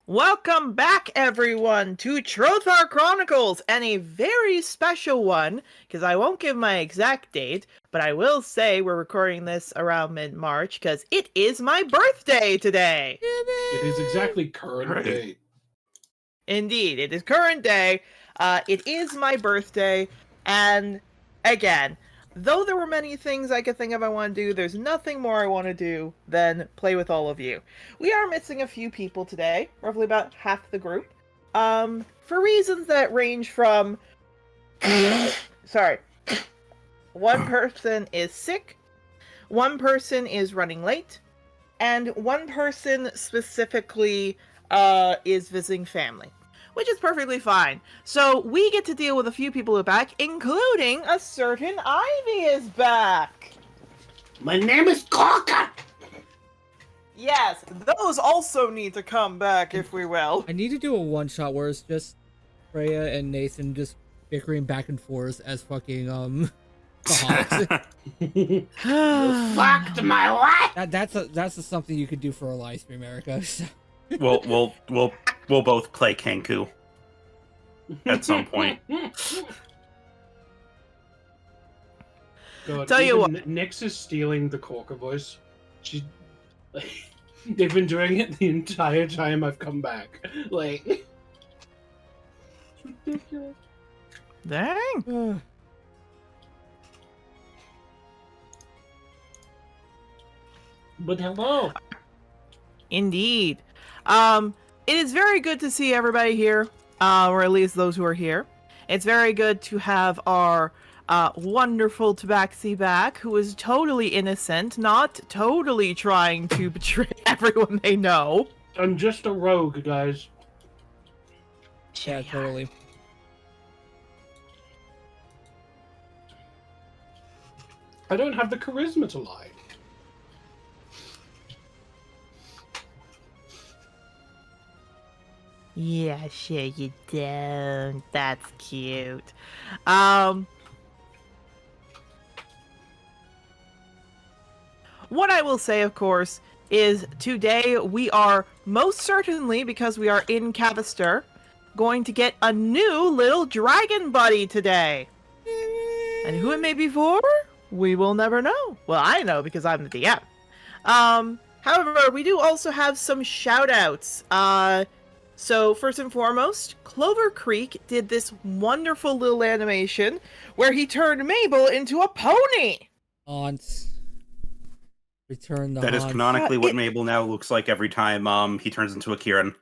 Welcome back, everyone, to Trothar Chronicles, and a very special one, because I won't give my exact date, but I will say we're recording this around mid-March, because it is my birthday today! It is exactly current date. Indeed, it is current day, it is my birthday, and again, though there were many things I could think of I want to do, there's nothing more I want to do than play with all of you. We are missing a few people today, roughly about half the group, for reasons that range from... Sorry. One person is sick, one person is running late, and one person specifically is visiting family, which is perfectly fine. So we get to deal with a few people who are back, including a certain Ivy is back. My name is Corker! Yes, those also need to come back, if we will. I need to do a one-shot where it's just Freya and Nathan just bickering back and forth as fucking, the Hawks. You fucked my what? That's something you could do for a live stream, Erica. We'll both play Kenku at some point. God, Tell you what, Nyx is stealing the Corker voice. They've been doing it the entire time I've come back. Like, it's ridiculous. dang. But hello. Indeed. It is very good to see everybody here, or at least those who are here. It's very good to have our wonderful Tabaxi back, who is totally innocent, not totally trying to betray everyone they know. I'm just a rogue, guys. Yeah, totally. I don't have the charisma to lie. Yeah, sure you don't. That's cute. What I will say, of course, is today we are most certainly, because we are in Cavaster, going to get a new little dragon buddy today. And who it may be for, we will never know. Well, I know because I'm the DM. However, we do also have some shout-outs. So first and foremost, Clover Creek did this wonderful little animation where he turned Mabel into a pony. Aunts. Return the That is haunts. canonically what Mabel now looks like every time he turns into a Kieran.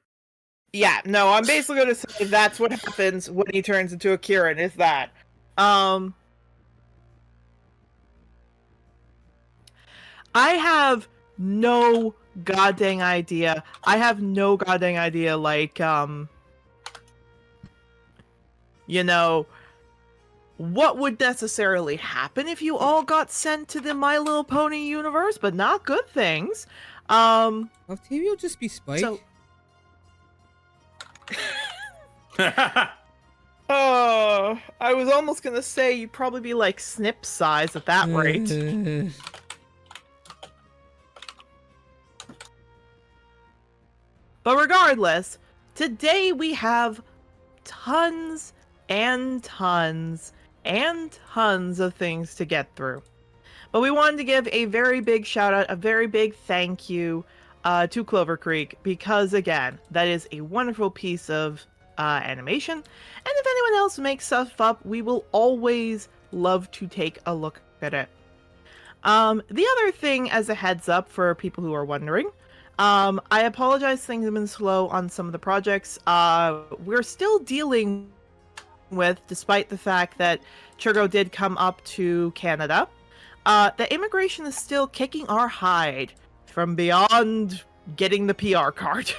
Yeah, no, I'm basically going to say that's what happens when he turns into a Kieran, is that. I have no goddamn idea. Like, you know, what would necessarily happen if you all got sent to the My Little Pony universe, but not good things. Octavia will just be Spike. So... Oh, I was almost gonna say you'd probably be like Snip size at that rate. But regardless, today we have tons and tons and tons of things to get through. But we wanted to give a very big shout out, a very big thank you to Clover Creek, because again, that is a wonderful piece of animation. And if anyone else makes stuff up, we will always love to take a look at it. The other thing, as a heads up for people who are wondering, I apologize, things have been slow on some of the projects. We're still dealing with, despite the fact that Churgo did come up to Canada, the immigration is still kicking our hide from beyond getting the PR card.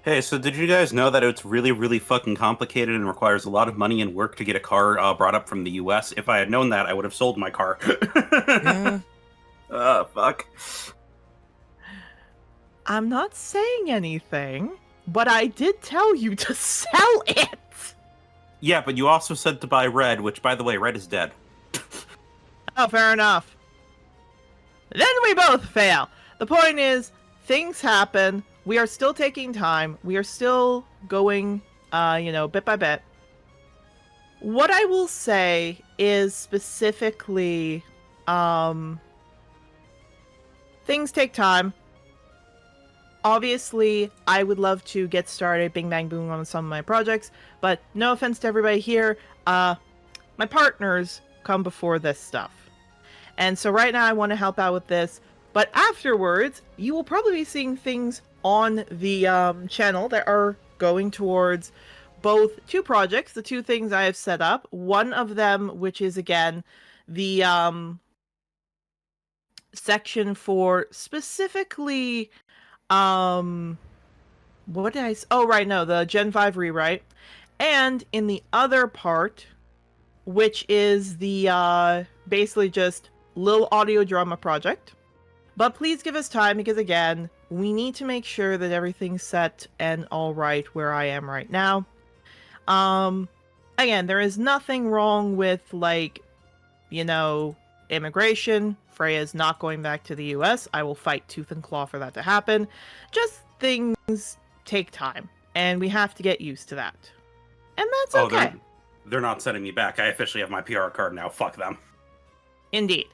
Hey, so did you guys know that it's really, really fucking complicated and requires a lot of money and work to get a car brought up from the US? If I had known that, I would have sold my car. Yeah. Fuck. I'm not saying anything, but I did tell you to sell it! Yeah, but you also said to buy Red, which, by the way, Red is dead. Oh, fair enough. Then we both fail. The point is, things happen. we are still taking time. We are still going, bit by bit. What I will say is specifically, things take time. Obviously, I would love to get started bing bang boom on some of my projects, but no offense to everybody here, my partners come before this stuff. And so right now I want to help out with this, but afterwards, you will probably be seeing things on the channel that are going towards both two projects, the two things I have set up. One of them, which is again, the section for specifically the Gen 5 rewrite, and in the other part, which is the basically just little audio drama project. But please give us time, because again, we need to make sure that everything's set and all right where I am right now. Again, there is nothing wrong with, like, immigration. Freya's not going back to the US. I will fight tooth and claw for that to happen. Just things take time, and we have to get used to that. And that's okay. They're not sending me back. I officially have my PR card now. Fuck them. Indeed.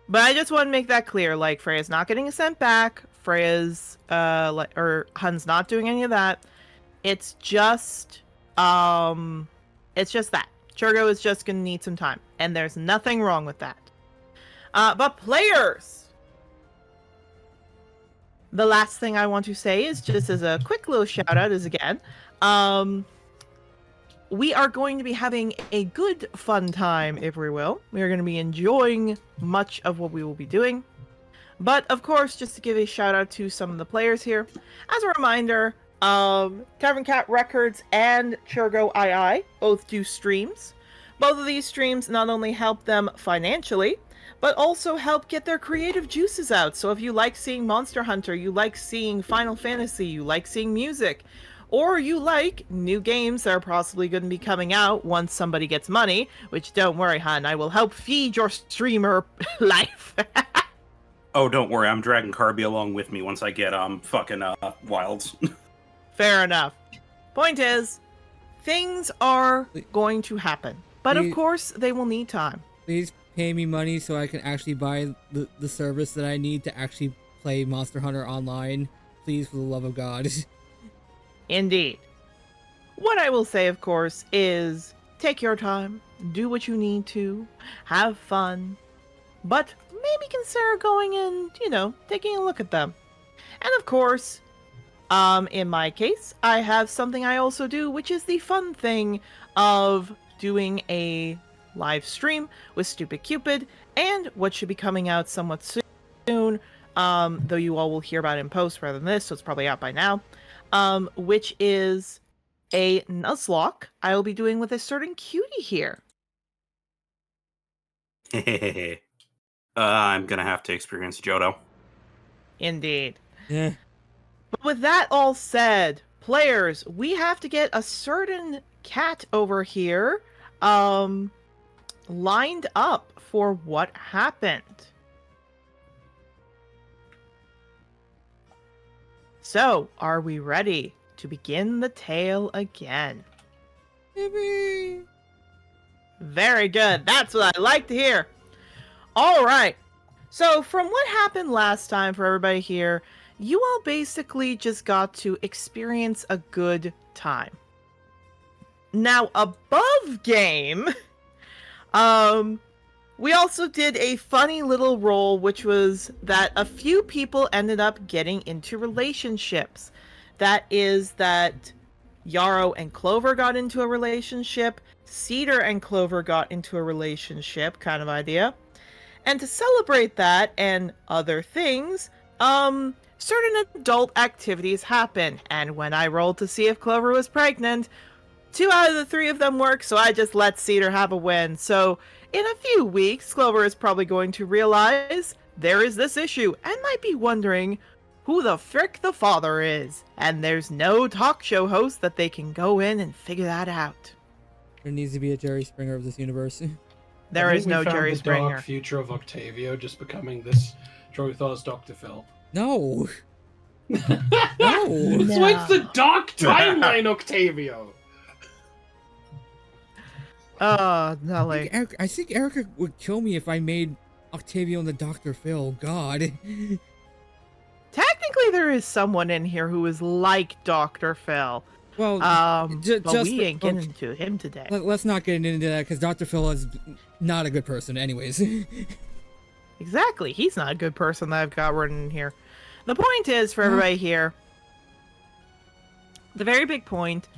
But I just want to make that clear. Like, Freya's not getting sent back. Freya's, Hun's not doing any of that. It's just that. Churgo is just going to need some time. And there's nothing wrong with that. But players! The last thing I want to say is, just as a quick little shout out, is again, we are going to be having a good fun time, if we will. We are going to be enjoying much of what we will be doing. But of course, just to give a shout out to some of the players here, as a reminder, Tavern Cat Records and Churgo II both do streams. Both of these streams not only help them financially, but also help get their creative juices out. So if you like seeing Monster Hunter, you like seeing Final Fantasy, you like seeing music, or you like new games that are possibly going to be coming out once somebody gets money, which, don't worry, hun, I will help feed your streamer life. Oh, don't worry, I'm dragging Carby along with me once I get Wilds. Fair enough. Point is, things are going to happen, but of course they will need time. Please pay me money so I can actually buy the service that I need to actually play Monster Hunter online. Please, for the love of God. Indeed. What I will say, of course, is take your time, do what you need to, have fun, but maybe consider going and, taking a look at them. And of course, in my case, I have something I also do, which is the fun thing of doing a live stream with Stupid Cupid, and what should be coming out somewhat soon, though you all will hear about it in post rather than this, so it's probably out by now, which is a Nuzlocke I will be doing with a certain cutie here. I'm gonna have to experience Johto. Indeed. Yeah. But with that all said, players, we have to get a certain cat over here, lined up for what happened. So, are we ready to begin the tale again? Yippee! Very good. That's what I like to hear. All right. So, from what happened last time for everybody here, you all basically just got to experience a good time. Now, above game, we also did a funny little roll, which was that a few people ended up getting into relationships. That is that Yarrow and Clover got into a relationship, Cedar and Clover got into a relationship, kind of idea. And to celebrate that and other things, certain adult activities happen. And when I rolled to see if Clover was pregnant, 2 out of the 3 of them worked, so I just let Cedar have a win. So in a few weeks, Clover is probably going to realize there is this issue and might be wondering who the frick the father is. And there's no talk show host that they can go in and figure that out. There needs to be a Jerry Springer of this universe. There is no Jerry the Springer. Dark future of Octavio just becoming this Trothar's Dr. Phil. No. No. Switch the dark timeline, Octavio. Oh, Nelly. I think Erica would kill me if I made Octavio and the Dr. Phil. God. Technically, there is someone in here who is like Dr. Phil. Well, But we ain't getting into him today. Let's not get into that because Dr. Phil is not a good person, anyways. Exactly. He's not a good person that I've got written in here. The point is, for everybody here, the very big point,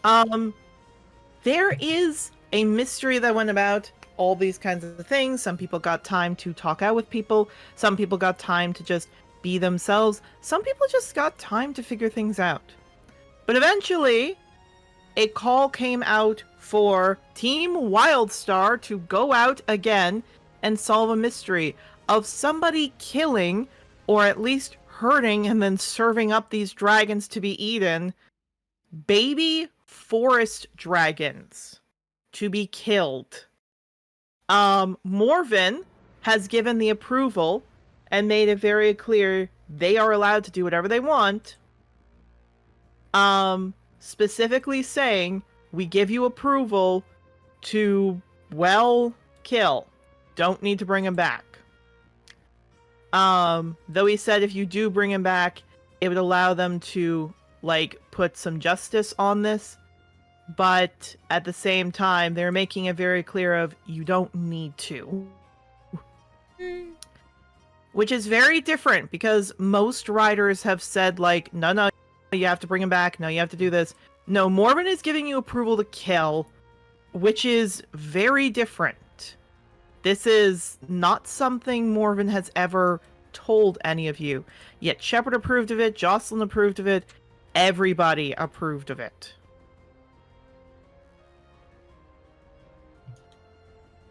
there is a mystery that went about all these kinds of things. Some people got time to talk out with people. Some people got time to just be themselves. Some people just got time to figure things out. But eventually, a call came out for Team Wildstar to go out again and solve a mystery of somebody killing, or at least hurting and then serving up these dragons to be eaten, baby forest dragons to be killed. Morven has given the approval and made it very clear they are allowed to do whatever they want. Specifically saying, we give you approval to, well, kill. Don't need to bring him back. Though he said if you do bring him back, it would allow them to, like, put some justice on this. But at the same time, they're making it very clear of, you don't need to. Which is very different, because most writers have said, like, no, you have to bring him back. No, you have to do this. No, Morven is giving you approval to kill, which is very different. This is not something Morven has ever told any of you. Yet Shepard approved of it, Jocelyn approved of it, everybody approved of it.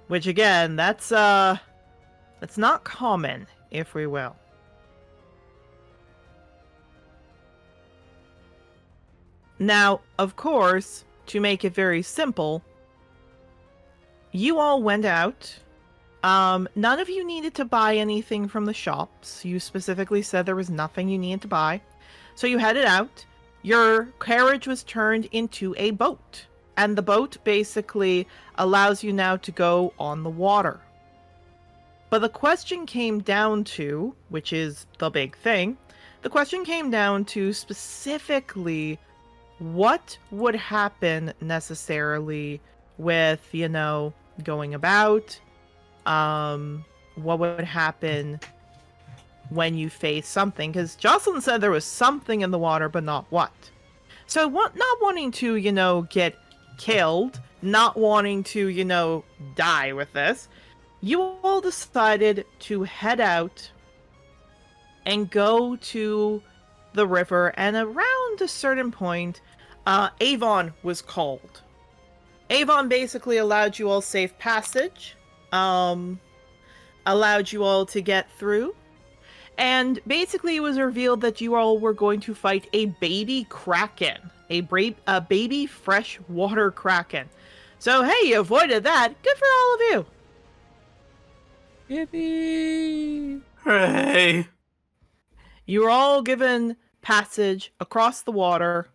Which again, that's not common, if we will. Now, of course, to make it very simple, you all went out. None of you needed to buy anything from the shops. You specifically said there was nothing you needed to buy. So you headed out. Your carriage was turned into a boat. And the boat basically allows you now to go on the water. But the question came down to, which is the big thing, the question came down to specifically what would happen necessarily with, going about, what would happen when you face something, because Jocelyn said there was something in the water, but not what. So not wanting to, get killed, not wanting to, die with this, you all decided to head out and go to the river, and around a certain point, Avon was called. Avon basically allowed you all safe passage, allowed you all to get through, and basically it was revealed that you all were going to fight a baby kraken, a baby freshwater kraken. So hey, you avoided that. Good for all of you. Yippee! Hooray! You were all given passage across the water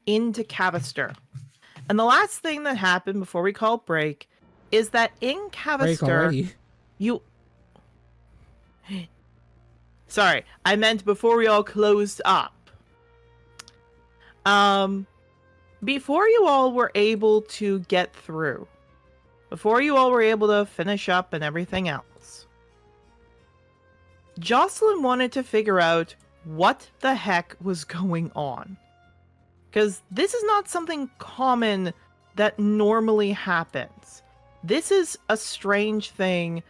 into Cavaster. And the last thing that happened before we call break is that in Cavaster, Sorry, I meant before we all closed up. Before you all were able to get through, before you all were able to finish up and everything else, Jocelyn wanted to figure out what the heck was going on. Because this is not something common that normally happens. This is a strange thing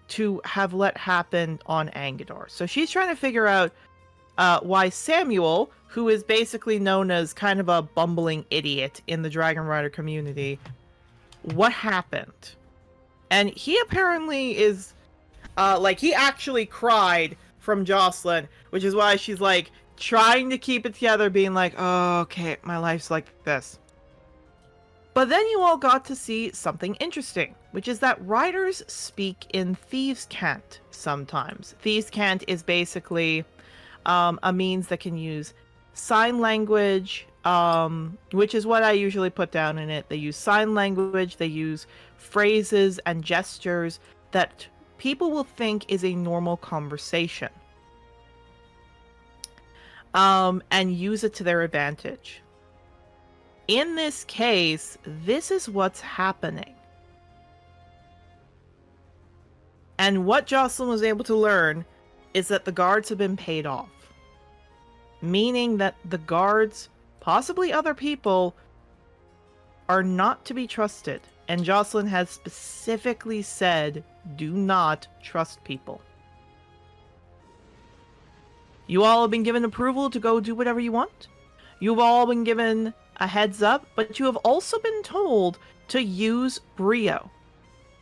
to have let happen on Angador. So she's trying to figure out why Samuel, who is basically known as kind of a bumbling idiot in the Dragon Rider community, what happened? And he apparently is, he actually cried from Jocelyn, which is why she's like trying to keep it together, being like, oh, okay, my life's like this. But then you all got to see something interesting, which is that riders speak in Thieves' Cant sometimes. Thieves' Cant is basically a means that can use sign language, which is what I usually put down in it. They use sign language, they use phrases and gestures that people will think is a normal conversation, and use it to their advantage. In this case, this is what's happening. And what Jocelyn was able to learn is that the guards have been paid off. Meaning that the guards, possibly other people, are not to be trusted. And Jocelyn has specifically said, do not trust people. You all have been given approval to go do whatever you want. You've all been given a heads up, but you have also been told to use Brio.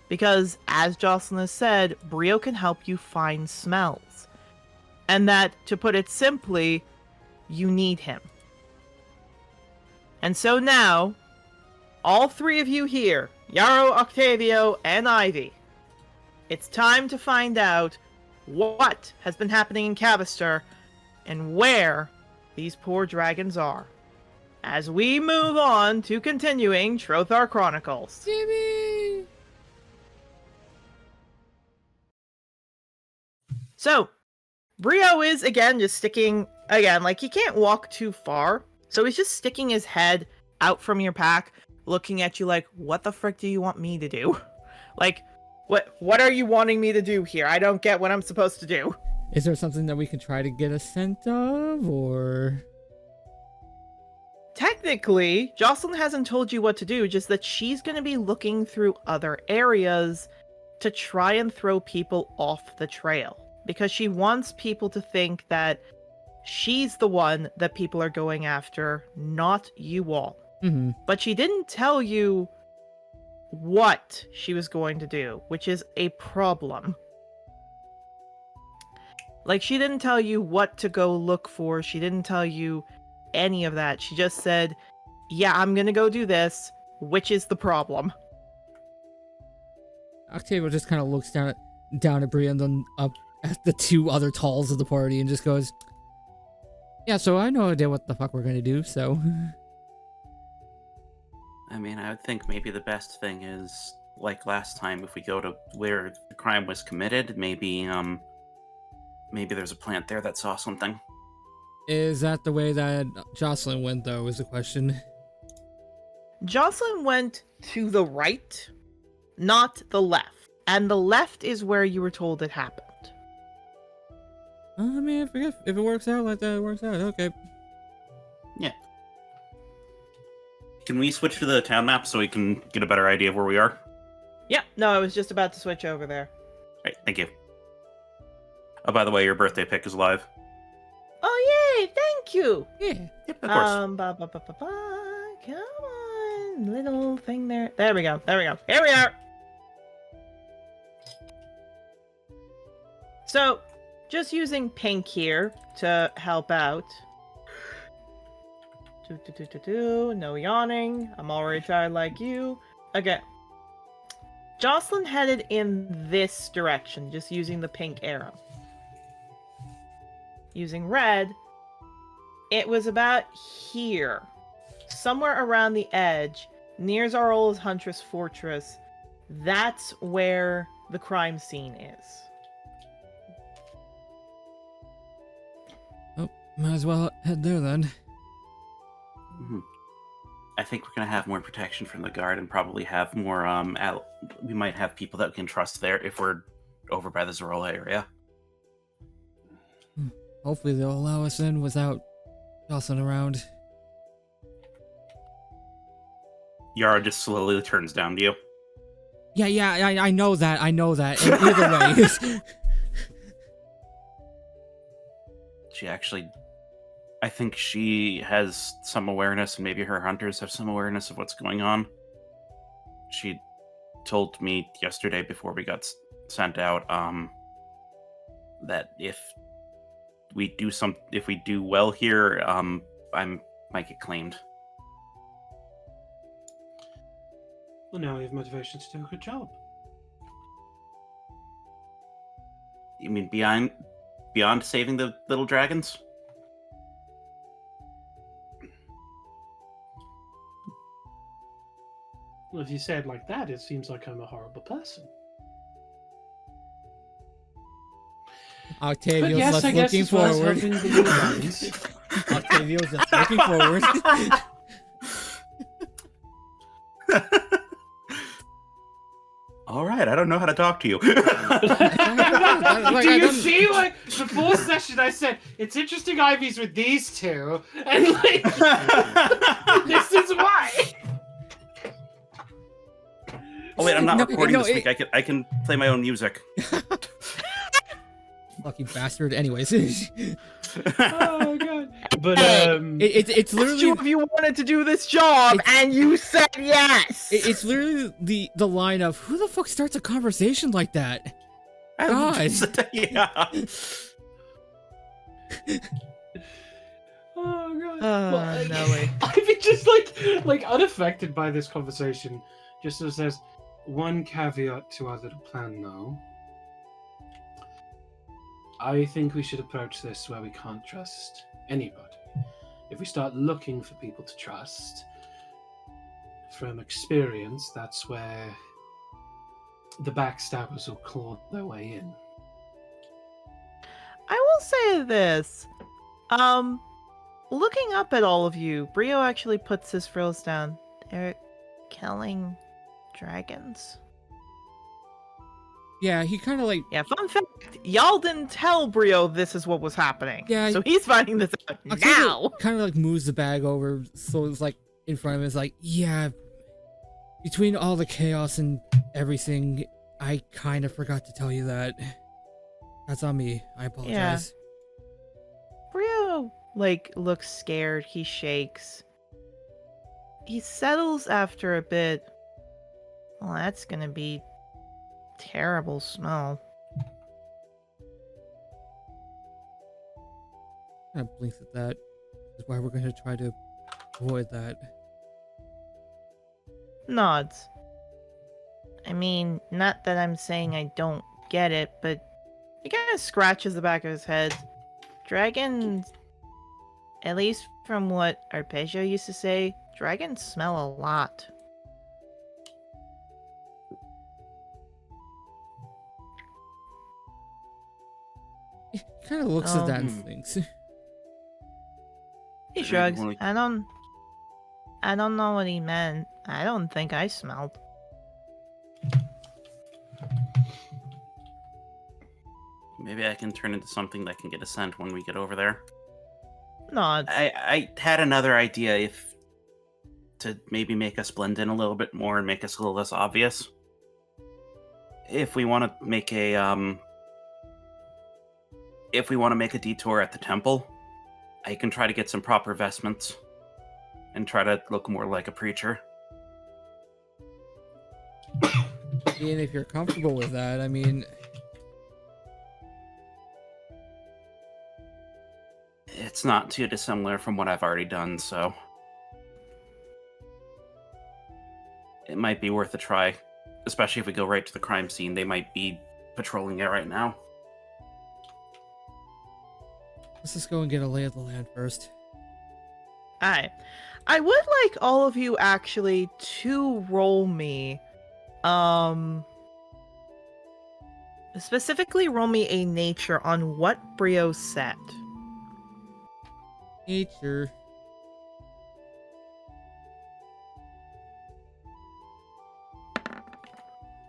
Because, as Jocelyn has said, Brio can help you find smells. And that, to put it simply, you need him. And so now, all three of you here, Yarrow, Octavio, and Ivy, it's time to find out what has been happening in Cavaster and where these poor dragons are, as we move on to continuing Trothar Chronicles. Jimmy! So, Brio is, again, just sticking, like, he can't walk too far, so he's just sticking his head out from your pack, looking at you like, what the frick do you want me to do? Like, what are you wanting me to do here? I don't get what I'm supposed to do. Is there something that we can try to get a scent of, or...? Technically, Jocelyn hasn't told you what to do, just that she's going to be looking through other areas to try and throw people off the trail. Because she wants people to think that she's the one that people are going after, not you all. Mm-hmm. But she didn't tell you what she was going to do, which is a problem. Like, she didn't tell you what to go look for. She didn't tell you any of that. She just said, yeah, I'm gonna go do this, which is the problem. Octavio just kind of looks down at Bria and then up at the two other talls of the party and just goes, yeah, so I no idea what the fuck we're gonna do, so... I mean, I would think maybe the best thing is, like last time, if we go to where the crime was committed, maybe there's a plant there that saw something. Is that the way that Jocelyn went, though, is the question? Jocelyn went to the right, not the left. And the left is where you were told it happened. I mean, if it works out like that, it works out. Okay. Yeah. Can we switch to the town map so we can get a better idea of where we are? Yeah, no, I was just about to switch over there. Right, thank you. Oh, by the way, your birthday pic is live. Oh, yay, thank you! Yeah. Yep, of course. Come on, little thing there. There we go, Here we are! So, just using pink here to help out. No yawning. I'm already tired like you. Okay. Jocelyn headed in this direction, just using the pink arrow. Using red, it was about here. Somewhere around the edge, near Zarola's Huntress Fortress. That's where the crime scene is. Oh, might as well head there then. I think we're gonna have more protection from the guard and probably have more. We might have people that we can trust there if we're over by the Zarola area. Hopefully they'll allow us in without Jocelyn around. Yara just slowly turns down to you. Yeah, I know that. And either way, She actually, I think she has some awareness, and maybe her hunters have some awareness of what's going on. She told me yesterday before we got sent out, that if we do well here, I might get claimed. Well, now we have motivation to do a good job. You mean beyond beyond saving the little dragons? Well, if you say it like that, it seems like I'm a horrible person. But Octavio's yes, just I guess looking as well as forward. helping the little dragons. Octavio's just looking forward. All right, I don't know how to talk to you. Do you see, like, before session I said, it's interesting Ivy's with these two, and, like, this is why! Oh wait, I'm not No, recording no, this week. I can play my own music. Lucky bastard. Anyways, Oh, God. But, it's Two literally of you wanted to do this job, and you said yes. it's literally the line of who the fuck starts a conversation like that? God. Yeah. oh, God. Oh, no way. Ivy just, like, unaffected by this conversation. Just as there's one caveat to our little plan, though. I think we should approach this where we can't trust anybody. If we start looking for people to trust, from experience, that's where the backstabbers will claw their way in. I will say this. Looking up at all of you, Brio actually puts his frills down. They're killing dragons. Yeah, he kind of like Yeah, fun fact, y'all didn't tell Brio this is what was happening. Yeah, so he's finding this out now. kind of like moves the bag over, so it's like in front of him. It's like, yeah, between all the chaos and everything, I kind of forgot to tell you that. That's on me. I apologize. Brio, like, looks scared. He shakes. He settles after a bit. Well, that's gonna be terrible smell. Kind of blinks at that. That's why we're going to try to avoid that. Nods. I mean, not that I'm saying I don't get it, but he kind of scratches the back of his head. Dragons, at least from what Arpeggio used to say, dragons smell a lot. He kind of looks at that and thinks. He shrugs. Like- I don't know what he meant. I don't think I smelled. Maybe I can turn into something that can get a scent when we get over there. Nods. I had another idea if to maybe make us blend in a little bit more and make us a little less obvious. If we want to make a detour at the temple, I can try to get some proper vestments and try to look more like a preacher. And if you're comfortable with that, I mean, It's not too dissimilar from what I've already done, so it might be worth a try. Especially if we go right to the crime scene. They might be patrolling it right now. let's just go and get a lay of the land first. Alright. I would like all of you actually to roll me. Specifically roll me a nature on what Brio said. Nature.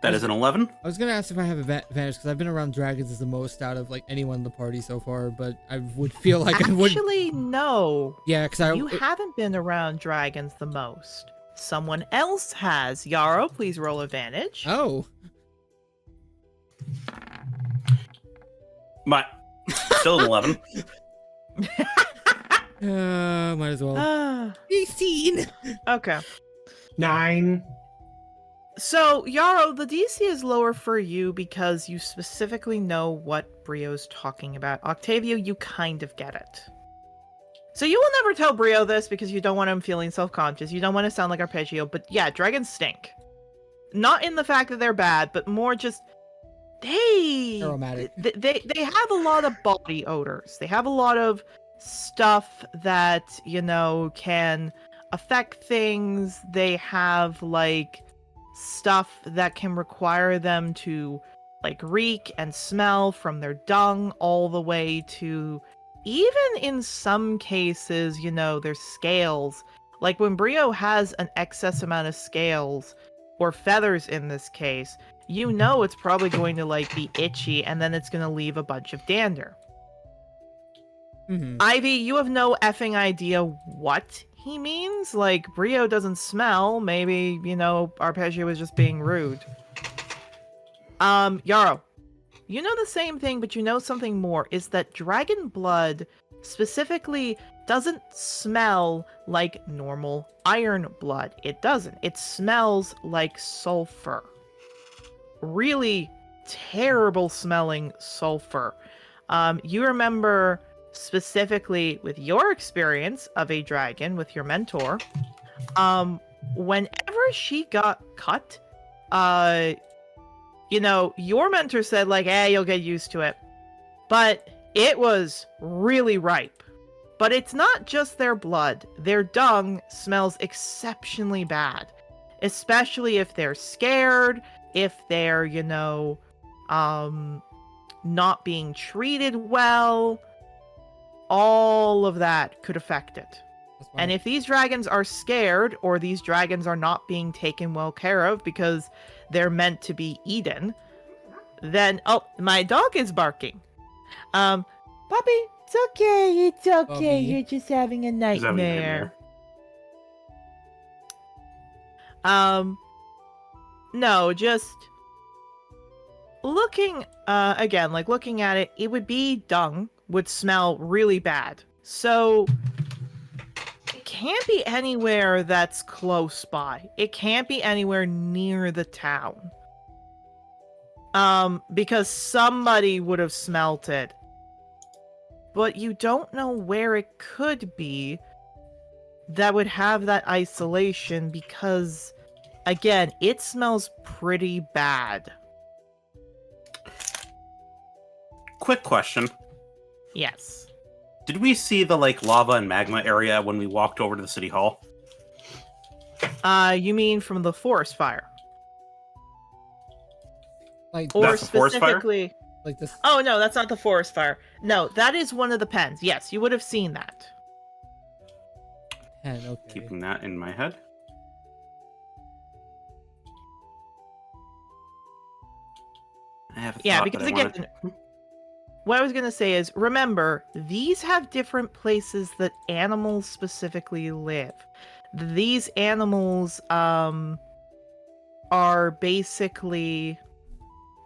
That is an 11. I was gonna ask if I have advantage because I've been around dragons the most out of like anyone in the party so far, but I would feel like I would. Actually, no. Yeah, because You haven't been around dragons the most. Someone else has. Yarrow, please roll advantage. Oh. But still an 11. Might as well. 18. Okay. 9. So, Yarrow, the DC is lower for you because you specifically know what Brio's talking about. Octavio, you kind of get it. So you will never tell Brio this because you don't want him feeling self-conscious. You don't want to sound like Arpeggio, but yeah, dragons stink. Not in the fact that they're bad, but more just Aromatic. they have a lot of body odors. They have a lot of stuff that, you know, can affect things. They have like stuff that can require them to like reek and smell, from their dung all the way to, even in some cases, you know, their scales. Like when Brio has an excess amount of scales, or feathers in this case, you know it's probably going to like be itchy, and then it's going to leave a bunch of dander. Mm-hmm. Ivy, you have no effing idea what he means. Like, Brio doesn't smell. Maybe, you know, Arpeggio was just being rude. Yarrow, you know the same thing, but you know something more, is that dragon blood specifically doesn't smell like normal iron blood. It doesn't. It smells like sulfur. Really terrible smelling sulfur. You remember specifically with your experience of a dragon with your mentor, whenever she got cut, you know, your mentor said like, "Hey, you'll get used to it." But it was really ripe. But it's not just their blood. Their dung smells exceptionally bad, especially if they're scared, if they're, you know, not being treated well. All of that could affect it. And if these dragons are scared, or these dragons are not being taken well care of because they're meant to be eaten, then, oh, my dog is barking. Puppy, it's okay, it's okay. Bubby. You're just having a He's having a nightmare. nightmare. No, just looking, again, like looking at it, it would be dung, would smell really bad. So it can't be anywhere that's close by. It can't be anywhere near the town. Because somebody would have smelt it. But you don't know where it could be that would have that isolation, because, again, it smells pretty bad. Quick question. Yes. Did we see the like lava and magma area when we walked over to the city hall? You mean from the forest fire? Like, Or That's the forest fire? specifically... like this. Oh, no, that's not the forest fire. No, that is one of the pens. Yes, you would have seen that. Pen, okay. Keeping that in my head. I have a Yeah, thought, because but I again, wanted- what I was going to say is, remember, these have different places that animals specifically live. These animals are basically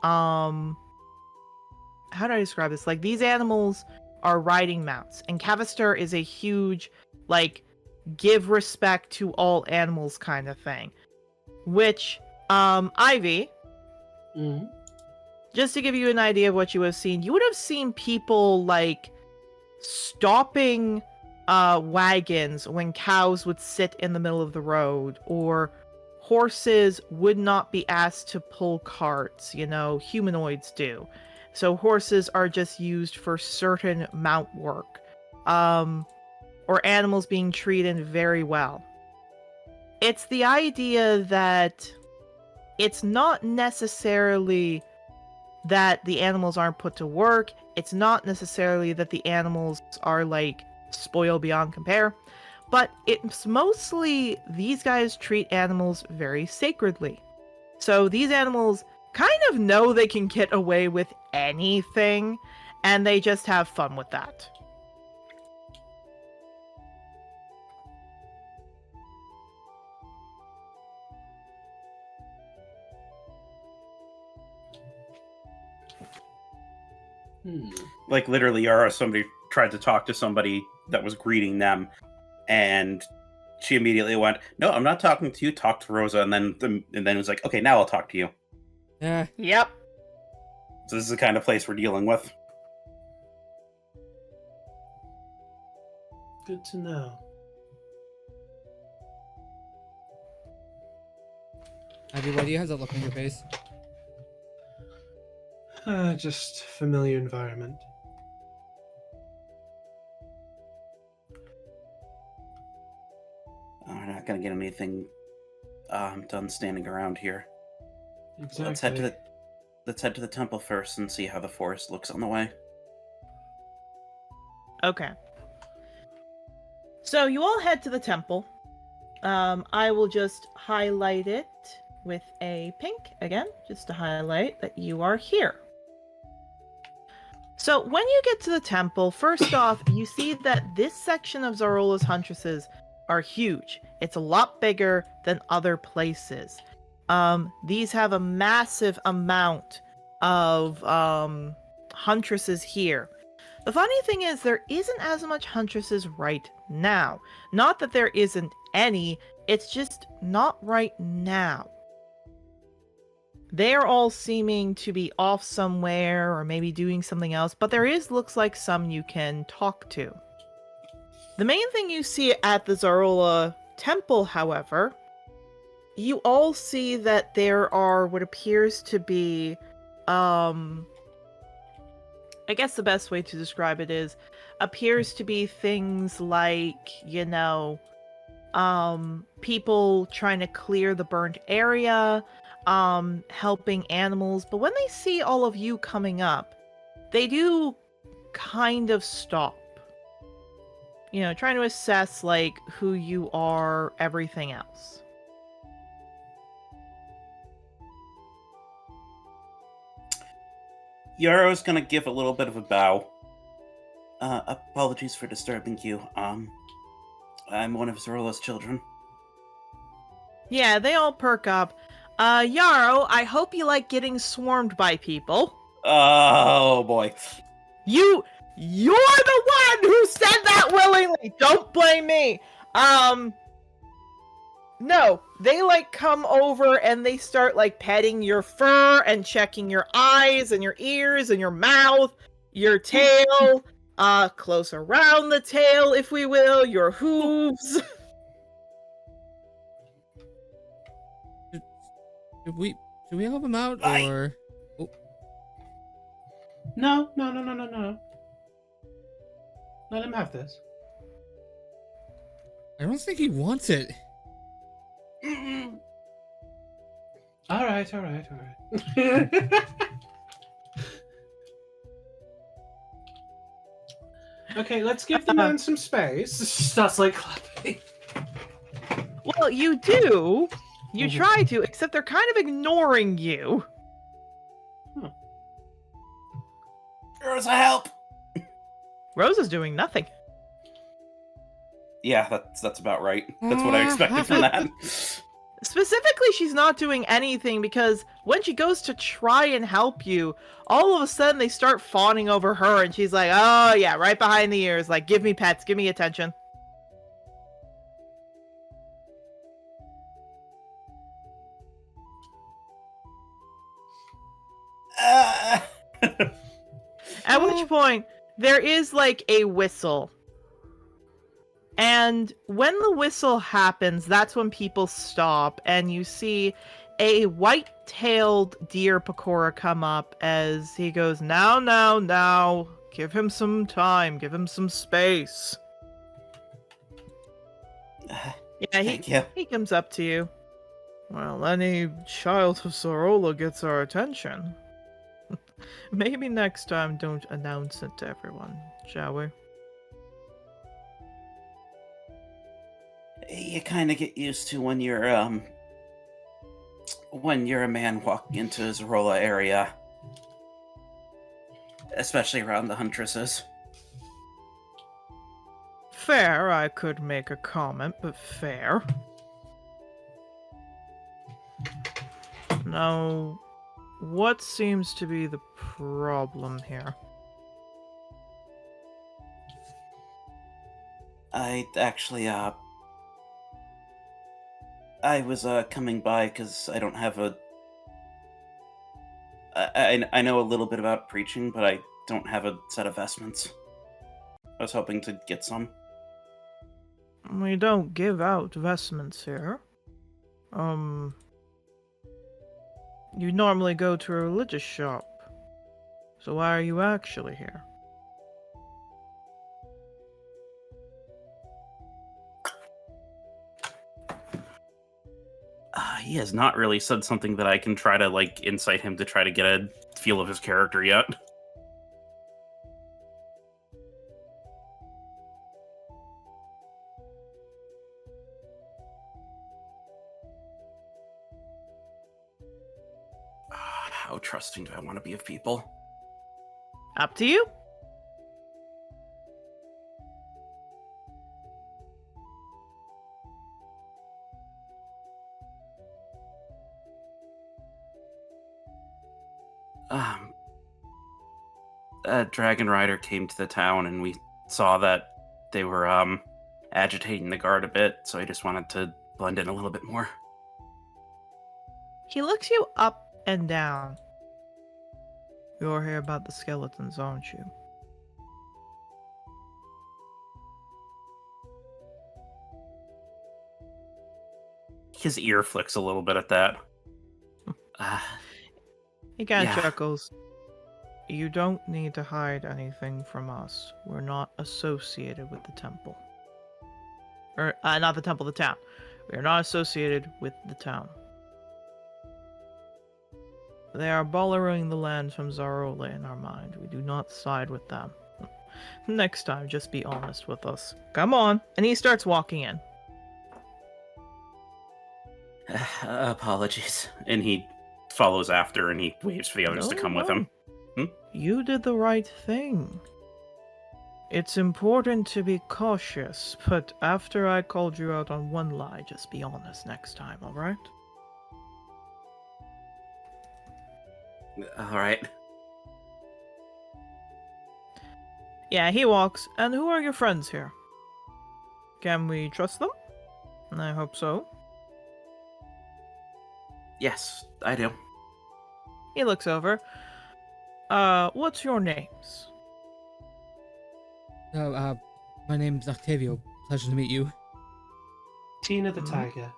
how do I describe this? Like, these animals are riding mounts, and Cavaster is a huge, like, give respect to all animals kind of thing. Which, Ivy, Mhm. just to give you an idea of what you would have seen, you would have seen people, like, stopping wagons when cows would sit in the middle of the road, or horses would not be asked to pull carts, you know, humanoids do. So horses are just used for certain mount work, or animals being treated very well. It's the idea that it's not necessarily that the animals aren't put to work. It's not necessarily that the animals are like spoiled beyond compare, but it's mostly these guys treat animals very sacredly. So these animals kind of know they can get away with anything, and they just have fun with that. like literally, Yara, somebody tried to talk to somebody that was greeting them, and she immediately went, "No, I'm not talking to you. Talk to Rosa." And then it was like, "Okay, now I'll talk to you." Yeah. Yep. So this is the kind of place we're dealing with. Good to know. Ivy, why do you have that look on your face? Just familiar environment. We're not gonna get anything done standing around here. Exactly. Let's head to the temple first and see how the forest looks on the way. Okay. So you all head to the temple. I will just highlight it with a pink again, just to highlight that you are here. So when you get to the temple, first off, you see that this section of Zarola's huntresses are huge. It's a lot bigger than other places. These have a massive amount of huntresses here. The funny thing is there isn't as much huntresses right now. Not that there isn't any, it's just not right now. They're all seeming to be off somewhere or maybe doing something else, but there looks like some you can talk to. The main thing you see at the Zarola temple, however, you all see that there are what appears to be, I guess the best way to describe it is, appears to be things like, people trying to clear the burnt area, helping animals. But when they see all of you coming up, they do kind of stop. Trying to assess, like, who you are, everything else. Yaro's gonna give a little bit of a bow. Apologies for disturbing you. I'm one of Zarola's children. Yeah, they all perk up. Yarrow, I hope you like getting swarmed by people. Oh, boy. You're the one who said that willingly! Don't blame me! No, they, come over and they start, petting your fur and checking your eyes and your ears and your mouth, your tail, close around the tail, if we will, your hooves. Should we help him out, Aye. or... Oh, No. Let him have this. I don't think he wants it. All right. Okay, let's give the man some space. Starts clapping. Well, you do. You try to, except they're kind of ignoring you. Rosa, help! Rosa's doing nothing. Yeah, that's about right. That's what I expected from that. Specifically, she's not doing anything because when she goes to try and help you, all of a sudden they start fawning over her and she's like, oh yeah, right behind the ears, give me pets, give me attention. At which point, there is a whistle. And when the whistle happens, that's when people stop, and you see a white-tailed deer pakora come up as he goes, now, give him some time, give him some space. Yeah, he comes up to you. Well, any child of Zarola gets our attention. Maybe next time don't announce it to everyone, shall we? You kind of get used to when you're a man walking into a Zarola area. Especially around the huntresses. Fair, I could make a comment, but fair. Now, what seems to be the problem here? I actually, I was, coming by because I don't have a... I know a little bit about preaching, but I don't have a set of vestments. I was hoping to get some. We don't give out vestments here. You normally go to a religious shop. So why are you actually here? He has not really said something that I can try to, like, incite him to try to get a feel of his character yet. How trusting do I want to be of people? Up to you. A dragon rider came to the town and we saw that they were, agitating the guard a bit, so I just wanted to blend in a little bit more. He looks you up and down. You're here about the skeletons, aren't you? His ear flicks a little bit at that. He kind of Yeah. chuckles. You don't need to hide anything from us. We're not associated with the temple. Or, not the temple, the town. We are not associated with the town. They are borrowing the land from Zarola in our mind. We do not side with them. Next time, just be honest with us. Come on. And he starts walking in. Apologies. And he follows after and he waves for the others to come with him. You did the right thing. It's important to be cautious, but after I called you out on one lie, just be honest next time, alright? Alright. Yeah, he walks. And who are your friends here? Can we trust them? I hope so. Yes, I do. He looks over. What's your names? My name's Octavio. Pleasure to meet you. Tina the Tiger.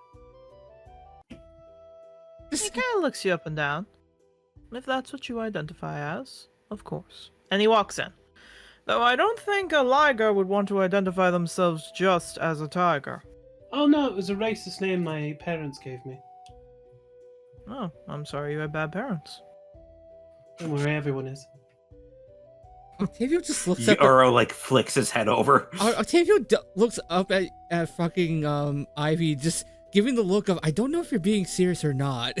He kind of looks you up and down. If that's what you identify as, of course. And he walks in. Though I don't think a liger would want to identify themselves just as a tiger. Oh no, it was a racist name my parents gave me. Oh, I'm sorry you had bad parents. Don't worry, everyone is. Octavio just looks up. Uro, like, flicks his head over. Octavio looks up at fucking Ivy, just giving the look of, I don't know if you're being serious or not.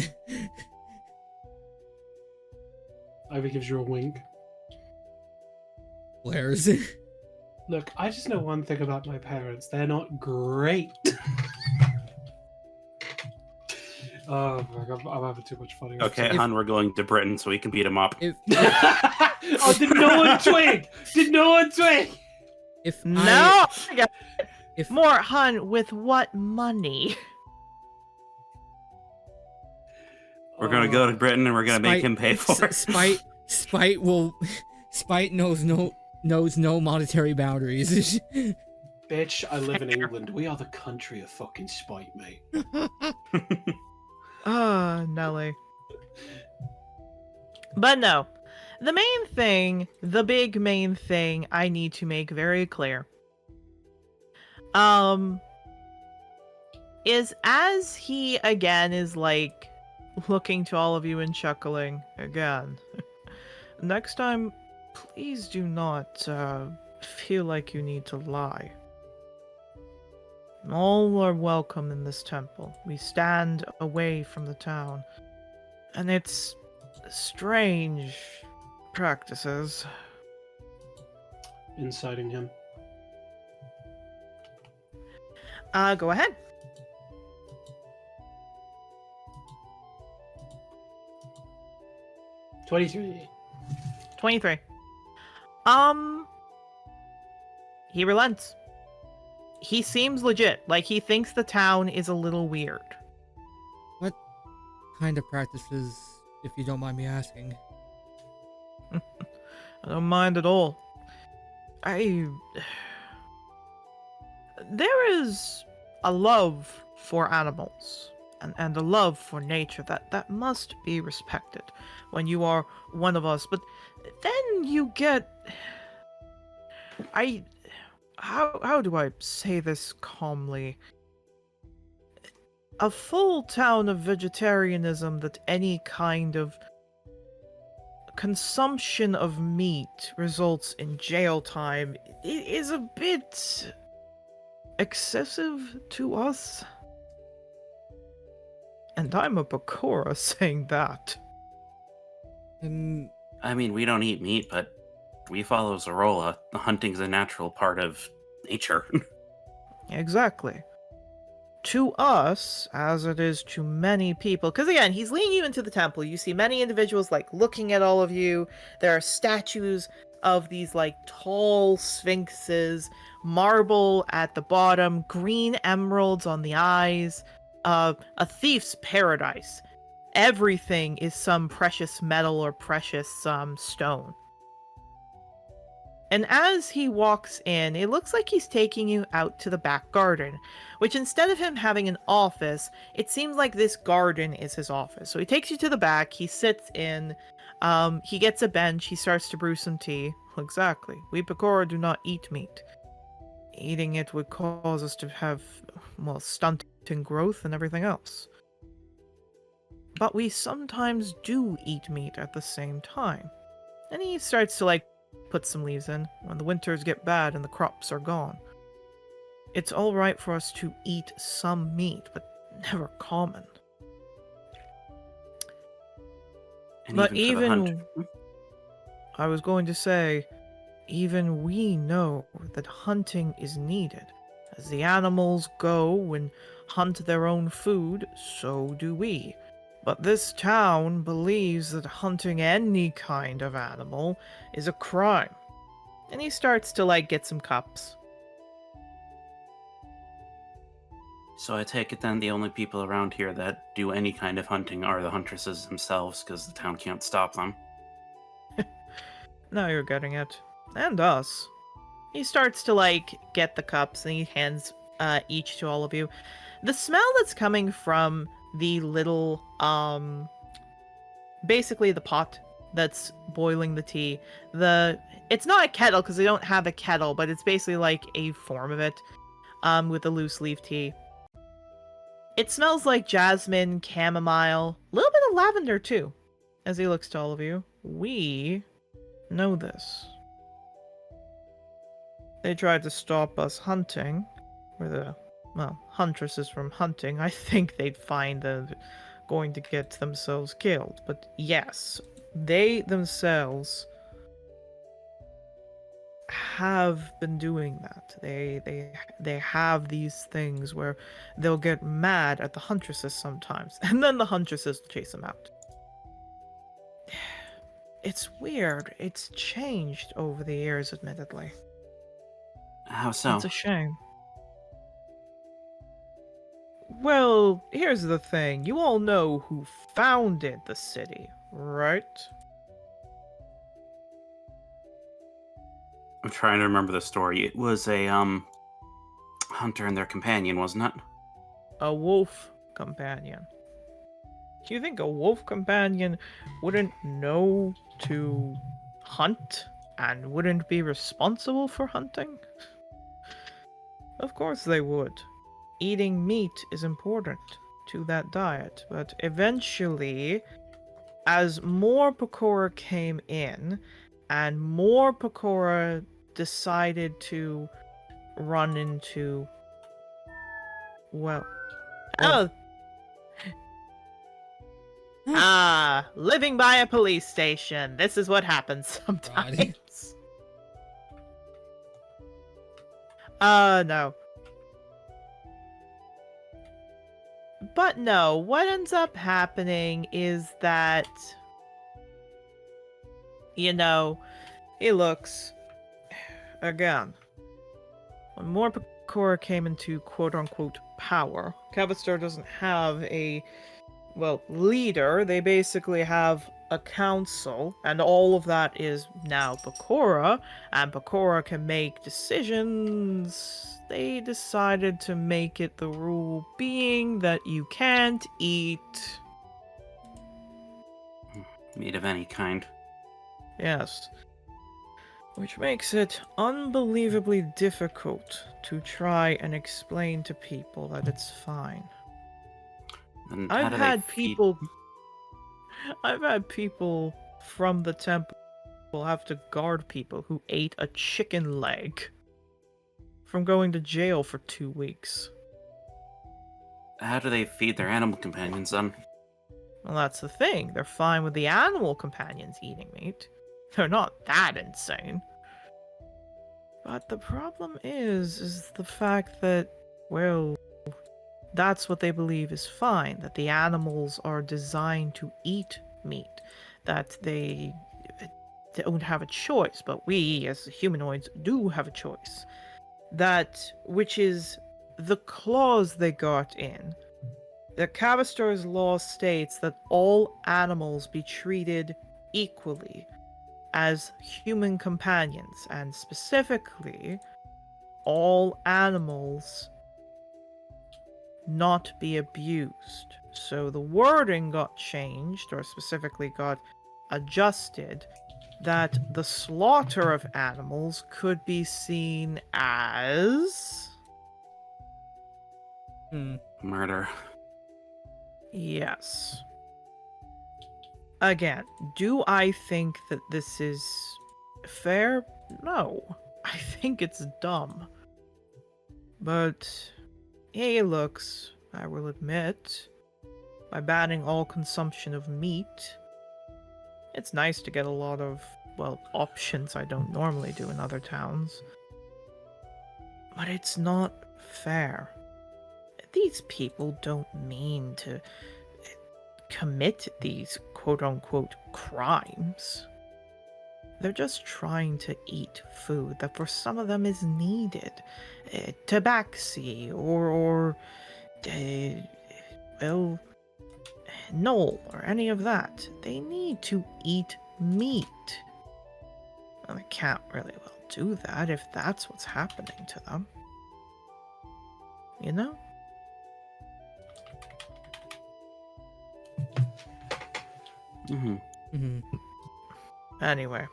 Ivy gives you a wink. Blares. Look, I just know one thing about my parents. They're not great. Oh my god, I'm having too much fun. Okay, Han, we're going to Britain so we can beat him up. Oh, did no one twig? Did no one twig? No! If more, hun, with what money? We're gonna go to Britain and we're gonna make him pay for it. Spite knows no monetary boundaries. Bitch, I live in England. We are the country of fucking spite, mate. Ah, Nelly. But no. The main thing, the big main thing I need to make very clear, is as he again is like looking to all of you and chuckling again. Next time, please do not feel like you need to lie. All are welcome in this temple. We stand away from the town. And it's strange practices. Inciting him. Go ahead. $23. 23. He relents. He seems legit. Like, he thinks the town is a little weird. What kind of practices, if you don't mind me asking? I don't mind at all. There is a love for animals and a love for nature that must be respected when you are one of us. But then you get, how do I say this calmly? A full town of vegetarianism that any kind of consumption of meat results in jail time is a bit excessive to us. And I'm a Bakura saying that. And I mean, we don't eat meat, but we follow Zorola. Hunting's a natural part of nature. Exactly. To us, as it is to many people, because again, he's leading you into the temple. You see many individuals like looking at all of you. There are statues of these like tall sphinxes, marble at the bottom, green emeralds on the eyes, a thief's paradise. Everything is some precious metal or precious stone. And as he walks in, it looks like he's taking you out to the back garden, which instead of him having an office, it seems like this garden is his office. So he takes you to the back, he sits in, he gets a bench, he starts to brew some tea. Exactly. We Bakura do not eat meat. Eating it would cause us to have, well, stunting growth and everything else. But we sometimes do eat meat at the same time. And he starts to, like, put some leaves in when the winters get bad and the crops are gone. It's all right for us to eat some meat, but never common. And But even for the hunt. I was going to say, even we know that hunting is needed. As the animals go and hunt their own food, so do we. But this town believes that hunting any kind of animal is a crime. And he starts to, like, get some cups. So I take it then the only people around here that do any kind of hunting are the huntresses themselves, because the town can't stop them. Now you're getting it. And us. He starts to, like, get the cups and he hands each to all of you. The smell that's coming from the little, basically the pot that's boiling the tea. It's not a kettle because they don't have a kettle, but it's basically like a form of it, with a loose leaf tea. It smells like jasmine, chamomile, a little bit of lavender too. As he looks to all of you, we know this. They tried to stop us hunting, huntresses from hunting. I think they'd find them going to get themselves killed. But yes, they themselves have been doing that. They have these things where they'll get mad at the huntresses sometimes, and then the huntresses will chase them out. It's weird. It's changed over the years, admittedly. How so? It's a shame. Well, here's the thing. You all know who founded the city, right? I'm trying to remember the story. It was a hunter and their companion, wasn't it? A wolf companion. Do you think a wolf companion wouldn't know to hunt and wouldn't be responsible for hunting? Of course they would. Eating meat is important to that diet, but eventually, as more Pakora came in, and more Pakora decided to run into, living by a police station. This is what happens sometimes. No. But no, what ends up happening is that, he looks, again, when more Pakora came into quote-unquote power, Cavaster doesn't have a, leader. They basically have a council, and all of that is now Bakura, and Bakura can make decisions, they decided to make it the rule being that you can't eat... Meat of any kind. Yes. Which makes it unbelievably difficult to try and explain to people that it's fine. And how I've do they had feed- people... I've had people from the temple have to guard people who ate a chicken leg from going to jail for 2 weeks. How do they feed their animal companions then? Well, that's the thing. They're fine with the animal companions eating meat. They're not that insane. But the problem is the fact that, well, that's what they believe is fine, that the animals are designed to eat meat, that they don't have a choice, but we, as humanoids, do have a choice. That, which is the clause they got in. The Cavaster's law states that all animals be treated equally as human companions, and specifically, all animals not be abused. So the wording got changed, or specifically got adjusted, that the slaughter of animals could be seen as... Murder. Yes. Again, do I think that this is fair? No. I think it's dumb. But, hey, looks, I will admit, by banning all consumption of meat, it's nice to get a lot of, well, options I don't normally do in other towns. But it's not fair. These people don't mean to commit these quote-unquote crimes. They're just trying to eat food that for some of them is needed. Tabaxi or well, Knoll or any of that. They need to eat meat. Well, they can't really well do that if that's what's happening to them. You know? Anyway.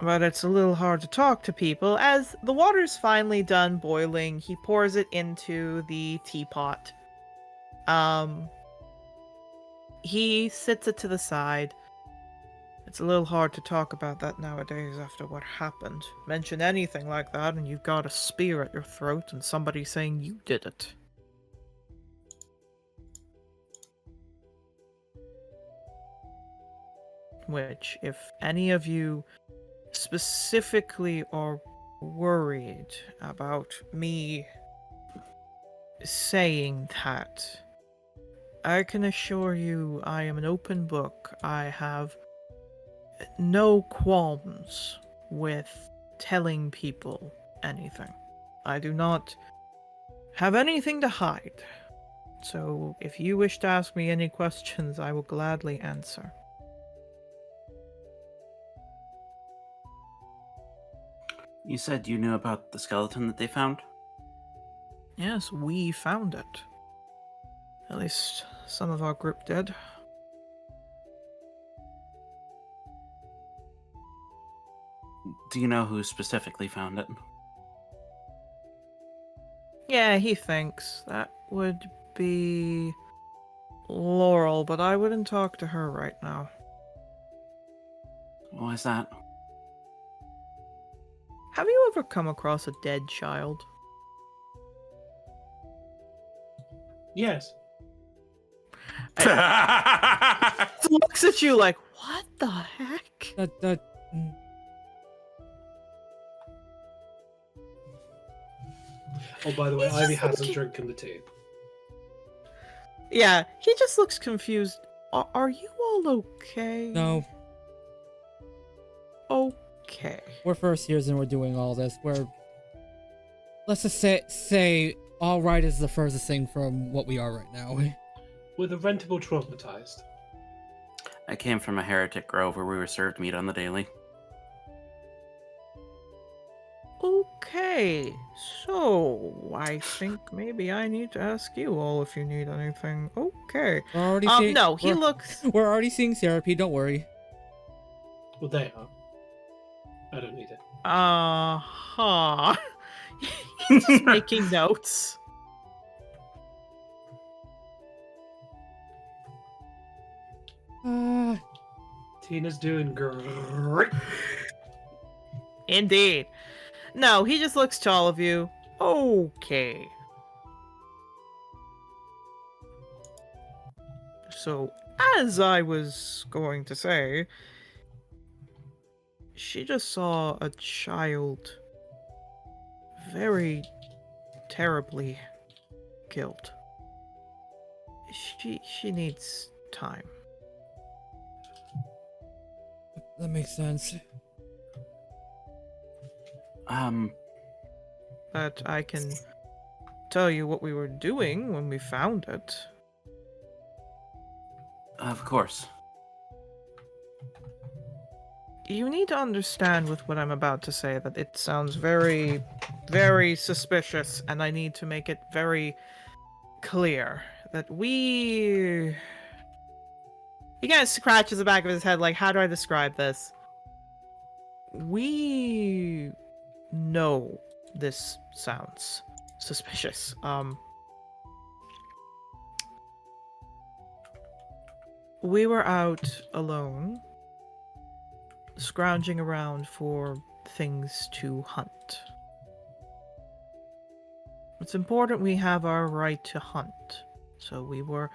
But it's a little hard to talk to people. As the water's finally done boiling, he pours it into the teapot. He sits it to the side. It's a little hard to talk about that nowadays after what happened. Mention anything like that and you've got a spear at your throat and somebody saying you did it. Which, if any of you specifically are worried about me saying that, I can assure you I am an open book. I have no qualms with telling people anything. I do not have anything to hide. So if you wish to ask me any questions, I will gladly answer. You said you knew about the skeleton that they found? Yes, we found it. At least some of our group did. Do you know who specifically found it? Yeah, he thinks that would be Laurel, but I wouldn't talk to her right now. Why is that? Have you ever come across a dead child? Yes. Looks at you like, what the heck? Oh, by the way, He's Ivy just hasn't looking- drinking the tea. Yeah, he just looks confused. Are you all okay? No, Okay. we're first years and we're doing all this. Let's just say all right is the furthest thing from what we are right now. We're the rentable traumatized. I came from a heretic grove where we were served meat on the daily. Okay, so I think maybe I need to ask you all if you need anything. Okay. We're already seeing. No, he looks. We're already seeing therapy. Don't worry. Well, they are. I don't need it. Uh-huh. He's just making notes. Tina's doing great. Indeed. No, he just looks to all of you. Okay. So, as I was going to say, she just saw a child very terribly killed. She needs time. That makes sense. But I can tell you what we were doing when we found it. Of course. You need to understand with what I'm about to say that it sounds very, very suspicious, and I need to make it very clear that we... He kind of scratches the back of his head like, how do I describe this? We know this sounds suspicious. We were out alone, scrounging around for things to hunt. It's important we have our right to hunt. So we were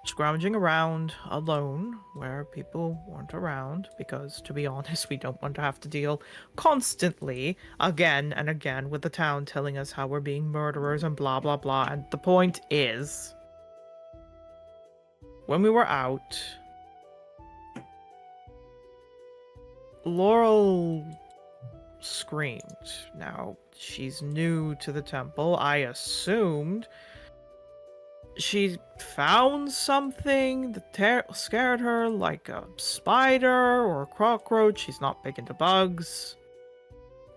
scrounging around alone where people weren't around because, to be honest, we don't want to have to deal constantly again and again with the town telling us how we're being murderers and blah blah blah. And the point is, when we were out, Laurel screamed. Now, she's new to the temple. I assumed she found something that scared her, like a spider or a cockroach. She's not big into bugs.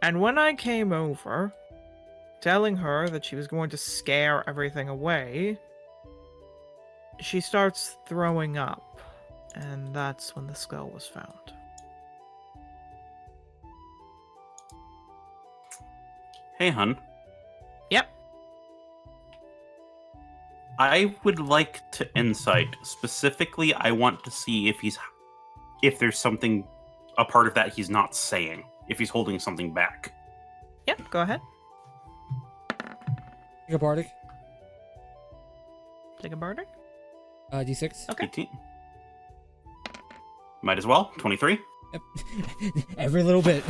And when I came over, telling her that she was going to scare everything away, she starts throwing up. And that's when the skull was found. Hey, hun. Yep. I would like to insight. Specifically, I want to see if there's something, a part of that he's not saying. If he's holding something back. Yep, go ahead. Take a bardic. Take a bardic. D6. Okay. 18. Might as well. 23. Yep. Every little bit.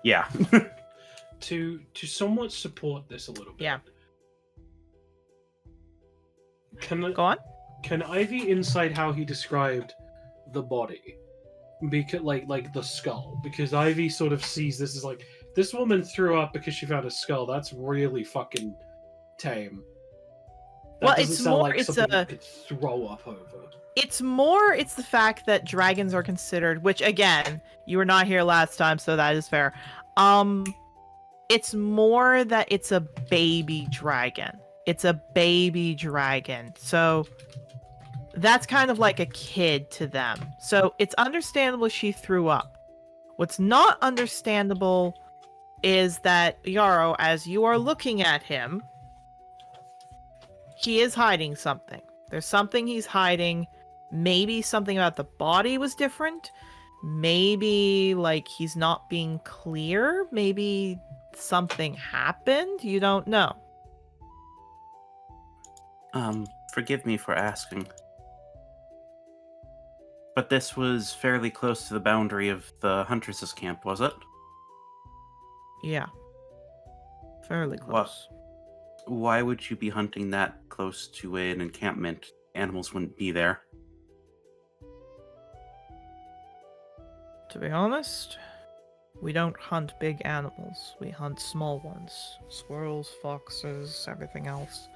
Yeah. To somewhat support this a little bit. Yeah. Go on. Can Ivy insight how he described the body? Because like the skull. Because Ivy sort of sees this as like, this woman threw up because she found a skull. That's really fucking tame. That Well, doesn't it's sound more- like it's something a- you could throw up over. It's the fact that dragons are considered, which again, you were not here last time, so that is fair. It's more that it's a baby dragon. It's a baby dragon. So that's kind of like a kid to them. So it's understandable she threw up. What's not understandable is that Yarrow, as you are looking at him, he is hiding something. There's something he's hiding. Maybe something about the body was different. Maybe, like, he's not being clear. Maybe something happened. You don't know. Forgive me for asking. But this was fairly close to the boundary of the Huntress's camp, was it? Yeah. Fairly close. Why would you be hunting that close to an encampment? Animals wouldn't be there. To be honest, we don't hunt big animals. We hunt small ones. Squirrels, foxes, everything else.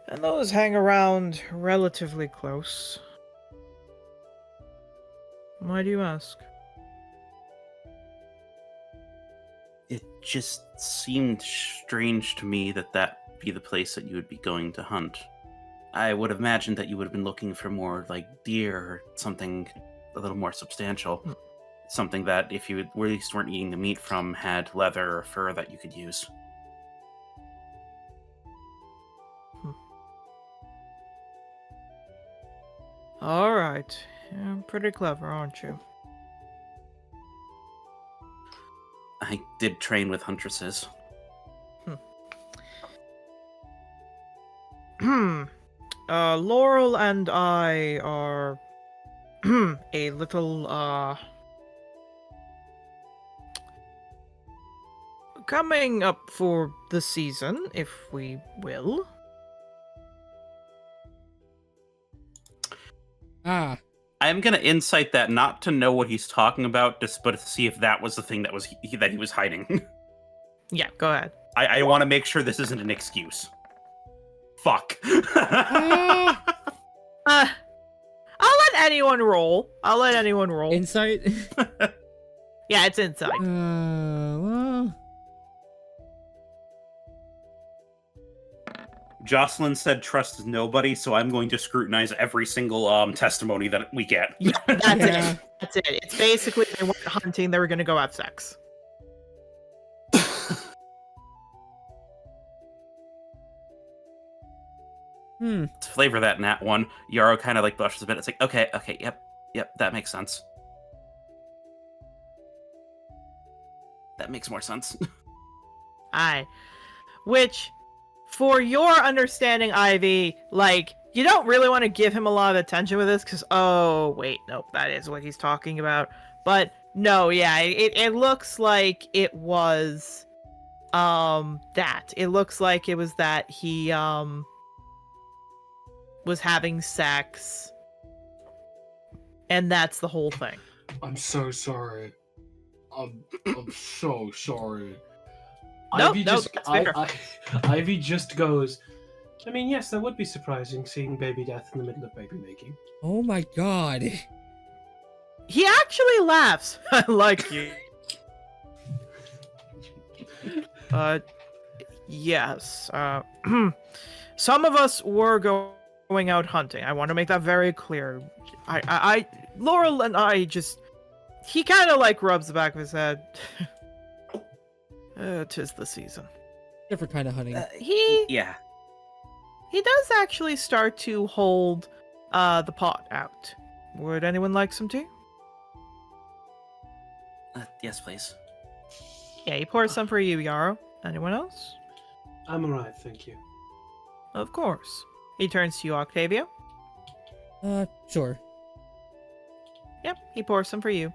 And those hang around relatively close. Why do you ask? It just seemed strange to me that that be the place that you would be going to hunt. I would have imagined that you would have been looking for more like deer or something a little more substantial. Something that, if you at least weren't eating the meat from, had leather or fur that you could use. All right. You're pretty clever, aren't you? I did train with huntresses. Laurel and I are a little, coming up for the season, if we will. Ah, I'm gonna insight that not to know what he's talking about, just but to see if that was the thing that was that he was hiding. Yeah, go ahead. I want to make sure this isn't an excuse. Fuck. I'll let anyone roll. insight. Yeah, it's inside. Well, Jocelyn said trust nobody, so I'm going to scrutinize every single testimony that we get. Yeah, that's Yeah. it. That's it. It's basically they weren't hunting, they were gonna go have sex. hmm. To flavor that nat one, Yarrow kind of like blushes a bit. It's like, okay, yep, that makes sense. That makes more sense. Aye. Which, for your understanding, Ivy, like, you don't really want to give him a lot of attention with this, because, oh, wait, nope, that is what he's talking about. But, no, yeah, it looks like it was, that. It looks like it was that he, was having sex, and that's the whole thing. I'm so sorry. I'm so sorry. No, that's fair. Ivy just goes, I mean, yes, that would be surprising, seeing baby death in the middle of baby making. Oh my god. He actually laughs. I like you. Yes. Some of us were going out hunting. I want to make that very clear. Laurel and I just... He kind of like rubs the back of his head. 'Tis the season. Different kind of hunting. Yeah. He does actually start to hold the pot out. Would anyone like some tea? Yes, please. Yeah, he pours some for you, Yarrow. Anyone else? I'm alright, thank you. Of course. He turns to you, Octavio. Sure. Yep, he pours some for you.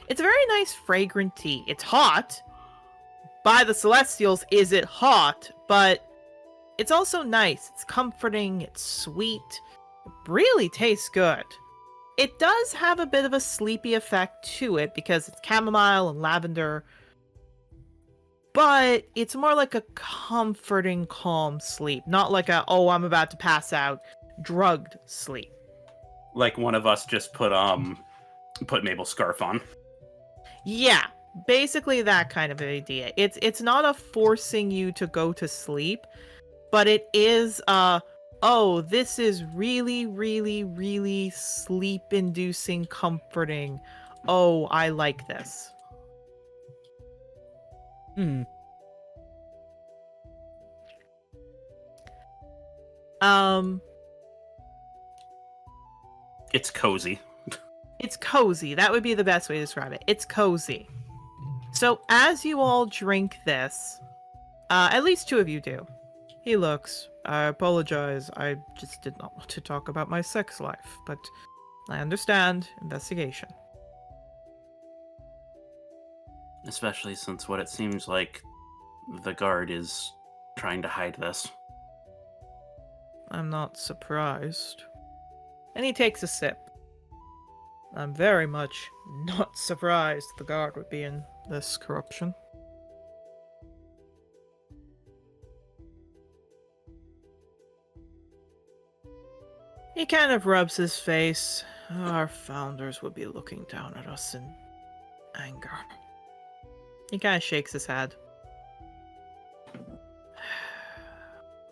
It's a very nice, fragrant tea. It's hot. By the Celestials, is it hot? But it's also nice. It's comforting. It's sweet. It really tastes good. It does have a bit of a sleepy effect to it because it's chamomile and lavender. But it's more like a comforting, calm sleep. Not like a, oh, I'm about to pass out, drugged sleep. Like one of us just put Mabel's scarf on. Yeah, basically that kind of idea. It's not a forcing you to go to sleep, but it is oh, this is really, really, really sleep-inducing, comforting. Oh, I like this. Hmm. It's cozy. It's cozy. That would be the best way to describe it. It's cozy. So as you all drink this, at least two of you do. He looks, I apologize. I just did not want to talk about my sex life, but I understand. Investigation. Especially since what it seems like the guard is trying to hide this. I'm not surprised. And he takes a sip. I'm very much not surprised the guard would be in this corruption. He kind of rubs his face. Our founders would be looking down at us in anger. He kind of shakes his head.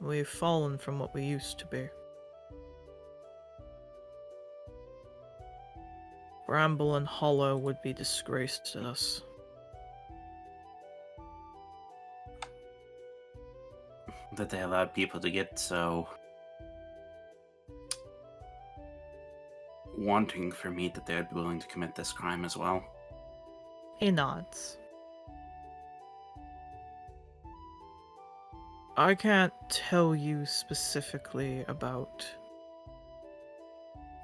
We've fallen from what we used to be. Bramble and Hollow would be disgraced to us. That they allowed people to get so wanting for meat that they would be willing to commit this crime as well. He nods. I can't tell you specifically about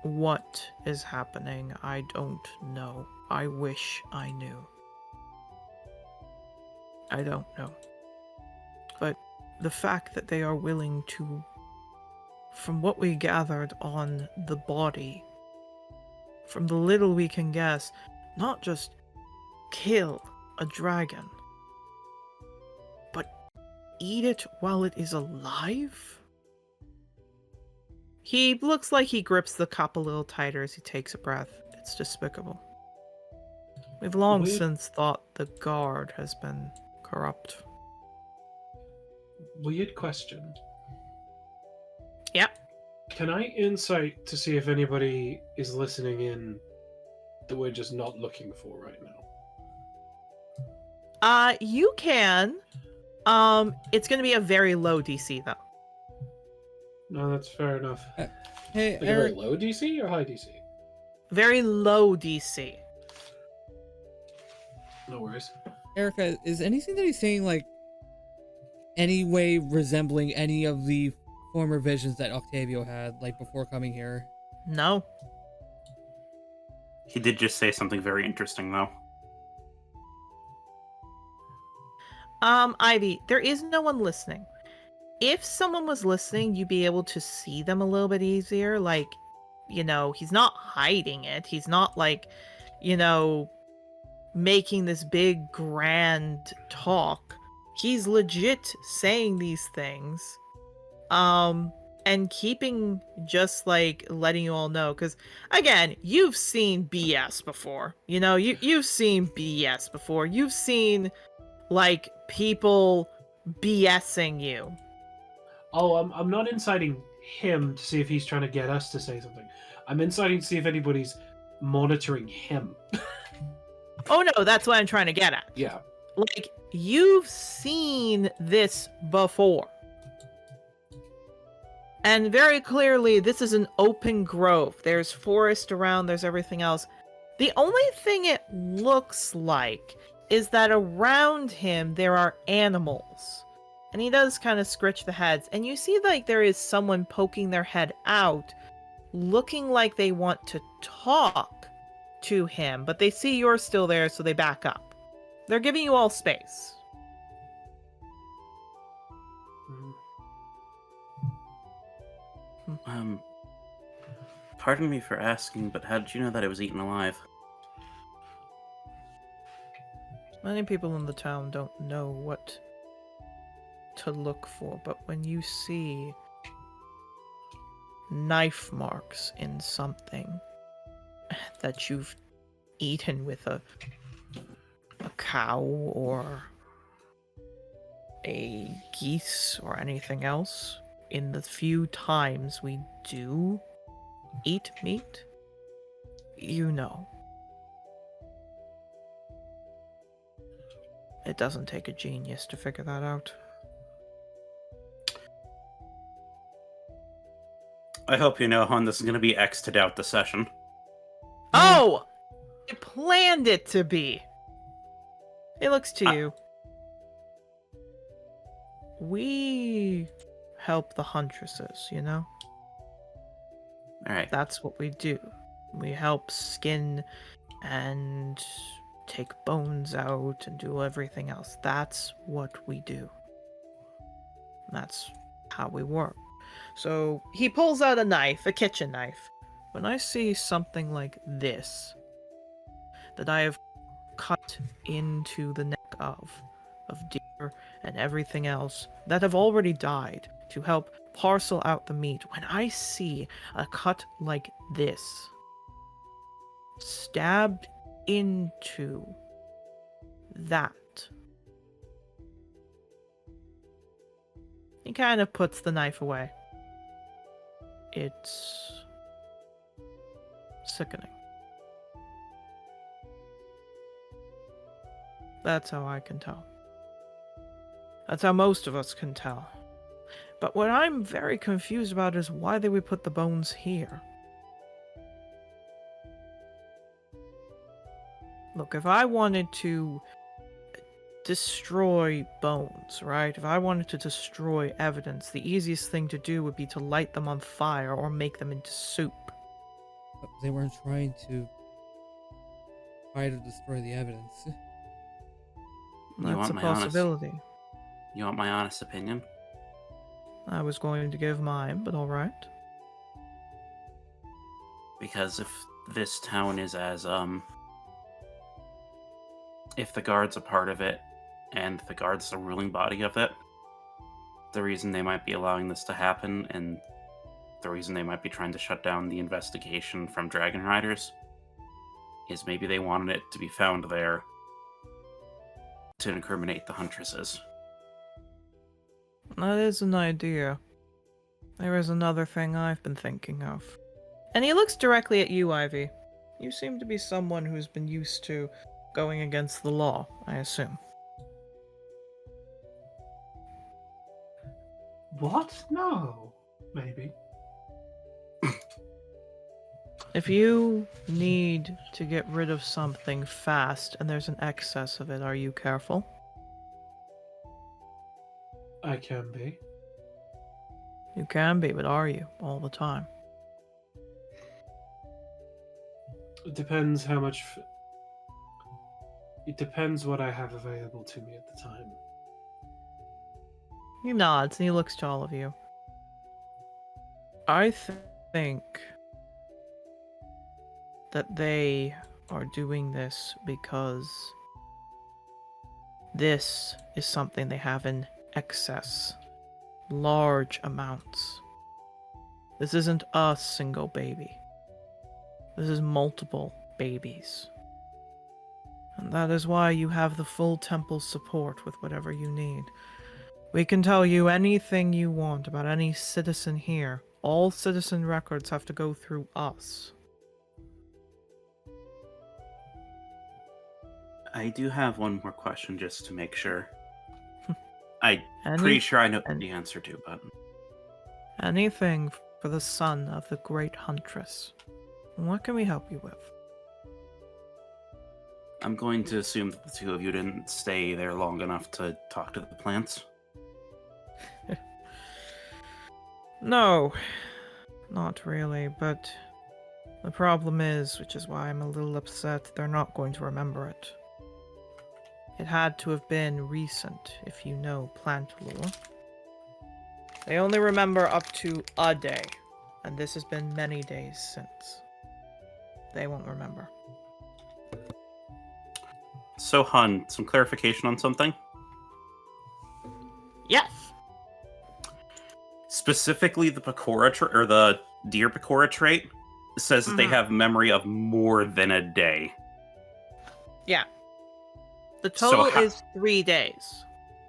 what is happening. I don't know. I wish I knew. I don't know. But the fact that they are willing to, from what we gathered on the body, from the little we can guess, not just kill a dragon, but eat it while it is alive? He looks like he grips the cup a little tighter as he takes a breath. It's despicable. We've long since thought the guard has been corrupt. Weird question. Yeah. Can I insight to see if anybody is listening in that we're just not looking for right now? You can. It's gonna be a very low DC though. No, that's fair enough. Hey, Like a Eric. very low DC or high DC? Very low DC. No worries. Erica, is anything that he's saying like any way resembling any of the former visions that Octavio had, like before coming here? No. He did just say something very interesting, though. Ivy, there is no one listening. If someone was listening, you'd be able to see them a little bit easier. Like, you know, he's not hiding it. He's not like, you know, making this big grand talk. He's legit saying these things. And keeping just like letting you all know, because again, you've seen BS before. You know, you've seen BS before. You've seen like people BSing you. Oh, I'm not inciting him to see if he's trying to get us to say something. I'm inciting to see if anybody's monitoring him. Oh no, that's what I'm trying to get at. Yeah. Like, you've seen this before. And very clearly, this is an open grove. There's forest around, there's everything else. The only thing it looks like is that around him there are animals. And he does kind of scritch the heads. And you see like there is someone poking their head out, looking like they want to talk to him. But they see you're still there, so they back up. They're giving you all space. Pardon me for asking, but how did you know that it was eaten alive? Many people in the town don't know what to look for, but when you see knife marks in something that you've eaten with a cow or a geese or anything else, in the few times we do eat meat, you know. It doesn't take a genius to figure that out. I hope you know, hon, this is going to be X'd out the session. Oh! I planned it to be! It looks to you. We help the huntresses, you know? Alright. That's what we do. We help skin and take bones out and do everything else. That's what we do. That's how we work. So he pulls out a knife, a kitchen knife. When I see something like this, that I have cut into the neck of deer and everything else that have already died to help parcel out the meat, when I see a cut like this, stabbed into that. He kind of puts the knife away. It's sickening. That's how I can tell. That's how most of us can tell. But what I'm very confused about is why they would put the bones here. Look, if I wanted to destroy bones, right? If I wanted to destroy evidence, the easiest thing to do would be to light them on fire or make them into soup. But they weren't trying to destroy the evidence. You That's a want my possibility. You want my honest opinion? I was going to give mine, but alright. Because if this town is as, if the guard's a part of it, and the guard's the ruling body of it, the reason they might be allowing this to happen, and the reason they might be trying to shut down the investigation from Dragon Riders, is maybe they wanted it to be found there to incriminate the huntresses. That is an idea. There is another thing I've been thinking of. And he looks directly at you, Ivy. You seem to be someone who's been used to going against the law, I assume. What? No. Maybe. If you need to get rid of something fast and there's an excess of it, are you careful? I can be. You can be, but are you all the time? It depends how much. It depends what I have available to me at the time. He nods and he looks to all of you. I think that they are doing this because this is something they have in excess. Large amounts. This isn't a single baby. This is multiple babies. And that is why you have the full temple support with whatever you need. We can tell you anything you want about any citizen here. All citizen records have to go through us. I do have one more question just to make sure. I'm pretty sure I know the answer to, but... Anything for the son of the great huntress. What can we help you with? I'm going to assume that the two of you didn't stay there long enough to talk to the plants. No, not really, but the problem is, which is why I'm a little upset, they're not going to remember it. It had to have been recent, if you know plant lore. They only remember up to a day, and this has been many days since. They won't remember. So, Hun, some clarification on something? Yes! Specifically, the Pecora or the deer Pecora trait says that they have memory of more than a day. Yeah. The total is 3 days.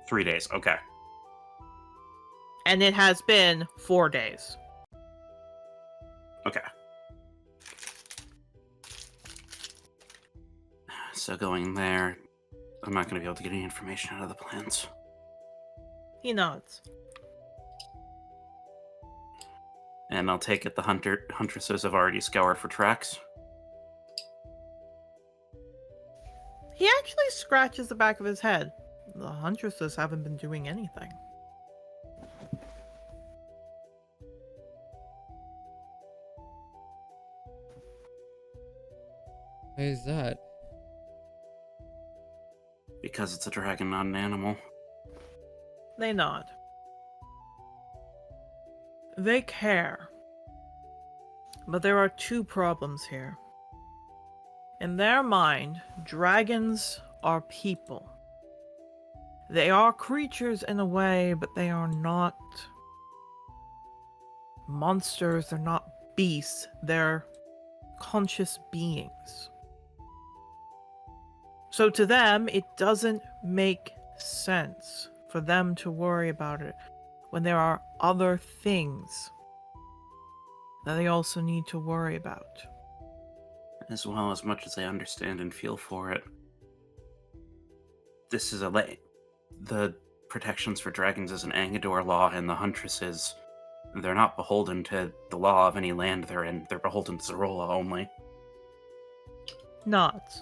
3 days, okay. And it has been 4 days. Okay. So going there, I'm not going to be able to get any information out of the plants. He nods. And I'll take it the huntresses have already scoured for tracks. He actually scratches the back of his head. The huntresses haven't been doing anything. Why is that? Because it's a dragon, not an animal. They nod. They care. But there are 2 problems here. In their mind, dragons are people. They are creatures in a way, but they are not monsters, they're not beasts, they're conscious beings. So to them, it doesn't make sense for them to worry about it when there are other things that they also need to worry about. As well, as much as I understand and feel for it, this is the protections for dragons is an Angador law, and the huntresses, they're not beholden to the law of any land they're in. They're beholden to Zarola only. Not.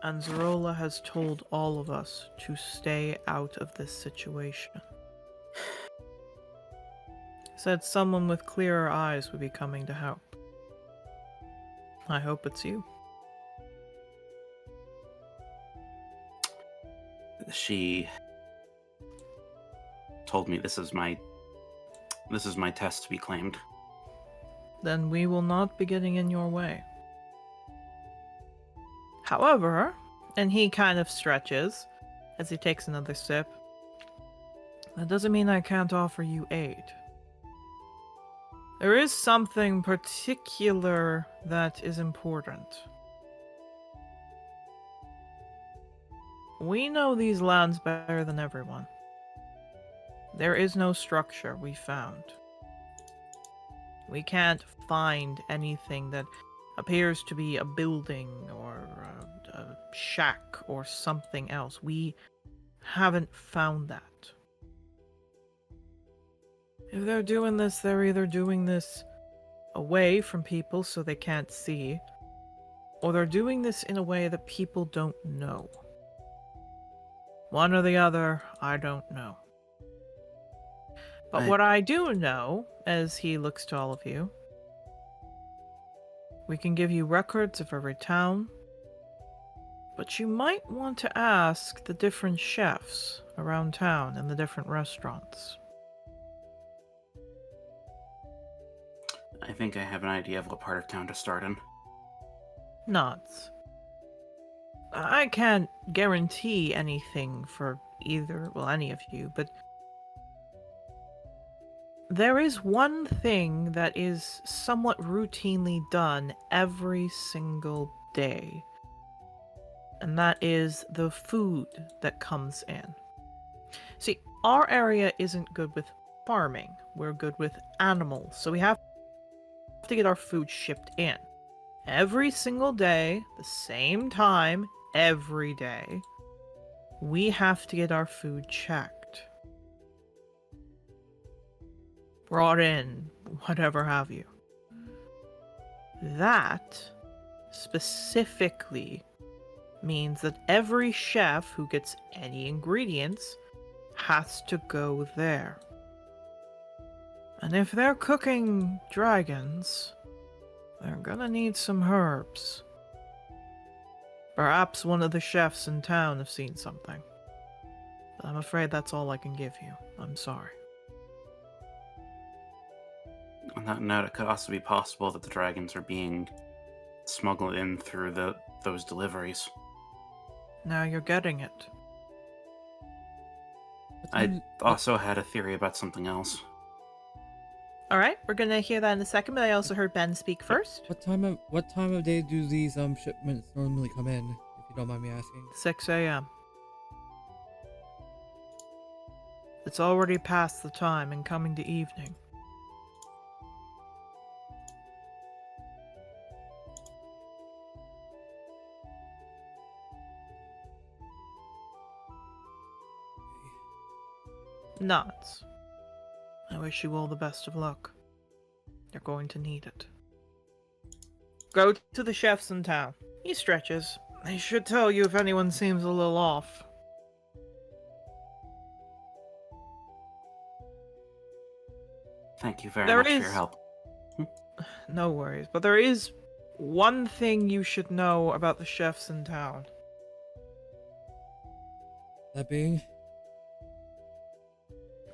And Zarola has told all of us to stay out of this situation. Said someone with clearer eyes would be coming to help. I hope it's you. She told me this is my test to be claimed. Then we will not be getting in your way. However, and he kind of stretches as he takes another sip, that doesn't mean I can't offer you aid. There is something particular that is important. We know these lands better than everyone. There is no structure we found. We can't find anything that appears to be a building or a shack or something else. We haven't found that. If they're doing this, they're either doing this away from people so they can't see, or they're doing this in a way that people don't know. One or the other, I don't know. But what I do know, as he looks to all of you, we can give you records of every town, but you might want to ask the different chefs around town and the different restaurants. I think I have an idea of what part of town to start in. Nods. I can't guarantee anything for any of you, but there is one thing that is somewhat routinely done every single day, and that is the food that comes in. See, our area isn't good with farming. We're good with animals, so we have to get our food shipped in. Every single day, the same time, every day, we have to get our food checked. Brought in, whatever have you. That specifically means that every chef who gets any ingredients has to go there. And if they're cooking dragons, they're gonna need some herbs. Perhaps one of the chefs in town have seen something. But I'm afraid that's all I can give you. I'm sorry. On that note, it could also be possible that the dragons are being smuggled in through those deliveries. Now you're getting it. I also had a theory about something else. Alright, we're gonna hear that in a second, but I also heard Ben speak first. What time of day do these shipments normally come in, if you don't mind me asking? 6 a.m. It's already past the time and coming to evening. Nods. I wish you all the best of luck. You're going to need it. Go to the chefs in town. He stretches. They should tell you if anyone seems a little off. Thank you very There much for is- your help. No worries, but there is one thing you should know about the chefs in town. That being?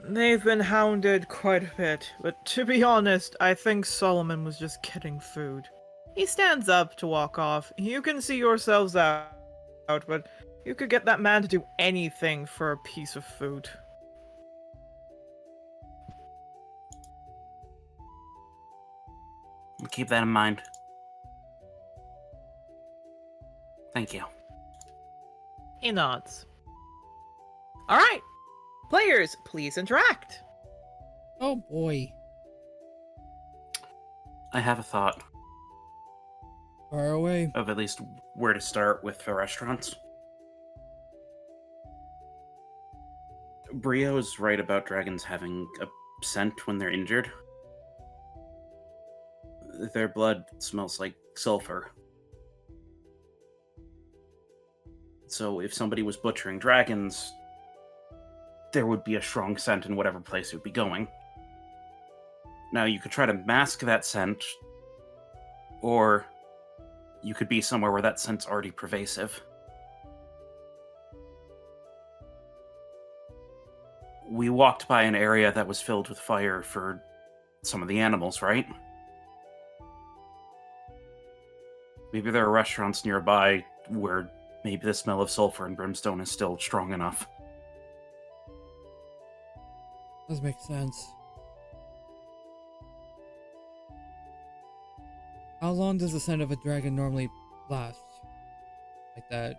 They've been hounded quite a bit, but to be honest, I think Solomon was just getting food. He stands up to walk off. You can see yourselves out, but you could get that man to do anything for a piece of food. Keep that in mind. Thank you. He nods. All right. Players, please interact. Oh boy. I have a thought Far away. of at least where to start with the restaurants. Brio's right about dragons having a scent when they're injured. Their blood smells like sulfur. So if somebody was butchering dragons, there would be a strong scent in whatever place it would be going. Now, you could try to mask that scent, or you could be somewhere where that scent's already pervasive. We walked by an area that was filled with fire for some of the animals, right? Maybe there are restaurants nearby where maybe the smell of sulfur and brimstone is still strong enough. Does make sense. How long does the scent of a dragon normally last? Like that.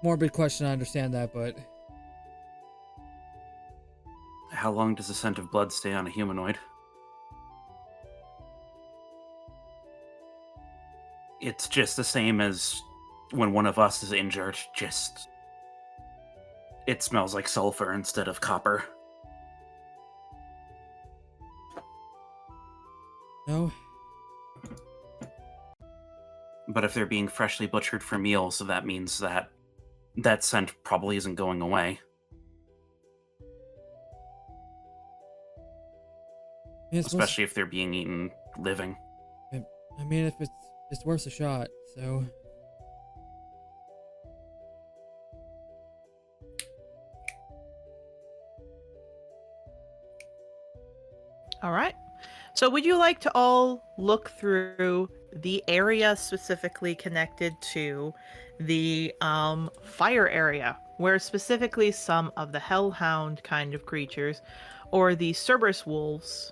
Morbid question, I understand that, but... How long does the scent of blood stay on a humanoid? It's just the same as when one of us is injured, just... it smells like sulfur instead of copper. No? But if they're being freshly butchered for meals, that means that that scent probably isn't going away. Especially if they're being eaten living. I mean, if it's worth a shot, so... All right. So would you like to all look through the area specifically connected to the fire area, where specifically some of the hellhound kind of creatures or the Cerberus wolves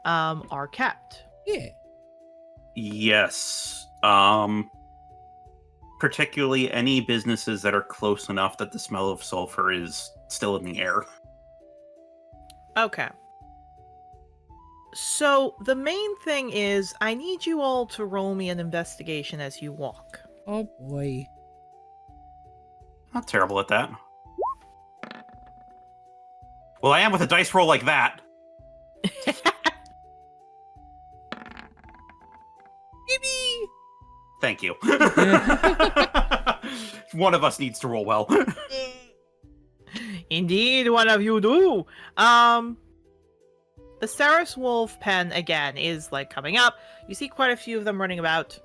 are kept? Yeah. Yes. Particularly any businesses that are close enough that the smell of sulfur is still in the air. Okay. So the main thing is I need you all to roll me an investigation as you walk. Oh boy. Not terrible at that. Well, I am with a dice roll like that. Thank you. One of us needs to roll well. Indeed, one of you do. The Saris Wolf pen, again, is, like, coming up. You see quite a few of them running about.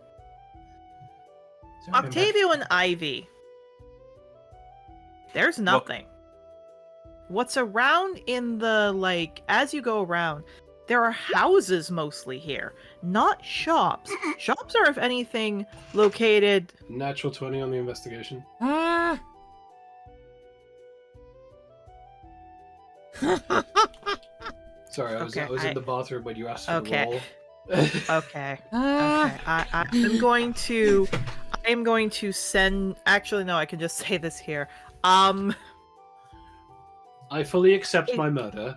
Octavio and Ivy. There's nothing. What's around in the, like, as you go around, there are houses mostly here, not shops. Shops are, if anything, located... Natural 20 on the investigation. Ah! Sorry, I was in the bathroom when you asked for Okay. the roll. Okay. Okay. I'm going to send... Actually, no, I can just say this here. I fully accept my murder.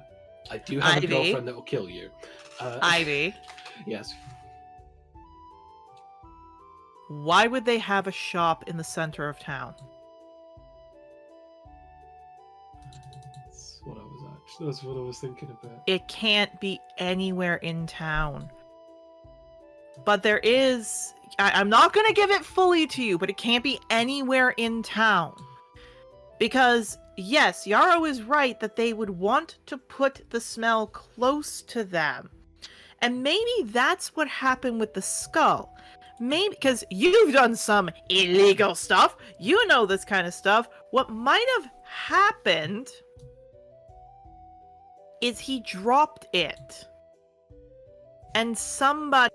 I do have Ivy. a girlfriend that will kill you. Ivy, Yes. why would they have a shop in the center of town? That's what I was thinking about. It can't be anywhere in town. But there is... I'm not going to give it fully to you, but it can't be anywhere in town. Because, yes, Yarrow is right that they would want to put the smell close to them. And maybe that's what happened with the skull. Maybe, because you've done some illegal stuff. You know this kind of stuff. What might have happened is he dropped it. And somebody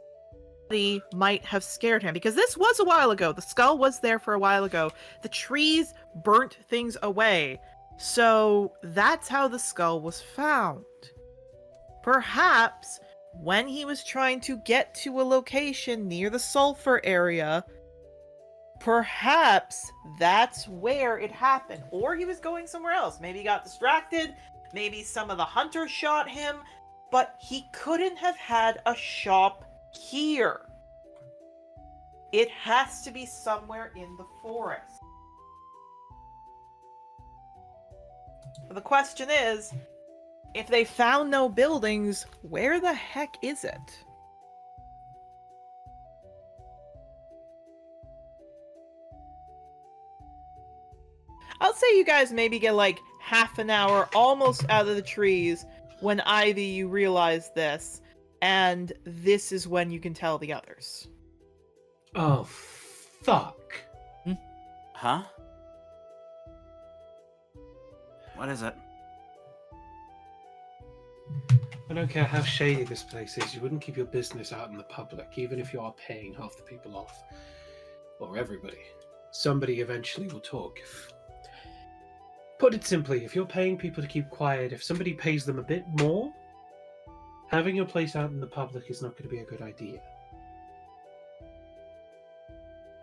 might have scared him. Because this was a while ago. The skull was there for a while ago. The trees burnt things away. So that's how the skull was found. Perhaps when he was trying to get to a location near the sulfur area, perhaps that's where it happened. Or he was going somewhere else. Maybe he got distracted. Maybe some of the hunters shot him. But he couldn't have had a shop here. It has to be somewhere in the forest. But the question is, if they found no buildings, where the heck is it? I'll say you guys maybe get like half an hour almost out of the trees when Ivy, you realize this, and this is when you can tell the others. Oh, fuck. Huh? What is it? I don't care how shady this place is, you wouldn't keep your business out in the public, even if you are paying half the people off. Or everybody. Somebody eventually will talk. Put it simply, if you're paying people to keep quiet, if somebody pays them a bit more, having your place out in the public is not going to be a good idea.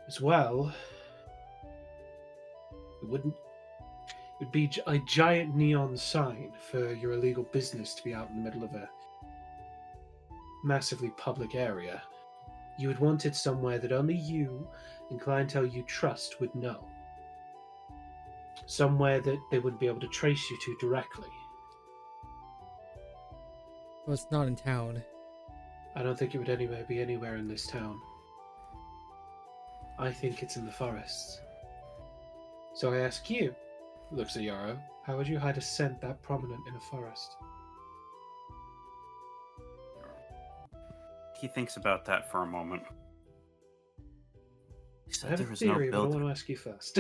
As well, it would be a giant neon sign for your illegal business to be out in the middle of a massively public area. You would want it somewhere that only you and clientele you trust would know. Somewhere that they wouldn't be able to trace you to directly. Well, it's not in town. I don't think it would be anywhere in this town. I think it's in the forests. So I ask you, looks at Yarrow, how would you hide a scent that prominent in a forest? He thinks about that for a moment. He I said have there a was theory, no but I building. want to ask you first.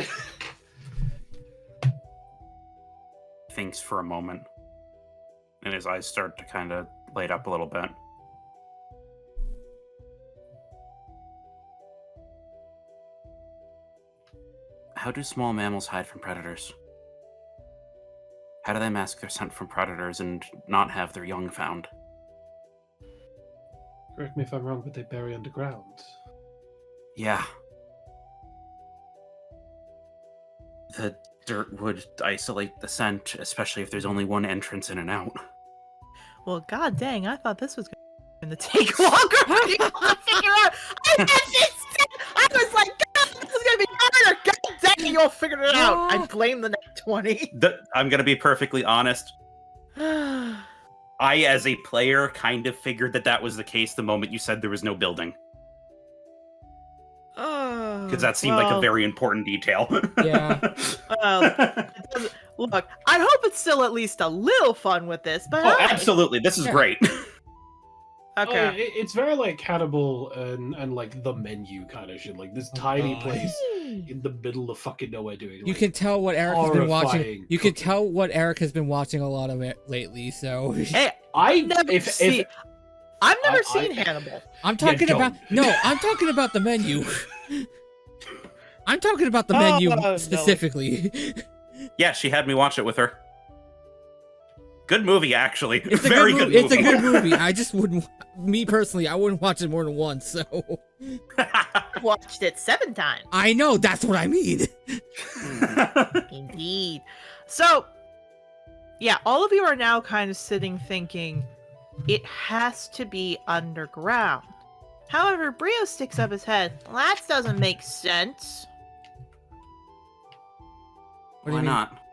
Thinks for a moment, and his eyes start to kind of light up a little bit. How do small mammals hide from predators? How do they mask their scent from predators and not have their young found? Correct me if I'm wrong, but they bury underground. Yeah. The dirt would isolate the scent, especially if there's only one entrance in and out. Well, god dang, I thought this was going to take longer for you to figure out. I was like, God, this is going to be harder. God dang, you all figured it out. I blame the net 20. I'm going to be perfectly honest. I, as a player, kind of figured that was the case the moment you said there was no building. Because that seemed like a very important detail. Yeah. Look, I hope it's still at least a little fun with this, but Oh, absolutely. This is great. Okay. Oh, yeah, it's very like Hannibal and like the menu kind of shit. Like this tiny God. place in the middle of fucking nowhere doing. You like, can tell what Eric has been watching. horrifying You can cooking. tell what Eric has been watching a lot of it lately. So Hey, I've I've never I- seen Hannibal. I'm talking about I'm talking about the menu. I'm talking about the menu no. specifically. Yeah, she had me watch it with her. Good movie, actually. It's a Very good good movie. movie. It's a good movie. I just wouldn't. Me personally, I wouldn't watch it more than once. So Watched it 7 times. I know that's what I mean. Indeed. So, yeah, all of you are now kind of sitting thinking, it has to be underground. However, Brio sticks up his head. Well, that doesn't make sense. What do Why you mean? not?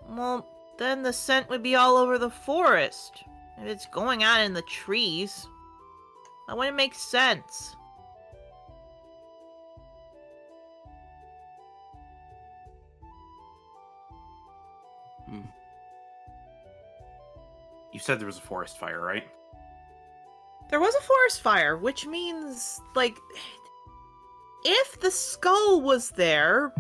Well, then the scent would be all over the forest. If it's going on in the trees, that wouldn't make sense. You said there was a forest fire, right? There was a forest fire, which means, like, if the skull was there,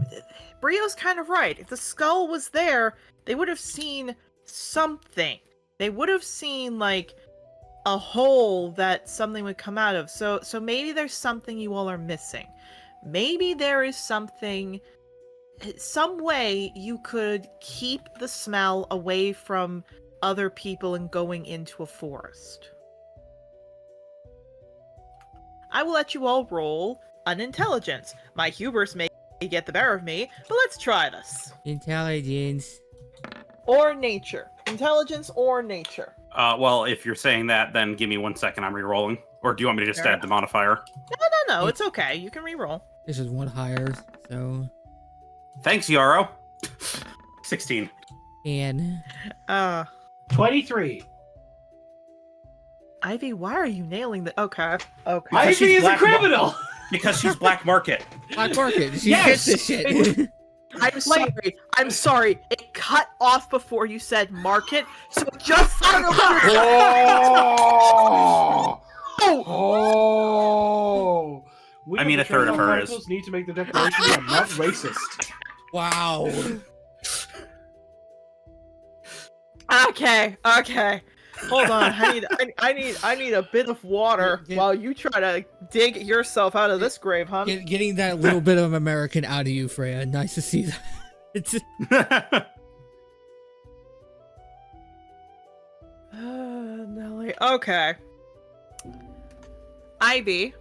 Brio's kind of right. If the skull was there, they would have seen something. They would have seen, like, a hole that something would come out of. So maybe there's something you all are missing. Maybe there is something, some way you could keep the smell away from other people and going into a forest. I will let you all roll unintelligence. My hubris may get the better of me, but let's try this. Intelligence. Or nature. Intelligence or nature. Well, if you're saying that, then give me 1 second. I'm re-rolling. Or do you want me to just Fair add the modifier? No, it's okay. You can re-roll. This is one higher, so. Thanks, Yarrow. 16. And 23. Ivy, why are you nailing the... Okay. Ivy she's is a black criminal! Because she's black market. black market. She Yes! gets this shit. I'm sorry. It cut off before you said market, so it just sounded like... Oh! We I mean, of a the third of Trothar her is- Chronicles need to make the declaration we are not racist. Wow. Okay. Hold on. I need a bit of water while you try to dig yourself out of this grave, huh? Getting that little bit of American out of you, Freya. Nice to see that. It's Nelly. Okay. Ivy,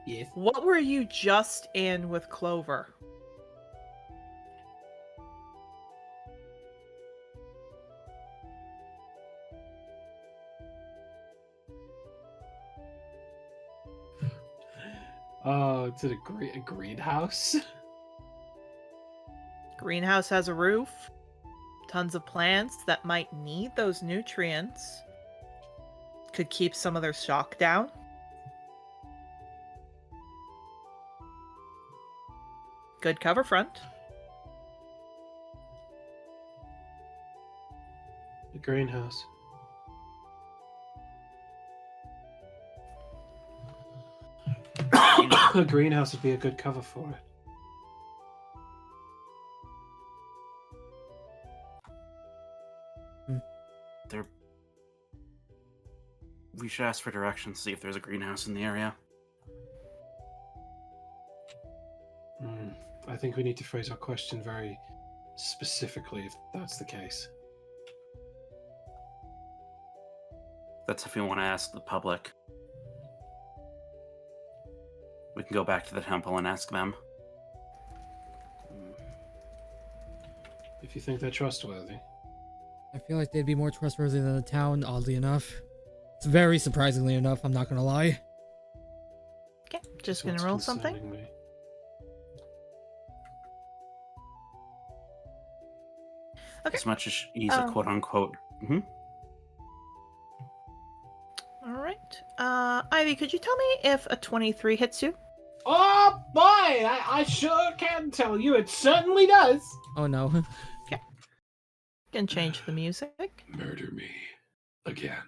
Yes. what were you just in with Clover? Oh, it's in a greenhouse. Greenhouse has a roof, tons of plants that might need those nutrients. Could keep some of their shock down. Good cover front. The greenhouse. A greenhouse would be a good cover for it. We should ask for directions, see if there's a greenhouse in the area. I think we need to phrase our question very specifically if that's the case. That's if we want to ask the public. We can go back to the temple and ask them. If you think they're trustworthy. I feel like they'd be more trustworthy than the town, oddly enough. It's very surprisingly enough, I'm not gonna lie. Okay, just That's gonna what's roll something. concerning me. Okay. As much as he's a quote-unquote... Mm-hmm. Alright. Ivy, could you tell me if a 23 hits you? Oh boy, I sure can tell you, it certainly does. Oh no. Can change the music. Murder me again.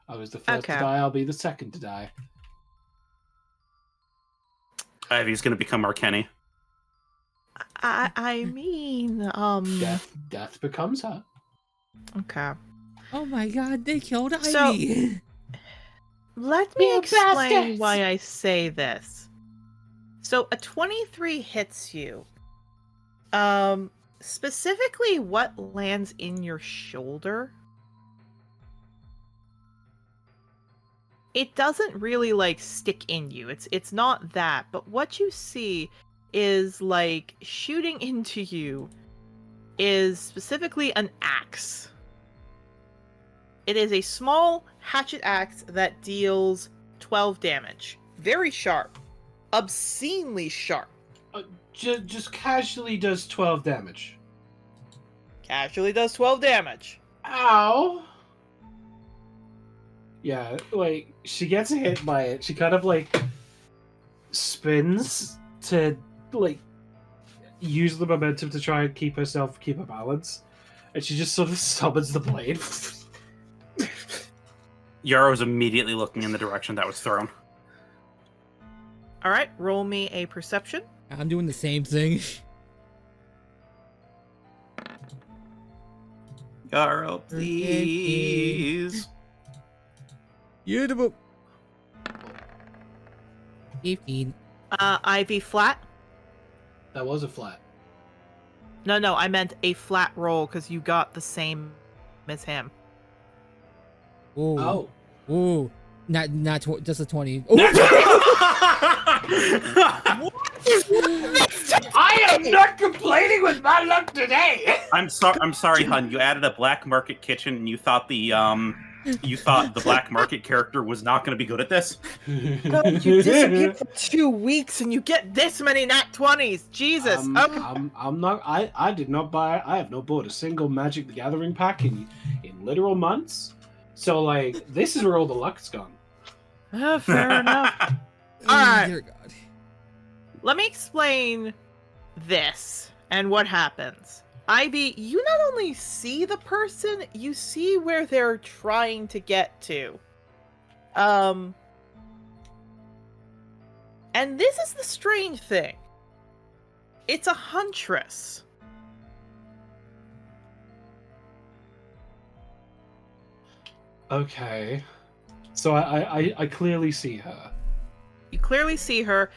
I was the first Okay. to die, I'll be the second to die. Ivy's gonna become our Kenny. I mean, Death becomes her. Okay. Oh my god, they killed Ivy. So- Let me You explain bastards! why I say this. So a 23 hits you. Specifically what lands in your shoulder? It doesn't really like stick in you. It's not that, but what you see is like shooting into you is specifically an axe. It is a small hatchet axe that deals 12 damage. Very sharp. Obscenely sharp. Just casually does 12 damage. Casually does 12 damage. Ow! Yeah, like, she gets hit by it. She kind of, like, spins to, like, use the momentum to try and keep her balance. And she just sort of summons the blade. Yarrow's immediately looking in the direction that was thrown. Alright, roll me a perception. I'm doing the same thing. Yarrow, please. Beautiful. 15. Ivy flat? That was a flat. No, I meant a flat roll because you got the same as him. Whoa. Oh. Ooh, not just a 20. Ooh. I am not complaining with my luck today. I'm sorry, hun. You added a black market kitchen, and you thought the black market character was not going to be good at this. God, you disappeared for 2 weeks and you get this many nat 20s. Jesus. I'm not. I did not buy. I have not bought a single Magic the Gathering pack in literal months. So like, this is where all the luck's gone. Fair enough. Oh, Alright. dear God. Let me explain this and what happens. Ivy, you not only see the person, you see where they're trying to get to. And this is the strange thing. It's a huntress. Okay. So I clearly see her. You clearly see her.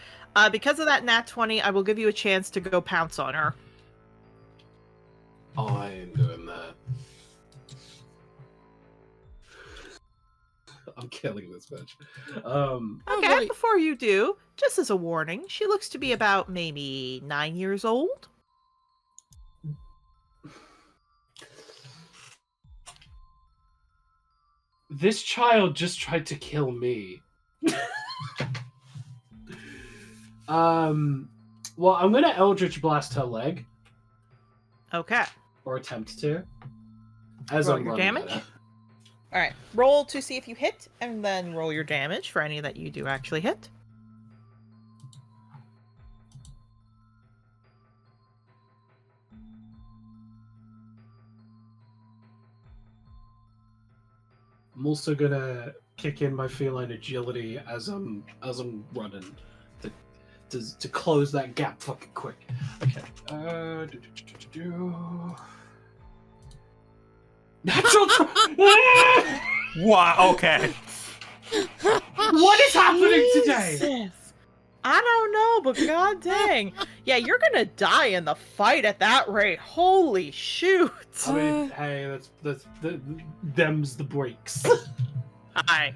Because of that nat 20, I will give you a chance to go pounce on her. Oh, I am doing that. I'm killing this bitch. Okay, boy. before you do, just as a warning, she looks to be about maybe 9 years old. This child just tried to kill me. Well, I'm gonna Eldritch Blast her leg, Okay. or attempt to. As Roll I'm your running damage? at her. Alright, roll to see if you hit, and then roll your damage for any that you do actually hit. I'm also gonna kick in my feline agility as I'm running to close that gap fucking quick. Okay. Natural. Wow. Okay. What is happening today? Jesus. I don't know, but god dang. Yeah, you're gonna die in the fight at that rate. Holy shoot. I mean, hey, them's the breaks. Hi.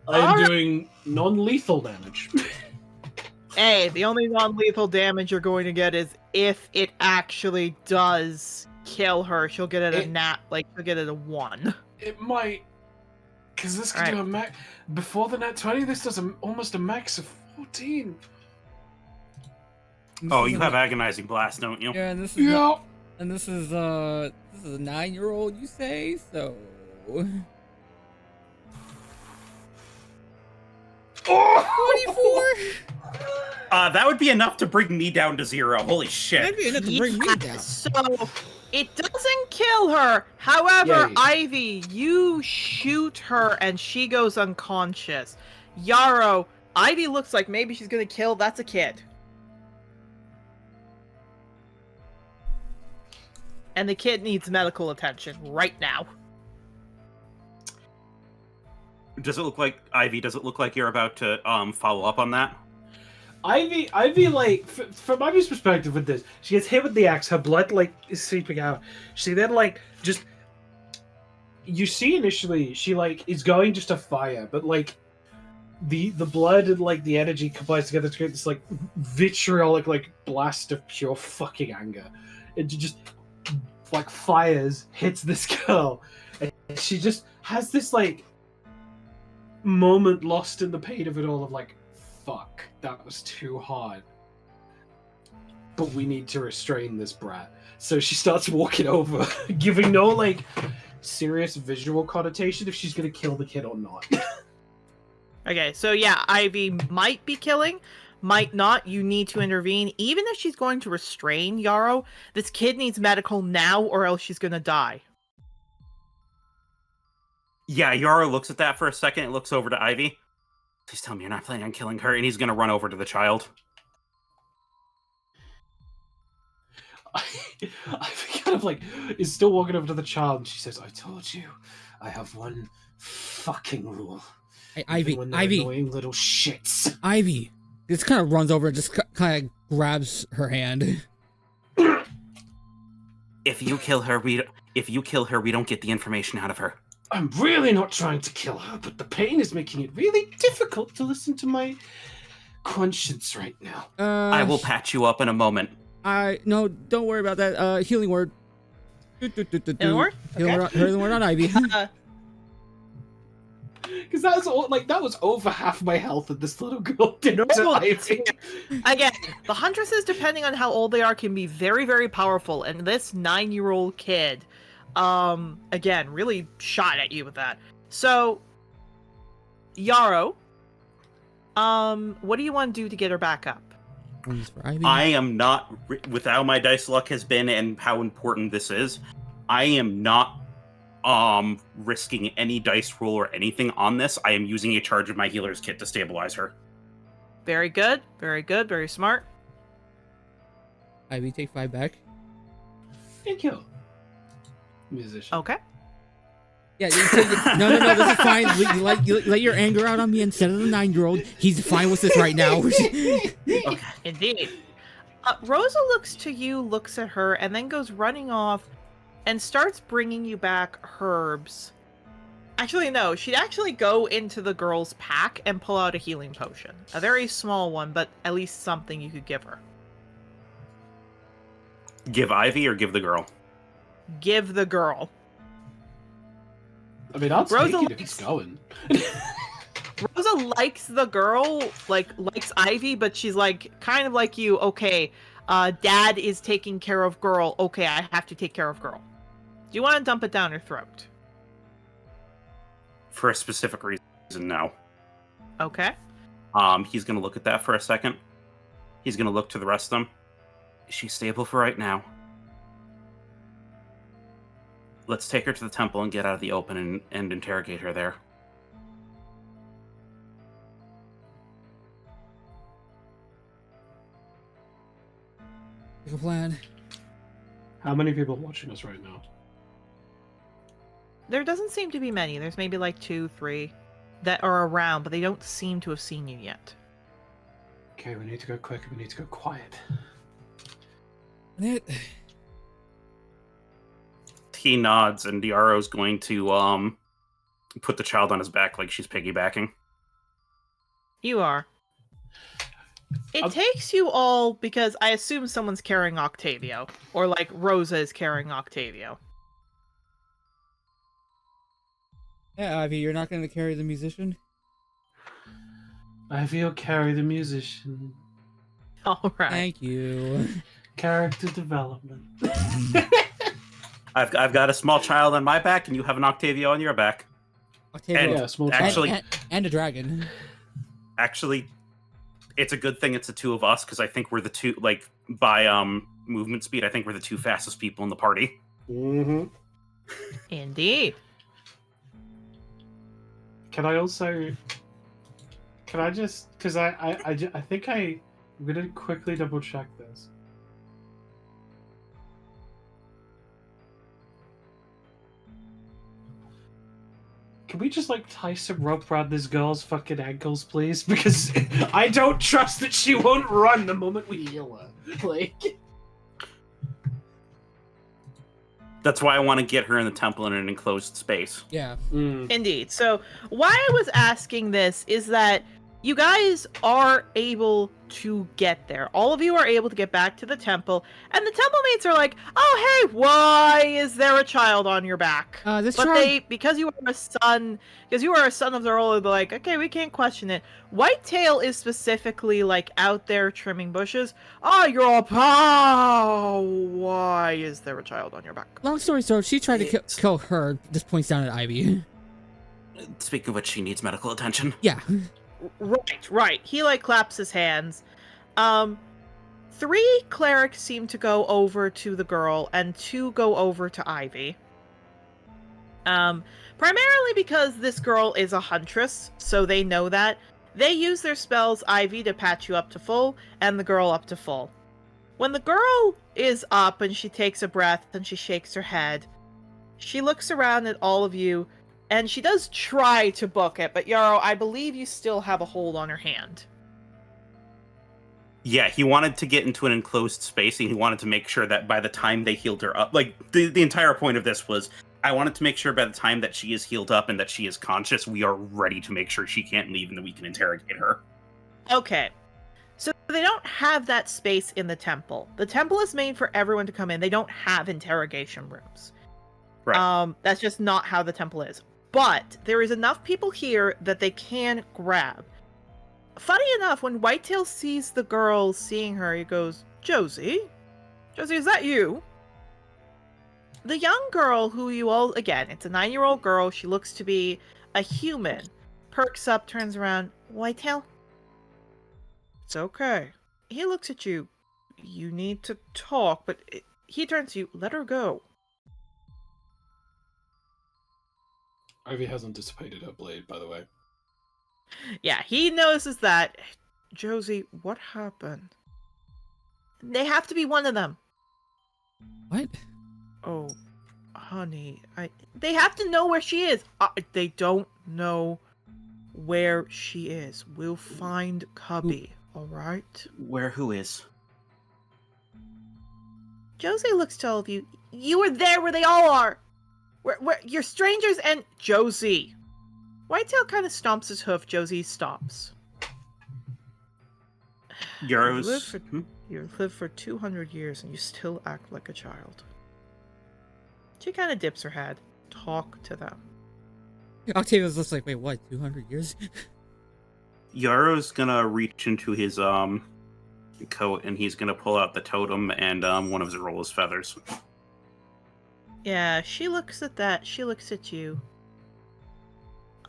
I'm Alright. doing non-lethal damage. Hey, the only non-lethal damage you're going to get is if it actually does kill her. She'll get it a she'll get it a 1. It might, because this can Alright. do a max. Before the nat 20, this does almost a max of 14. Oh, you have agonizing blast, don't you? Yeah, and this is Yeah. and this is a 9-year-old, you say? So. Oh! 24. That would be enough to bring me down to 0. Holy shit. That'd be enough to bring me Yeah, down. So it doesn't kill her. However, Yay. Ivy, you shoot her and she goes unconscious. Yarrow, Ivy looks like maybe she's gonna kill. That's a kid. And the kid needs medical attention right now. Does it look like Ivy? Does it look like you're about to follow up on that? Ivy, like, from Ivy's perspective with this, she gets hit with the axe, her blood, like, is seeping out. She then, like, just... You see initially, she, like, is going just to fire, but, like, the blood and, like, the energy combines together to create this, like, vitriolic, like, blast of pure fucking anger. It just, like, fires, hits this girl, and she just has this, like, moment lost in the pain of it all of, like, fuck, that was too hard. But we need to restrain this brat. So she starts walking over, giving no, like, serious visual connotation if she's gonna kill the kid or not. Okay, so yeah, Ivy might be killing, might not. You need to intervene. Even if she's going to restrain Yarrow, this kid needs medical now or else she's gonna die. Yeah, Yara looks at that for a second. It looks over to Ivy. Please tell me you're not planning on killing her. And he's going to run over to the child. I kind of, like, is still walking over to the child, and she says, I told you, I have one fucking rule. Hey, Even Ivy, when they're Ivy, annoying little shits. Ivy. This kind of runs over and just kind of grabs her hand. If you kill her, we don't get the information out of her. I'm really not trying to kill her, but the pain is making it really difficult to listen to my conscience right now. I will patch you up in a moment. No, don't worry about that. Healing word. Healing word? Healing word on Ivy. Because that was over half my health that this little girl did to Ivy. Again, the huntresses, depending on how old they are, can be very, very powerful. And this 9-year-old kid, again, really shot at you with that. So, Yarrow, what do you want to do to get her back up? I am not, with how my dice luck has been and how important this is, I am not risking any dice roll or anything on this. I am using a charge of my healer's kit to stabilize her. Very good, very smart. Ivy, take 5 back. Thank you. Musician. Okay. Yeah, no, this is fine. Let your anger out on me instead of the 9-year-old. He's fine with this right now. Okay. Indeed. Rosa looks to you, looks at her, and then goes running off and starts bringing you back herbs. Actually, no. She'd actually go into the girl's pack and pull out a healing potion. A very small one, but at least something you could give her. Give Ivy or give the girl? Give the girl. I mean, I'll Rosa take it if it's going. Rosa likes the girl, likes Ivy, but she's kind of like you. Okay, Dad is taking care of girl. Okay, I have to take care of girl. Do you want to dump it down her throat? For a specific reason, no. Okay. He's gonna look at that for a second. He's gonna look to the rest of them. Is she stable for right now? Let's take her to the temple and get out of the open and interrogate her there. Make a plan. How many people are watching us right now? There doesn't seem to be many. There's maybe 2, 3 that are around, but they don't seem to have seen you yet. Okay, we need to go quick. We need to go quiet. He nods, and Diaro's going to put the child on his back like she's piggybacking. You are. It takes you all, because I assume someone's carrying Octavio, or Rosa is carrying Octavio. Yeah, Ivy, you're not going to carry the musician? Ivy will carry the musician. All right. Thank you. Character development. I've got a small child on my back, and you have an Octavio on your back. Octavio, Yeah, small actually, and a dragon. Actually, it's a good thing it's the two of us, because I think we're the two, by movement speed, I think we're the 2 fastest people in the party. Mm-hmm. Indeed. Can I just, because I think I'm gonna quickly double check this. Can we just tie some rope around this girl's fucking ankles, please? Because I don't trust that she won't run the moment we heal her. That's why I want to get her in the temple in an enclosed space. Yeah. Indeed. So why I was asking this is that you guys are able to get there. All of you are able to get back to the temple, and the temple mates are like, "Oh, hey, why is there a child on your back?" Because you are a son of the ruler, they're like, "Okay, we can't question it." Whitetail is specifically out there trimming bushes. Oh, you're all, why is there a child on your back? Long story short, she tried to kill her. Just points down at Ivy. Speaking of which, she needs medical attention. Yeah. Right. He claps his hands. 3 clerics seem to go over to the girl, and 2 go over to Ivy. Primarily because this girl is a huntress, so they know that. They use their spells, Ivy, to patch you up to full, and the girl up to full. When the girl is up and she takes a breath and she shakes her head, she looks around at all of you, and she does try to book it, but Yarrow, I believe you still have a hold on her hand. Yeah, he wanted to get into an enclosed space, and he wanted to make sure that by the time they healed her up, the entire point of this was I wanted to make sure by the time that she is healed up and that she is conscious, we are ready to make sure she can't leave and that we can interrogate her. Okay. So they don't have that space in the temple. The temple is made for everyone to come in. They don't have interrogation rooms. Right. That's just not how the temple is. But there is enough people here that they can grab. Funny enough, when Whitetail sees the girl seeing her, he goes, Josie? Josie, is that you? The young girl who you all, again, it's a 9-year-old girl. She looks to be a human. Perks up, turns around. Whitetail? It's okay. He looks at you. You need to talk, but he turns to you. Let her go. Ivy hasn't dissipated her blade, by the way. Yeah, he notices that. Josie, what happened? They have to be one of them. What? Oh, honey, they have to know where she is. They don't know where she is. We'll find Cubby, all right? Who is? Josie looks to all of you. You were there where they all are. Where you're strangers and Josie. Whitetail kind of stomps his hoof. Josie stops. Euros. You've lived for 200 years and you still act like a child. She kind of dips her head. Talk to them. Octavia's just like, wait, what? 200 years? Yaro's gonna reach into his coat and he's gonna pull out the totem and one of Zorola's feathers. Yeah, she looks at that. She looks at you.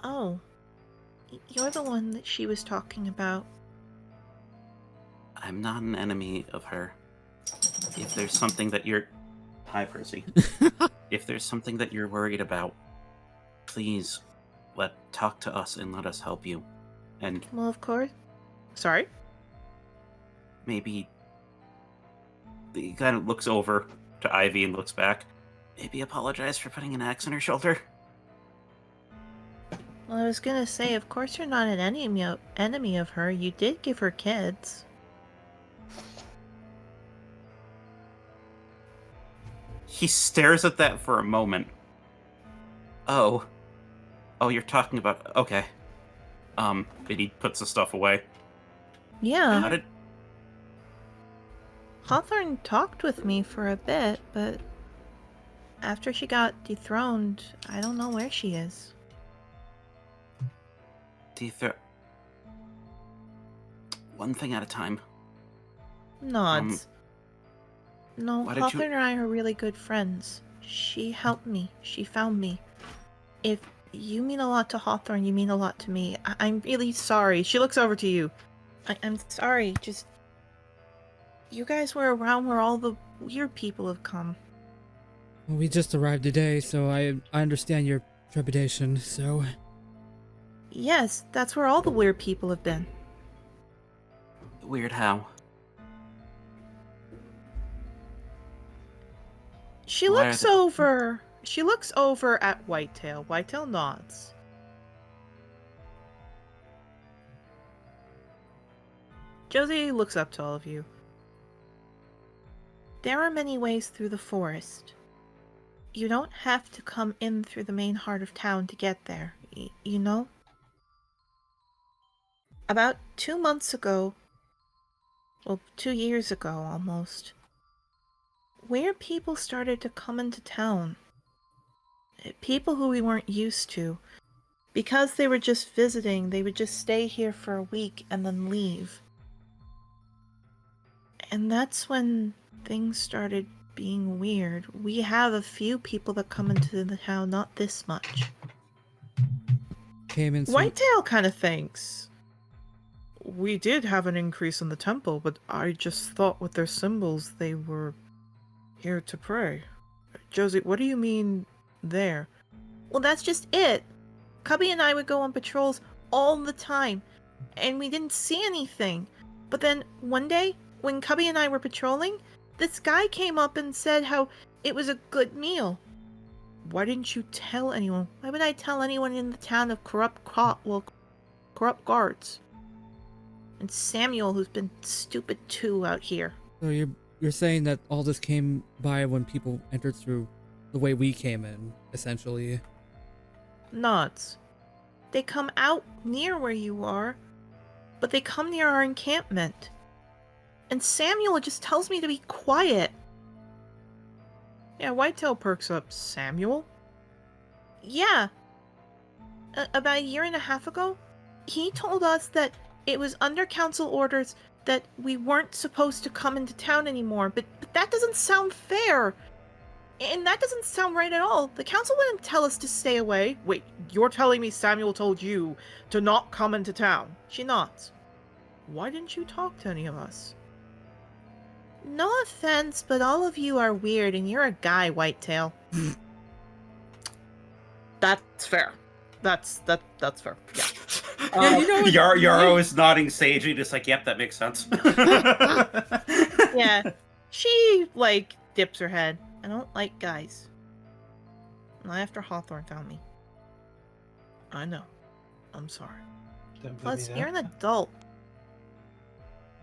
Oh, you're the one that she was talking about. I'm not an enemy of her. If there's something that you're... Hi, Percy. If there's something that you're worried about, please talk to us and let us help you. And Well, of course. Sorry? maybe... He kind of looks over to Ivy and looks back. Maybe apologize for putting an axe on her shoulder. Well, I was gonna say, of course you're not an enemy of her. You did give her kids. He stares at that for a moment. Oh, you're talking about... Okay. And he puts the stuff away. Yeah. How did... Hawthorne talked with me for a bit, but after she got dethroned, I don't know where she is. One thing at a time. Nods. No, why did you- Hawthorne and I are really good friends. She helped me. She found me. If you mean a lot to Hawthorne, you mean a lot to me. I'm really sorry. She looks over to you. I'm sorry. Just... You guys were around where all the weird people have come. Well, we just arrived today, so I understand your trepidation, so... Yes, that's where all the weird people have been. Weird how? She Why looks are they- over. She looks over at Whitetail. Whitetail nods. Josie looks up to all of you. There are many ways through the forest. You don't have to come in through the main heart of town to get there, you know? About 2 months ago, well, 2 years ago almost, weird people started to come into town. People who we weren't used to. Because they were just visiting, they would just stay here for a week and then leave. And that's when things started being weird. We have a few people that come into the town, not this much. Came in some... Whitetail kind of thinks. We did have an increase in the temple, but I just thought with their symbols they were here to pray. Josie, what do you mean there? Well, that's just it. Cubby and I would go on patrols all the time, and we didn't see anything. But then one day, when Cubby and I were patrolling, this guy came up and said how it was a good meal. Why didn't you tell anyone? Why would I tell anyone in the town of corrupt guards? And Samuel, who's been stupid too out here. So you're saying that all this came by when people entered through the way we came in, essentially. Nuts. They come out near where you are, but they come near our encampment. And Samuel just tells me to be quiet. Yeah, Whitetail perks up. Samuel? Yeah. About a year and a half ago, he told us that it was under council orders that we weren't supposed to come into town anymore, but that doesn't sound fair. And that doesn't sound right at all. The council wouldn't tell us to stay away. Wait, you're telling me Samuel told you to not come into town? She nods. Why didn't you talk to any of us? No offense, but all of you are weird and you're a guy, Whitetail. That's fair. That's fair. Yeah. Yeah, you know what? Yarrow is nodding sagely, just like, yep, that makes sense. Yeah. She, like, dips her head. I don't like guys. Not after Hawthorne found me. I know. I'm sorry. Don't blame Plus, me you're an there. adult.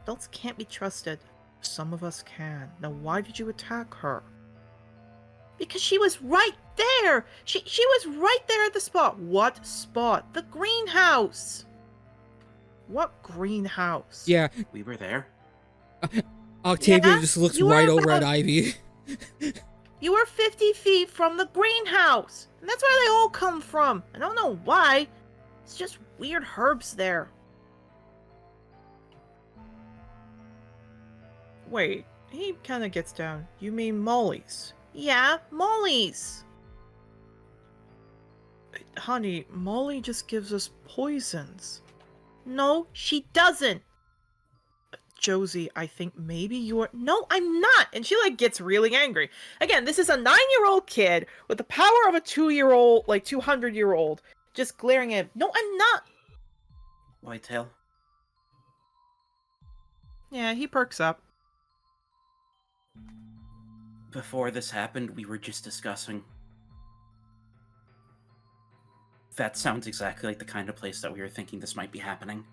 Adults can't be trusted. Some of us can. Now, why did you attack her? Because she was right there! She was right there at the spot. What spot? The greenhouse! What greenhouse? Yeah, We were there. Octavia Yeah, just looks you were right over at about- Ivy. You were 50 feet from the greenhouse! And that's where they all come from. I don't know why. It's just weird herbs there. Wait, he kind of gets down. You mean mollies? Yeah, mollies. Honey, Molly just gives us poisons. No, she doesn't. Josie, I think maybe you're... No, I'm not! And she, like, gets really angry. Again, this is a 9-year-old kid with the power of a 2-year-old, like, 200-year-old, just glaring at him. No, I'm not! Whitetail. Yeah, he perks up. Before this happened, we were just discussing. That sounds exactly like the kind of place that we were thinking this might be happening.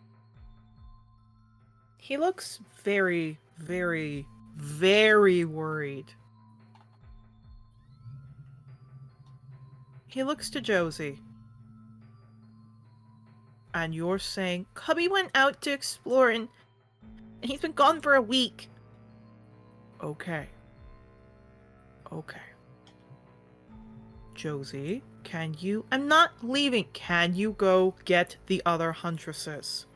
He looks very, very, very worried. He looks to Josie. And you're saying, Cubby went out to explore and he's been gone for a week. Okay. Okay. Josie, can you... I'm not leaving. Can you go get the other huntresses?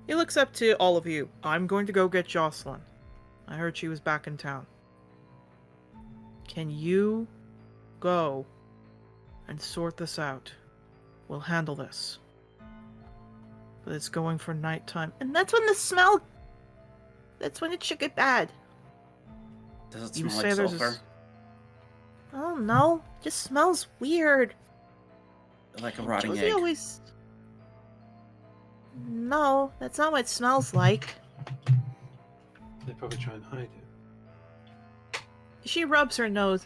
He looks up to all of you. I'm going to go get Jocelyn. I heard she was back in town. Can you go and sort this out? We'll handle this. But it's going for nighttime. And that's when the smell... That's when it should get bad. Does it You smell say like there's a sulfur? Oh no, just smells weird. Like a rotting Josie egg? always... No, that's not what it smells like. They probably try and hide it. She rubs her nose.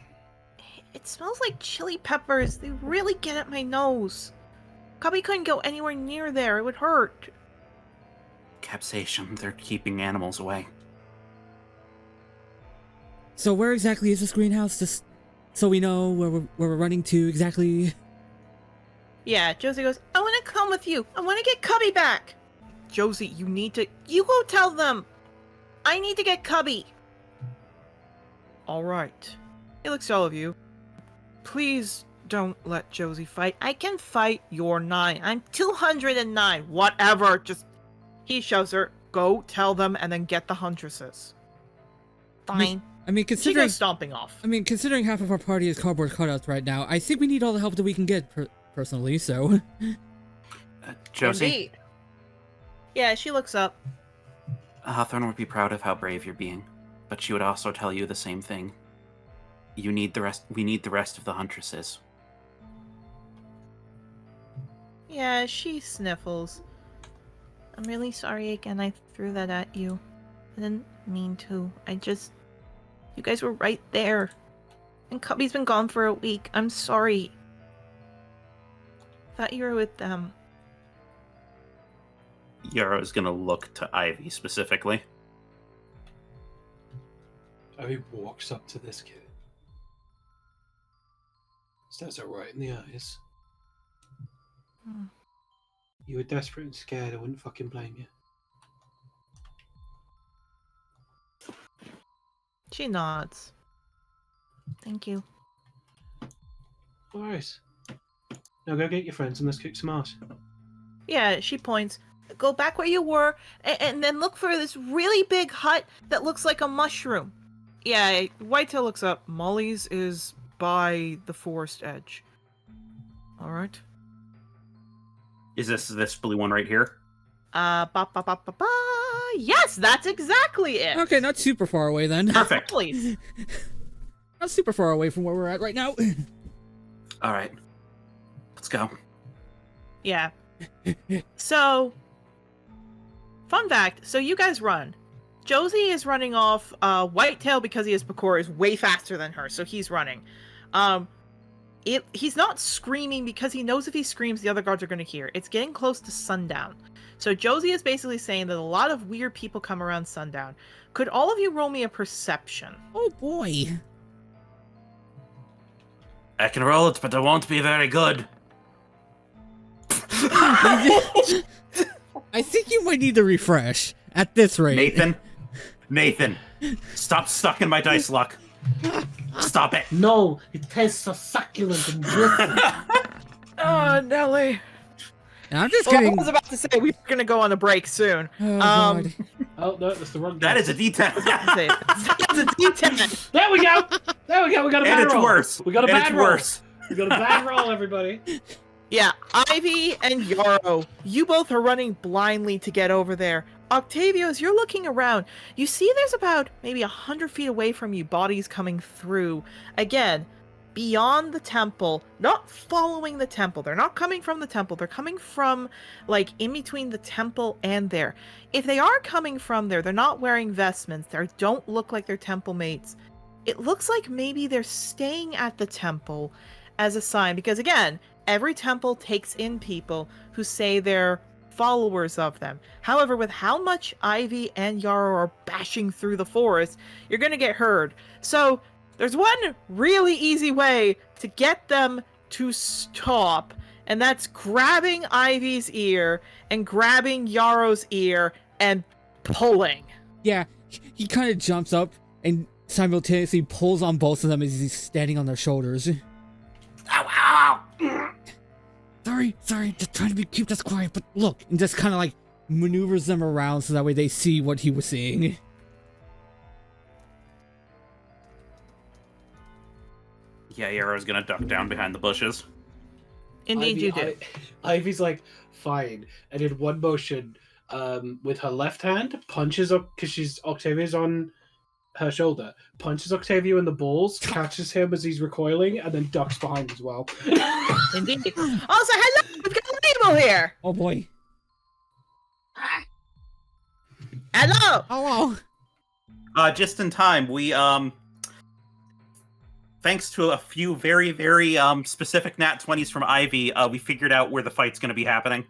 It smells like chili peppers. They really get at my nose. Cubby couldn't go anywhere near there. It would hurt. Capsation. They're keeping animals away. So where exactly is this greenhouse? Just so we know where we're running to exactly. Yeah, Josie goes, I want to come with you. I want to get Cubby back. Josie, you need to... You go tell them. I need to get Cubby. All right. He looks at all of you. Please don't let Josie fight. I can fight. You're 9. I'm 209. Whatever. Just... He shoves her. Go tell them and then get the huntresses. Fine. I mean, She considering goes stomping off. considering half of our party is cardboard cutouts right now, I think we need all the help that we can get personally. So. Josie, Indeed. Yeah, she looks up. Hawthorne would be proud of how brave you're being, but she would also tell you the same thing. You need the rest. We need the rest of the huntresses. Yeah, she sniffles. I'm really sorry again I threw that at you. I didn't mean to. You guys were right there. And Cubby's been gone for a week. I'm sorry. Thought you were with them. Yarrow's gonna look to Ivy specifically. Abby walks up to this kid. Stares her right in the eyes. Hmm. You were desperate and scared. I wouldn't fucking blame you. She nods. Thank you. All right. Now go get your friends and let's kick some ass. Yeah, she points. Go back where you were, and then look for this really big hut that looks like a mushroom. Yeah, Whitetail looks up. Molly's is by the forest edge. All right. Is this blue one right here? Ba ba ba ba ba. Yes, that's exactly it. Okay, not super far away then. Perfect. Please. Not super far away from where we're at right now. All right. Let's go. Yeah. So, fun fact. So you guys run. Josie is running off. Whitetail, because he has Pakor, is way faster than her, so he's running. He's not screaming because he knows if he screams, the other guards are going to hear. It's getting close to sundown. So Josie is basically saying that a lot of weird people come around sundown. Could all of you roll me a perception? Oh boy. I can roll it, but it won't be very good. I think you might need to refresh at this rate. Nathan, stop sucking my dice luck. Stop it. No, it tastes so succulent and juicy. Oh, Nelly. And I'm just Well, I kidding. was about to say we were going to go on a break soon. Oh, God. Oh no, that's the wrong. That is a D10. It's a D10. There we go. There we go. We got a bad And it's roll. worse. We got a And bad it's roll. worse. We got a bad roll, everybody. Yeah, Ivy and Yarrow, you both are running blindly to get over there. Octavio, as you're looking around, you see there's about maybe 100 feet away from you bodies coming through. Again, beyond the temple, not following the temple. They're not coming from the temple. They're coming from, like, in between the temple and there. If they are coming from there, they're not wearing vestments. They don't look like they're temple mates. It looks like maybe they're staying at the temple as a sign, because again, every temple takes in people who say they're followers of them. However, with how much Ivy and Yarrow are bashing through the forest, you're going to get heard. So there's one really easy way to get them to stop, and that's grabbing Ivy's ear and grabbing Yarrow's ear and pulling. Yeah, he kind of jumps up and simultaneously pulls on both of them as he's standing on their shoulders. Ow, ow, ow. Sorry, just trying to keep this quiet, but look, and just kind of like maneuvers them around so that way they see what he was seeing. Yeah, Yarrow's gonna duck down behind the bushes. Indeed, you do. Ivy's like, fine. And in one motion, with her left hand, punches up, because Octavia's on her shoulder, punches Octavio in the balls, catches him as he's recoiling, and then ducks behind as well. Indeed. Also, hello, we've got a label here. Oh boy. Hello. Hello. Just in time, we thanks to a few very, very specific nat 20s from Ivy, we figured out where the fight's gonna be happening.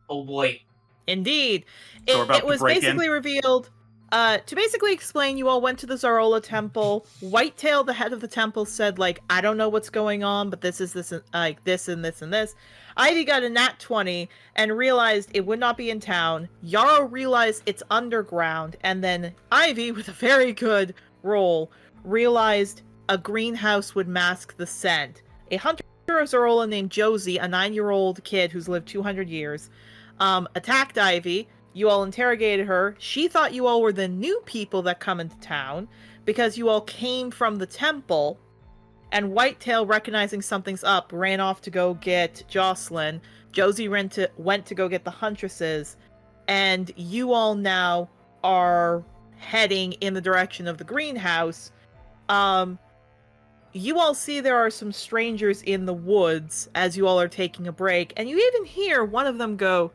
Oh boy. Indeed. So we're about It to was break in. basically revealed, to basically explain, you all went to the Zarola temple. Whitetail, the head of the temple, said, like, I don't know what's going on, but this is this, like, this and this and this. Ivy got a nat 20 and realized it would not be in town. Yarrow realized it's underground. And then Ivy, with a very good roll, realized a greenhouse would mask the scent. A hunter of Zarola named Josie, a 9-year-old kid who's lived 200 years, attacked Ivy. You all interrogated her. She thought you all were the new people that come into town because you all came from the temple. And Whitetail, recognizing something's up, ran off to go get Jocelyn. Josie went to go get the huntresses. And you all now are heading in the direction of the greenhouse. You all see there are some strangers in the woods as you all are taking a break. And you even hear one of them go,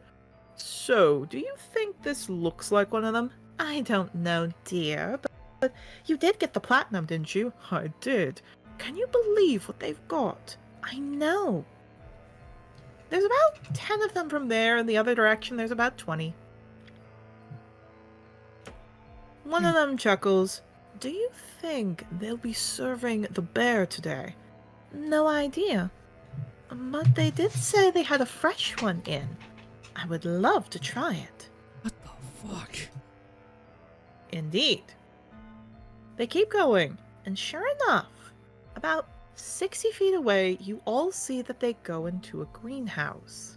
"So, do you think this looks like one of them?" "I don't know, dear, but you did get the platinum, didn't you?" "I did." "Can you believe what they've got?" "I know." "There's about 10 of them from there. In the other direction, there's about 20. One of them chuckles. Do you think they'll be serving the bear today? No idea. But they did say they had a fresh one in. I would love to try it. What the fuck? Indeed. They keep going, and sure enough, about 60 feet away, you all see that they go into a greenhouse.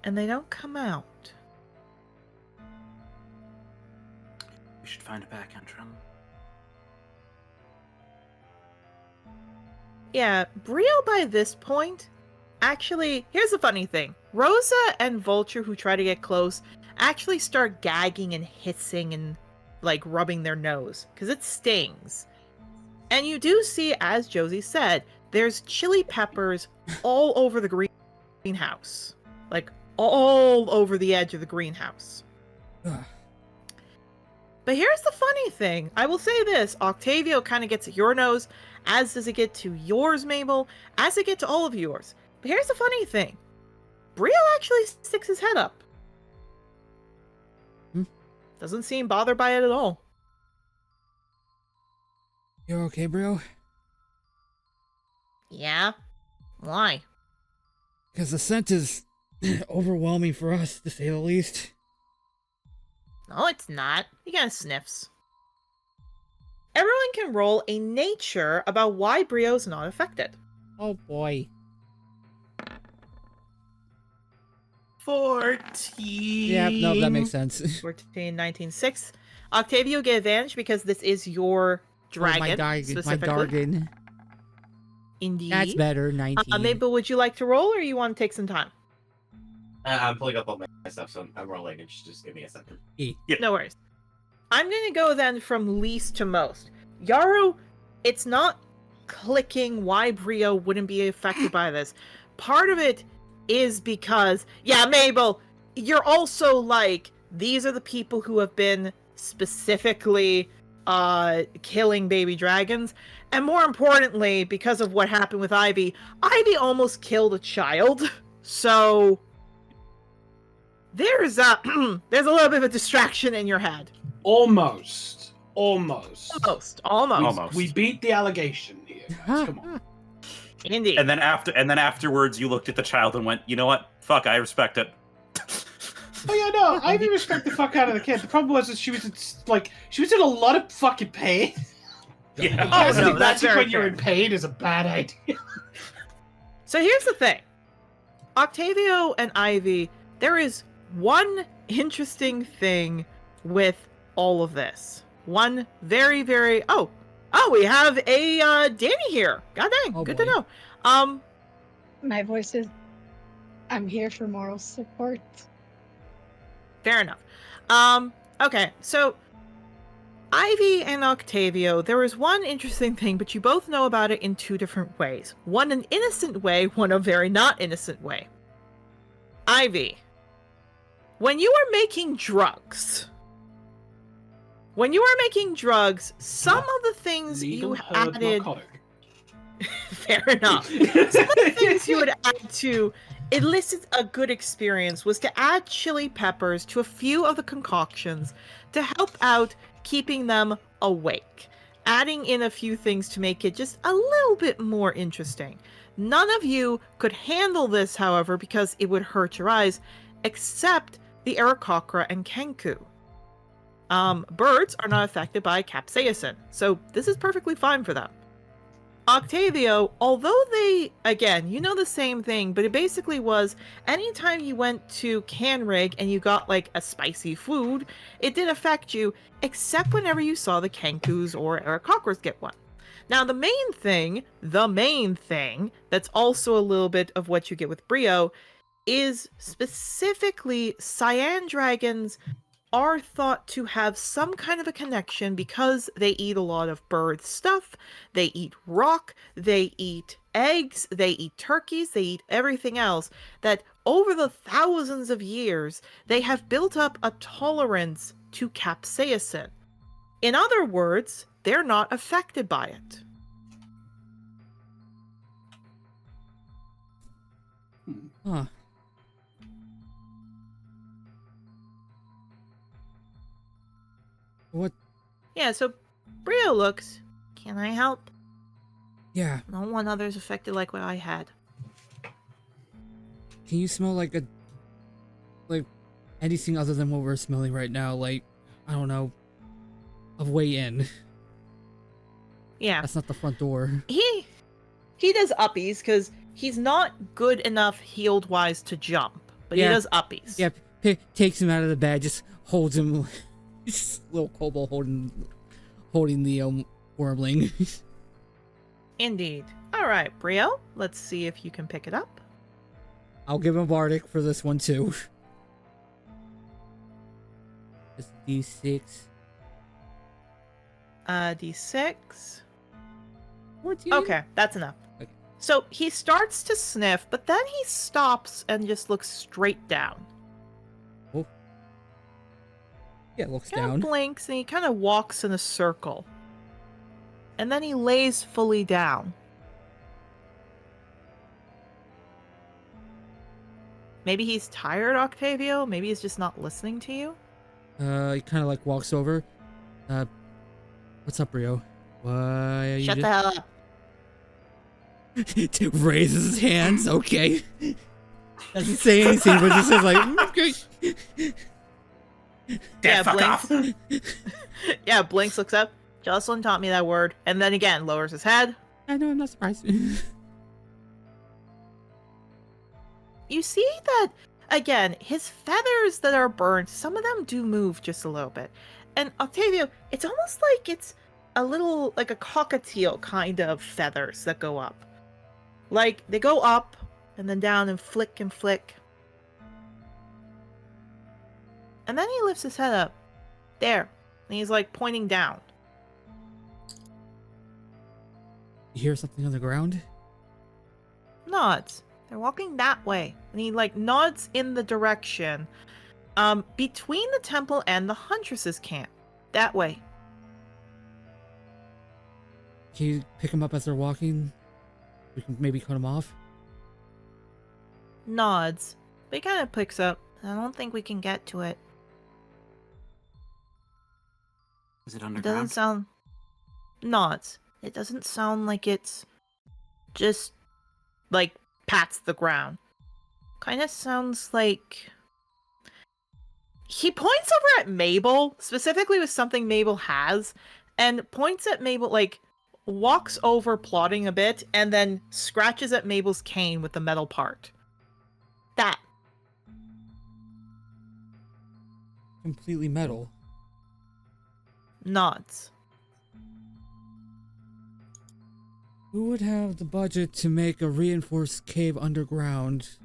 And they don't come out. We should find a back entrance. Yeah, Brio by this point, actually, here's the funny thing. Rosa and Vulture, who try to get close, actually start gagging and hissing and, like, rubbing their nose, because it stings. And you do see, as Josie said, there's chili peppers all over the greenhouse. Like, all over the edge of the greenhouse. Ugh. But here's the funny thing. I will say this. Octavio kind of gets at your nose, as does it get to yours, Mabel, as it get to all of yours. But here's the funny thing. Brio actually sticks his head up. Doesn't seem bothered by it at all. You're okay, bro? Yeah? Why? Because the scent is overwhelming for us, to say the least. No, it's not. He kind of sniffs. Everyone can roll a nature about why Brio's not affected. Oh boy. 14. Yeah, no, that makes sense. 14, 19, 6. Octavio, get advantage because this is your dragon. My specifically. Dargan. Indeed. That's better, 19. Mabel, would you like to roll, or you want to take some time? I'm pulling up all my stuff, so I'm rolling. And just give me a second. No worries. I'm going to go then from least to most. Yaru, it's not clicking why Brio wouldn't be affected by this. Part of it is because, yeah, Mabel, you're also like, these are the people who have been specifically killing baby dragons. And more importantly, because of what happened with Ivy almost killed a child. So there's a little bit of a distraction in your head. Almost. Almost. We beat the allegation here. Come on. Indeed. And then afterwards, you looked at the child and went, "You know what? Fuck, I respect it." Oh yeah, no, Ivy respect the fuck out of the kid. The problem was that she was in a lot of fucking pain. Yeah. Oh, no, Magic that's very when you're fair. in pain is a bad idea. So here's the thing. Octavio and Ivy, there is one interesting thing with all of this. One very, very... Oh, we have a Danny here. God dang, Oh, good boy. to know. My voice is, I'm here for moral support. Fair enough. Okay, so Ivy and Octavio, there is one interesting thing, but you both know about it in two different ways. One an innocent way, one a very not innocent way. Ivy, when you were making drugs, some of the things Legal you herb added... narcotic. Fair enough. Some of the things you would add to elicit a good experience was to add chili peppers to a few of the concoctions to help out keeping them awake. Adding in a few things to make it just a little bit more interesting. None of you could handle this, however, because it would hurt your eyes, except the Aarakocra and Kenku. Birds are not affected by capsaicin, so this is perfectly fine for them. Octavio, although they, again, you know the same thing, but it basically was anytime you went to Canrig and you got like a spicy food, it did affect you, except whenever you saw the Kenkus or Aarakocras get one. Now, the main thing that's also a little bit of what you get with Brio is specifically cyan dragons are thought to have some kind of a connection because they eat a lot of bird stuff, they eat rock, they eat eggs, they eat turkeys, they eat everything else, that over the thousands of years, they have built up a tolerance to capsaicin. In other words, they're not affected by it. Huh. What Yeah, so Brio looks. Can I help? Yeah. I don't want others affected like what I had. Can you smell like anything other than what we're smelling right now? Like, I don't know, a way in. Yeah. That's not the front door. He does uppies because he's not good enough healed wise to jump, but Yeah. he does uppies. Yeah, takes him out of the bag, just holds him. Just little kobold holding the wormling. Indeed. All right, Brio. Let's see if you can pick it up. I'll give him Bardic for this one too. It's D6. D6. 14. Okay, that's enough. Okay. So he starts to sniff, but then he stops and just looks straight down. Oh. Yeah, looks Kind down. of blinks and he kind of walks in a circle. And then he lays fully down. Maybe he's tired, Octavio? Maybe he's just not listening to you? He kind of like walks over. What's up, Rio? Why are you Shut the hell up. Raises his hands. Okay. Doesn't say anything, but just says like, okay. Yeah, fuck blinks. off. Yeah, blinks, looks up. Jocelyn taught me that word. And then again, lowers his head. I know, I'm not surprised. You see that, again, his feathers that are burned, some of them do move just a little bit. And Octavio, it's almost like it's a little, like a cockatiel kind of feathers that go up. Like, they go up and then down and flick and flick. And then he lifts his head up. There. And he's like pointing down. You hear something on the ground? Nods. They're walking that way. And he like nods in the direction between the temple and the huntress's camp. That way. Can you pick them up as they're walking? We can maybe cut them off. Nods. But he kind of picks up. I don't think we can get to it. Is it It doesn't underground? sound... Nods. It doesn't sound like it's just, like, pats the ground. Kind of sounds like... He points over at Mabel, specifically with something Mabel has, and points at Mabel, like, walks over plodding a bit, and then scratches at Mabel's cane with the metal part. That. Completely metal. Nods. Who would have the budget to make a reinforced cave underground?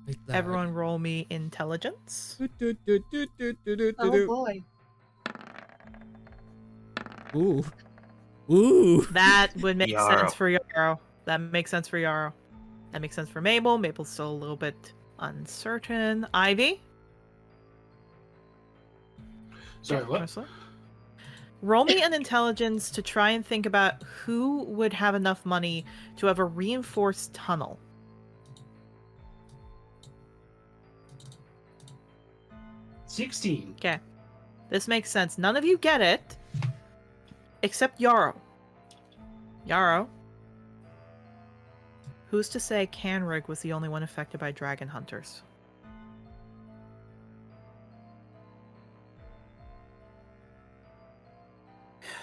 Like that? Everyone roll me intelligence. Oh boy. Ooh. Ooh. That would make Yarrow. sense for Yarrow. That makes sense for Yarrow. That makes sense for Mabel. Mabel's still a little bit uncertain. Ivy? Sorry, Yeah, what? Ursula? Roll me an intelligence to try and think about who would have enough money to have a reinforced tunnel. 16. Okay. This makes sense. None of you get it. Except Yarrow. Yarrow. Who's to say Canrig was the only one affected by dragon hunters?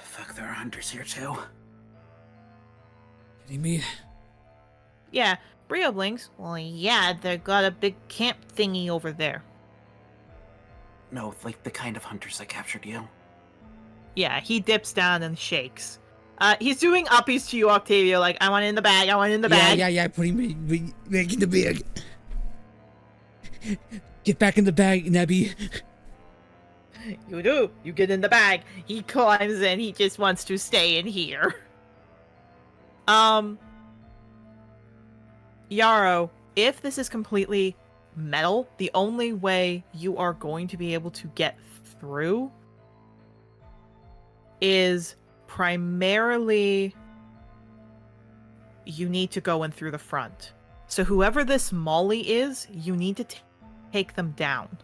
Fuck, there are hunters here too. Kidding me? Yeah, Brio blinks. Well, yeah, they got a big camp thingy over there. No, like the kind of hunters that captured you. Yeah, he dips down and shakes. He's doing uppies to you, Octavio, like, I want it in the bag, I want it in the bag. Yeah, putting me back in the bag. Get back in the bag, Nebby. You do. You get in the bag. He climbs in. He just wants to stay in here. Yarrow, if this is completely metal, the only way you are going to be able to get through is primarily you need to go in through the front. So whoever this Molly is, you need to take them down.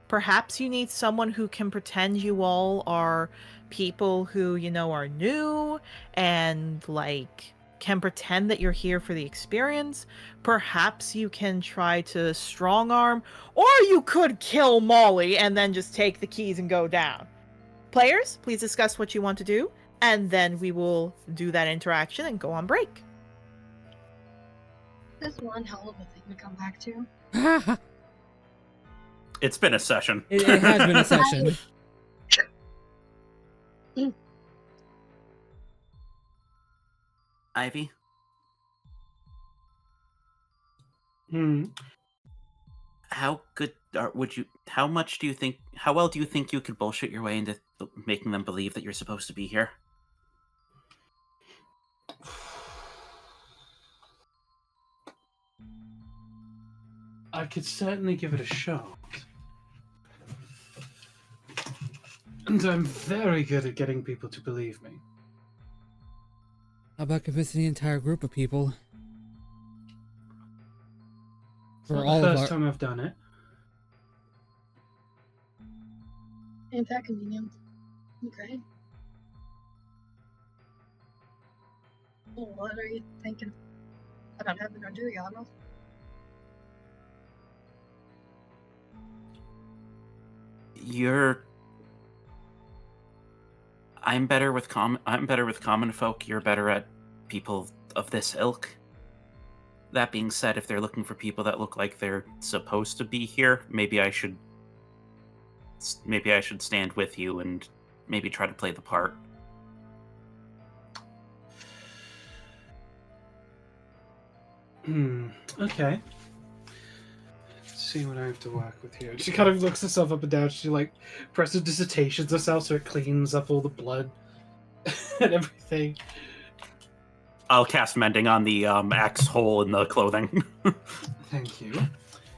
Perhaps you need someone who can pretend you all are people who, are new and, like, can pretend that you're here for the experience. Perhaps you can try to strong arm, or you could kill Molly and then just take the keys and go down. Players, please discuss what you want to do, and then we will do that interaction and go on break. That's one hell of a thing to come back to. It's been a session. It has been a session. Ivy? How good how well do you think you could bullshit your way into making them believe that you're supposed to be here? I could certainly give it a shot. And I'm very good at getting people to believe me. How about convincing the entire group of people? It's not the first time I've done it. Ain't that convenient? Okay. Well, what are you thinking about having her do, Yana? I'm better with common folk. You're better at people of this ilk. That being said, if they're looking for people that look like they're supposed to be here, maybe I should stand with you and maybe try to play the part. Okay. Let's see what I have to work with here. She kind of looks herself up and down. She like presses dissertations herself so it cleans up all the blood and everything. I'll cast mending on the axe hole in the clothing. Thank you.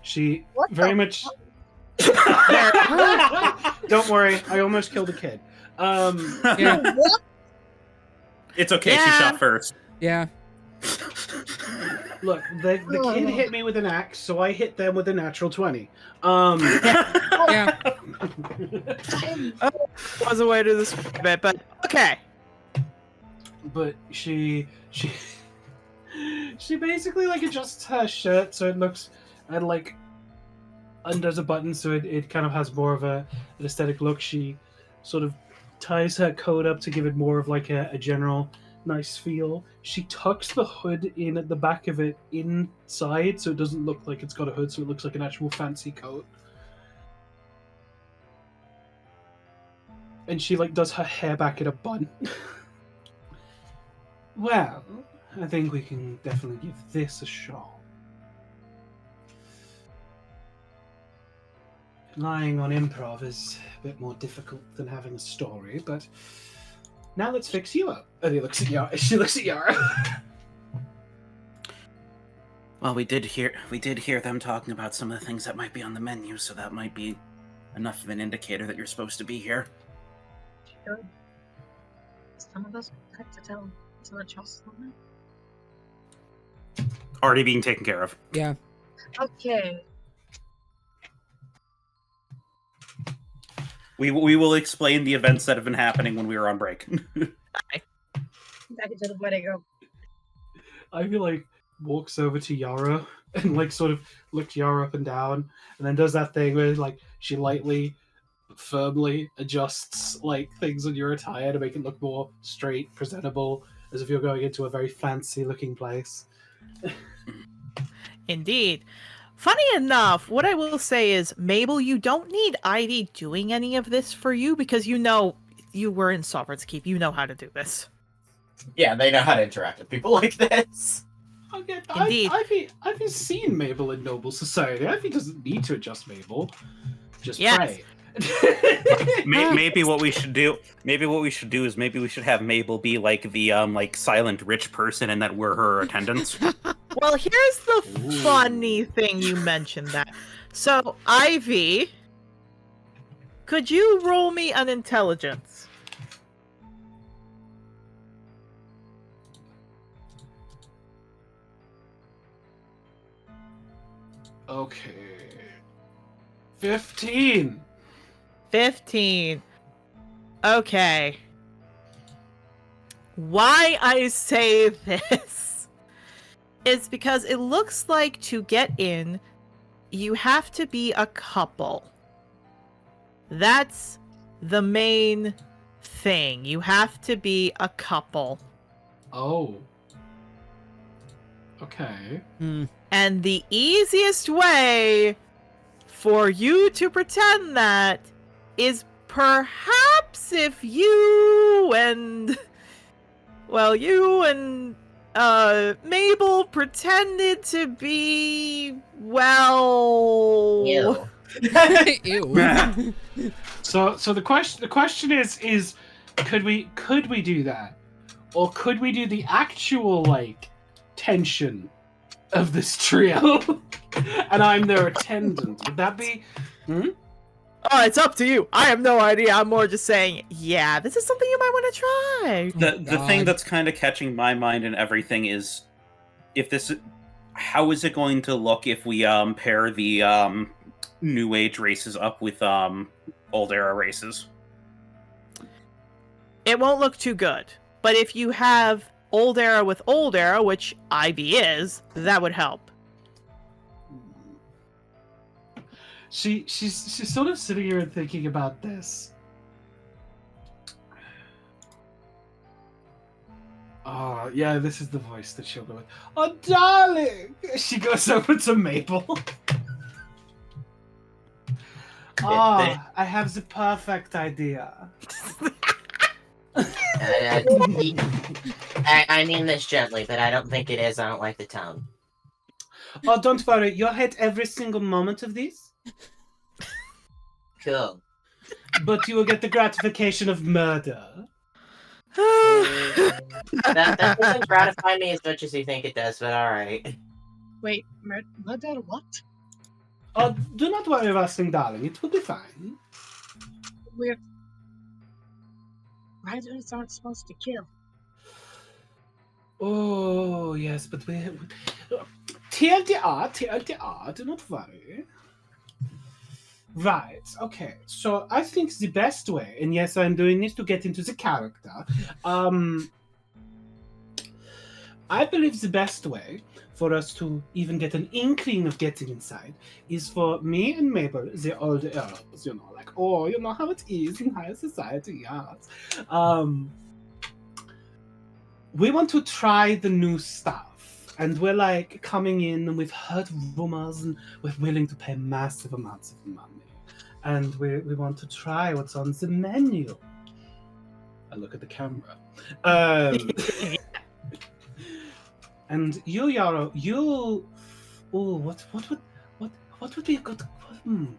She What very the much. Don't worry, I almost killed a kid. Yeah. What? It's okay. Yeah. She shot first. Yeah. Look, the kid hit me with an axe, so I hit them with a natural 20. Yeah. Was a way to describe it, but okay. But she basically like adjusts her shirt so it looks and like undoes a button so it kind of has more of an aesthetic look. She sort of ties her coat up to give it more of like a general nice feel. She tucks the hood in at the back of it inside so it doesn't look like it's got a hood, so it looks like an actual fancy coat. And she like does her hair back in a bun. Well, I think we can definitely give this a shot. Relying on improv is a bit more difficult than having a story, but now let's fix you up. And he looks at Yara. She looks at Yara. Well, we did hear them talking about some of the things that might be on the menu, so that might be enough of an indicator that you're supposed to be here. Good. Some of us have to tell so much else on Already being taken care of. Yeah. it. Okay. We will explain the events that have been happening when we were on break. Back into the wedding go. Ivy like walks over to Yara and like sort of looks Yara up and down, and then does that thing where like she lightly, firmly adjusts like things on your attire to make it look more straight, presentable, as if you're going into a very fancy looking place. Indeed. Funny enough, what I will say is, Mabel, you don't need Ivy doing any of this for you because you were in Sovereign's Keep. You know how to do this. Yeah, they know how to interact with people like this. Okay, Indeed. I've seen Mabel in Noble Society. Ivy doesn't need to adjust Mabel. Just Yes. pray. Maybe what we should do is maybe we should have Mabel be like the like silent rich person, and that we're her attendants. Well, here's the Ooh. funny thing you mentioned that. So, Ivy, could you roll me an intelligence? Okay. 15. 15. Okay. Why I say this is because it looks like to get in, you have to be a couple. That's the main thing. You have to be a couple. Oh. Okay. And the easiest way for you to pretend that is perhaps if you and Mabel pretended to be, well, Ew. Ew. So the question is could we do that? Or could we do the actual like tension of this trio? And I'm their attendant. Would that be Oh, it's up to you. I have no idea. I'm more just saying, yeah, this is something you might want to try. The thing God. that's kind of catching my mind and everything is, how is it going to look if we pair the new age races up with old era races? It won't look too good. But if you have old era with old era, which Ivy is, that would help. she's sort of sitting here and thinking about this. Oh, yeah, this is the voice that she'll go with. Oh, darling! She goes over to Mabel. I have the perfect idea. I mean this gently, but I don't think it is. I don't like the tone. Oh, don't worry. You'll hate every single moment of this, Cool. but you will get the gratification of murder. That doesn't gratify me as much as you think it does, but alright. Wait, murder what? Oh, do not worry, Rustling darling. It will be fine. Riders aren't supposed to kill. Oh, yes, but we... TLDR, do not worry. Right, okay. So I think the best way, and yes, I'm doing this to get into the character, I believe the best way for us to even get an inkling of getting inside is for me and Mabel, the old earls, like, oh, you know how it is in higher society, yes. We want to try the new stuff. And we're like coming in and we've heard rumors and we're willing to pay massive amounts of money. And we want to try what's on the menu. I look at the camera. And you, Yarrow, what would be a good...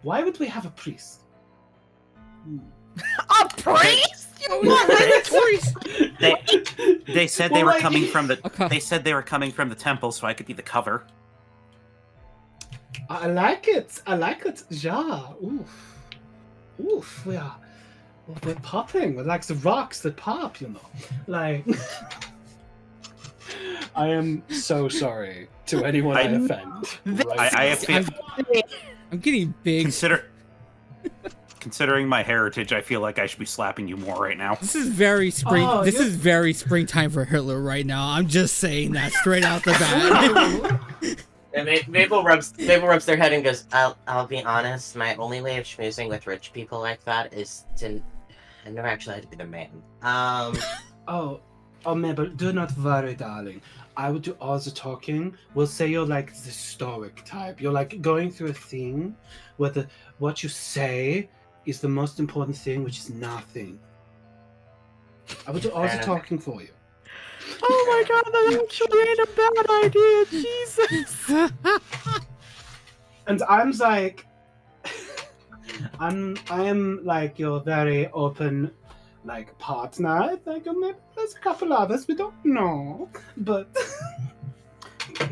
why would we have a priest? A priest? They said they were coming from the. They said they were coming from the temple, so I could be the cover. I like it. Yeah. Oof. We're popping. We're like the rocks that pop, Like. I am so sorry to anyone I offend. I'm getting big. Considering my heritage, I feel like I should be slapping you more right now. This is very spring. This is very springtime for Hitler right now. I'm just saying that straight out the bat. And Mabel rubs their head and goes, I'll be honest, my only way of schmoozing with rich people like that is to... I've never actually had to be the man. Oh, Mabel, do not worry, darling. I will do all the talking. We'll say you're like the stoic type. You're like going through a thing where what you say is the most important thing, which is nothing. I will do all the talking for you. Oh my god, that actually ain't a bad idea, Jesus! And I'm like, I am like your very open, like, partner. Like, maybe there's a couple others we don't know, but.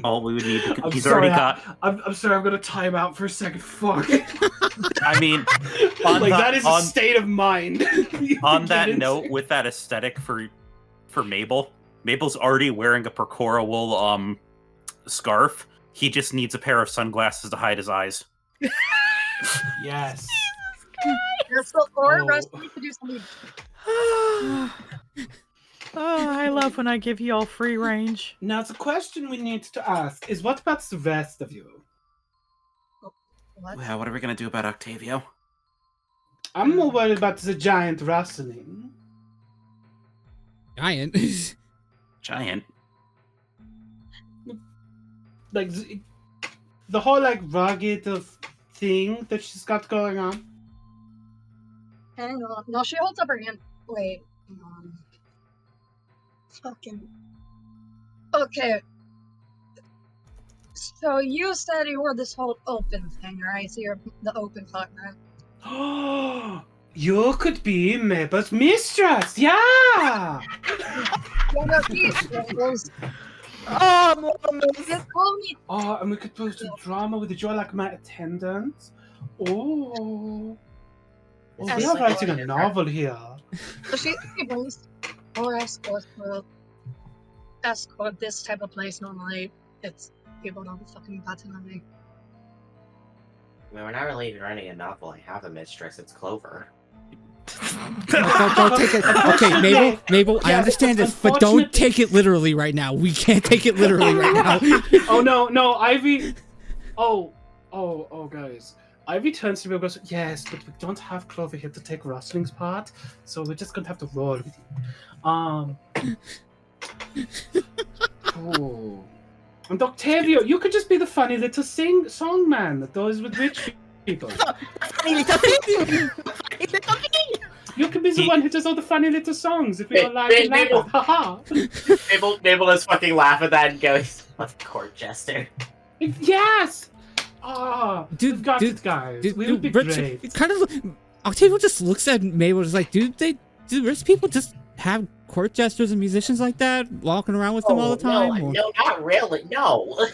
All we would need to. I'm He's sorry, already got. I'm sorry. I'm gonna time out for a second. Fuck. I mean, that is a state of mind. On that note, with that aesthetic for Mabel's already wearing a Percora wool scarf. He just needs a pair of sunglasses to hide his eyes. Yes. Or Oh. Russ needs to do something. Oh, I love when I give you all free range. Now, the question we need to ask is, what about the rest of you? What? Yeah, what are we gonna do about Octavio? I'm more worried about the giant rustling. Giant. Giant. Like, the whole, like, rugged of thing that she's got going on. Hang on. No, she holds up her hand. Wait. Fucking. Okay. So you said you were this whole open thing, right? So you're the open fuck, right? You could be Mabel's mistress, yeah! Yeah, no, those. Oh, Mom, Just call me. Oh, and we could post a drama with you like my attendant. Oh. This We is are like writing a different. novel here. So she brings or escort this type of place normally. It's people don't fucking button on me. I mean, we're not really running a novel. I have a mistress. It's Clover. Don't take it. Okay, Mabel, I Yeah, understand it's this, but don't unfortunate- take it literally right now. We can't take it literally right now. Oh no, Ivy. Oh, guys. Ivy turns to me and goes, "Yes, but we don't have Clover here to take Rustling's part, so we're just gonna have to roll with you." Oh. And Octavio, you could just be the funny little song man that goes with rich people. You could be the one who does all the funny little songs if we all like and Mabel. laugh. Haha. Mabel is fucking laugh at that and goes, "Of court jester." Yes! Ah, we've got it, guys. We'll be Rich, great. it kind of Octavio just looks at Mabel and is like, do rich people just have court jesters and musicians like that walking around with them all the time? No, or- no, not really. No.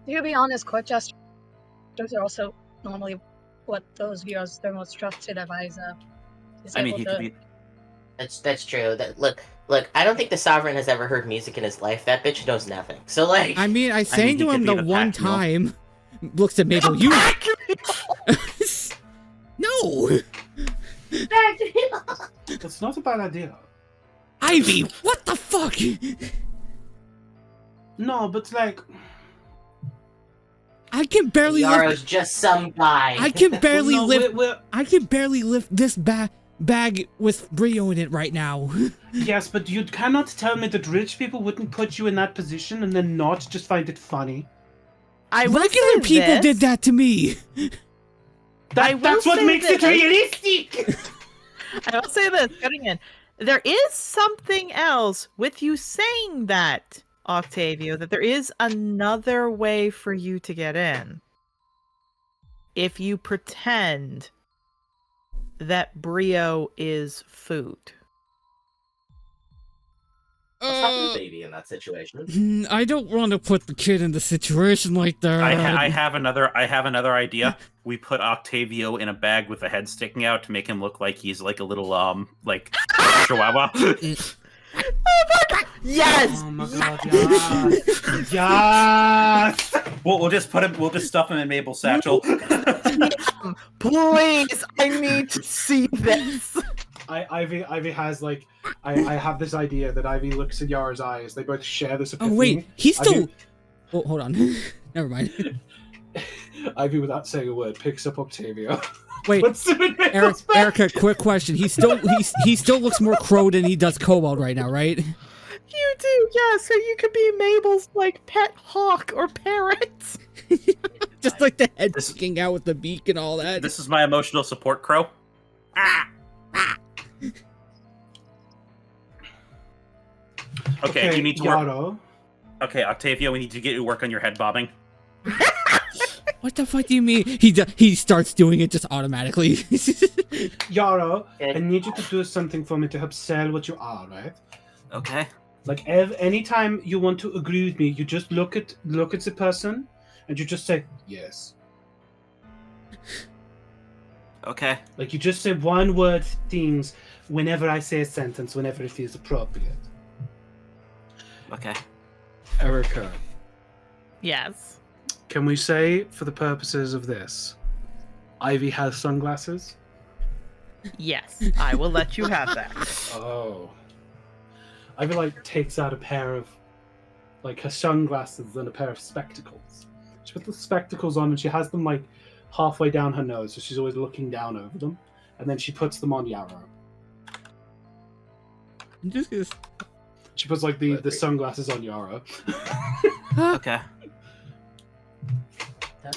To be honest, court jesters are also normally what those viewers their most trusted advisor is I mean, able he to. could be. That's true. Look. I don't think the Sovereign has ever heard music in his life. That bitch knows nothing. So like, I mean, I sang he to could him be the the one pack mule. time. Looks at Mabel. You. No, That's not a bad idea. Ivy. What the fuck? No, but like, I can barely Yaro's lift. just some guy. I can barely no, lift. we're- I can barely lift this bag with Brio in it right now. yes, but you cannot tell me that rich people wouldn't put you in that position and then not just find it funny. I will Regular say people this. did that to me. I will That's what say makes it this. realistic. I will say this, cutting in. There is something else with you saying that, Octavio, that there is another way for you to get in. If you pretend that Brio is food. Let's not the baby in that situation. I don't want to put the kid in the situation like that. I have another idea. We put Octavio in a bag with a head sticking out to make him look like he's like a little like chihuahua. Yes! Oh my god, yes! Yes! We'll just stuff him in Mabel's satchel. Please, I need to see this. Ivy has like, I have this idea that Ivy looks in Yara's eyes. They both share this Oh epiphany. wait, he's still. Ivy, Oh, hold on. Never mind. Ivy, without saying a word, picks up Octavio. Wait, Puts him in Mabel's bag. Erica, quick question. He still looks more crow than he does Cobalt right now, right? You do, yeah, so you could be Mabel's, like, pet hawk or parrot. Just like the head sticking out with the beak and all that. This is my emotional support crow. Okay, you need to work. Yara, Okay, Octavio, we need to get you to work on your head bobbing. What the fuck do you mean? He starts doing it just automatically. Yara, I Okay. need you to do something for me to help sell what you are, right? Okay. Like anytime you want to agree with me, you just look at the person, and you just say yes. Okay. Like you just say one word things whenever I say a sentence, whenever it feels appropriate. Okay. Erica, Yes. can we say, for the purposes of this, Ivy has sunglasses. Yes, I will let you have that. Oh. Ivy like takes out a pair of like her sunglasses and a pair of spectacles. She puts the spectacles on and she has them like halfway down her nose, so she's always looking down over them. And then she puts them on Yarrow. I'm just gonna... She puts like the sunglasses on Yarrow. Okay.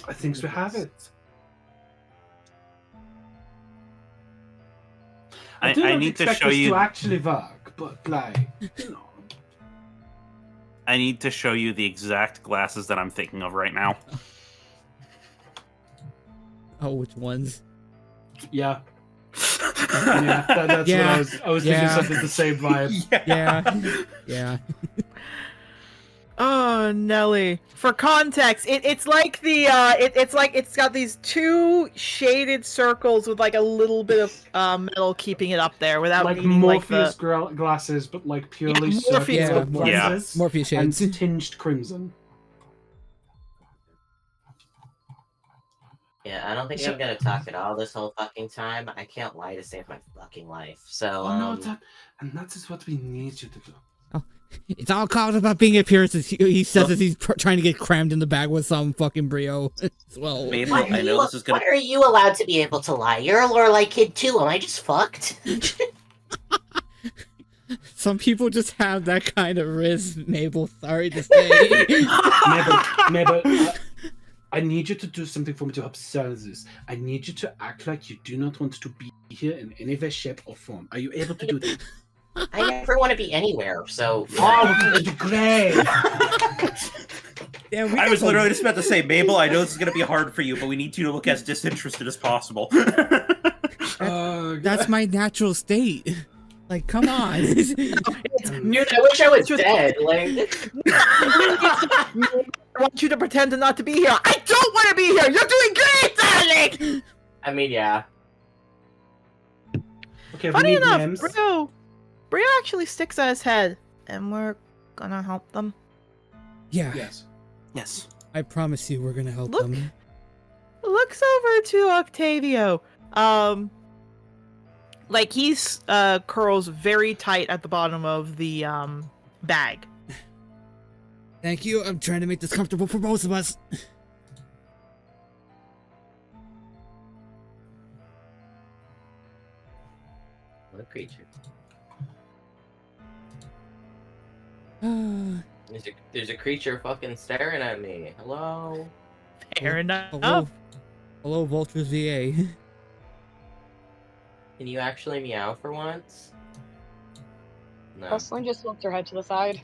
I think we have it. I do not need to expect show this you. to actually work, but like, you know. I need to show you the exact glasses that I'm thinking of right now. Oh, which ones? Yeah. Yeah, that's Yeah. what I was thinking Yeah. something the same vibe. Yeah. Yeah. Oh, Nelly. For context, it's like the it's like it's got these two shaded circles with like a little bit of metal keeping it up there without Like needing Morpheus like the glasses, but like purely Yeah, Morpheus circular with Yeah. lenses Morpheus and shades. tinged crimson. Yeah, I don't think So- I'm gonna talk at all this whole fucking time. I can't lie to save my fucking life. So, Oh no, that is what we need you to do. It's all called about being appearances. He says as he's trying to get crammed in the bag with some fucking brio as well. Mabel, Why I are know you- this is gonna. Why are you allowed to be able to lie? You're a Lorelei kid too. Am I just fucked? Some people just have that kind of risk, Mabel. Sorry to say. Mabel, I need you to do something for me to observe this. I need you to act like you do not want to be here in any way, shape, or form. Are you able to do that? I never want to be anywhere. So, Oh, it's great! Yeah, I was literally just about to say, Mabel, I know this is going to be hard for you, but we need you to look as disinterested as possible. That's my natural state. Like, come on. dude, I wish I was dead. Like, I want you to pretend to not to be here. I don't want to be here. You're doing great, darling. I mean, yeah. Okay, Funny we need enough, names. Brio actually sticks at his head, and we're gonna help them. Yeah, Yes. Yes. I promise you we're gonna help Look. them. Looks over to Octavio. Like he's curls very tight at the bottom of the bag. Thank you. I'm trying to make this comfortable for both of us. What a creature. Hello. There's a creature fucking staring at me. Hello? Fair enough. Hello, Vultures VA. Can you actually meow for once? No. Rustling just flipped her head to the side.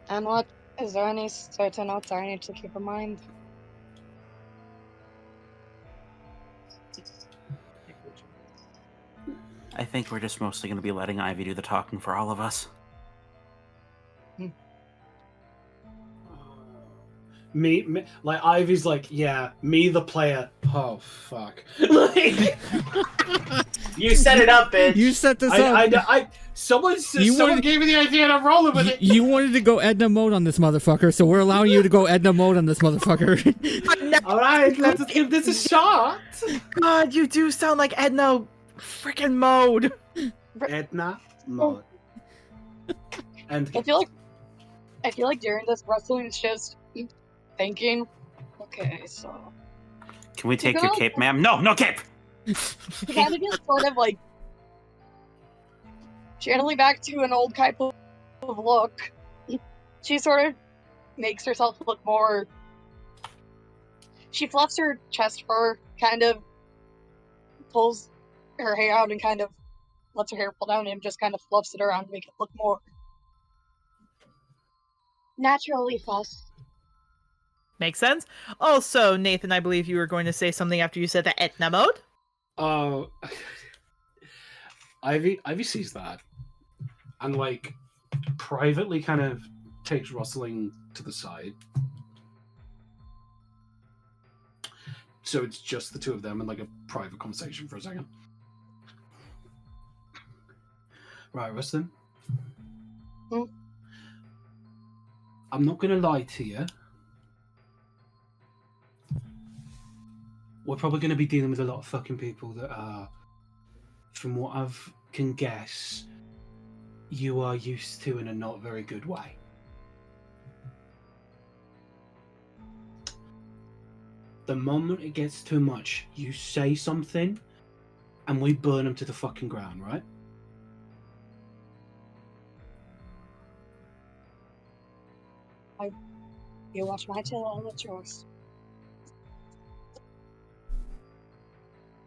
And what? Is there any certain notes I need to keep in mind? I think we're just mostly going to be letting Ivy do the talking for all of us. Me, like Ivy's like, yeah, me the player. Oh fuck! Like, You set it up, bitch! You set this up. someone You wanted- gave me the idea and I'm rolling with it. You wanted to go Edna mode on this motherfucker, so we're allowing you to go Edna mode on this motherfucker. All right, let's give this a shot. God, you do sound like Edna freaking mode. Edna mode. And I feel like during this Rustling is just thinking, okay, so Can we take your cape, ma'am? No, no cape! she kind of gets sort of like channeling back to an old type of look. She sort of makes herself look more. She fluffs her chest fur, kind of pulls her hair out and kind of lets her hair pull down and just kind of fluffs it around to make it look more naturally fuss. Makes sense. Also, Nathan, I believe you were going to say something after you said the Etna mode. Oh, Ivy sees that, and like privately kind of takes Rustling to the side. So it's just the two of them in like a private conversation for a second. Right, Rustling. Hmm? I'm not gonna lie to you. we're probably going to be dealing with a lot of fucking people that are, from what I can guess, you are used to in a not very good way. The moment it gets too much, you say something, and we burn them to the fucking ground, right? You watch my tail, I'll watch yours.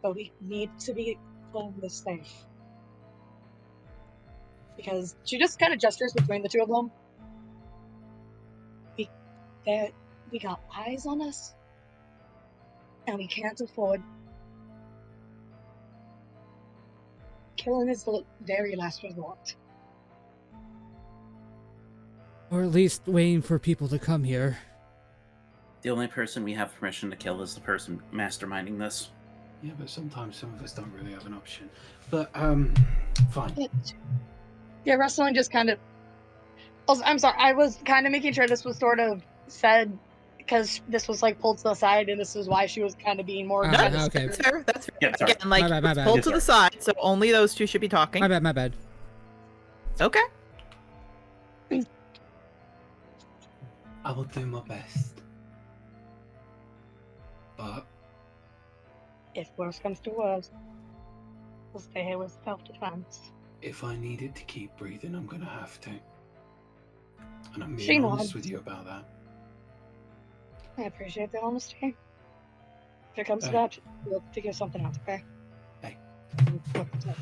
But we need to be playing this safe. Because she just kind of gestures between the two of them. We got eyes on us. And we can't afford. Killing is the very last resort. Or at least waiting for people to come here. The only person we have permission to kill is the person masterminding this. Yeah, but sometimes some of us don't really have an option. But, fine. But, yeah, wrestling just kind of... Also, I'm sorry, I was kind of making sure this was sort of said, because this was, like, pulled to the side, and this is why she was kind of being more... Ah, kind of okay. That's fair. That's fair. Yeah, sorry. Again, like, My bad. pulled to the side, so only those two should be talking. My bad. Okay. I will do my best. But If worse comes to worse, we'll stay here with self-defense. if I needed to keep breathing, I'm gonna have to. And I'm She being nods. honest with you about that. I appreciate the honesty. If it comes to Hey. that, we'll figure something out, okay? Hey. Okay.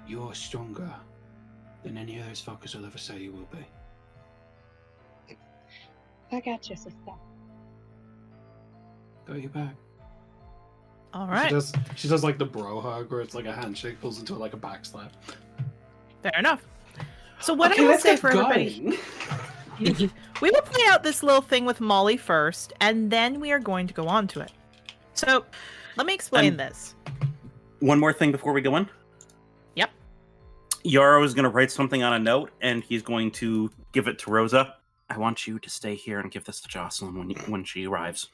You're stronger than any of those fuckers will ever say you will be. I got you, sister. Got your back. All right. She does like the bro hug where it's like a handshake pulls into like a backslap. Fair enough. So what Okay, I will let's say get for everybody, going. we will play out this little thing with Molly first, and then we are going to go on to it. So let me explain this. One more thing before we go in. Yep. Yaro is going to write something on a note, and he's going to give it to Rosa. I want you to stay here and give this to Jocelyn when she arrives.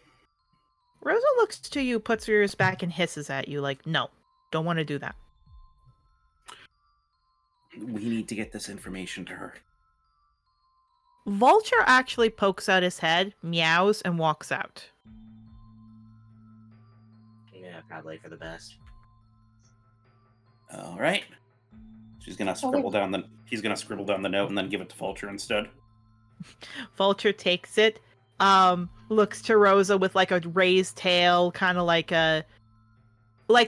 Rosa looks to you, puts her ears back, and hisses at you like, no, don't want to do that. We need to get this information to her. Vulture actually pokes out his head, meows, and walks out. Yeah, probably for the best. All right. He's gonna scribble down the note and then give it to Vulture instead. Vulture takes it, looks to Rosa with like a raised tail, kind of like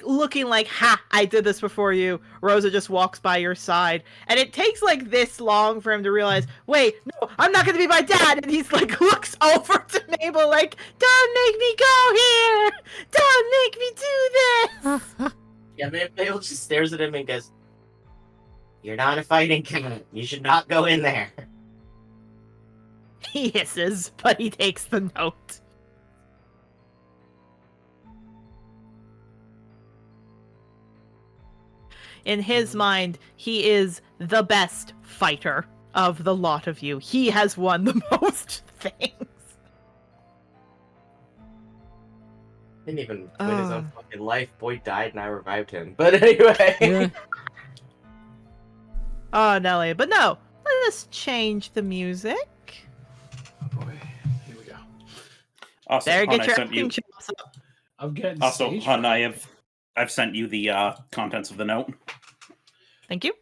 looking like, ha, I did this before you. Rosa just walks by your side, and it takes like this long for him to realize, wait, no, I'm not gonna be my dad. And he's like, looks over to Mabel like, don't make me go here, don't make me do this. Yeah, Mabel just stares at him and goes, "You're not a fighting cat. You should not go in there." He hisses, but he takes the note. In his mind, he is the best fighter of the lot of you. He has won the most things. Didn't even win his own fucking life. Boy died and I revived him. But anyway. Yeah. Oh, Nelly. But no, let us change the music. Oh boy, here we go. Also, There, Hun, get I your sent you. acting chops up. I'm getting Also, stage Hun, fright. I've sent you the contents of the note. Thank you.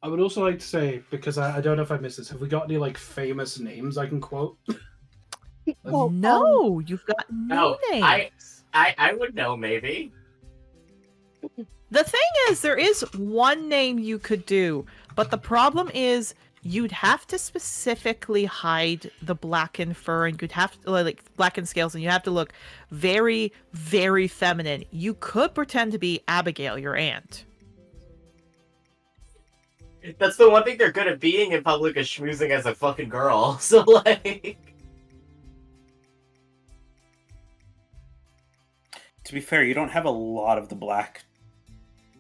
I would also like to say, because I don't know if I missed this, have we got any like famous names I can quote? Well, No, you've got no No, names. I would know maybe. The thing is, there is one name you could do, but the problem is you'd have to specifically hide the blackened fur, and you'd have to like blackened scales, and you have to look very, very feminine. You could pretend to be Abigail, your aunt. That's the one thing they're good at being in public is schmoozing as a fucking girl. So like, To be fair, you don't have a lot of the black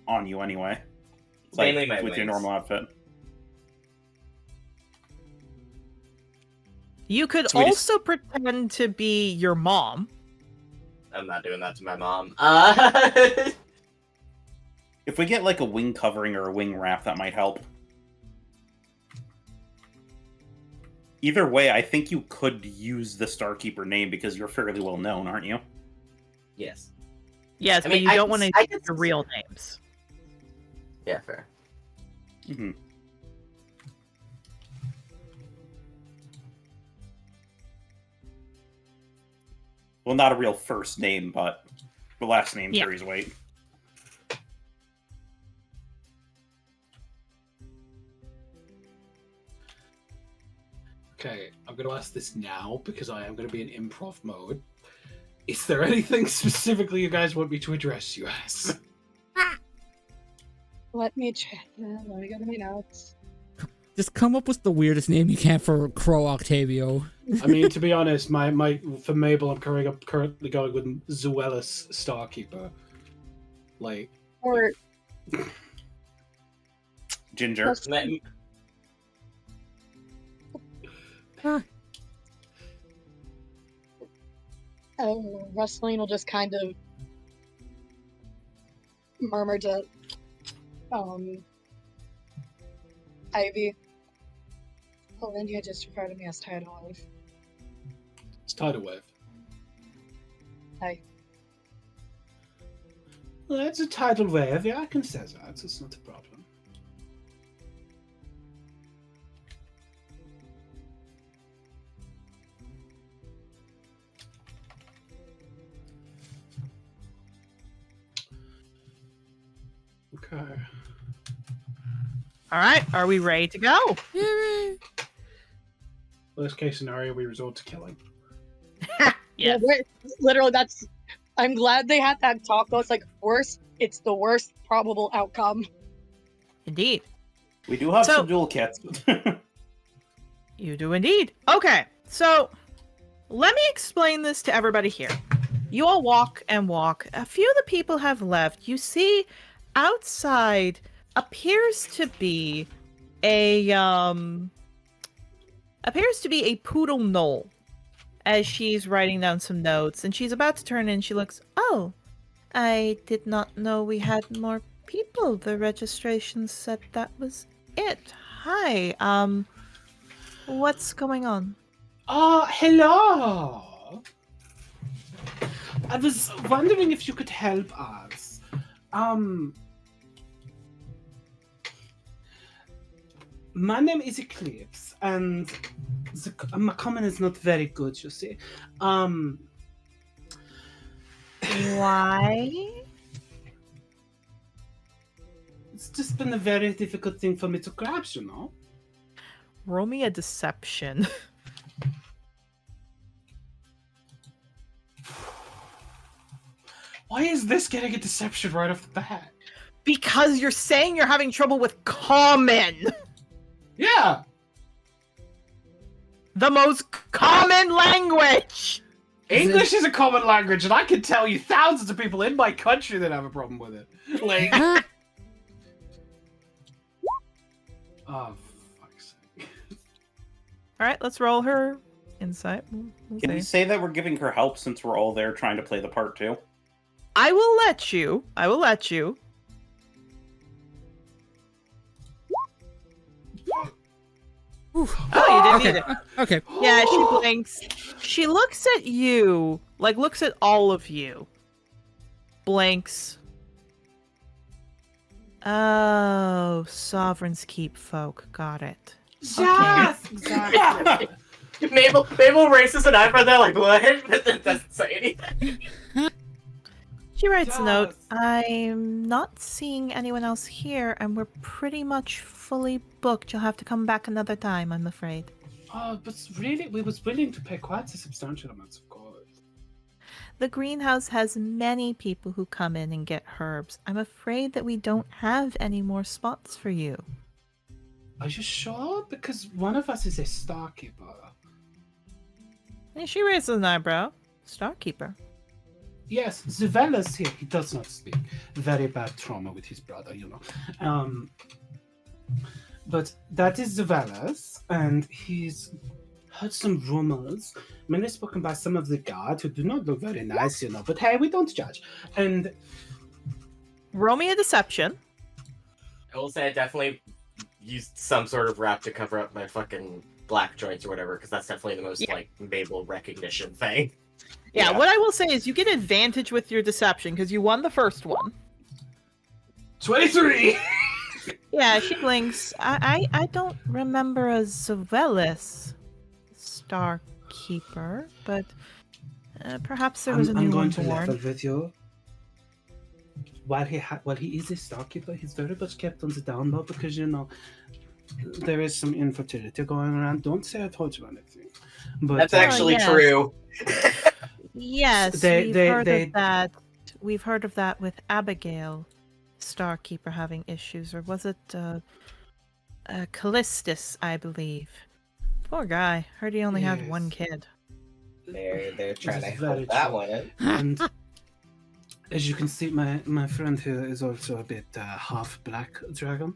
on you anyway. mainly my with your wings. normal outfit. You could So we also pretend to be your mom. I'm not doing that to my mom. If we get like a wing covering or a wing wrap, that might help. Either way, I think you could use the Starkeeper name because you're fairly well known, aren't you? Yes. Yes, I but mean, you I don't can- want to I use can- your real names. Yeah, fair. Mm-hmm. Well, not a real first name, but the last name Yeah. carries weight. Okay, I'm going to ask this now because I am going to be in improv mode. Is there anything specifically you guys want me to address you as? Let me check. Let me go to my notes. Just come up with the weirdest name you can for Crow Octavio. I mean, to be honest, my for Mabel, I'm currently going with Zuelis Starkeeper. Like, Or Ginger. Let's- Rustling will just kind of murmur to Ivy. Olindia just referred to me as Tidal Wave. it's Tidal Wave. Hi. Well, that's a tidal wave. Yeah, I can say that. It's not a problem. Okay. All right, are we ready to go? Worst case scenario, we resort to killing. Yes. Literally, that's. I'm glad they had that talk, though. It's like, worst. It's the worst probable outcome. Indeed. We do have So- some dual kits. You do indeed. Okay, so let me explain this to everybody here. You all walk and walk. A few of the people have left. You see outside appears to be a poodle Knoll as she's writing down some notes, and she's about to turn in. She looks, oh, I did not know we had more people. The registration said that was it. Hi, what's going on? Hello! I was wondering if you could help us. My name is Eclipse, and my comment is not very good, you see. Why? It's just been a very difficult thing for me to grasp, you know? Roll me a deception. Why is this getting a deception right off the bat? Because you're saying you're having trouble with common. Yeah! The most common language. English is a common language, and I can tell you thousands of people in my country that have a problem with it. Like, oh, fuck's sake. All right, let's roll her insight. We'll Can see. you say that we're giving her help since we're all there trying to play the part too? I will let you. I will let you. Oh, you didn't need it. Okay. Yeah, she blinks. She looks at you, like looks at all of you. Blinks. Oh, sovereigns keep folk. Got it. Yes, exactly. Mabel raises an eyebrow. They're like, what? But then doesn't say anything. She writes a note. Yes. I'm not seeing anyone else here, and we're pretty much fully booked. You'll have to come back another time, I'm afraid. Oh, but really, we was willing to pay quite a substantial amounts of gold. The greenhouse has many people who come in and get herbs. I'm afraid that we don't have any more spots for you. Are you sure? Because one of us is a starkeeper. And she raises an eyebrow. Starkeeper. Yes, Zuvella's here. He does not speak. Very bad trauma with his brother, you know. But that is Zuvella's, and he's heard some rumors, mainly spoken by some of the guards who do not look very nice, you know. But hey, we don't judge. And Roll me a deception. I will say I definitely used some sort of wrap to cover up my fucking black joints or whatever, because that's definitely the most like Mabel recognition thing. Yeah, what I will say is you get advantage with your deception because you won the first one. 23. Yeah, she blinks. I don't remember a Zovelis Starkeeper, but perhaps there was a new I'm going one to born. level with you. While he is a storekeeper, he's very much kept on the down low because, you know, there is some infertility going around. Don't say I told you anything. But That's actually yes. true. Yes, we've heard of that. We've heard of that with Abigail Starkeeper having issues, or was it Callistus, I believe. Poor guy. Heard he only had one kid. They're trying to This is very hold that true. one in. And as you can see, my friend here is also a bit half black dragon,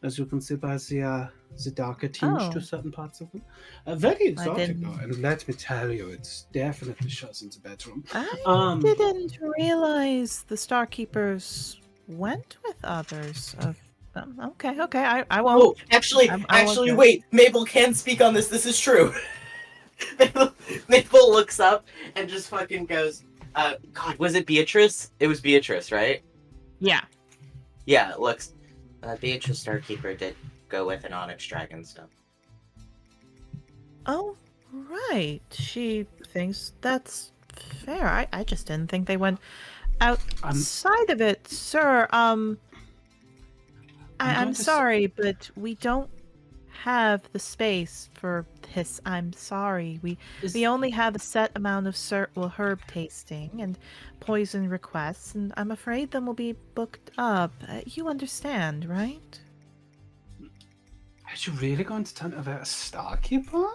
as you can see by the darker tinge to certain parts of them. Very exotic though, and let me tell you, it's definitely shows in the bedroom. I didn't realize the Starkeepers went with others. Okay, I won't. Oh, actually, wait. Mabel can speak on this. This is true. Mabel looks up and just fucking goes, God, was it Beatrice? It was Beatrice, right? Yeah. Yeah, it looks. Beatrice Starkeeper did go with an Onyx Dragon, so. Oh, right. She thinks that's fair. I just didn't think they went outside of it, sir. I'm sorry, but we don't have the space for this. I'm sorry. We only have a set amount of herb tasting and poison requests, and I'm afraid them will be booked up. You understand, right? Are you really going to turn over a Starkeeper?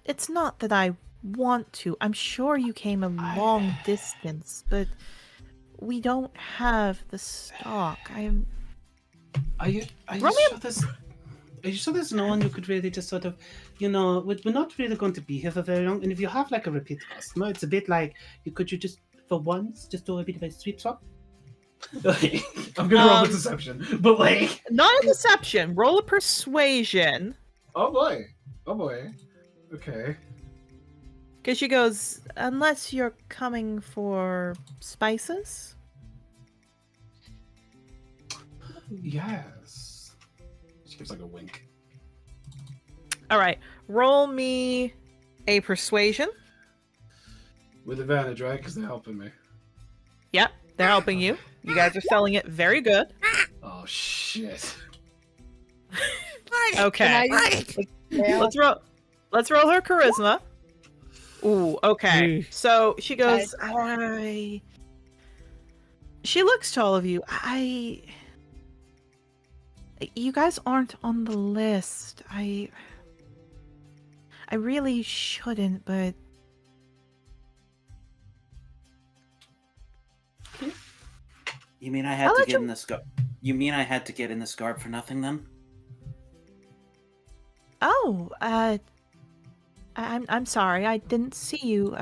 It's not that I want to. I'm sure you came a long distance, but we don't have the stock. Are you sure there's... Are you sure there's no one who could really just sort of, you know, we're not really going to be here for very long, and if you have like a repeat customer, it's a bit like, could you just, for once, just do a bit of a sweep swap? I'm gonna roll a deception, but like... Not a deception, roll a persuasion. Oh boy. Okay. Because she goes, unless you're coming for spices? Yes. She gives like a wink. Alright, roll me a persuasion. With advantage, right? Because they're helping me. Yep, they're helping you. You guys are selling it very good. Oh, shit. Okay. Let's roll her charisma. Ooh, okay. So she goes, She looks to all of you. You guys aren't on the list. I really shouldn't, but You mean I had to get in this garb? You mean I had to get in this garb for nothing then? Oh, I'm sorry. I didn't see you.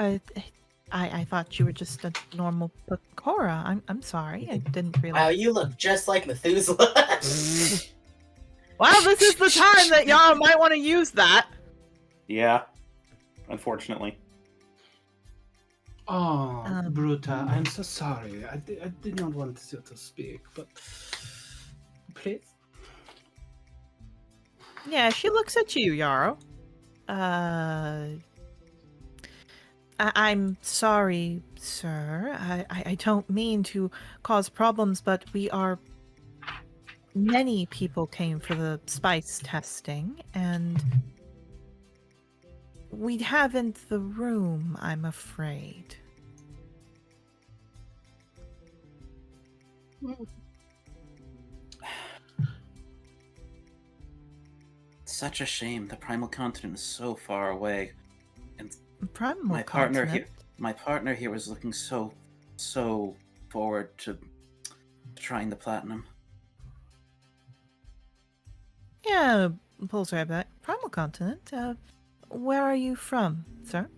I thought you were just a normal Pecora. I'm sorry. I didn't realize. Wow, you look just like Methuselah. Well, this is the time that y'all might want to use that. Yeah, unfortunately. Oh, Bruta, I'm so sorry. I did not want you to speak, but please. Yeah, she looks at you, Yarrow. I'm sorry, sir. I don't mean to cause problems, but many people came for the spice testing, and we haven't the room, I'm afraid. Such a shame. The primal continent is so far away, and Primal my partner continent? here was looking so forward to trying the platinum. Yeah, pulls right back. Primal continent. Where are you from, sir?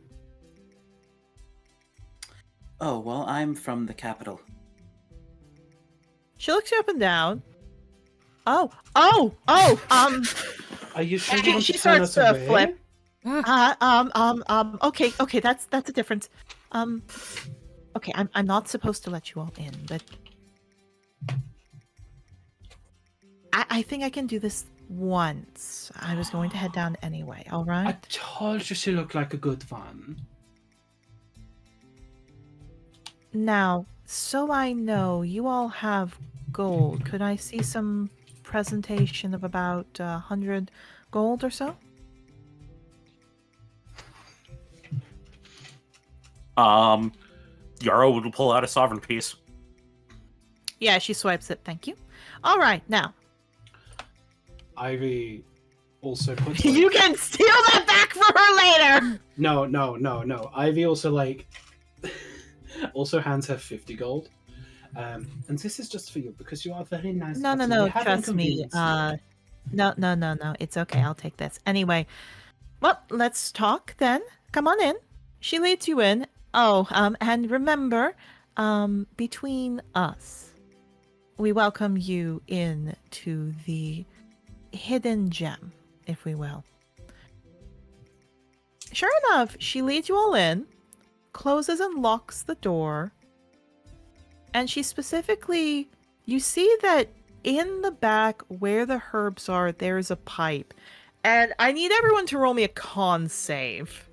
Oh, well, I'm from the capital. She looks you up and down. Oh. Are you sure you She want to turn starts us to away? flip. Ah, Okay, that's a difference. Okay, I'm not supposed to let you all in, but I think I can do this once. I was going to head down anyway, I alright? told you she looked like a good one. Now, so I know you all have gold. Could I see some presentation of about 100 gold or so? Yarrow would pull out a sovereign piece. Yeah, she swipes it. Thank you. All right, now Ivy also puts. you can steal that back for her later. No. Ivy also also hands her 50 gold. And this is just for you because you are very nice. No. person. We have Trust me. inconvenienced you. No. It's okay. I'll take this anyway. Well, let's talk then. Come on in. She leads you in. Oh, and remember, between us, we welcome you in to the hidden gem, if we will. Sure enough, she leads you all in, closes and locks the door, and she specifically, you see that in the back where the herbs are, there's a pipe. And I need everyone to roll me a con save.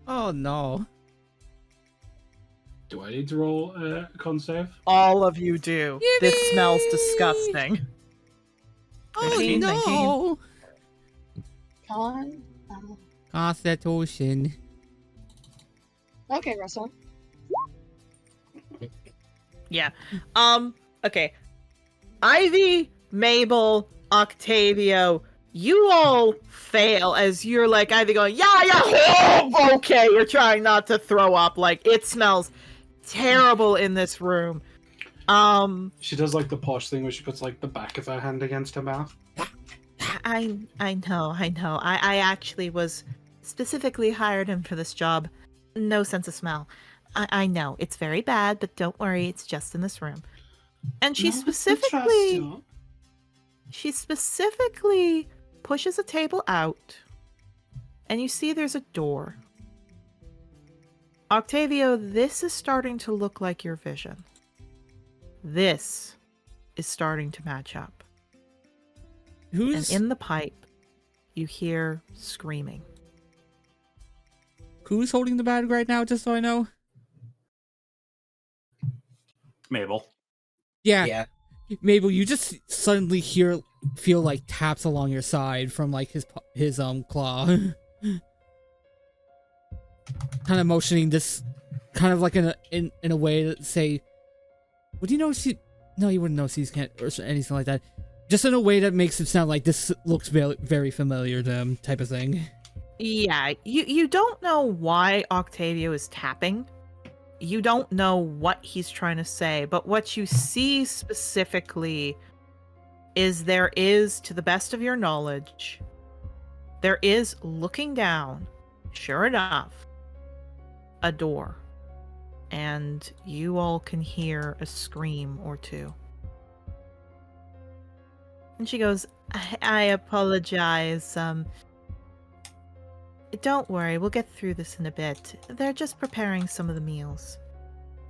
oh no. Do I need to roll a con save? All of you do. This smells disgusting. Oh 15, no. Con. Constitution. Okay, Russell. Yeah. Okay. Ivy, Mabel, Octavio, you all fail as you're like Ivy going, yeah, oh, okay. You're trying not to throw up. Like, it smells terrible in this room. She does like the posh thing where she puts like the back of her hand against her mouth. I know. I actually was specifically hired him for this job. No sense of smell. I know it's very bad, but don't worry, it's just in this room. And No, she specifically pushes a table out, and you see there's a door. Octavio, this is starting to look like your vision. This is starting to match up. Who's And in the pipe, you hear screaming. who's holding the bag right now, just so I know? Mabel. Yeah. Yeah. Mabel, you just suddenly feel like taps along your side from like his claw. Kind of motioning this kind of like in a way to say, would you know she no, you wouldn't know she's can't or anything like that. Just in a way that makes it sound like this looks very, very familiar to him, type of thing. Yeah, you don't know why Octavio is tapping. You don't know what he's trying to say, but what you see specifically is there is, to the best of your knowledge, there is, looking down, sure enough, a door. And you all can hear a scream or two. And she goes, I apologize. Don't worry, we'll get through this in a bit. They're just preparing some of the meals.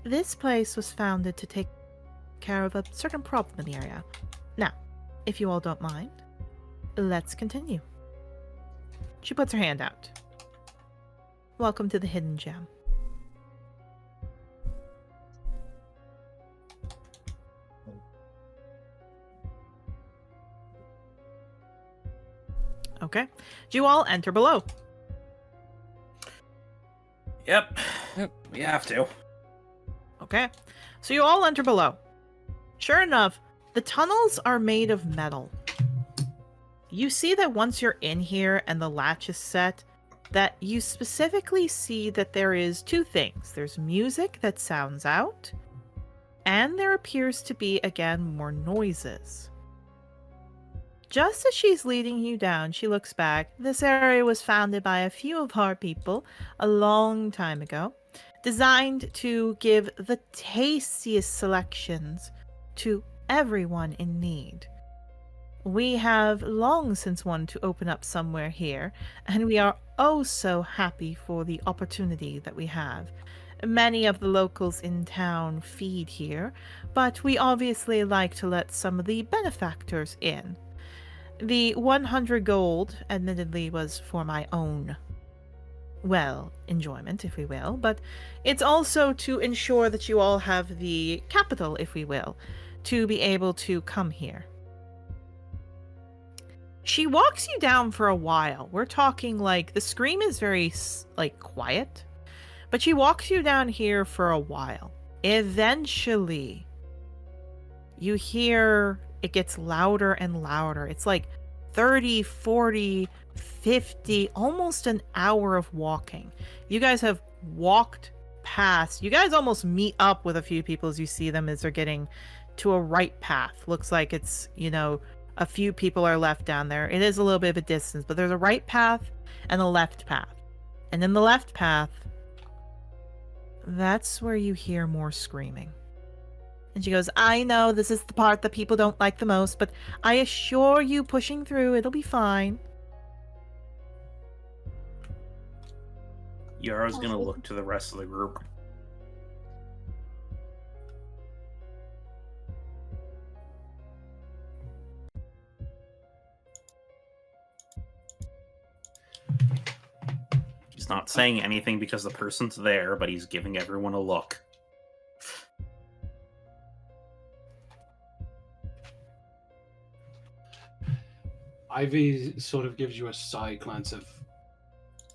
This place was founded to take care of a certain problem in the area. Now, if you all don't mind, let's continue. She puts her hand out. Welcome to the Hidden Gem. Okay. Do you all enter below? Yep. Yep. We have to. Okay. So you all enter below. Sure enough, the tunnels are made of metal. You see that once you're in here and the latch is set, that you specifically see that there is two things. There's music that sounds out, and there appears to be, again, more noises. Just as she's leading you down, she looks back. This area was founded by a few of our people a long time ago, designed to give the tastiest selections to everyone in need. We have long since wanted to open up somewhere here, and we are oh so happy for the opportunity that we have. Many of the locals in town feed here, but we obviously like to let some of the benefactors in. The 100 gold, admittedly, was for my own, well, enjoyment, if we will, but it's also to ensure that you all have the capital, if we will, to be able to come here. She walks you down for a while. We're talking like the scream is very quiet, but she walks you down here for a while. Eventually, you hear it gets louder and louder. It's like 30, 40, 50, almost an hour of walking. You guys have walked past. You guys almost meet up with a few people as you see them as they're getting to a right path. Looks like it's, a few people are left down there. It is a little bit of a distance, but there's a right path and a left path. And in the left path, that's where you hear more screaming. And she goes, I know this is the part that people don't like the most, but I assure you pushing through, it'll be fine. Yara's gonna look to the rest of the group. He's not saying anything because the person's there, but he's giving everyone a look. Ivy sort of gives you a side glance of,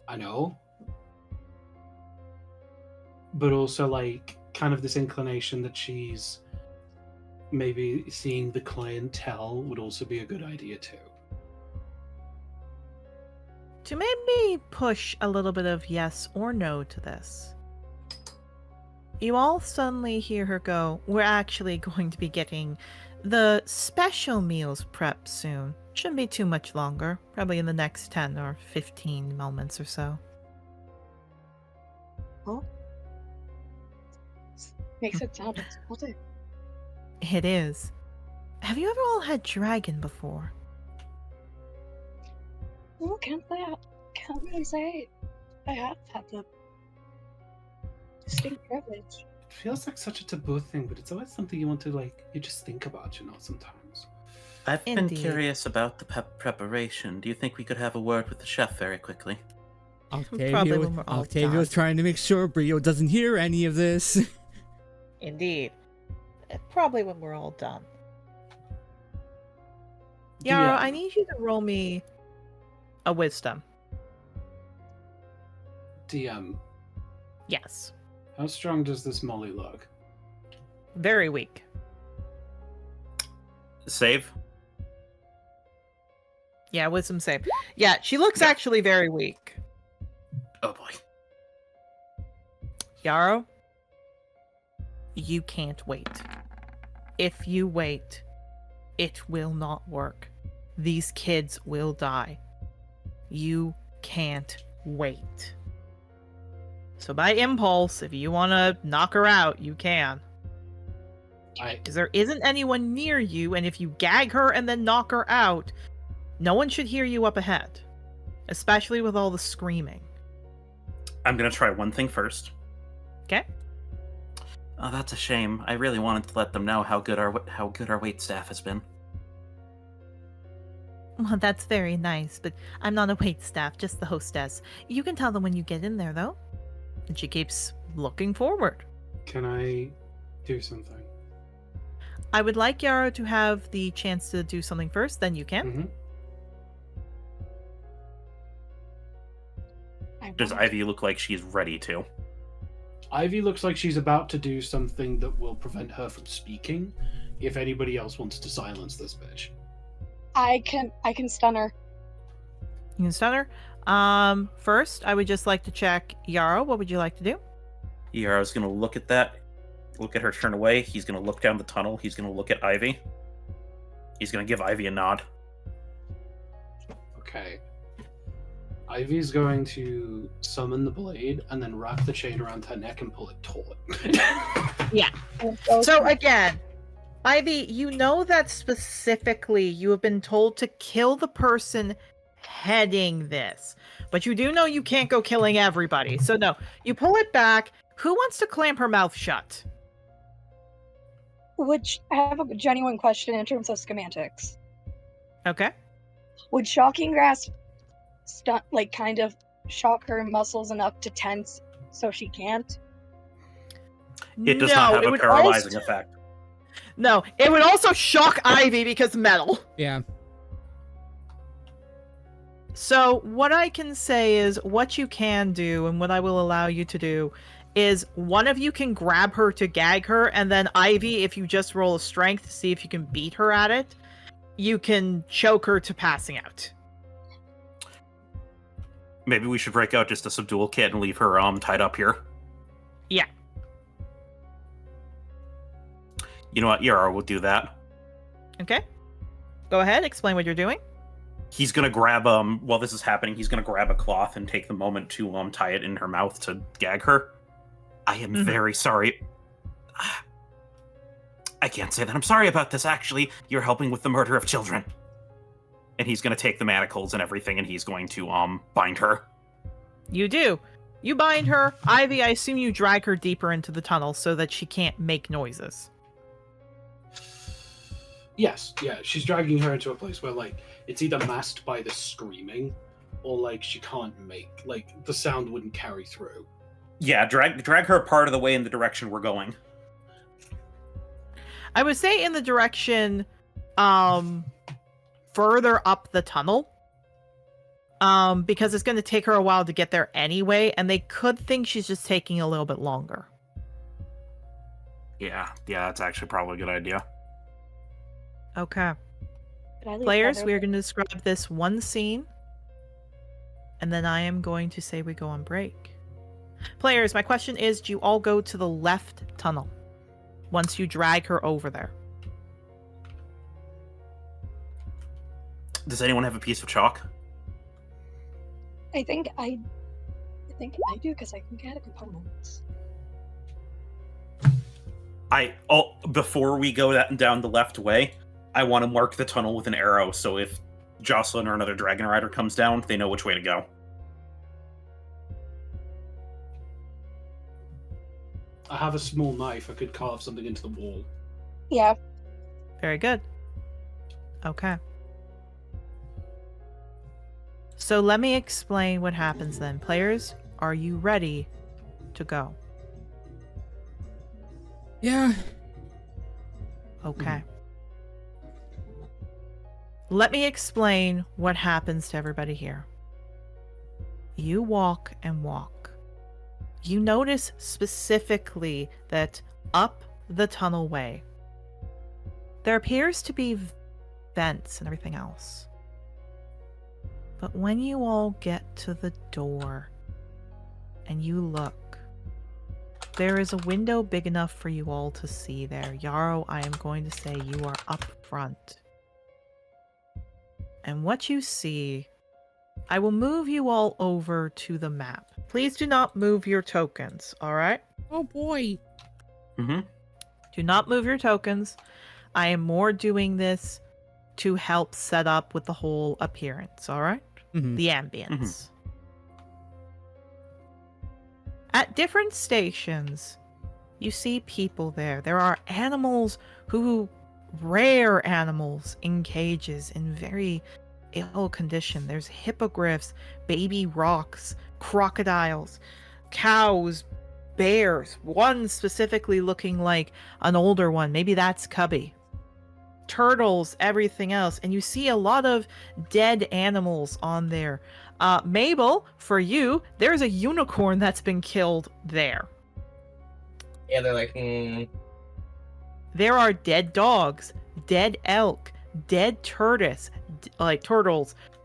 I know. But also, kind of this inclination that she's maybe seeing the clientele would also be a good idea, too. To maybe push a little bit of yes or no to this, you all suddenly hear her go, we're actually going to be getting the special meals prepped soon. Shouldn't be too much longer, probably in the next 10 or 15 moments or so. Oh. Makes it sound exotic. It is. Have you ever all had dragon before? Oh, can't really say I have had the distinct privilege. It feels like such a taboo thing, but it's always something you want to, you just think about, sometimes. I've been Indeed. curious about the preparation. Do you think we could have a word with the chef very quickly? Probably when we're all Octavio's done. trying to make sure Brio doesn't hear any of this. Indeed. Probably when we're all done. DM. Yara, I need you to roll me a wisdom. DM, Yes. how strong does this Molly look? Very weak. Save? Yeah, wisdom save. Yeah, she looks actually very weak. Oh boy. Yarrow, you can't wait. If you wait, it will not work. These kids will die. You can't wait. So by impulse, if you want to knock her out, you can. Because there isn't anyone near you, and if you gag her and then knock her out, no one should hear you up ahead. Especially with all the screaming. I'm gonna try one thing first. Okay? Oh, that's a shame. I really wanted to let them know how good our wait staff has been. Well, that's very nice, but I'm not a wait staff, just the hostess. You can tell them when you get in there, though. And she keeps looking forward. Can I do something? I would like Yara to have the chance to do something first, then you can. Mm-hmm. Does Ivy look like she's ready to? Ivy looks like she's about to do something that will prevent her from speaking if anybody else wants to silence this bitch. I can stun her. You can stun her. First, I would just like to check Yara. What would you like to do? Yara's gonna look at that, look at her turn away. He's gonna look down the tunnel. He's gonna look at Ivy. He's gonna give Ivy a nod. Okay. Ivy's going to summon the blade and then wrap the chain around her neck and pull it taut. So again, Ivy, you know that specifically you have been told to kill the person heading this. But you do know you can't go killing everybody. So no, you pull it back. Who wants to clamp her mouth shut? Which I have a genuine question in terms of schematics. Okay. Would shocking grasp kind of shock her muscles enough to tense so she can't? It does not have it a would paralyzing also- effect. No, it would also shock Ivy because metal. Yeah. So what I can say is what you can do and what I will allow you to do is one of you can grab her to gag her, and then Ivy, if you just roll a strength to see if you can beat her at it, you can choke her to passing out. Maybe we should break out just a subdual kit and leave her tied up here. Yeah. You know what? Yara will do that. Okay. Go ahead, explain what you're doing. He's gonna grab while this is happening, he's gonna grab a cloth and take the moment to tie it in her mouth to gag her. I am very sorry. I can't say that I'm sorry about this, actually. You're helping with the murder of children. And he's gonna take the manacles and everything, and he's going to bind her. You do. You bind her. Ivy, I assume you drag her deeper into the tunnel so that she can't make noises. Yes, yeah, she's dragging her into a place where, like, it's either masked by the screaming, or, like, she can't make, like, the sound wouldn't carry through. Yeah, drag her part of the way in the direction we're going. I would say in the direction further up the tunnel. Because it's going to take her a while to get there anyway, and they could think she's just taking a little bit longer. Yeah, that's actually probably a good idea. Okay. Could I leave Players, Heather we are there? going to describe this one scene, and then I am going to say we go on break. Players, my question is, do you all go to the left tunnel once you drag her over there? Does anyone have a piece of chalk? I think I do because I can get components. Before we go down the left way, I want to mark the tunnel with an arrow, so if Jocelyn or another dragon rider comes down, they know which way to go. I have a small knife, I could carve something into the wall. Yeah. Very good. Okay. So let me explain what happens then. Players, are you ready to go? Yeah. Okay. Let me explain what happens to everybody here. You walk and walk. You notice specifically that up the tunnel way, there appears to be vents and everything else. But when you all get to the door and you look, there is a window big enough for you all to see there. Yarrow, I am going to say you are up front. And what you see, I will move you all over to the map. Please do not move your tokens, all right? Oh boy. Mm-hmm. Do not move your tokens. I am more doing this to help set up with the whole appearance, all right? Mhm. The ambience. At different stations, you see people there. There are animals rare animals in cages in very ill condition. There's hippogriffs, baby rocks, crocodiles, cows, bears, one specifically looking like an older one. Maybe that's Cubby. Turtles, everything else. And you see a lot of dead animals on there. Mabel, for you, there's a unicorn that's been killed there. Yeah, they're like, There are dead dogs, dead elk, dead turtles,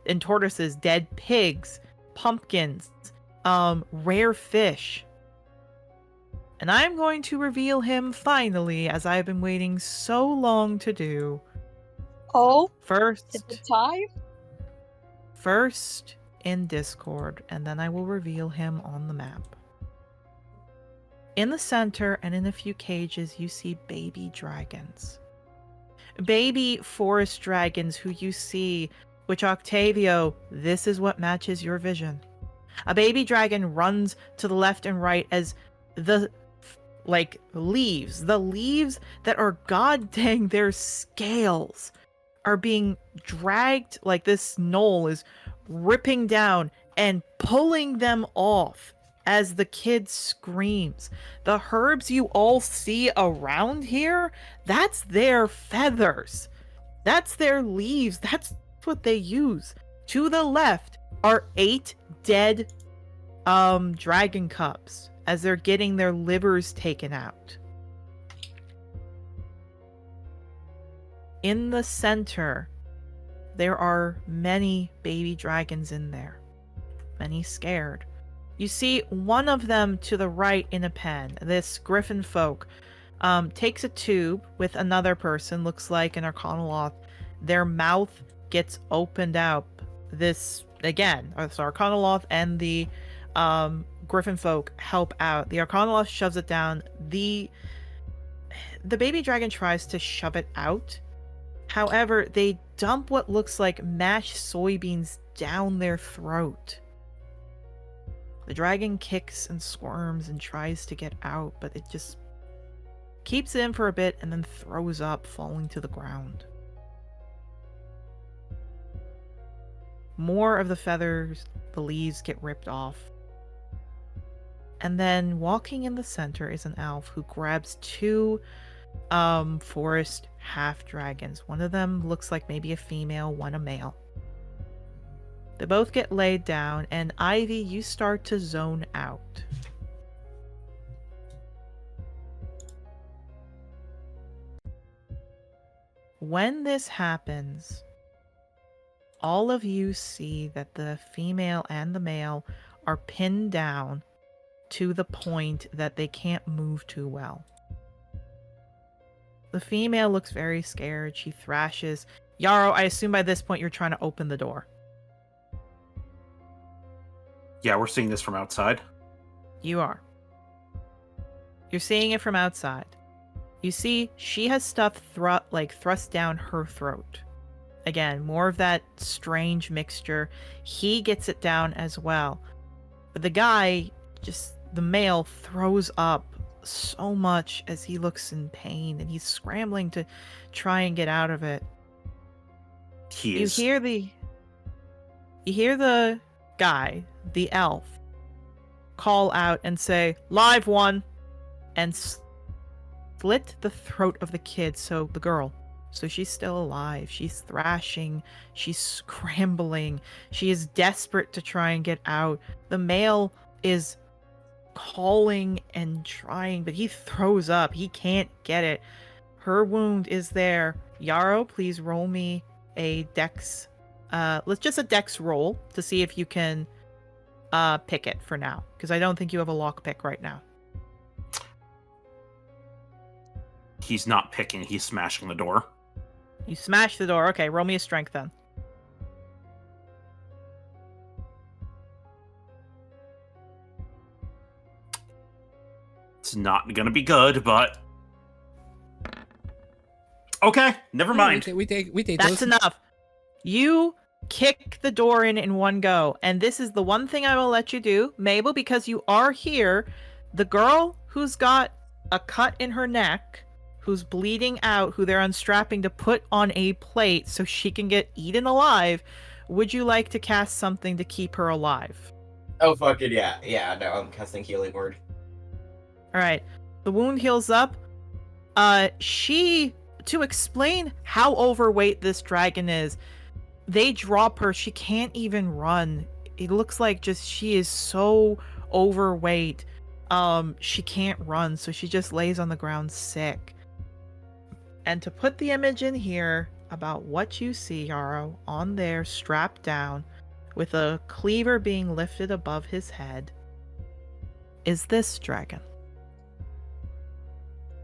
and tortoises, dead pigs, pumpkins, rare fish. And I'm going to reveal him finally, as I've been waiting so long to do. Oh, First, it's the time? first in Discord, and then I will reveal him on the map. In the center and in a few cages, you see baby dragons. Baby forest dragons who you see, which Octavio, this is what matches your vision. A baby dragon runs to the left and right as the leaves that are god dang their scales are being dragged, like this knoll is ripping down and pulling them off as the kid screams. The herbs you all see around here, that's their feathers. That's their leaves. That's what they use. To the left are 8 dead dragon cubs as they're getting their livers taken out. In the center, there are many baby dragons in there. Many scared. You see one of them to the right in a pen. This griffin folk takes a tube with another person, looks like an Arcanoloth. Their mouth gets opened up. This, again, the Arcanoloth and the griffin folk help out. The Arcanoloth shoves it down. The baby dragon tries to shove it out. However, they dump what looks like mashed soybeans down their throat. The dragon kicks and squirms and tries to get out, but it just keeps it in for a bit and then throws up, falling to the ground. More of the feathers, the leaves get ripped off. And then walking in the center is an elf who grabs 2 forest half dragons. One of them looks like maybe a female, one a male. They both get laid down, and Ivy, you start to zone out. When this happens, all of you see that the female and the male are pinned down to the point that they can't move too well. The female looks very scared. She thrashes. Yarrow, I assume by this point you're trying to open the door. Yeah, we're seeing this from outside. You are. You're seeing it from outside. You see, she has stuff thrust down her throat. Again, more of that strange mixture. He gets it down as well. But the guy, the male, throws up so much as he looks in pain, and he's scrambling to try and get out of it. You hear the guy, the elf, call out and say, "Live one," and slit the throat of the kid, the girl. So she's still alive. She's thrashing. She's scrambling. She is desperate to try and get out. The male is calling and trying, but he throws up. He can't get it. Her wound is there. Yarrow, please roll me a dex. Let's just a dex roll to see if you can pick it for now, because I don't think you have a lock pick right now. He's not picking, he's smashing the door. You smash the door. Okay, roll me a strength then. It's not gonna be good, but okay, never mind. We take That's those. enough. You kick the door in one go, and this is the one thing I will let you do, Mabel, because you are here. The girl who's got a cut in her neck, who's bleeding out, who they're unstrapping to put on a plate so she can get eaten alive, would you like to cast something to keep her alive? Oh, fucking yeah. Yeah, no, I'm casting Healing Word. Alright. The wound heals up. To explain how overweight this dragon is, they drop her. She can't even run. It looks like she is so overweight. She can't run, so she just lays on the ground sick. And to put the image in here about what you see, Yarrow, on there, strapped down, with a cleaver being lifted above his head, is this dragon.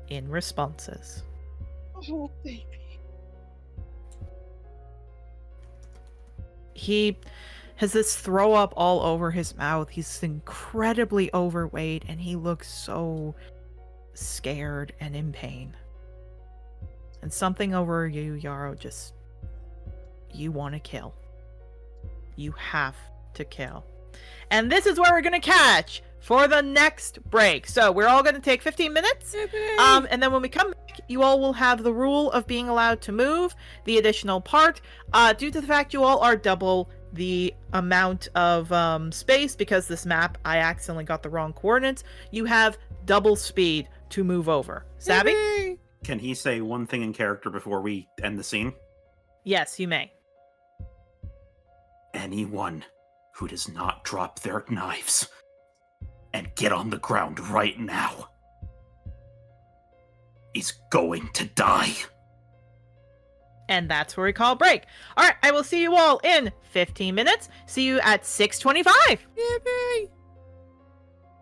In responses. Oh, baby. He has this throw up all over his mouth. He's incredibly overweight and he looks so scared and in pain. And something over you, Yarrow, just... you want to kill. You have to kill. And this is where we're going to catch for the next break. So we're all going to take 15 minutes. And then when we come back, you all will have the rule of being allowed to move, the additional part. Due to the fact you all are double the amount of space, because this map, I accidentally got the wrong coordinates, you have double speed to move over. Savvy? Can he say one thing in character before we end the scene? Yes, you may. Anyone who does not drop their knives and get on the ground right now is going to die. And that's where we call break. All right, I will see you all in 15 minutes. See you at 6:25. Yippee!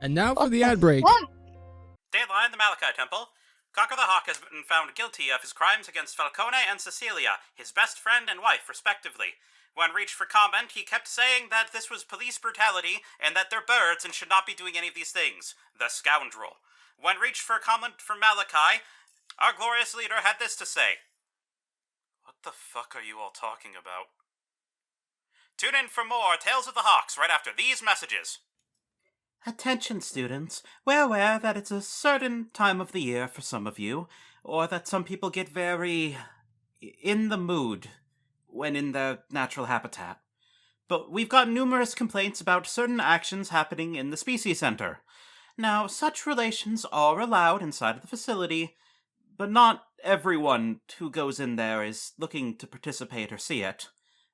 And now for the ad break. Dateline, the Malachi Temple. Cocker the Hawk has been found guilty of his crimes against Falcone and Cecilia, his best friend and wife, respectively. When reached for comment, he kept saying that this was police brutality and that they're birds and should not be doing any of these things. The scoundrel. When reached for comment from Malachi, our glorious leader had this to say. What the fuck are you all talking about? Tune in for more Tales of the Hawks right after these messages. Attention, students. We're aware that it's a certain time of the year for some of you, or that some people get very in the mood when in their natural habitat. But we've got numerous complaints about certain actions happening in the Species Center. Now, such relations are allowed inside of the facility, but not everyone who goes in there is looking to participate or see it.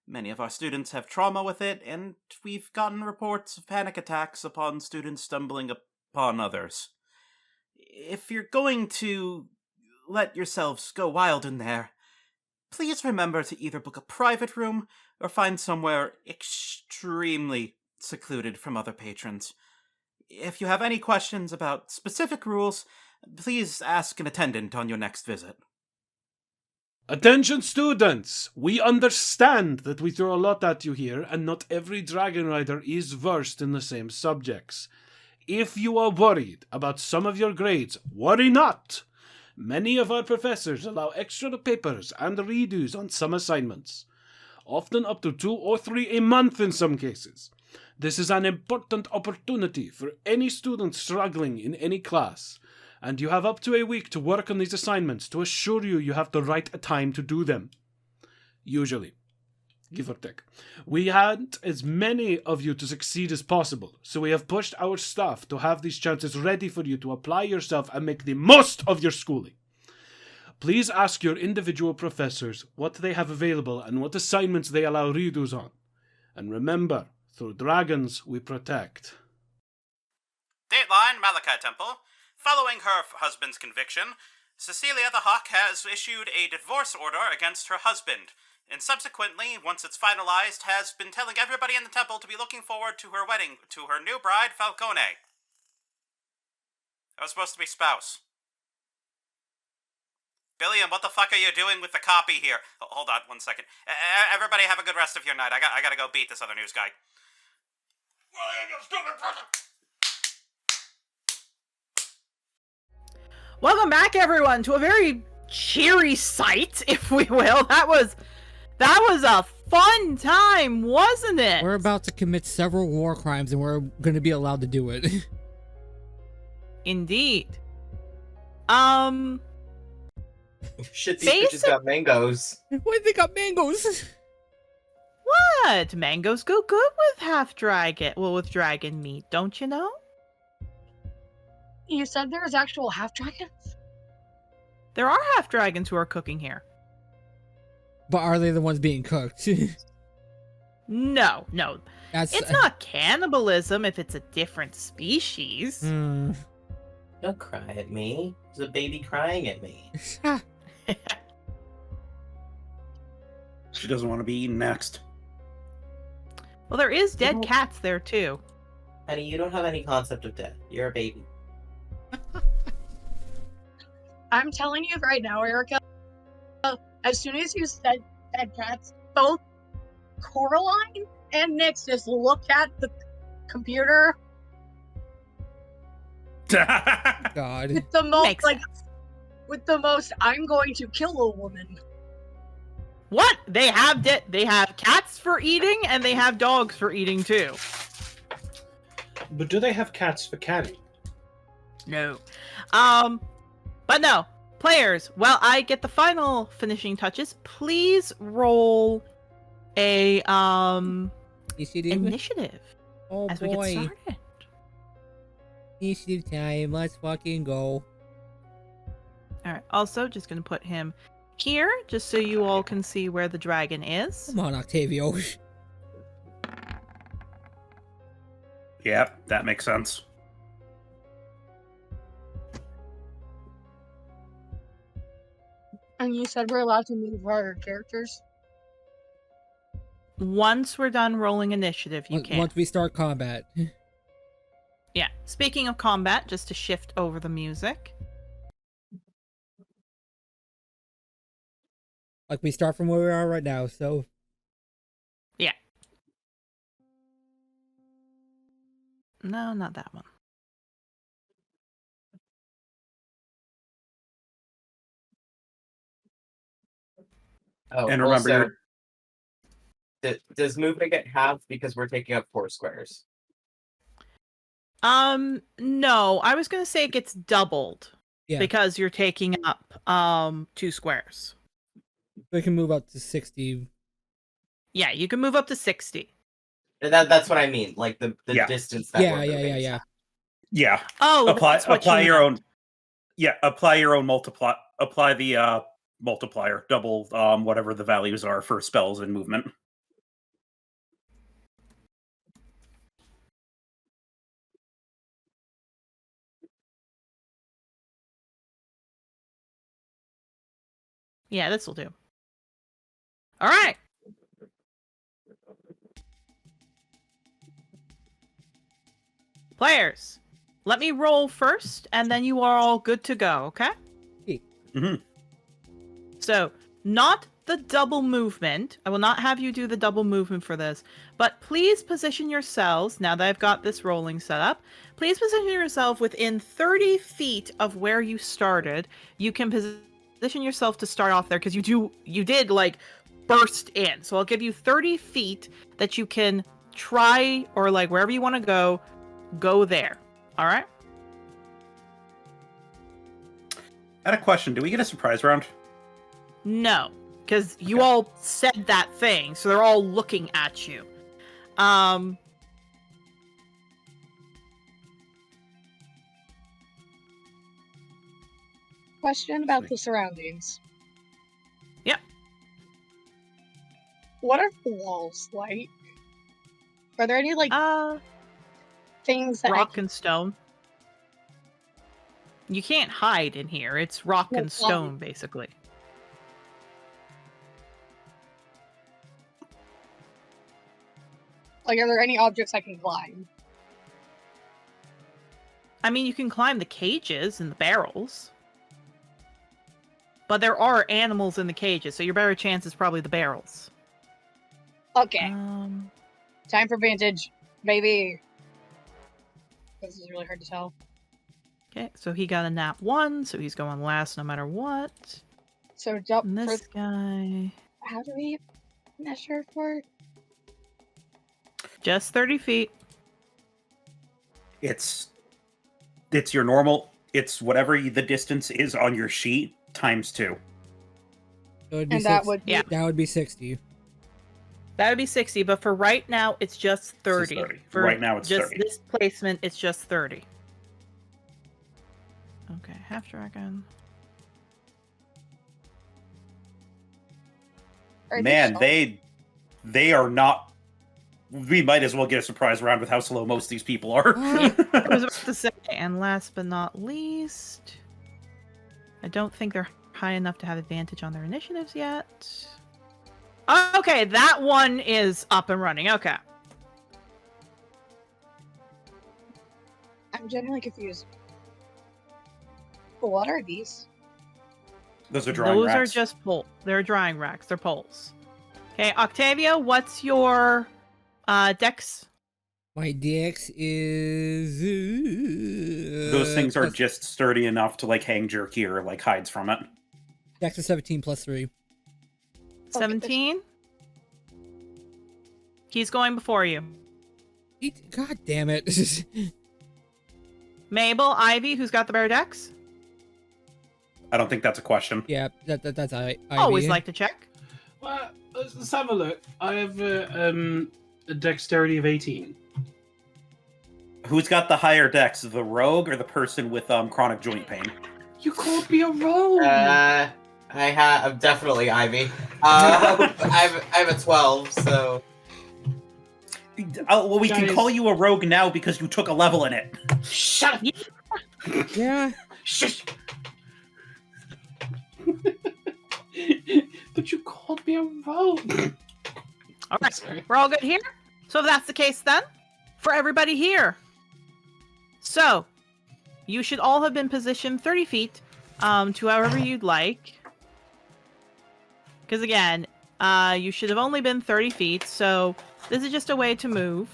Many of our students have trauma with it, and we've gotten reports of panic attacks upon students stumbling upon others. If you're going to let yourselves go wild in there, please remember to either book a private room or find somewhere extremely secluded from other patrons. If you have any questions about specific rules, please ask an attendant on your next visit. Attention students! We understand that we throw a lot at you here, and not every Dragon Rider is versed in the same subjects. If you are worried about some of your grades, worry not! Many of our professors allow extra papers and redos on some assignments, often up to 2 or 3 a month in some cases. This is an important opportunity for any student struggling in any class, and you have up to a week to work on these assignments to assure you have the right time to do them. Usually, give or take. We had as many of you to succeed as possible, so we have pushed our staff to have these chances ready for you to apply yourself and make the most of your schooling. Please ask your individual professors what they have available and what assignments they allow redos on. And remember, through dragons we protect. Dateline, Malachi Temple. Following her husband's conviction, Cecilia the Hawk has issued a divorce order against her husband, and subsequently, once it's finalized, has been telling everybody in the temple to be looking forward to her wedding to her new bride, Falcone. That was supposed to be spouse. Billiam, what the fuck are you doing with the copy here? Oh, hold on, 1 second. Everybody have a good rest of your night. I gotta go beat this other news guy. Welcome back, everyone, to a very cheery sight, if we will. That was a fun time, wasn't it? We're about to commit several war crimes, and we're going to be allowed to do it. Indeed. Shit, these bitches got mangoes. Why they got mangoes? What? Mangoes go good with with dragon meat, don't you know? You said there's actual half dragons? There are half dragons who are cooking here. But are they the ones being cooked? No. It's not cannibalism if it's a different species. Don't cry at me. There's a baby crying at me. She doesn't want to be eaten next. Well, there is dead cats there, too. Honey, you don't have any concept of death. You're a baby. I'm telling you right now, Erica, as soon as you said dead cats, both Coraline and Nyx just look at the computer God. with the most Makes sense. with the most "I'm going to kill a woman." What? They have cats for eating, and they have dogs for eating too. But do they have cats for catting? No. But no. Players, while I get the final finishing touches, please roll a initiative Oh as we get boy. started. Initiative time. Let's fucking go. Alright, also just gonna put him here, just so you all can see where the dragon is. Come on, Octavio. Yep, that makes sense. And you said we're allowed to move our characters? Once we're done rolling initiative, you can. Once we start combat. Yeah. Speaking of combat, just to shift over the music. Like, we start from where we are right now, so... Yeah. No, not that one. Oh, And remember, also, does movement get halved because we're taking up 4 squares? No. I was gonna say it gets doubled. Yeah. Because you're taking up 2 squares. We can move up to 60. Yeah, you can move up to 60. That's what I mean. Like the Yeah. distance that we're moving. Yeah. Oh, that's what apply you your meant. own. Yeah, apply your own apply the multiplier, double whatever the values are for spells and movement. Yeah, this will do. All right. Players, let me roll first, and then you are all good to go, okay? Mm-hmm. So, not the double movement. I will not have you do the double movement for this, but please position yourselves, now that I've got this rolling set up, please position yourself within 30 feet of where you started. You can position yourself to start off there, because you did, like, burst in. So I'll give you 30 feet that you can try, or, like, wherever you want to go there. All right? I had a question. Do we get a surprise round? No, because you all said that thing, so they're all looking at you. Question about the surroundings. Yep. What are the walls like? Are there any like things that rock and stone. You can't hide in here. It's rock and stone, basically. Like, are there any objects I can climb? I mean, you can climb the cages and the barrels. But there are animals in the cages, so your better chance is probably the barrels. Okay. Time for vantage, baby. This is really hard to tell. Okay, so he got a nat 1, so he's going last no matter what. So jump And this guy... How do we measure for? Just 30 feet. It's your normal. It's whatever the distance is on your sheet times 2. So it'd be And that would be... Yeah. That would be 60. That would be 60, but for right now, it's just 30. It's 30. For Right now, it's just 30. this placement, it's just 30. Okay, half dragon. Man, they are not. We might as well get a surprise round with how slow most of these people are. I was about to say, and last but not least, I don't think they're high enough to have advantage on their initiatives yet. Okay, that one is up and running. Okay. I'm genuinely confused. What are these? Those are drawing Those racks. are just poles. They're drying racks. They're poles. Okay, Octavia, what's your dex? My DX is Those things are plus- just sturdy enough to like hang jerky or like hides from it. DX is 17 plus 3. 17. He's going before you. God damn it. Mabel, Ivy, who's got the better dex? I don't think that's a question. Yeah, that's I. Always like to check. Well, let's have a look. I have a dexterity of 18. Who's got the higher dex, the rogue or the person with chronic joint pain? You called me a rogue. I'm definitely Ivy. I have a 12, so. Well, we can Guys. call you a rogue now because you took a level in it. Shut up. Yeah. Shush. But you called me a rogue. All right, Sorry. we're all good here? So if that's the case then, for everybody here. So, you should all have been positioned 30 feet to however you'd like. Because again, you should have only been 30 feet, so this is just a way to move.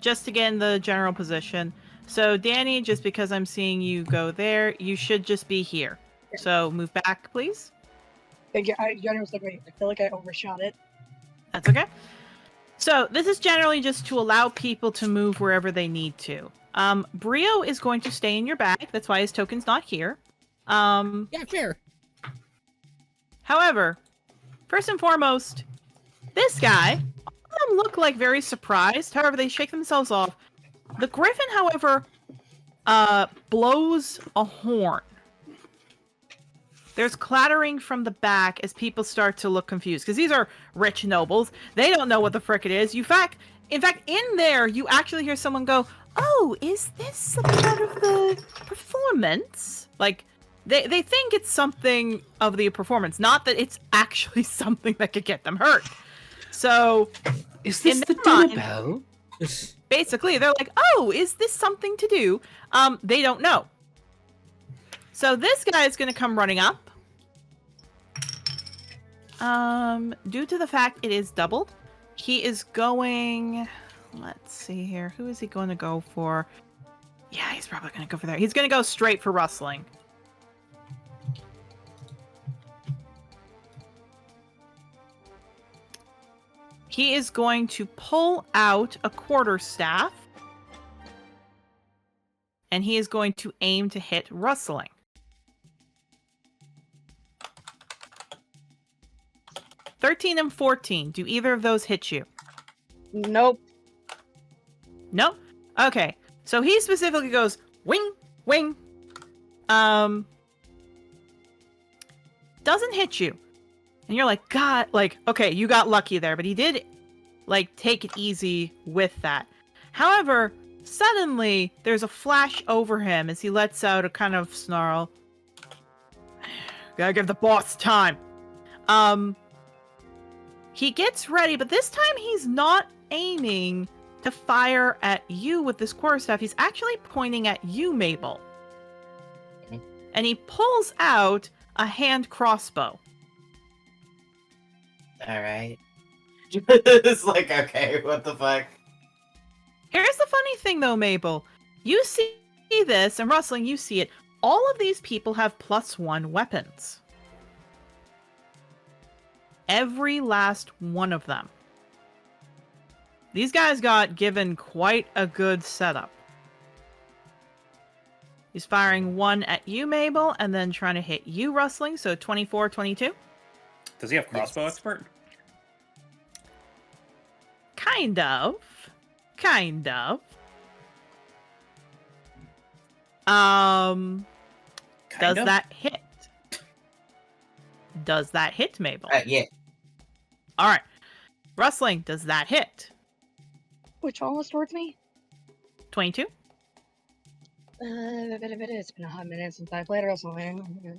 Just to get in the general position. So Danny, just because I'm seeing you go there, you should just be here. So move back, please. Thank you. Jenny was like, wait, I feel like I overshot it. That's okay. So this is generally just to allow people to move wherever they need to. Brio is going to stay in your bag. That's why his token's not here. Yeah, fair. However, first and foremost, this guy, all of them look like very surprised. However, they shake themselves off. The Griffin, however, blows a horn. There's clattering from the back as people start to look confused. Because these are rich nobles. They don't know what the frick it is. In fact, in there, you actually hear someone go, "Oh, is this a part of the performance?" Like, they think it's something of the performance. Not that it's actually something that could get them hurt. So, Is this in the their dinner mind- bell? basically, they're like, "Oh, is this something to do?" They don't know. So this guy is going to come running up. Due to the fact it is doubled, he is going... Let's see here. Who is he going to go for? Yeah, he's probably going to go for there. He's going to go straight for rustling. He is going to pull out a quarterstaff. And he is going to aim to hit rustling. $13 and $14. Do either of those hit you? Nope. No? Okay. So he specifically goes, wing, wing. Doesn't hit you. And you're like, God, like, okay, you got lucky there. But he did, like, take it easy with that. However, suddenly, there's a flash over him as he lets out a kind of snarl. Gotta give the boss time. He gets ready, but this time he's not aiming to fire at you with this quarterstaff. He's actually pointing at you, Mabel. Okay. And he pulls out a hand crossbow. Alright. It's like, okay, what the fuck? Here's the funny thing, though, Mabel. You see this, and Rustling, you see it. All of these people have +1 weapons. Every last one of them. These guys got given quite a good setup. He's firing one at you, Mabel, and then trying to hit you, Rustling. So 24, 22. Does he have crossbow Yes. expert? Kind of. Kind of. Kind Does of? that hit? Does that hit, Mabel? Yeah. All right. Rustling, does that hit? Which one was towards me? 22? It's been a hot minute since I played wrestling.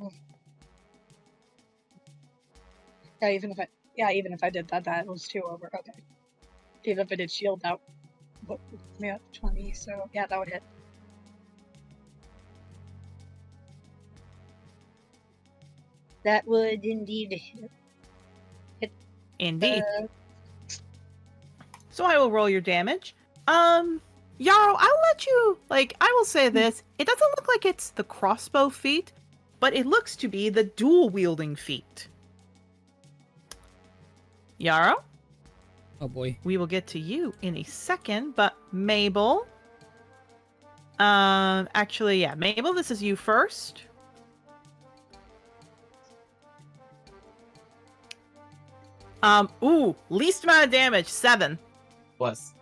Yeah, even if I did that, that was 2 over. Okay. Even if I did shield, that would put me at 20. So yeah, that would hit. That would indeed hit. Indeed. So I will roll your damage. Yarrow, I'll let you, I will say this. It doesn't look like it's the crossbow feat, but it looks to be the dual-wielding feat. Yarrow? Oh boy. We will get to you in a second, but Mabel... actually, yeah, Mabel, this is you first. Least amount of damage, 7. Plus.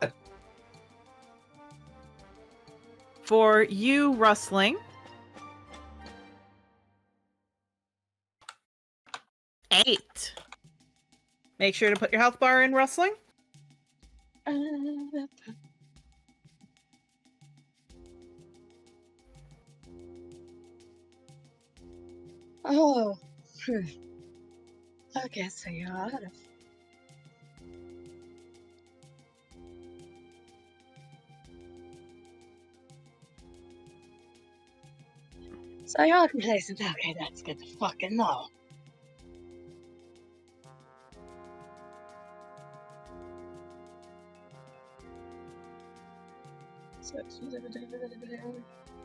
For you, Rustling. 8. Make sure to put your health bar in, Rustling. Oh. I guess I ought to. So you're complacent. Okay, that's good to fucking know.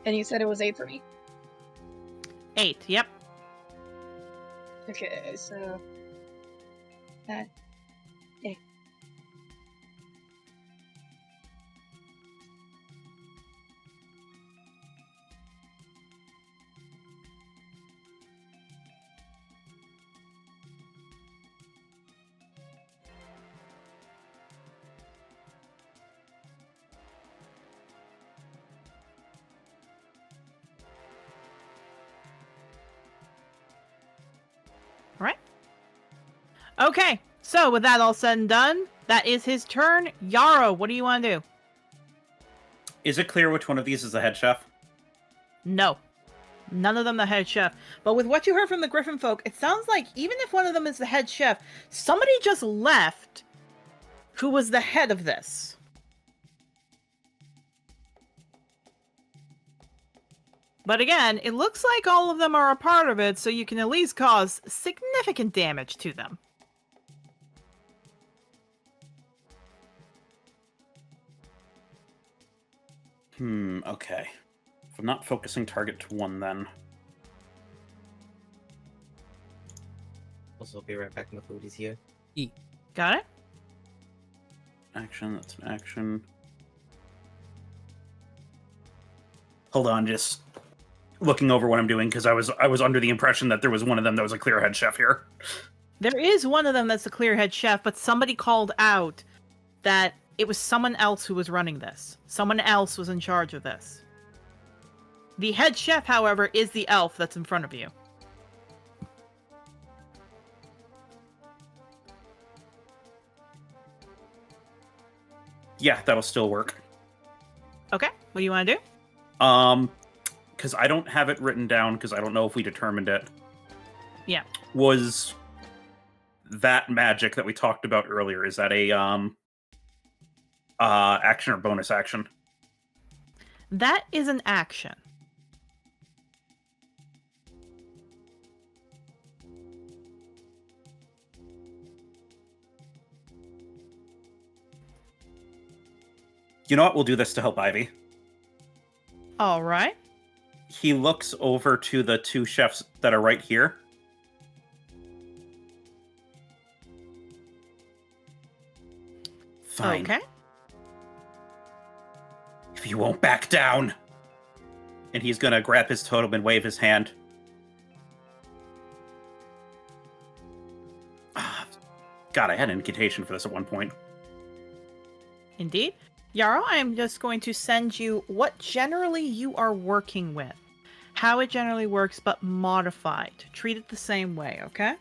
And you said it was 8 for me? 8, yep. Okay, so that Alright. Okay, so with that all said and done, that is his turn. Yarrow, what do you want to do? Is it clear which one of these is the head chef? No. None of them the head chef. But with what you heard from the Griffin folk, it sounds like even if one of them is the head chef, somebody just left who was the head of this. But again, it looks like all of them are a part of it, so you can at least cause significant damage to them. Okay. If I'm not focusing target to one, then... Also, be right back when the food is here. Got it? Action, that's an action. Hold on, just looking over what I'm doing, because I was under the impression that there was one of them that was a clear head chef here. There is one of them that's a clear head chef, but somebody called out that it was someone else who was running this. Someone else was in charge of this. The head chef, however, is the elf that's in front of you. Yeah, that'll still work. Okay, what do you want to do? Because I don't have it written down, because I don't know if we determined it. Yeah. Was that magic that we talked about earlier, is that a, action or bonus action? That is an action. You know what? We'll do this to help Ivy. All right. He looks over to the two chefs that are right here. Fine. Okay. If you won't back down. And he's gonna grab his totem and wave his hand. God, I had an incantation for this at one point. Indeed. Yarrow, I am just going to send you what generally you are working with. How it generally works, but modified. Treat it the same way, okay?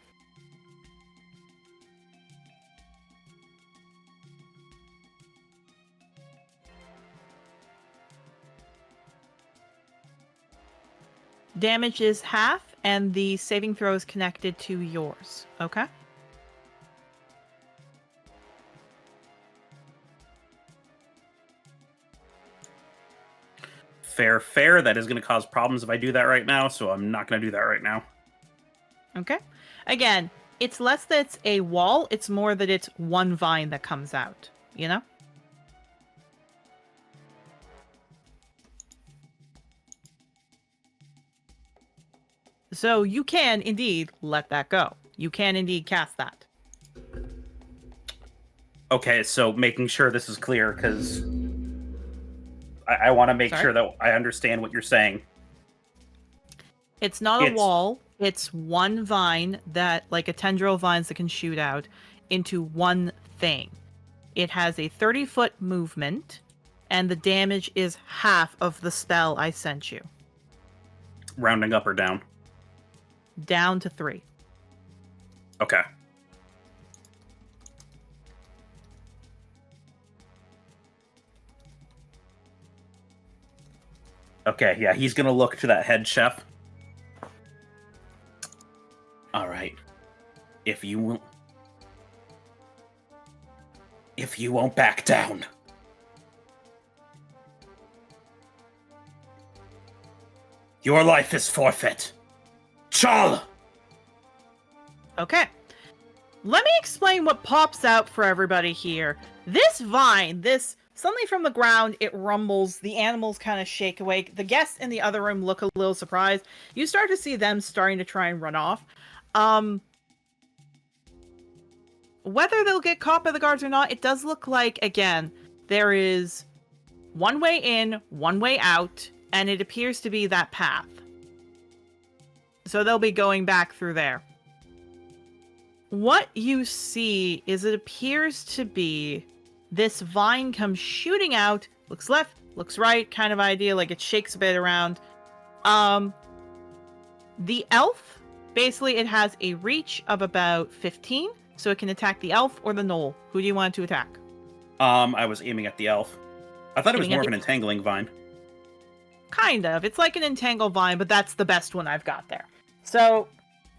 Damage is half, and the saving throw is connected to yours, okay? Fair. That is going to cause problems if I do that right now, so I'm not going to do that right now. Okay. Again, it's less that it's a wall, it's more that it's one vine that comes out, you know? So you can indeed let that go. You can indeed cast that. Okay, so making sure this is clear, because I want to make Sorry? sure that I understand what you're saying. It's not a It's- wall. It's one vine that, like a tendril vines that can shoot out into one thing. It has a 30-foot movement, and the damage is half of the spell I sent you. Rounding up or down? Down to 3. Okay. Okay, yeah, he's gonna look to that head chef. All right. If you won't back down, your life is forfeit. Chal! Okay. Let me explain what pops out for everybody here. This vine, suddenly from the ground, it rumbles. The animals kind of shake awake. The guests in the other room look a little surprised. You start to see them starting to try and run off. Whether they'll get caught by the guards or not, it does look like, again, there is one way in, one way out, and it appears to be that path. So they'll be going back through there. What you see is it appears to be this vine comes shooting out, looks left, looks right, kind of idea, like it shakes a bit around. The elf, basically it has a reach of about 15, so it can attack the elf or the gnoll. Who do you want to attack? I was aiming at the elf. I thought it was Aiming at more of the- an entangling vine. Kind of. It's like an entangle vine, but that's the best one I've got there. So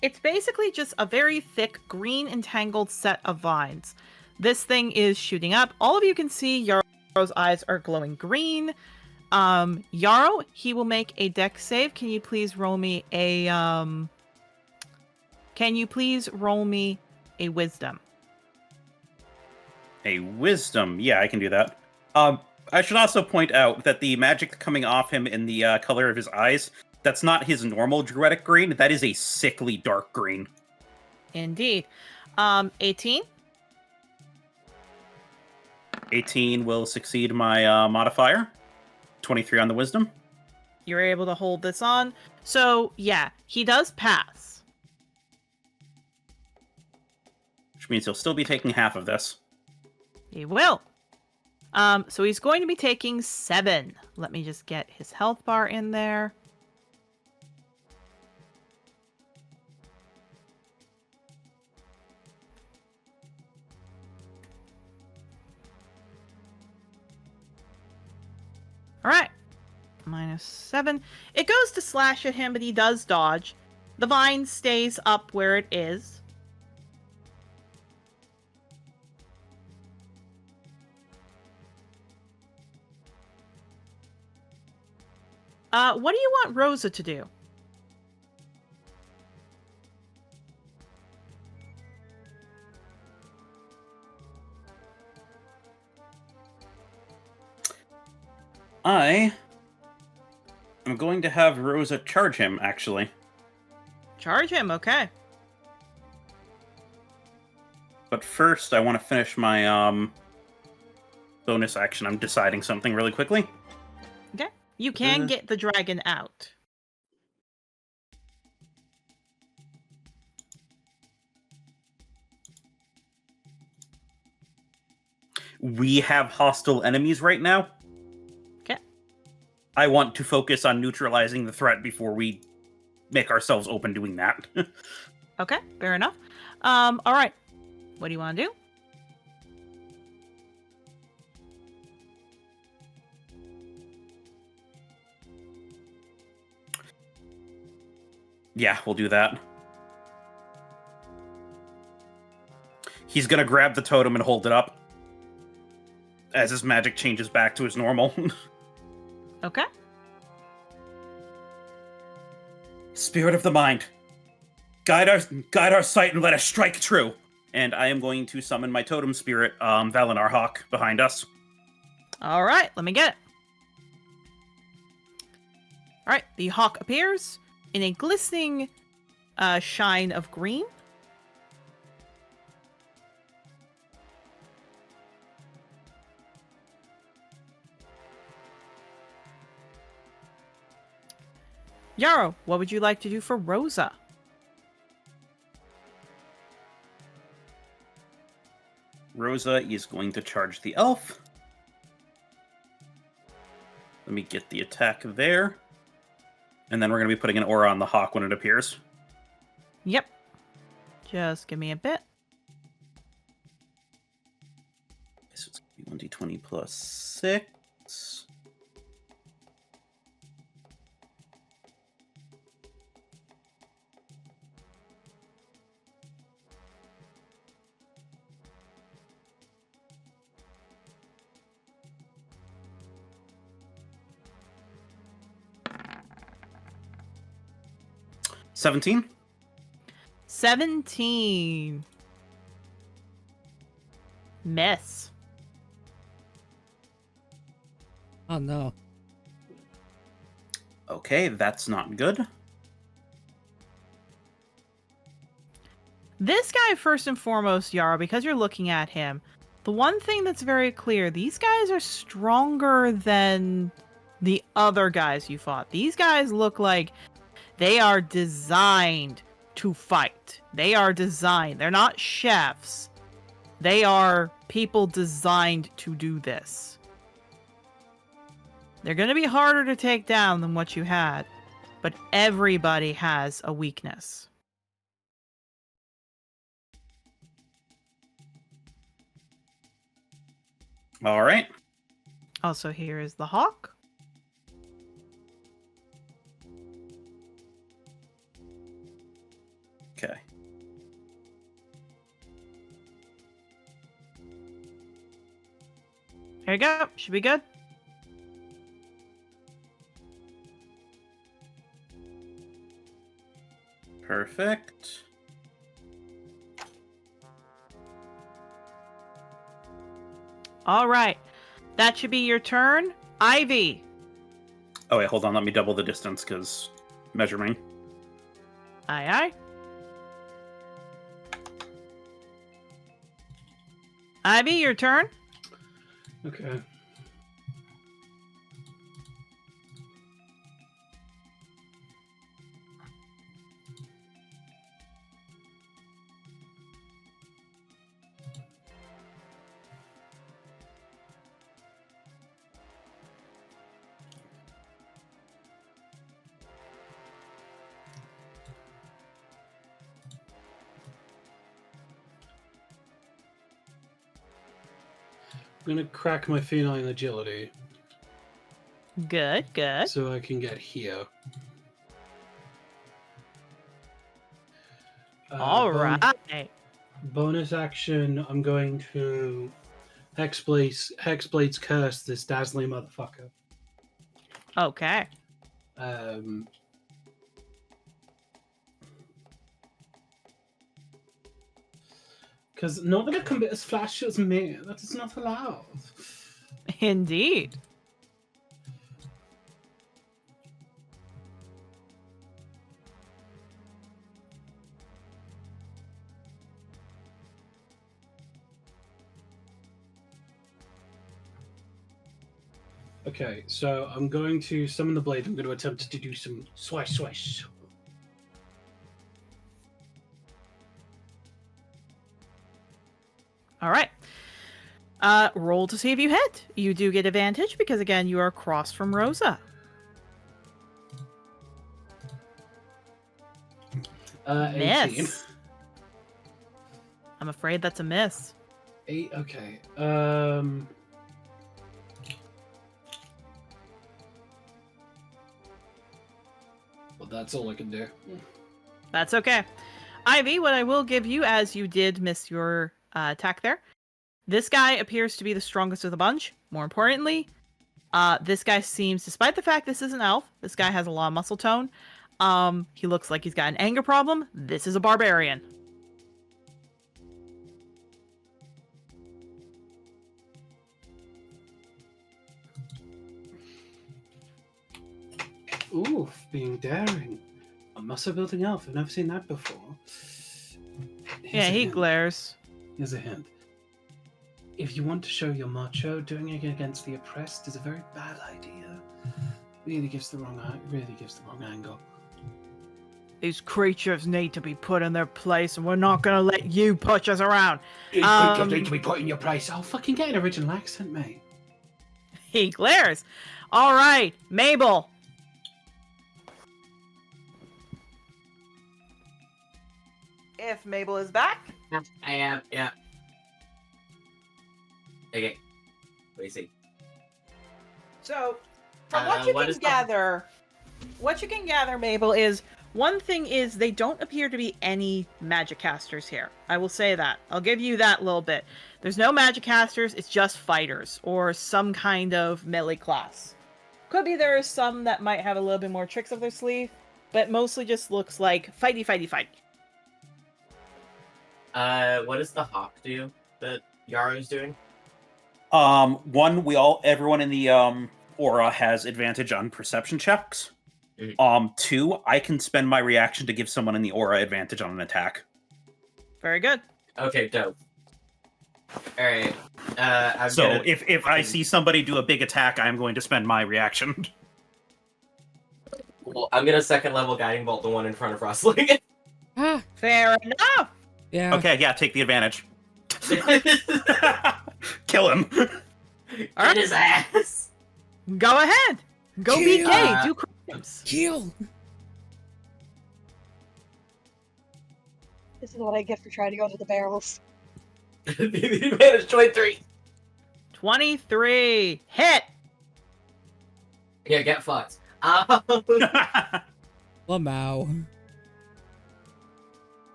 it's basically just a very thick green entangled set of vines. This thing is shooting up. All of you can see Yarrow's eyes are glowing green. Yarrow, he will make a dex save. Can you please roll me a wisdom? A wisdom. Yeah, I can do that. I should also point out that the magic coming off him in the color of his eyes, that's not his normal druidic green. That is a sickly dark green. Indeed. 18. 18 will succeed my modifier. 23 on the wisdom. You're able to hold this on. So, yeah, he does pass. Which means he'll still be taking half of this. He will. So he's going to be taking 7. Let me just get his health bar in there. All right. -7. It goes to slash at him, but he does dodge. The vine stays up where it is. What do you want Rosa to do? I am going to have Rosa charge him, actually. Charge him, okay. But first, I want to finish my bonus action. I'm deciding something really quickly. Okay. You can get the dragon out. We have hostile enemies right now. Okay. I want to focus on neutralizing the threat before we make ourselves open doing that. Okay, fair enough. All right. What do you want to do? Yeah, we'll do that. He's gonna grab the totem and hold it up as his magic changes back to his normal. Okay. Spirit of the mind, Guide our sight and let us strike true. And I am going to summon my totem spirit, Valinar Hawk, behind us. All right, let me get it. All right, the hawk appears in a glistening shine of green. Yarrow, what would you like to do for Rosa? Rosa is going to charge the elf. Let me get the attack there. And then we're going to be putting an aura on the hawk when it appears. Yep. Just give me a bit. So it's going to be 1d20 plus 6. $17. 17. Miss. Oh no. Okay, that's not good. This guy, first and foremost, Yara, because you're looking at him, the one thing that's very clear, these guys are stronger than the other guys you fought. These guys look like they are designed to fight. They are designed. They're not chefs. They are people designed to do this. They're going to be harder to take down than what you had, but everybody has a weakness. All right. Also, here is the hawk. Okay. There you go. Should be good. Perfect. All right. That should be your turn. Ivy. Oh, wait, hold on. Let me double the distance, because measuring. Aye, aye. Ivy, your turn. Okay. I'm gonna crack my feline agility Good, good. so I can get here. All bon- right. Bonus action, I'm going to Hexblade's curse this dazzling motherfucker. Okay. Because no one can be as flashy as me. That is not allowed. Indeed. Okay, so I'm going to summon the blade. I'm going to attempt to do some swish swish. All right. Roll to see if you hit. You do get advantage because, again, you are across from Rosa. 18. Miss. I'm afraid that's a miss. 8, okay. Well, that's all I can do. That's okay. Ivy, what I will give you, as you did miss your attack there, this guy appears to be the strongest of the bunch. More importantly, this guy seems, despite the fact this is an elf, this guy has a lot of muscle tone. He looks like he's got an anger problem. This is a barbarian. Ooh, being daring. A muscle building elf. I've never seen that before. Yeah, he glares. Here's a hint. If you want to show you're macho, doing it against the oppressed is a very bad idea. Really gives the wrong angle. These creatures need to be put in their place, and we're not gonna let you push us around. These creatures need to be put in your place. I'll fucking get an original accent, mate. He glares. All right, Mabel. If Mabel is back. I am, yeah. Okay. What do you see? So, from what you can gather, Mabel, is one thing is they don't appear to be any magic casters here. I will say that. I'll give you that little bit. There's no magic casters, it's just fighters or some kind of melee class. Could be there are some that might have a little bit more tricks up their sleeve, but mostly just looks like fighty, fighty, fighty. What does the hawk do that Yaro's doing? Everyone in the aura has advantage on perception checks. Mhm. 2, I can spend my reaction to give someone in the aura advantage on an attack. Very good. Okay, dope. Alright. If I see somebody do a big attack, I'm going to spend my reaction. Well, I'm gonna second level guiding bolt the one in front of Rustling. Ah, Fair enough. yeah. Okay, yeah, take the advantage. Kill him. Get his ass! Go ahead. Go be gay. Do crimes. Kill. This is what I get for trying to go to the barrels. The advantage 23. 23. Hit. Yeah, get fucked. Lamau.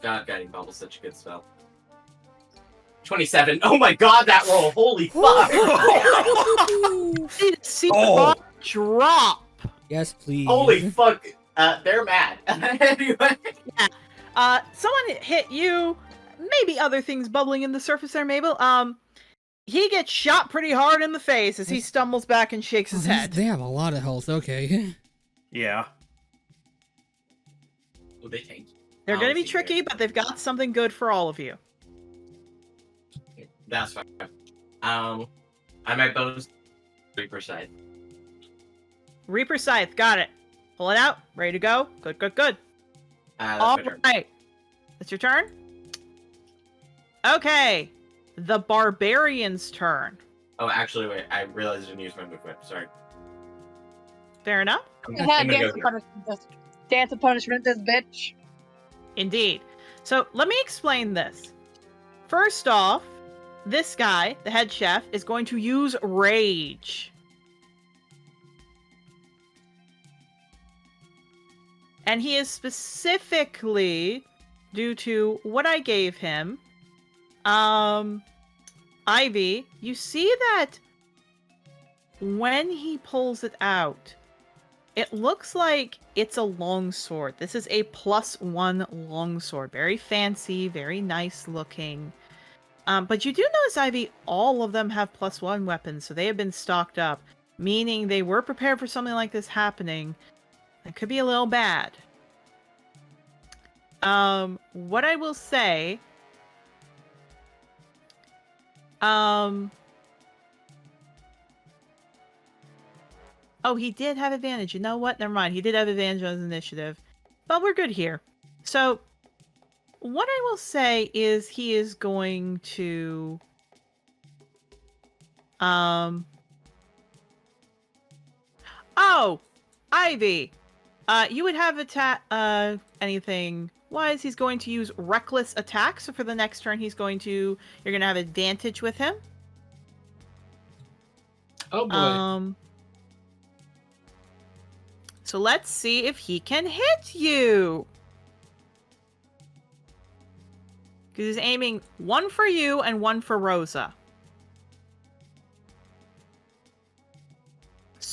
God, guiding bolt is such a good spell. 27. Oh my god, that roll! Holy fuck! See the bar drop. Yes, please. Holy fuck! They're mad. Anyway. Someone hit you. Maybe other things bubbling in the surface there, Mabel. He gets shot pretty hard in the face as he stumbles back and shakes his head. They have a lot of health. Okay. Yeah. Will they tank? They're going to be see tricky, here. but they've got something good for all of you. That's fine. I might bonus Reaper Scythe. Reaper Scythe, got it. Pull it out. Ready to go. Good, good, good. That's All my turn. right. That's your turn? Okay. The barbarian's turn. Oh, actually, wait. I realized I didn't use my movement. Sorry. Fair enough. I'm Yeah, gonna dance go of here. punishment, dance of punishment, this bitch. Indeed. So let me explain this. First off, this guy, the head chef, is going to use rage. And he is specifically, due to what I gave him, Ivy, you see that when he pulls it out, it looks like it's a longsword. This is a +1 longsword. Very fancy, very nice looking. But you do notice, Ivy, all of them have +1 weapons, so they have been stocked up, meaning they were prepared for something like this happening. It could be a little bad. What I will say... Oh, he did have advantage. You know what? Never mind. He did have advantage on his initiative. But we're good here. So, what I will say is he is going to... Oh! Ivy! You would have anything... Wise, he's going to use reckless attack. So for the next turn, you're going to have advantage with him. Oh boy. So let's see if he can hit you. Because he's aiming one for you and one for Rosa.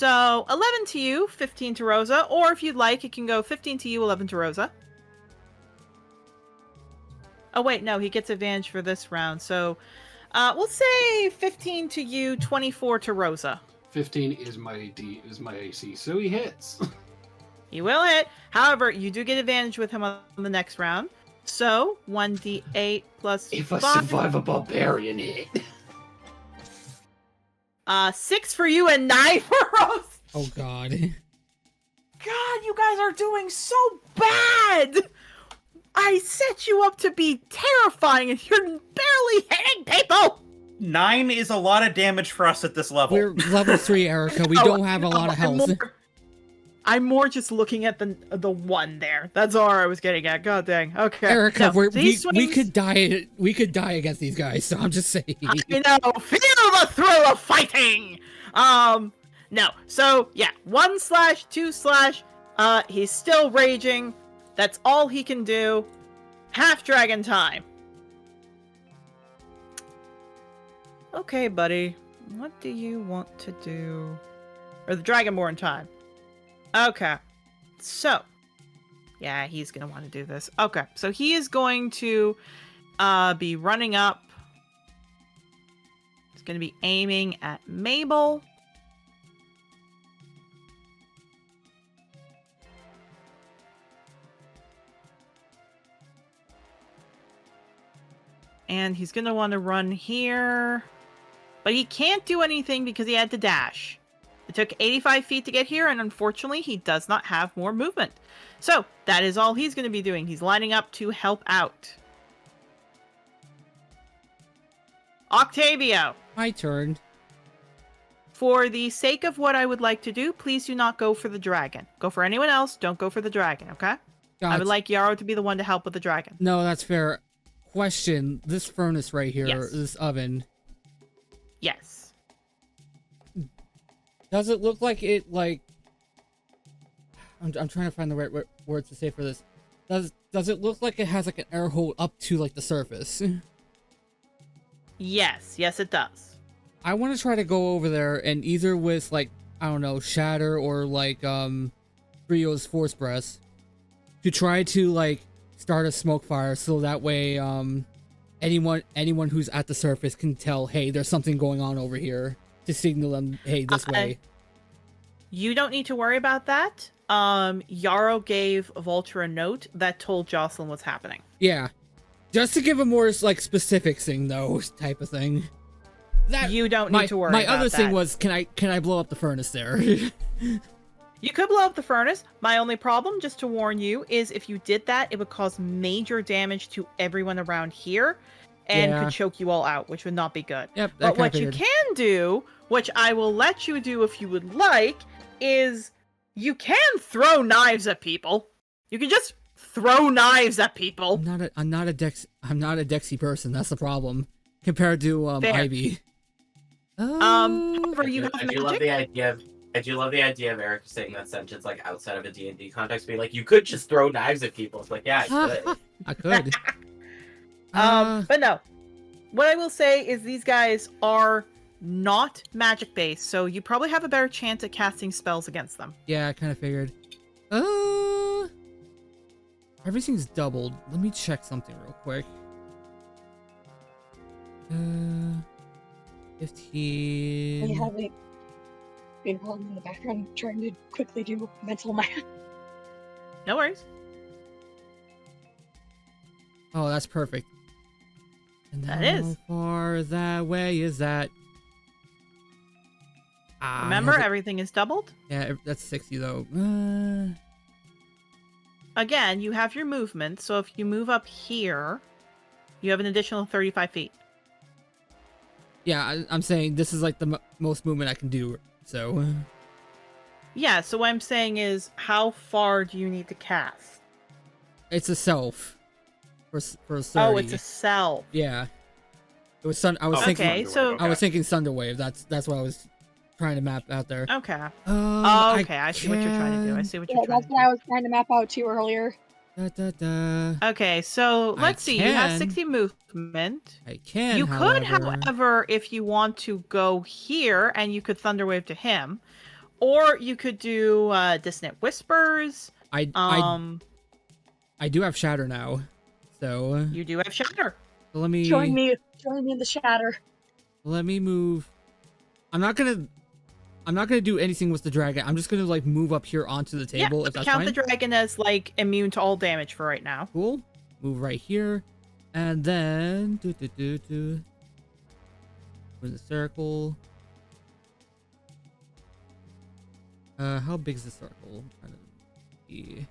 So 11 to you, 15 to Rosa, or if you'd like, it can go 15 to you, 11 to Rosa. Oh wait, no, he gets advantage for this round. So we'll say 15 to you, 24 to Rosa. 15 is my AC, so he hits. He will hit. However, you do get advantage with him on the next round. So 1d8 plus If I 5. survive a barbarian hit. 6 for you and 9 for Rosa. Oh god. God, you guys are doing so bad! I set you up to be terrifying and you're barely hitting people! 9 is a lot of damage for us at this level. We're level 3, Erica. We don't have a lot of health. I'm more just looking at the one there. That's all I was getting at. God dang. Okay. Erica, No, we could die. We could die against these guys. So I'm just saying. I know. Feel the thrill of fighting. No. So yeah, 1/2/. He's still raging. That's all he can do. Half dragon time. Okay, buddy. What do you want to do? Or the Dragonborn time. Okay. So. Yeah, he's going to want to do this. Okay. So he is going to be running up. He's going to be aiming at Mabel. And he's going to want to run here. But he can't do anything because he had to dash. It took 85 feet to get here, and unfortunately, he does not have more movement. So, that is all he's going to be doing. He's lining up to help out. Octavio. My turn. For the sake of what I would like to do, please do not go for the dragon. Go for anyone else. Don't go for the dragon, okay? I would like Yarrow to be the one to help with the dragon. No, that's fair. Question, this furnace right here, Yes. this oven, Yes. does it look like it, like... I'm trying to find the right words to say for this. Does it look like it has, like, an air hole up to, like, the surface? Yes. Yes, it does. I want to try to go over there and either with, like, I don't know, Shatter or, like, Brio's Force Breath to try to, like, start a smoke fire so that way anyone who's at the surface can tell, hey, there's something going on over here, to signal them, hey, this way. You don't need to worry about that. Yarrow gave Vulture a note that told Jocelyn what's happening. Yeah, just to give a more like specific thing though, type of thing. That you don't need to worry my about other that. thing was, can I blow up the furnace there? You could blow up the furnace. My only problem, just to warn you, is if you did that, it would cause major damage to everyone around here and Yeah. could choke you all out, which would not be good. Yep. But what you can do, which I will let you do if you would like, is you can throw knives at people. You can just throw knives at people. I'm not a Dexy person. That's the problem compared to Fair. Ivy. However, you have I do love magic. the idea of Eric saying that sentence like outside of a D&D context, being like, you could just throw knives at people. It's like, yeah, I could. I could. But no. What I will say is these guys are not magic based, so you probably have a better chance at casting spells against them. Yeah, I kind of figured. Everything's doubled. Let me check something real quick. 15. I have been calling in the background trying to quickly do mental math. No worries. Oh, that's perfect. And That how is. far that way is that? Remember, everything is doubled. Yeah, that's 60 though. Again, you have your movement, so if you move up here, you have an additional 35 feet. Yeah, I'm saying this is like the most movement I can do. So. Yeah, so what I'm saying is, how far do you need to cast? It's a self. For 30. Oh, it's a self. Yeah. It was I was Okay, thinking. so- I was thinking Thunderwave. That's what I was trying to map out there. Okay. I Okay, I see what you're trying to do. I see what Yeah, you're trying that's to what do. I was trying to map out to earlier. Okay, so I let's see. You have can. 60 movement. I can. You could, however, however, if you want to go here, and you could Thunderwave to him, Or you could do Dissonant Whispers. I do have Shatter now, so You do have Shatter. let me Join me in the shatter. let me move. I'm not gonna do anything with the dragon. I'm just gonna like move up here onto the table. Yeah, if that's count fine. the dragon as like immune to all damage for right now. Cool. Move right here, and then in the circle. How big is the circle? I'm trying to see.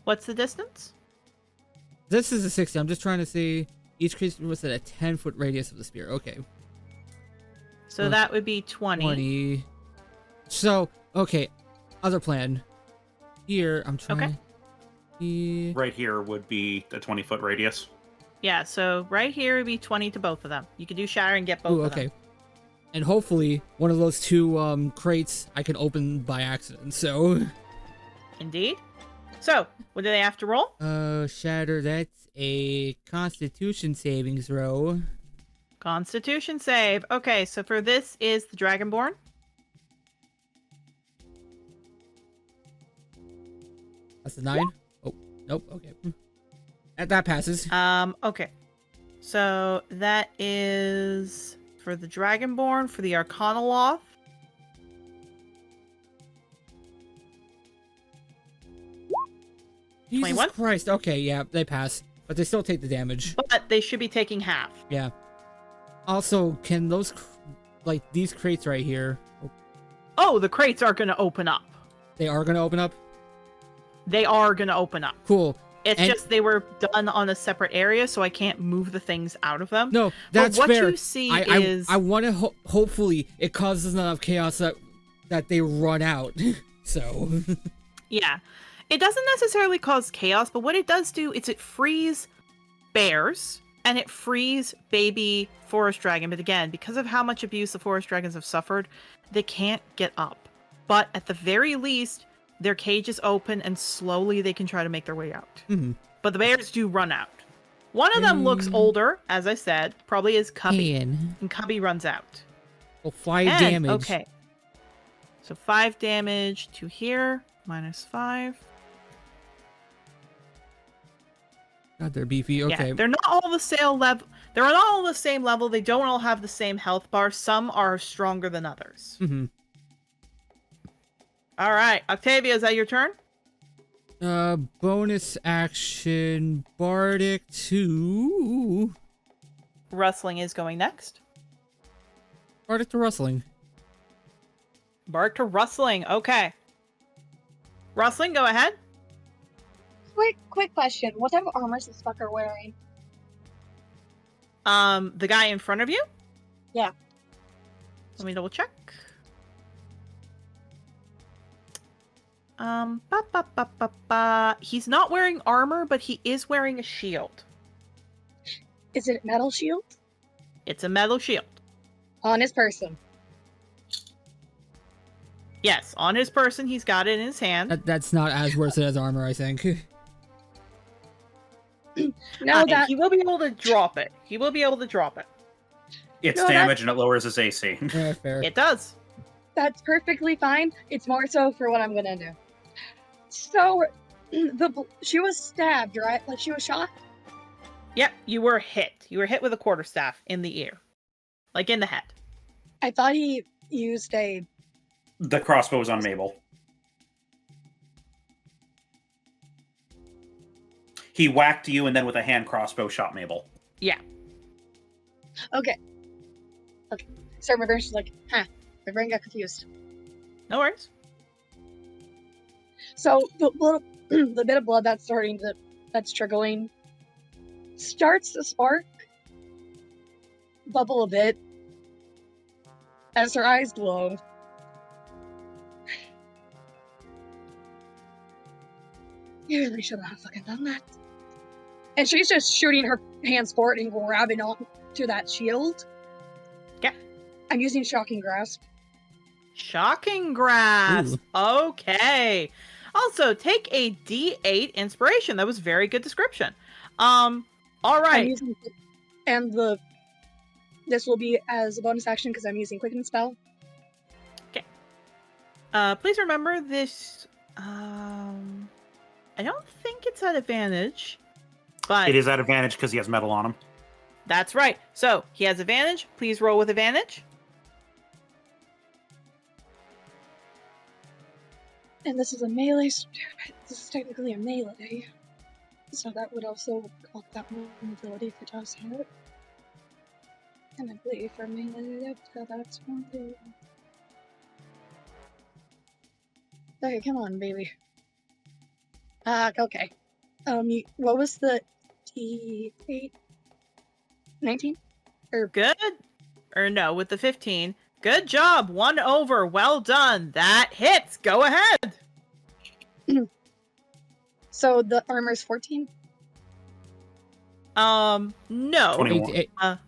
What's the distance? This is a 60. I'm just trying to see. Each creature was at a 10-foot radius of the spear. Okay. So that would be 20. 20. So, okay. Other plan. Here, I'm trying. Okay. Right here would be a 20-foot radius. Yeah, so right here would be 20 to both of them. You could do Shatter and get both Ooh, of okay. them. And hopefully, one of those two crates I can open by accident. So, Indeed. So, what do they have to roll? Shatter, that's a Constitution saving throw. Constitution save. Okay, so for this is the Dragonborn. That's a 9. Oh, nope. Okay. That passes. Okay. So that is for the Dragonborn, for the Arcanoloth. Jesus 21? Christ. Okay, yeah, they pass. But they still take the damage. But they should be taking half. Yeah. Also, can those, like, these crates right here... Oh, the crates are going to open up. They are going to open up? They are going to open up. Cool. It's And- just they were done on a separate area, so I can't move the things out of them. No, that's but what fair. you see I is... I want to hopefully it causes enough chaos that they run out. So Yeah. It doesn't necessarily cause chaos, but what it does do is it frees bears and it frees baby forest dragon. But again, because of how much abuse the forest dragons have suffered, they can't get up. But at the very least, their cage is open and slowly they can try to make their way out. Mhm. But the bears do run out. One of them looks older, as I said, probably is Cubby. And Cubby runs out. well, 5 And- damage. Okay. So 5 damage to here, -5. God, they're beefy. Okay. Yeah, they're not all the same level. They're not all the same level. They don't all have the same health bar. Some are stronger than others. Mhm. All right, Octavia, is that your turn? Bonus action Bardic 2. Rustling is going next. Bardic to rustling. Bark to rustling. Okay. Rustling, go ahead. Quick question. What type of armor is this fucker wearing? The guy in front of you? Yeah. Let me double check. He's not wearing armor, but he is wearing a shield. Is it metal shield? It's a metal shield. On his person. Yes, on his person, he's got it in his hand. That's not as worth it as armor, I think. No, that he will be able to drop it. He will be able to drop it. It's No, damage and it lowers his AC. Yeah, fair. It does. that's perfectly fine. It's more so for what I'm gonna do. So, she was stabbed, right? Like she was shot. Yep, you were hit. You were hit with a quarterstaff in the ear. Like in the head. I thought he used a. The crossbow was on Mabel. He whacked you and then with a hand crossbow shot Mabel. Yeah. Okay. So my brain's just like, huh. My brain got confused. No worries. So the bit of blood that's trickling starts to spark, bubble a bit as her eyes glow. You really shouldn't have fucking done that. And she's just shooting her hands forward and grabbing onto that shield. Yeah. I'm using Shocking Grasp. Shocking grasp. Okay. Also, take a D8 inspiration. That was very good description. All I'm right. using, and this will be as a bonus action because I'm using Quicken Spell. Please remember this. I don't think it's at advantage, but It is at advantage because he has metal on him. that's right. So he has advantage. Please roll with advantage. And this is a melee. This is technically a melee, so that would also call that one ability if it does hit. And I believe for melee, that's one thing. Okay, come on, baby. Okay. What was the D8? 19? Good. Or no, with the 15. Good job. 1 over. Well done. That hits. Go ahead. So the armor's 14? No. 21.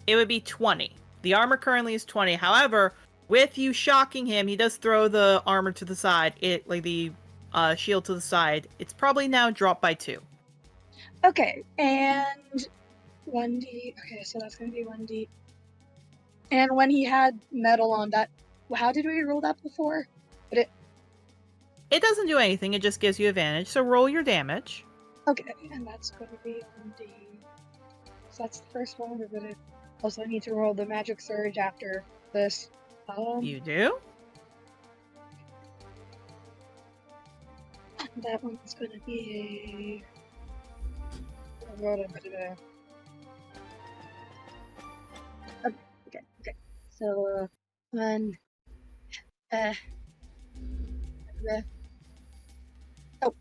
It would be 20. The armor currently is 20. However, with you shocking him, he does throw the armor to the side. The shield to the side. It's probably now dropped by 2. Okay, and 1d. Okay, so that's gonna be 1d. And when he had metal on that, how did we roll that before? It doesn't do anything. It just gives you advantage. So roll your damage. Okay, and that's gonna be 1d. So that's the first one. We're gonna also need to roll the magic surge after this. You do? That one's gonna be Okay. So,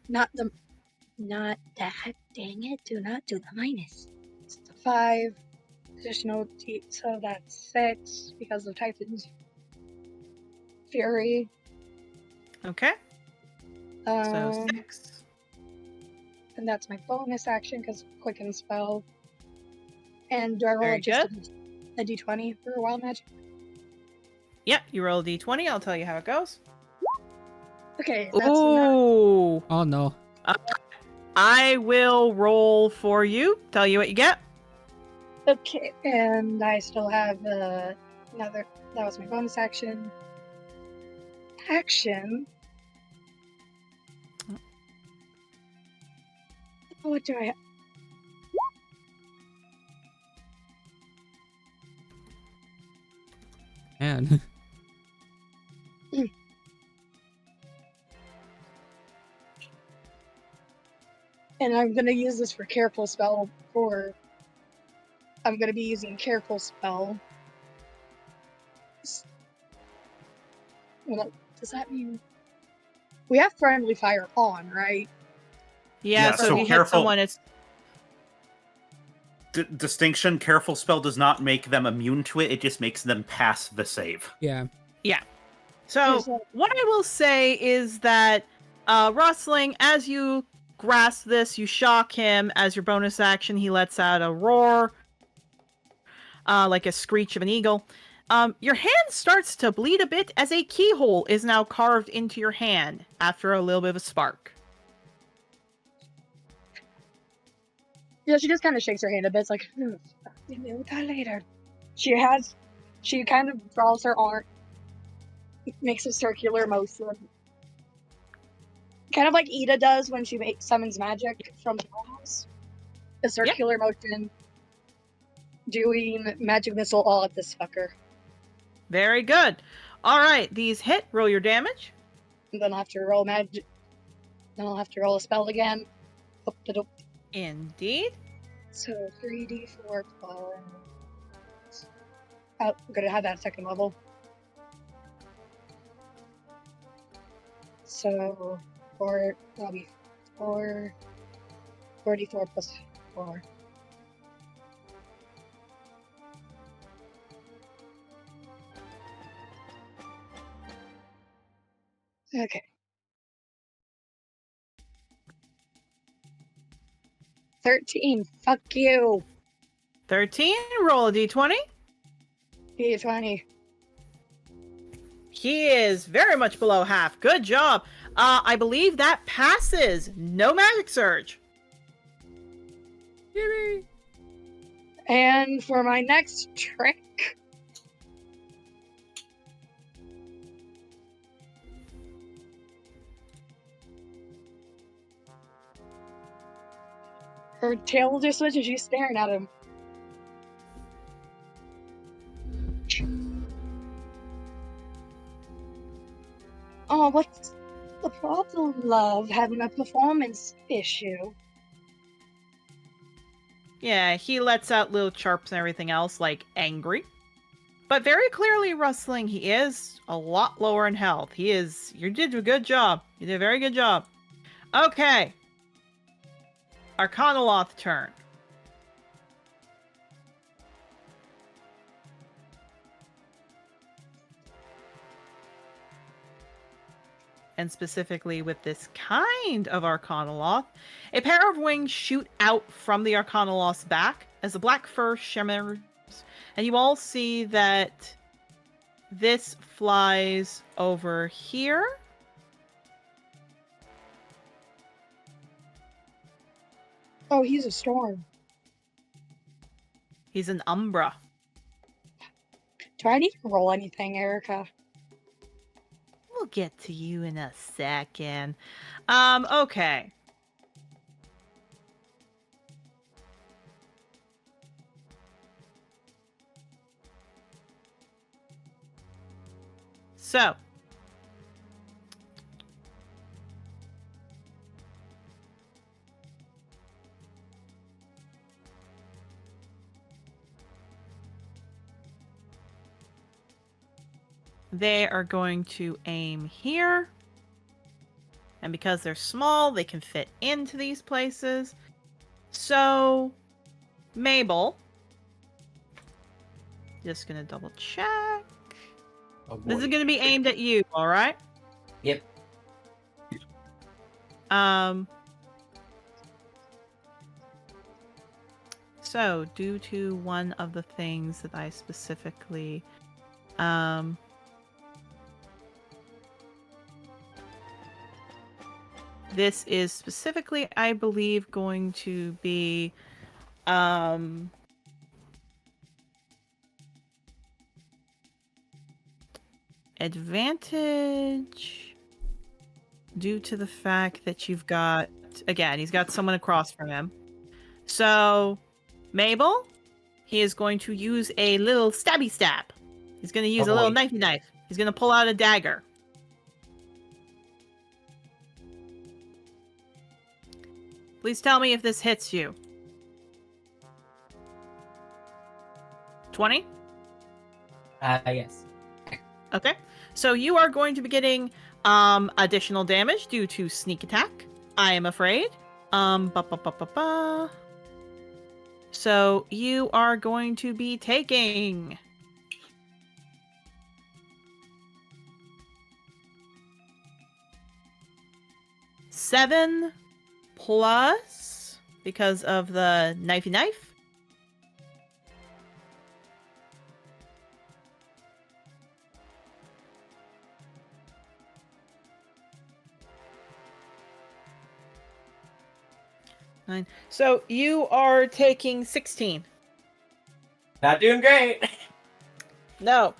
not that. Dang it! Do not do the minus. It's 5 additional so that's 6 because of Titan's Fury. Okay. So 6. And that's my bonus action because quicken spell. And do I roll Very just a d20 for wild magic? Yep, you roll a d20. I'll tell you how it goes. Okay, that's Ooh. Oh no. I will roll for you. Tell you what you get. okay, and I still have another. That was my bonus action. What do I have? Man. And I'm gonna use this for careful spell I'm gonna be using careful spell. Well, does that mean we have friendly fire on, right? Yeah, Yeah, so so if you hit careful. someone, it's Distinction, careful spell does not make them immune to it. It just makes them pass the save. Yeah. so. What I will say is that Rustling, as you grasp this, you shock him. As your bonus action, he lets out a roar, like a screech of an eagle. Your hand starts to bleed a bit as a keyhole is now carved into your hand after a little bit of a spark. Yeah, she just kind of shakes her hand a bit. It's like, deal with that later. She kind of draws her arm, makes a circular motion. Kind of like Ida does when she summons magic from the house. A circular motion, doing magic missile all at this fucker. Very good. All right, these hit. Roll your damage. And then I'll have to roll magic. Then I'll have to roll a spell again. Indeed. So 3d4 plus. Oh, I'm gonna have that second level. So that'll be 4d4 plus 4. Okay. 13. Fuck you. 13. Roll a d20. D20. He is very much below half. Good job. I believe that passes. No magic surge. Yippee. And for my next trick, Her tail will just switch as she's staring at him. Oh, what's the problem, love? Having a performance issue? Yeah, he lets out little chirps and everything else, like angry. But very clearly, Rustling, he is a lot lower in health. You did a good job. You did a very good job. Okay. Arcanoloth turn. And specifically with this kind of Arcanoloth, a pair of wings shoot out from the Arcanoloth's back as the black fur shimmers, and you all see that this flies over here. Oh, he's a storm. He's an Umbra. Do I need to roll anything, Erica? We'll get to you in a second. Okay. So. They are going to aim here. And because they're small, they can fit into these places. So, Mabel. Just gonna double check. Oh, This is boy. gonna be aimed at you, alright? Yep. So, due to one of the things that I specifically, this is specifically, I believe, going to be, advantage due to the fact that you've got, again, he's got someone across from him. So, Mabel, he is going to use a little stabby stab. He's going to use Oh, a little boy. knifey knife. He's going to pull out a dagger. Please tell me if this hits you. 20? Yes. Okay. So you are going to be getting additional damage due to sneak attack, I am afraid. So you are going to be taking 7 plus because of the knifey knife. Nine. So you are taking 16. Not doing great. No.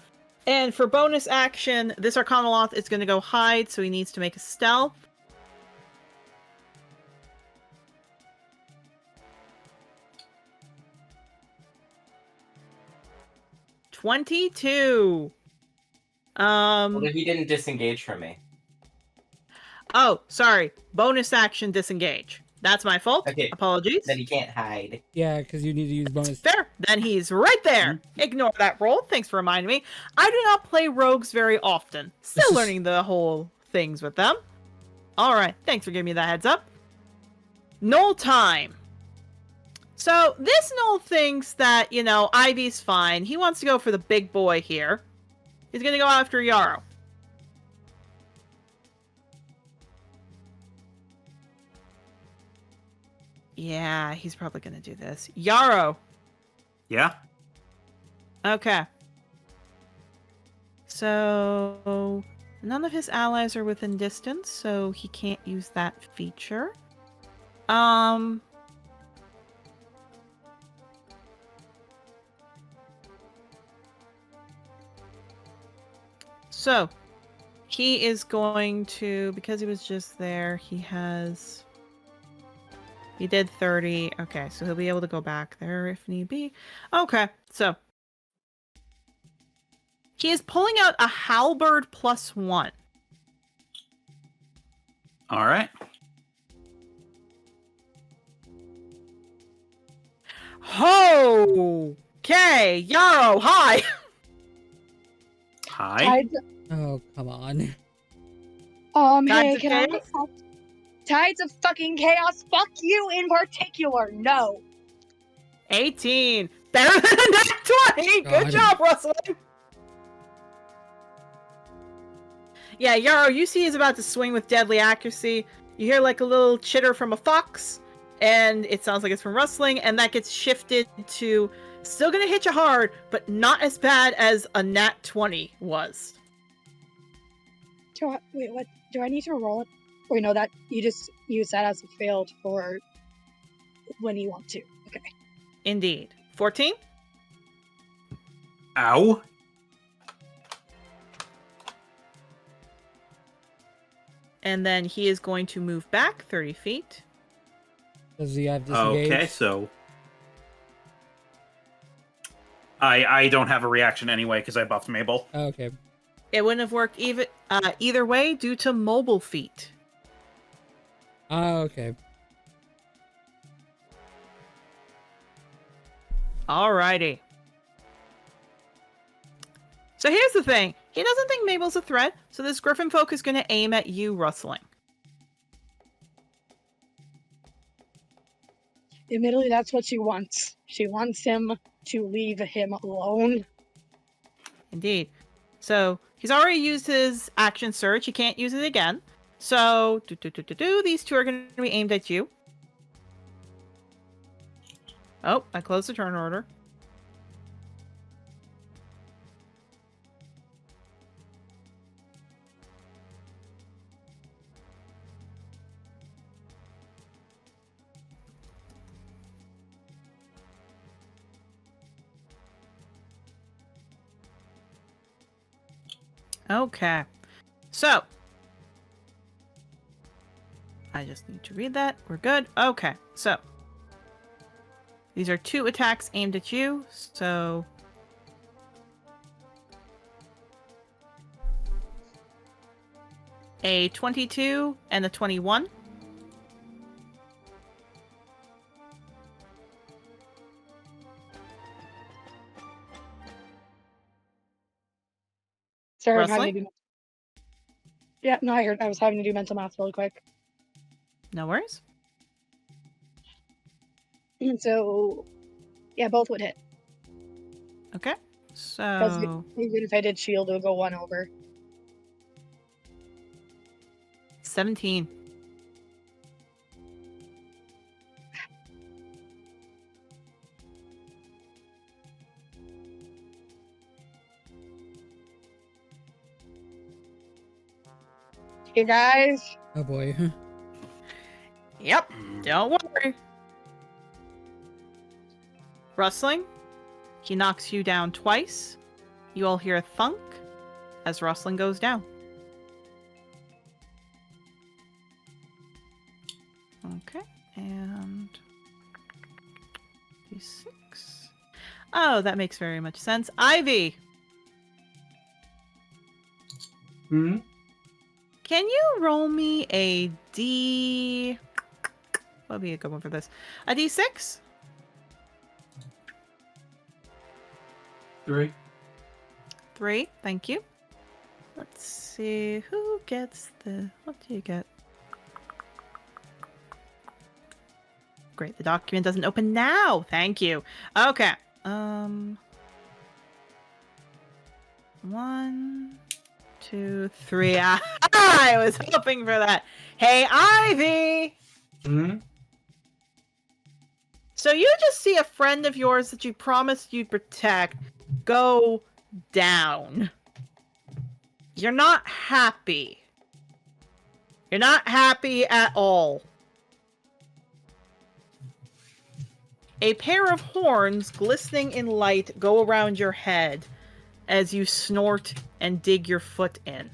And for bonus action, this Arcanoloth is going to go hide, so he needs to make a stealth. $22. Well, he didn't disengage from me. Oh, sorry. Bonus action disengage. That's my fault. Okay. Apologies. Then he can't hide. Yeah, because you need to use bonus. Fair. Then he's right there. Ignore that roll. Thanks for reminding me. I do not play rogues very often. Still learning the whole things with them. Alright. Thanks for giving me that heads up. Null time. So, this Null thinks that, Ivy's fine. He wants to go for the big boy here. He's going to go after Yarrow. Yeah, he's probably going to do this. Yarrow. Yeah? Okay. So, none of his allies are within distance, so he can't use that feature. So, he is going to, because he was just there, he has He did 30. Okay, so he'll be able to go back there if need be. Okay, so he is pulling out a halberd +1. All right. Okay, Yarrow, hi. Hi. Tides, Oh, come on. Tides hey, of can I chaos? Tides of fucking chaos, fuck you in particular, no. 18. Better than a nat 20. Good God. job, Rustling. Yeah, Yarrow, you see he's about to swing with deadly accuracy. You hear like a little chitter from a fox, and it sounds like it's from Rustling, and that gets shifted to still gonna hit you hard, but not as bad as a nat 20 was. Wait, what? Do I need to roll it? Or no, that you just use that as a failed for when you want to. Okay. Indeed. 14? Ow. And then he is going to move back 30 feet. Does he have disengage? Okay, so I don't have a reaction anyway because I buffed Mabel. Okay. It wouldn't have worked either way due to mobile feet. Okay. Alrighty. So here's the thing. He doesn't think Mabel's a threat, so this griffin folk is going to aim at you, Rustling. Admittedly, that's what she wants. She wants him to leave him alone. Indeed. So he's already used his action surge. He can't use it again. So these two are going to be aimed at you. Oh, I closed the turn order. Okay. So I just need to read that. We're good. Okay. So these are 2 attacks aimed at you. So a 22 and a 21. Sorry, I'm having Rustling? to do. Yeah, no, I heard. I was having to do mental math really quick. No worries. So, yeah, both would hit. Okay. Because So even if I did shield, it would go 1 over. 17. Hey guys, Oh boy. Yep. Don't worry. Rustling. He knocks you down twice. You all hear a thunk as Rustling goes down. Okay. And D6. Oh, that makes very much sense. Ivy, Hmm? can you roll me a D... What would be a good one for this? A D6? 3. 3, thank you. Let's see, who gets the... What do you get? Great, the document doesn't open now. Thank you. Okay. 1, 2, 3. I was hoping for that. Hey, Ivy! Hmm? So you just see a friend of yours that you promised you'd protect go down. You're not happy. You're not happy at all. A pair of horns glistening in light go around your head as you snort and dig your foot in.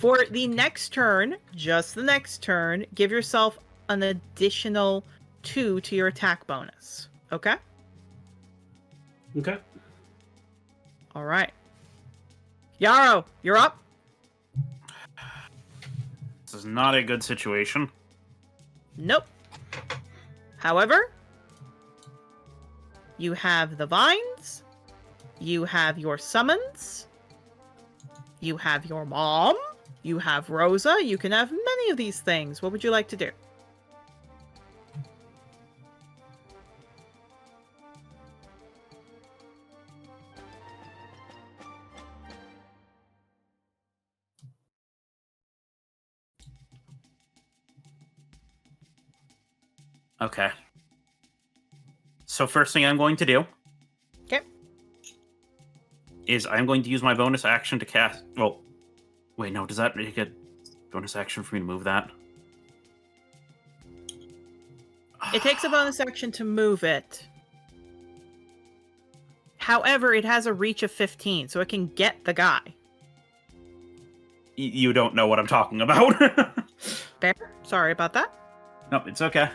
For the next turn, just the next turn, give yourself an additional 2 to your attack bonus. Okay? Okay. All right. Yarrow, you're up. This is not a good situation. Nope. However, you have the vines, you have your summons, you have your mom, you have Rosa, you can have many of these things. What would you like to do? Okay. So first thing I'm going to do Okay. is I'm going to use my bonus action to cast... Well, wait, no, does that make a bonus action for me to move that? It takes a bonus action to move it. However, it has a reach of 15, so it can get the guy. You don't know what I'm talking about. Fair? Sorry about that. No, it's okay.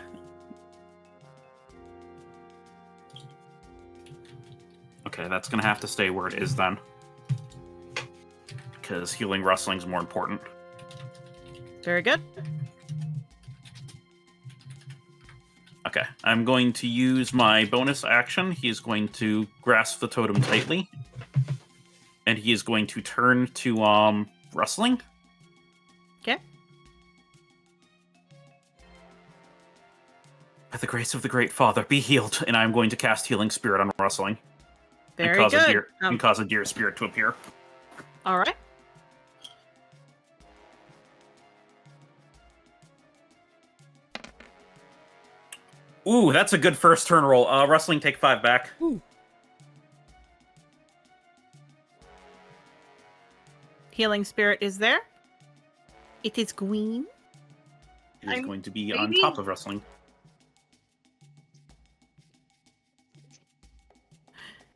Okay, that's gonna have to stay where it is then. Because healing rustling's more important. Very good. Okay, I'm going to use my bonus action. He is going to grasp the totem tightly. And he is going to turn to, rustling. Okay. By the grace of the Great Father, be healed. And I'm going to cast Healing Spirit on rustling. Very and cause good. and cause a deer spirit to appear. All right. Ooh, that's a good first turn roll. Rustling, take 5 back. Ooh. Healing Spirit is there. It is green. It is I'm going to be on maybe- top of rustling.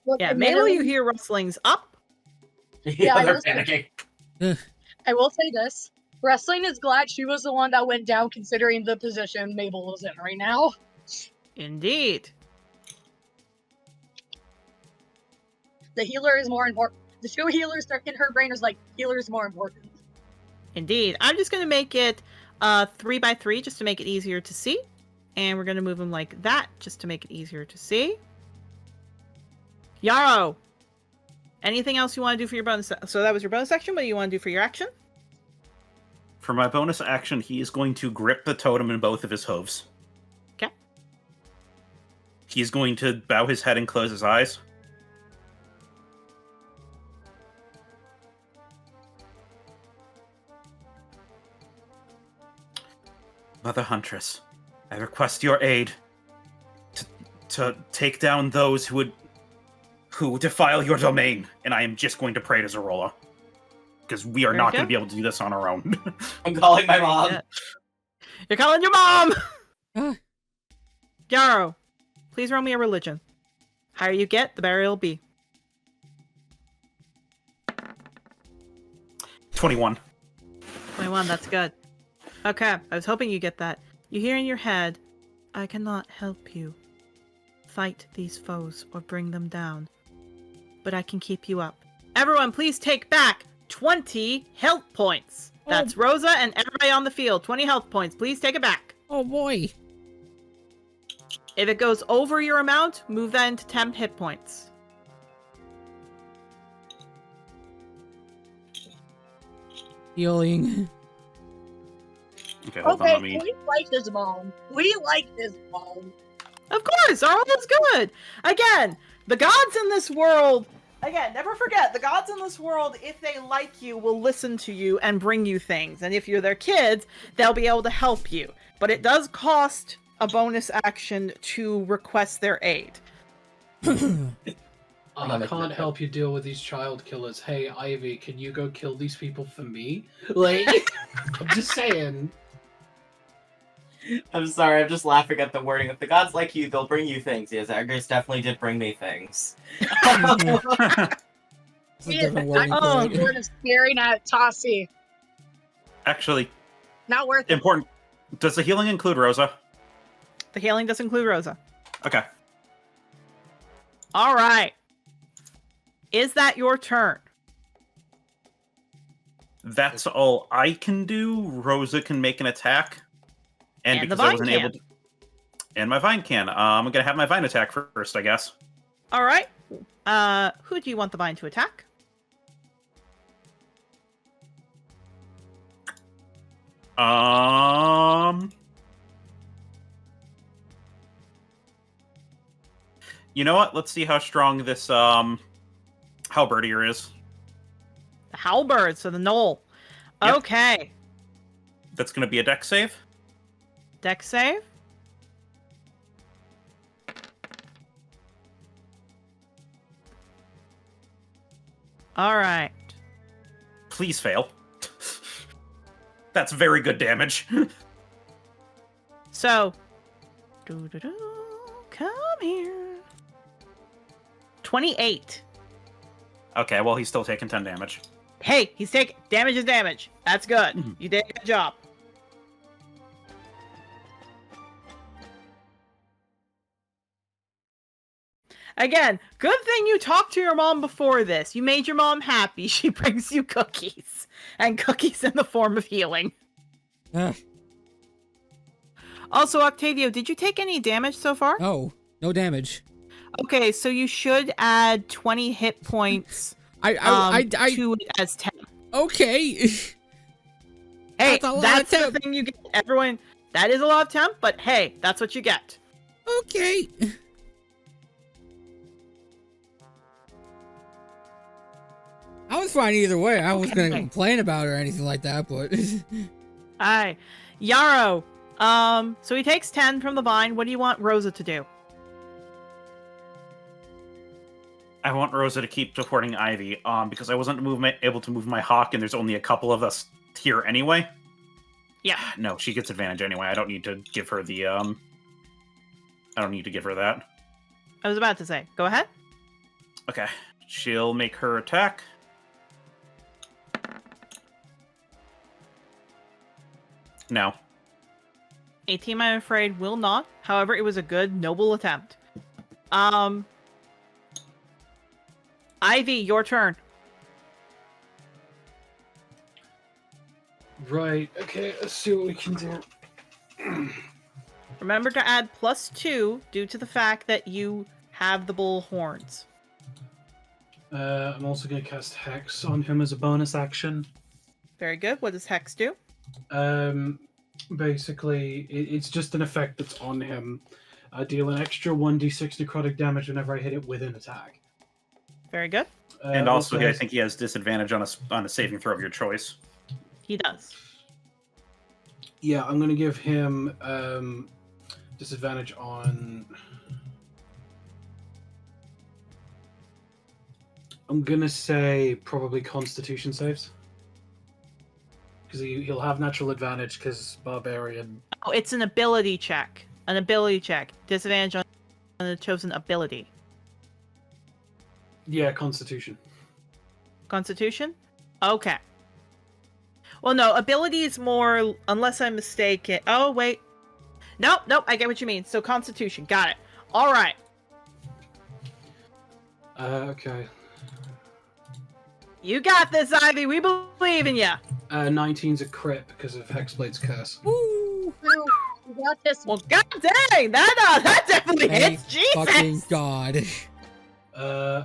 Look, Yeah, admittedly, Mabel, you hear rustlings up. Yeah, I they're will- panicking. I will say this. Wrestling is glad she was the one that went down considering the position Mabel was in right now. Indeed. The healer is more important. The two healers in her brain is like, healer is more important. Indeed. I'm just going to make it 3x3 just to make it easier to see. And we're going to move them like that just to make it easier to see. Yarrow, anything else you want to do for your bonus? So that was your bonus action. What do you want to do for your action? For my bonus action, he is going to grip the totem in both of his hooves. Okay. He's going to bow his head and close his eyes. Mother Huntress, I request your aid to take down those who defile your domain, and I am just going to pray to Zerola. Because we are Very not going to good. be able to do this on our own. I'm calling my mom. Yeah. You're calling your mom! Ah. Yarrow, please roll me a religion. Higher you get, the better it'll be. 21. 21, that's good. Okay, I was hoping you get that. You hear in your head, I cannot help you fight these foes or bring them down, but I can keep you up. Everyone, please take back 20 health points. That's Rosa and everybody on the field. 20 health points. Please take it back. Oh boy. If it goes over your amount, move that into 10 hit points. Healing. Okay, hold on, Okay, let me... we like this mom. We like this mom. Of course, all is good. Again, the gods in this world. Again, never forget, the gods in this world, if they like you, will listen to you and bring you things. And if you're their kids, they'll be able to help you. But it does cost a bonus action to request their aid. I can't help you deal with these child killers. Hey, Ivy, can you go kill these people for me? Like, I'm just saying. I'm sorry, I'm just laughing at the wording. If the gods like you, they'll bring you things. Yes, Argus definitely did bring me things. It's a different wording for I'm it. sort of staring at Tassi. Actually, Not worth it. important. Does the healing include Rosa? The healing does include Rosa. Okay. All right. Is that your turn? That's all I can do. Rosa can make an attack. And And the because I vine wasn't can. able to. And my vine can. I'm going to have my vine attack first, I guess. All right. Who do you want the vine to attack? You know what? Let's see how strong this halberdier is. The halberd, so the knoll. Yep. Okay. That's going to be a dex save. Dex save. All right. Please fail. That's very good damage. So, come here. 28. Okay, well, he's still taking 10 damage. Hey, he's taking damage is damage. That's good. Mhm. You did a good job. Again, good thing you talked to your mom before this. You made your mom happy. She brings you cookies. And cookies in the form of healing. Ah, Also, Octavio, did you take any damage so far? no, no damage. Okay, so you should add 20 hit points I to it as 10. okay. Hey, That's a lot of that's the temp. thing you get. Everyone, that is a lot of temp, but hey, that's what you get. Okay. I was fine either way. I wasn't gonna Okay. complain about it or anything like that, but Alright. Yarrow. So he takes 10 from the vine. What do you want Rosa to do? I want Rosa to keep supporting Ivy, because I wasn't able to move my hawk, and there's only a couple of us here anyway. Yeah. No, she gets advantage anyway. I don't need to give her the, I don't need to give her that. I was about to say. Go ahead. Okay. She'll make her attack. No. 18, I'm afraid, will not. However, it was a good, noble attempt. Ivy, your turn. Right, okay, let's see what we can do. Remember to add +2 due to the fact that you have the bull horns. I'm also going to cast Hex on him as a bonus action. Very good. What does Hex do? Basically, it's just an effect that's on him. I deal an extra 1d6 necrotic damage whenever I hit it with an attack. Very good. And also, I has- think he has disadvantage on a saving throw of your choice. He does. Yeah, I'm going to give him disadvantage on... I'm going to say probably Constitution saves. Because he'll have natural advantage because Barbarian... Oh, it's an ability check. An ability check. Disadvantage on the chosen ability. Yeah, Constitution. Constitution? Okay. Well, no, ability is more, unless I'm mistaken. Oh, wait. Nope, I get what you mean. So Constitution, got it. All right. Okay. You got this, Ivy. We believe in you. 19's a crit because of Hexblade's curse. woo! You got this. Well, god dang, that definitely Thank hits. Jesus. fucking God.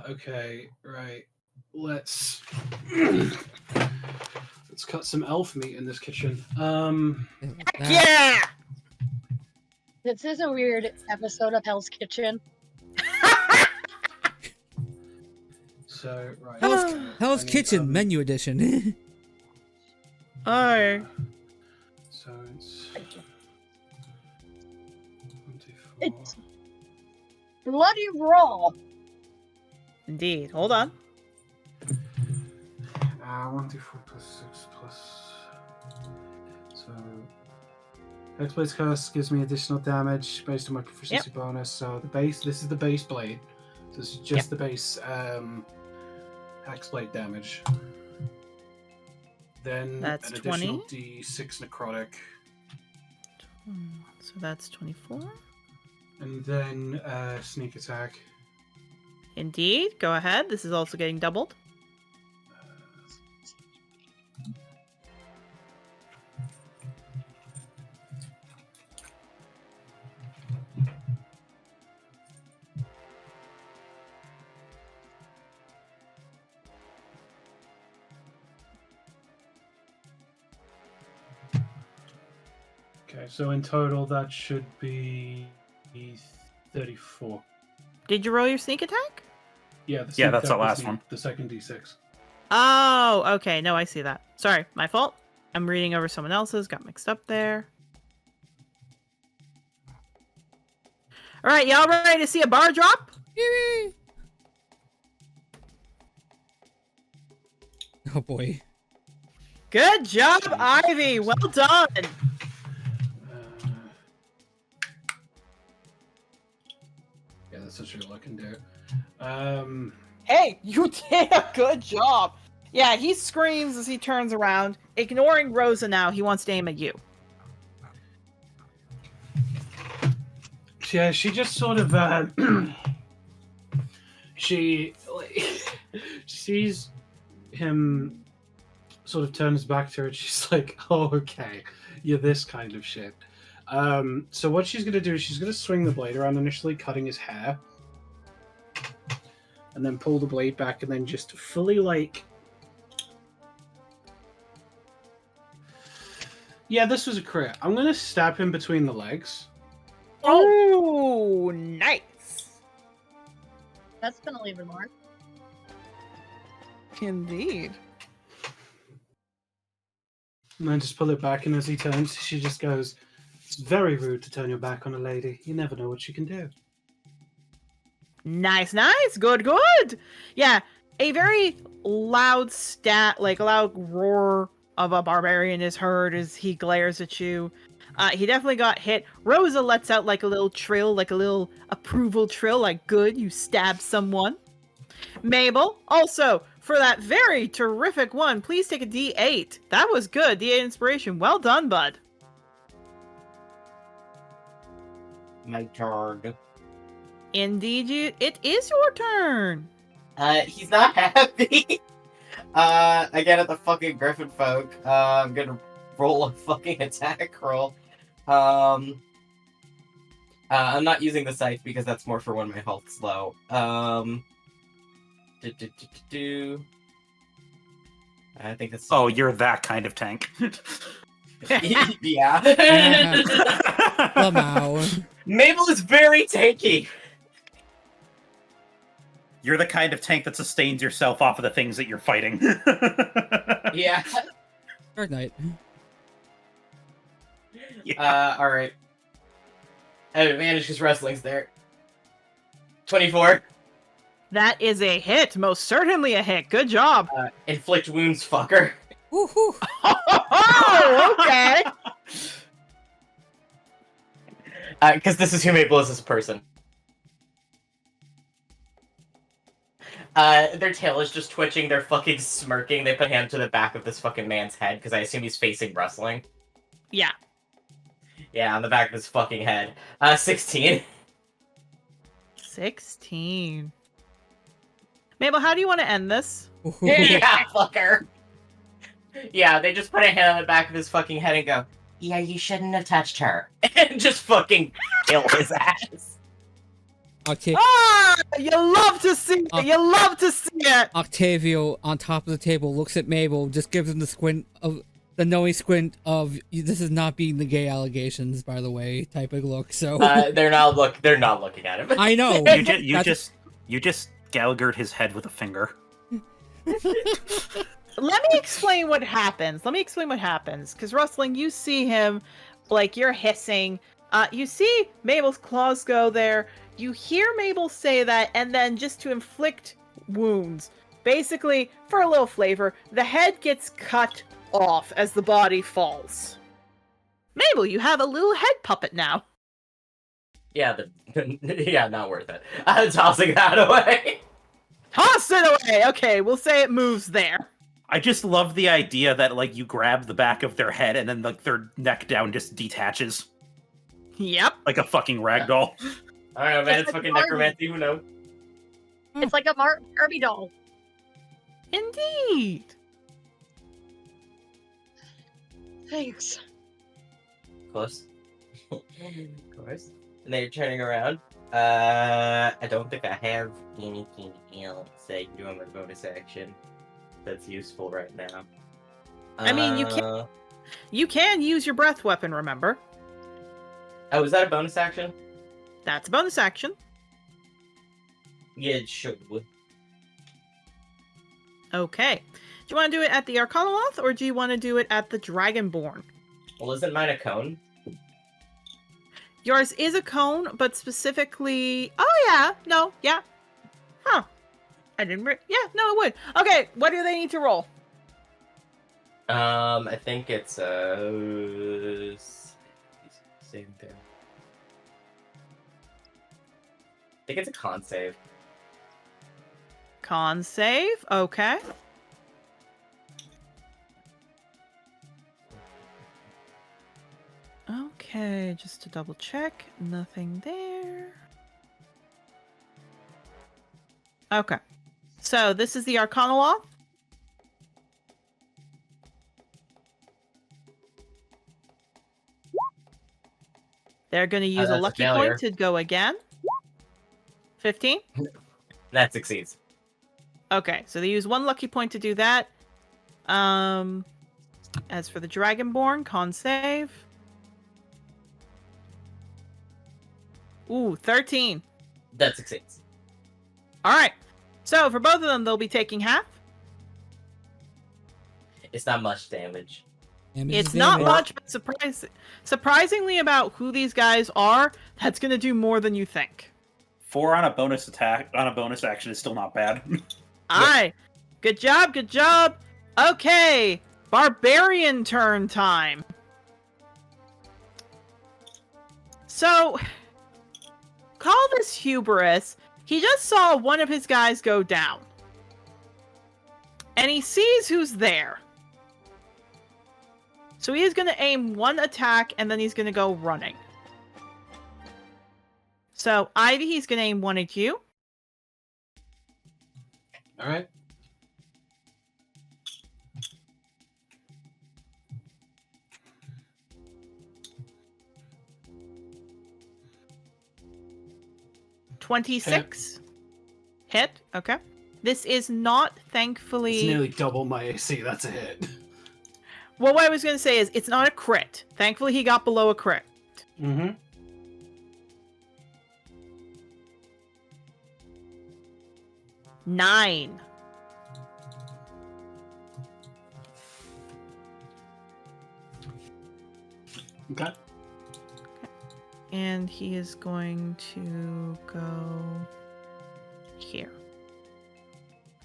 Okay, right. Let's cut some elf meat in this kitchen. That- Yeah. This is a weird episode of Hell's Kitchen. So right. Hell's I need, Kitchen menu edition. Alright. So it's 24. It's bloody raw. Indeed. Hold on. 1d4 plus 6 plus. So Hexblade's curse gives me additional damage based on my proficiency bonus. So the base. This is the base blade. So this is just the base Hexblade damage. Then That's an additional 20. D6 necrotic. So that's 24. And then sneak attack. Indeed. Go ahead. This is also getting doubled. Okay, so in total that should be 34. Did you roll your sneak attack? Yeah, Yeah, that's the attack was last one. The second D6. Oh, okay. No, I see that. Sorry, my fault. I'm reading over someone else's. Got mixed up there. All right, y'all ready to see a bar drop? Yee! Oh boy. Good job, Jesus Ivy. Christ. Well done. Yeah, that's what you're looking to. Hey, you did a good job. Yeah, he screams as he turns around, ignoring Rosa now. He wants to aim at you. Yeah, she just sort of she sees him sort of turns back to her and she's like, oh, okay, you're this kind of shit. So what she's gonna do is she's gonna swing the blade around, initially cutting his hair, and then pull the blade back and then just fully like, yeah, this was a crit. I'm gonna stab him between the legs. Oh, nice. That's gonna leave a mark. Indeed. And then just pull it back, and as he turns, she just goes, it's very rude to turn your back on a lady. You never know what she can do. Nice, nice. Good, good. Yeah, a very loud like a loud roar of a barbarian is heard as he glares at you. He definitely got hit. Rosa lets out like a little trill, like a little approval trill, like good, you stabbed someone. Mabel, also, for that very terrific one, please take a D8. That was good. D8 inspiration. Well done, bud. My turn. Indeed, it is your turn. He's not happy. Again at the fucking Griffin folk. I'm gonna roll a fucking attack roll. I'm not using the scythe because that's more for when my health's low. I think that's. Oh, you're that kind of tank. Yeah. Lamau. Mabel is very tanky. You're the kind of tank that sustains yourself off of the things that you're fighting. Yeah. Dark Knight. Yeah. Alright. I have advantage because wrestling's there. 24. That is a hit. Most certainly a hit. Good job. Inflict wounds, fucker. Woohoo! Oh, okay. Because this is who Mabel is as a person. Their tail is just twitching, they're fucking smirking, they put a hand to the back of this fucking man's head, because I assume he's facing wrestling. Yeah. Yeah, on the back of his fucking head. 16. 16. Mabel, how do you want to end this? Yeah, fucker! Yeah, they just put a hand on the back of his fucking head and go, yeah, you shouldn't have touched her. And just fucking kill his ass. Ah! You love to see it! You love to see it! Octavio on top of the table looks at Mabel, just gives him the squint of the knowing squint of this is not being the gay allegations, by the way, type of look. So They're not looking at him. I know. You just Gallaghered his head with a finger. Let me explain what happens. Because, Rustling, you see him, like, you're hissing. You see Mabel's claws go there. You hear Mabel say that, and then just to inflict wounds. Basically, for a little flavor, the head gets cut off as the body falls. Mabel, you have a little head puppet now. Yeah, yeah, not worth it. I'm tossing that away. Toss it away! Okay, we'll say it moves there. I just love the idea that like you grab the back of their head and then like their neck down just detaches Yep. like a fucking ragdoll. I don't know, man. It's It's like fucking Barbie. necromancy. Who knows? It's like a Barbie doll. Indeed. Thanks. Close. Of course. And then you're turning around. I don't think I have anything else I can do on my bonus action that's useful right now. I mean, you can use your breath weapon, remember? Oh, is that a bonus action? That's a bonus action. Yeah, it should. Okay. Do you want to do it at the Arcanoloth, or do you want to do it at the Dragonborn? Well, isn't mine a cone? Yours is a cone, but specifically... Oh, yeah. No, yeah. Huh. I didn't... Yeah, no, it would. Okay, what do they need to roll? I think it's same thing. I think it's a con save. Con save. Okay. Okay, just to double check. Nothing there. Okay. So this is the Arcanoloth. They're going to use a that's a lucky failure. point to go again. 15? That succeeds. Okay, so they use one lucky point to do that. As for the Dragonborn, con save. Ooh, 13. That succeeds. Alright. So for both of them, they'll be taking half. It's not much damage. Damage It's is not damage. much, but surprisingly about who these guys are, that's going to do more than you think. 4 on a bonus attack on a bonus action is still not bad. Alright. Good job, good job. Okay. Barbarian turn time. So, call this hubris. He just saw one of his guys go down. And he sees who's there. So he is going to aim one attack, and then he's going to go running. So, Ivy, he's going to aim one at you. All right. $26. Hit. Okay. This is not, thankfully... It's nearly double my AC. That's a hit. Well, what I was going to say is, it's not a crit. Thankfully, he got below a crit. Mm-hmm. 9. Okay. And he is going to go here.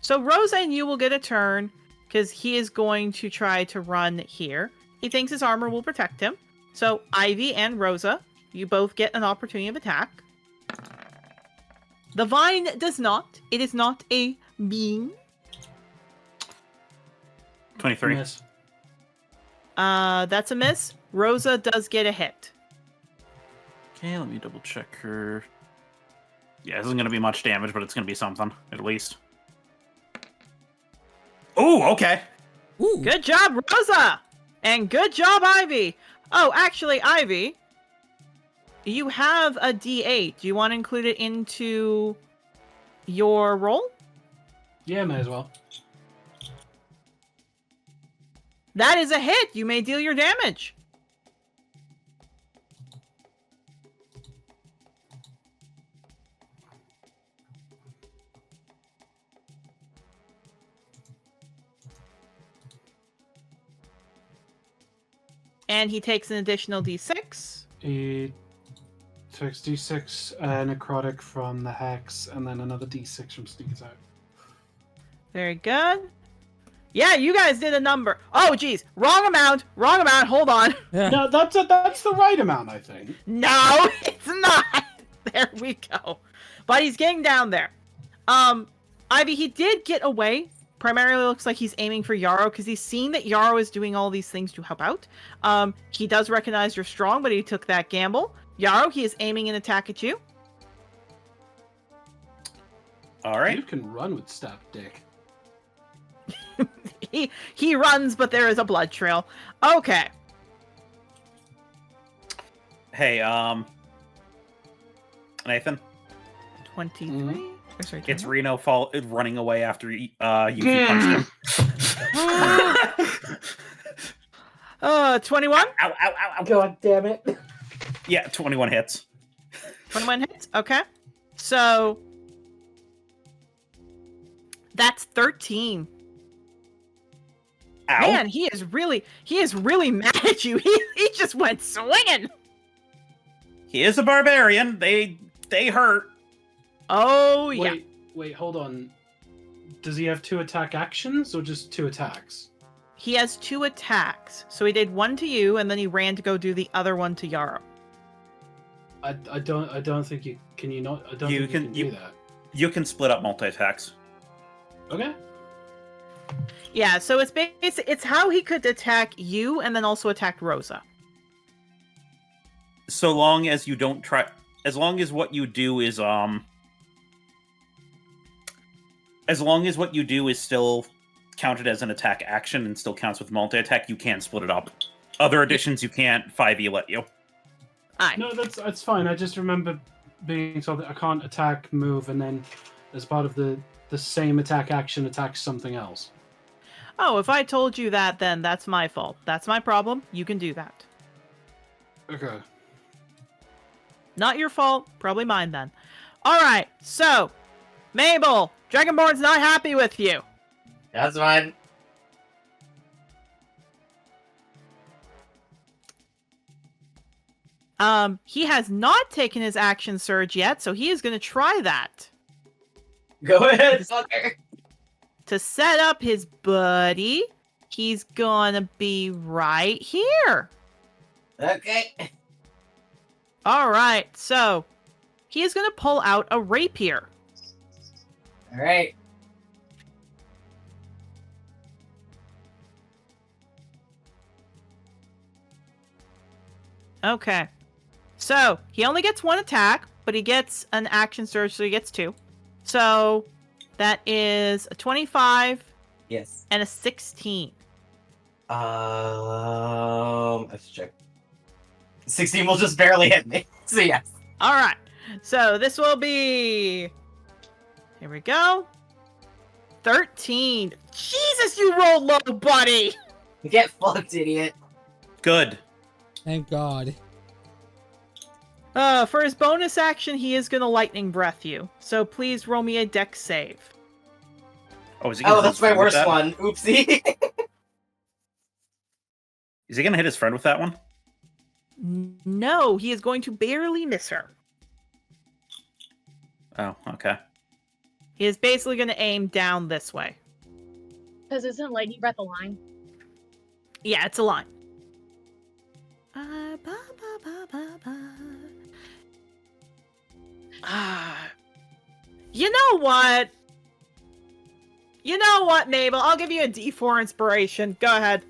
So Rosa and you will get a turn, because he is going to try to run here. He thinks his armor will protect him. So Ivy and Rosa, you both get an opportunity of attack. The vine does not. It is not a being. 23. Miss. That's a miss. Rosa does get a hit. Okay, let me double check her. Yeah, this isn't going to be much damage, but it's going to be something, at least. Oh, okay. Ooh. Good job, Rosa! And good job, Ivy! Oh, actually, Ivy, you have a D8. Do you want to include it into your roll? Yeah, may as well. That is a hit! You may deal your damage. And he takes an additional D6. He takes D6 necrotic from the hex, and then another D6 from sneaks out. Very good. Yeah, you guys did a number. Oh, geez. Wrong amount. Wrong amount. Hold on. Yeah. No, that's the right amount, I think. No, it's not. There we go. But he's getting down there. Ivy, he did get away primarily looks like he's aiming for Yarrow because he's seeing that Yarrow is doing all these things to help out. He does recognize you're strong, but he took that gamble. Yarrow, he is aiming an attack at you. All right. You can run with stab dick. He runs, but there is a blood trail. Okay. Hey, Nathan. 23. Mhm. Or sorry, It's 21. Reno running away after you punched him. 21. Ow, ow, ow, ow. God damn it. Yeah, 21 hits. 21 hits. Okay. So that's 13. Ow. Man, he is really mad at you. He just went swinging. He is a barbarian. They hurt. Oh yeah. Wait, hold on. Does he have 2 attack actions or just 2 attacks? He has 2 attacks. So he did one to you, and then he ran to go do the other one to Yarrow. I don't think you can. You not? I don't You think you can- can you- do that. You can split up multi-attacks. Okay. Yeah. So it's how he could attack you and then also attack Rosa. So long as you don't try... As long as what you do is, As long as what you do is still counted as an attack action and still counts with multi-attack, you can split it up. Other additions you can't, 5e let you. Aye. No, that's fine. I just remember being told that I can't attack, move, and then as part of the same attack action attack something else. Oh, if I told you that, then that's my fault. That's my problem. You can do that. Okay. Not your fault. Probably mine then. All right. So, Mabel, Dragonborn's not happy with you. That's fine. He has not taken his action surge yet, so he is going to try that Go ahead, fucker. to set up his buddy. He's gonna be right here. Okay. All right. So, he is going to pull out a rapier. All right. Okay. So, he only gets 1 attack, but he gets an action surge, so he gets 2. So, that is a 25 Yes. and a 16. Let's check. 16 will just barely hit me. So yes. All right. So, this will be... Here we go. 13. Jesus, you rolled low, buddy! Get fucked, idiot. Good. Thank God. For his bonus action, he is going to lightning breath you. So, please roll me a dex save. Oh, is he gonna Oh, hit that's his my friend with worst that? one. Oopsie. Is he gonna hit his friend with that one? No, he is going to barely miss her. Oh, okay. He is basically going to aim down this way. Because isn't Lightning Breath a line? Yeah, it's a line. You know what? You know what, Mabel? I'll give you a D4 inspiration. Go ahead.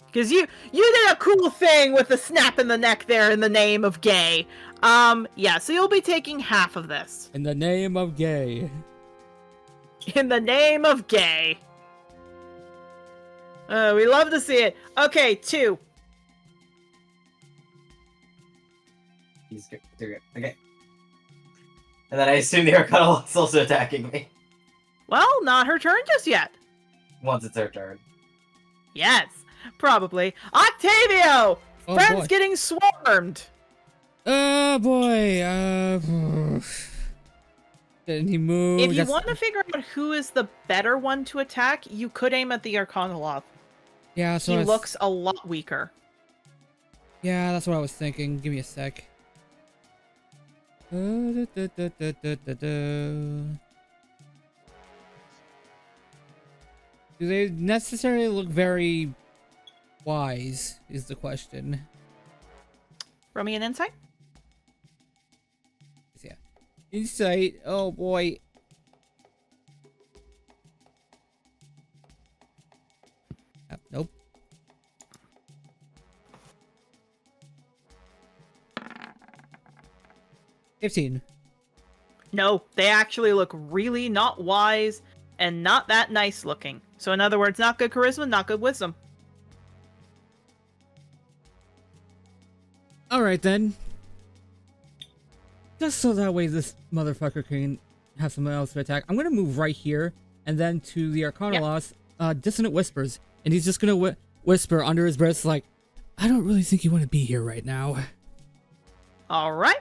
Because you did a cool thing with the snap in the neck there in the name of gay. Yeah, so you'll be taking half of this. In the name of gay. In the name of gay. We love to see it. Okay, 2. He's good. They're good. Okay. And then I assume the Arcana is also attacking me. Well, not her turn just yet. Once it's her turn. Yes, probably. Octavio! Oh, Friend's boy. getting swarmed! Oh boy. Didn't he move? If you That's- want to figure out who is the better one to attack, you could aim at the Arcanoloth. Yeah, so He it's- looks a lot weaker. Yeah, that's what I was thinking. Give me a sec. Do they necessarily look very wise, is the question. Roll me an insight. Yeah. Insight. Oh boy. 15. No, they actually look really not wise and not that nice looking. So in other words, not good charisma, not good wisdom. Alright then. Just so that way this motherfucker can have someone else to attack. I'm gonna move right here and then to the Arcana Loss, Dissonant Whispers. And he's just gonna whisper under his breath like, I don't really think you want to be here right now. Alright.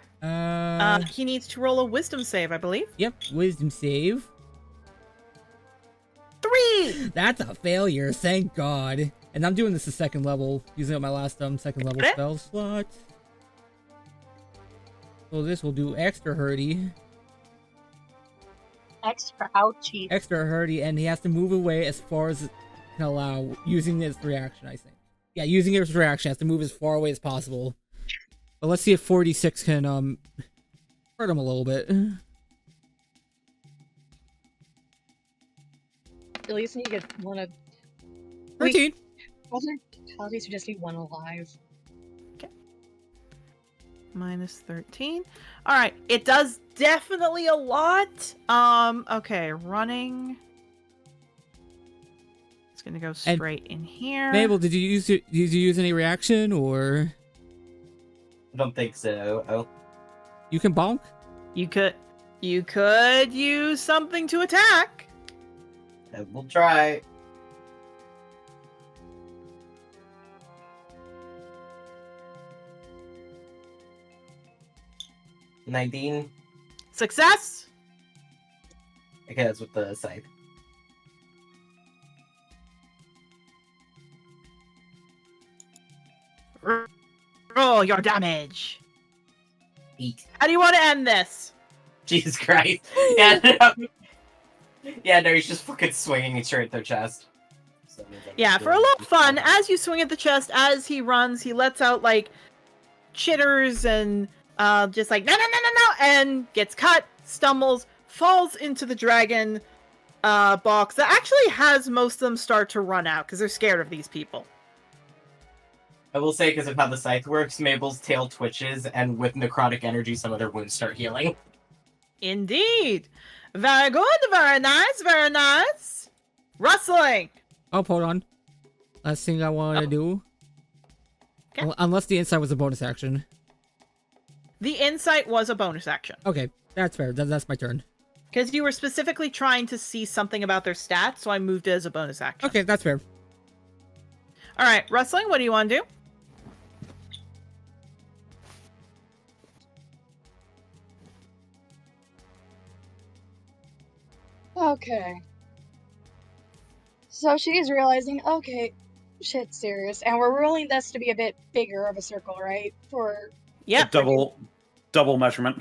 He needs to roll a wisdom save, I believe. Yep, wisdom save. 3! That's a failure, thank God. And I'm doing this at second level, using up my last second level spell slot. So this will do extra hurty. Extra ouchie. Extra hurty, and he has to move away as far as it can allow, using his reaction, I think. Yeah, using his reaction, has to move as far away as possible. But let's see if 46 can hurt him a little bit. At least you get one of. 13. Other fatalities just need one alive. Minus 13. Alright, it does definitely a lot. Okay, running. It's gonna go straight in here. Mabel, did you use any reaction, or I don't think so. Oh, you can bonk? You could use something to attack. we'll try. $19. Success. Okay, that's with the scythe. Roll your damage. 8. How do you want to end this? Jesus Christ. Yeah, no. Yeah, no, he's just fucking swinging it straight at their chest. So that means I'm Yeah, for a doing- little fun, as you swing at the chest, as he runs, he lets out like chitters and just like no, and gets cut, stumbles, falls into the dragon box that actually has most of them start to run out because they're scared of these people. I will say, because of how the scythe works, Mabel's tail twitches, and with necrotic energy, some of their wounds start healing. Indeed. Very good, very nice, very nice. Rustling. Oh, hold on. Last thing I want to do. Okay. Unless the inside was a bonus action. The insight was a bonus action. Okay, that's fair. That's my turn. Because you were specifically trying to see something about their stats, so I moved it as a bonus action. Okay, that's fair. Alright, Rustling, what do you want to do? Okay. So she's realizing, okay, shit's serious, and we're rolling this to be a bit bigger of a circle, right? For Yeah. Double measurement.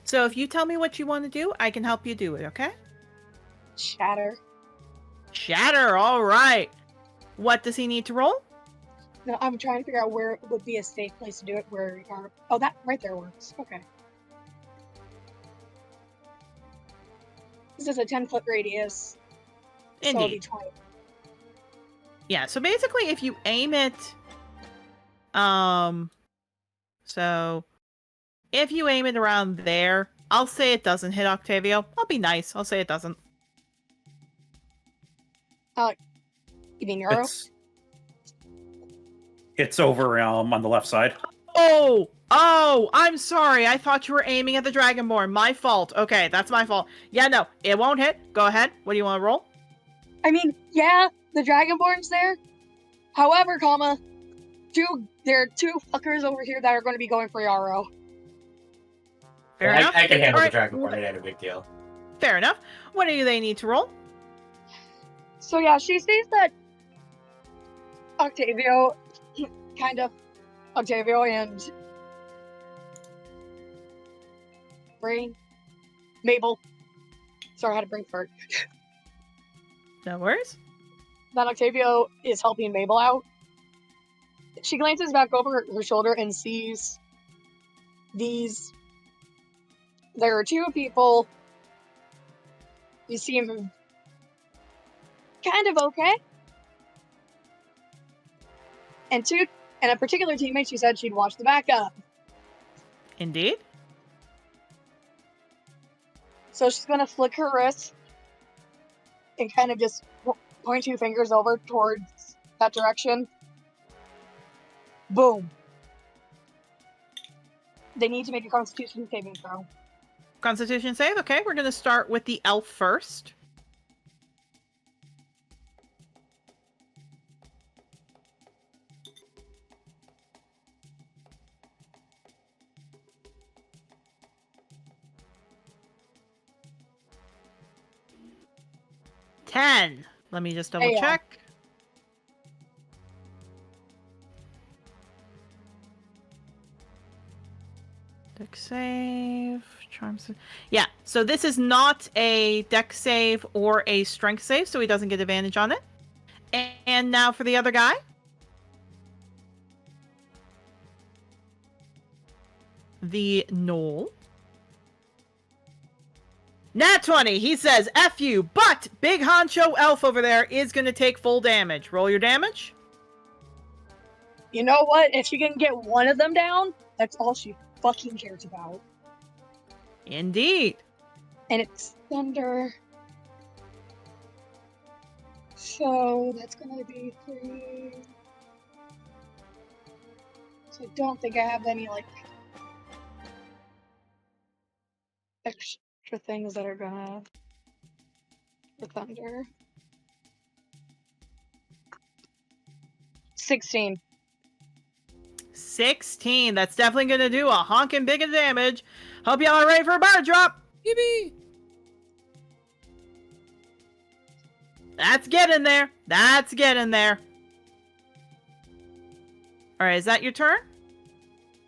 So if you tell me what you want to do, I can help you do it, okay? shatter. Shatter, alright. What does he need to roll? No, I'm trying to figure out where would be a safe place to do it. Where we are. Oh, that right there works. Okay. This is a 10-foot radius. So it'll be Indeed. 20. Yeah, so basically if you aim it, so if you aim it around there, I'll say it doesn't hit Octavio. I'll be nice. I'll say it doesn't. You mean Euro? It's over on the left side. Oh, I'm sorry. I thought you were aiming at the Dragonborn. My fault. Okay, that's my fault. Yeah, no, it won't hit. Go ahead. What do you want to roll? I mean, yeah, the Dragonborn's there. However, there are two fuckers over here that are going to be going for Yarrow. Fair enough. I can handle Alright. the Dragonborn. It ain't a big deal. Fair enough. What do they need to roll? So yeah, she sees that Octavio and Mabel. Sorry, I had to bring fart. No worries. That Octavio is helping Mabel out. She glances back over her shoulder and sees there are two people who seem kind of okay. And a particular teammate she said she'd watch the backup. Indeed. So she's gonna flick her wrist and kind of just point 2 fingers over towards that direction. Boom. They need to make a Constitution saving throw. Constitution save. Okay, we're going to start with the elf first. Ten. Let me just double Yeah. check. Dex save, charm save. Yeah, so this is not a dex save or a strength save, so he doesn't get advantage on it. And now for the other guy. The Knoll. Nat 20, he says, F you, but Big Honcho Elf over there is going to take full damage. Roll your damage. You know what? If she can get one of them down, that's all she fucking cares about. Indeed. And it's thunder. So that's gonna be 3. So I don't think I have any, like, extra things that are gonna... for thunder. 16. 16. That's definitely going to do a honking big of damage. Hope y'all are ready for a bar drop. Yippee! That's getting there. That's getting there. All right, is that your turn?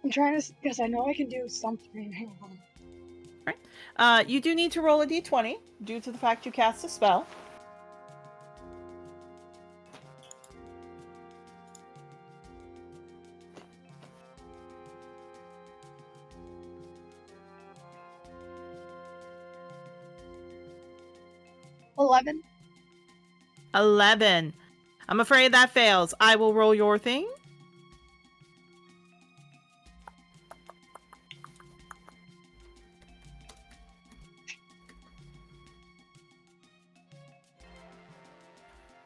I'm trying to... because I know I can do something. Hang on. You do need to roll a d20 due to the fact you cast a spell. $11. 11. I'm afraid that fails. I will roll your thing.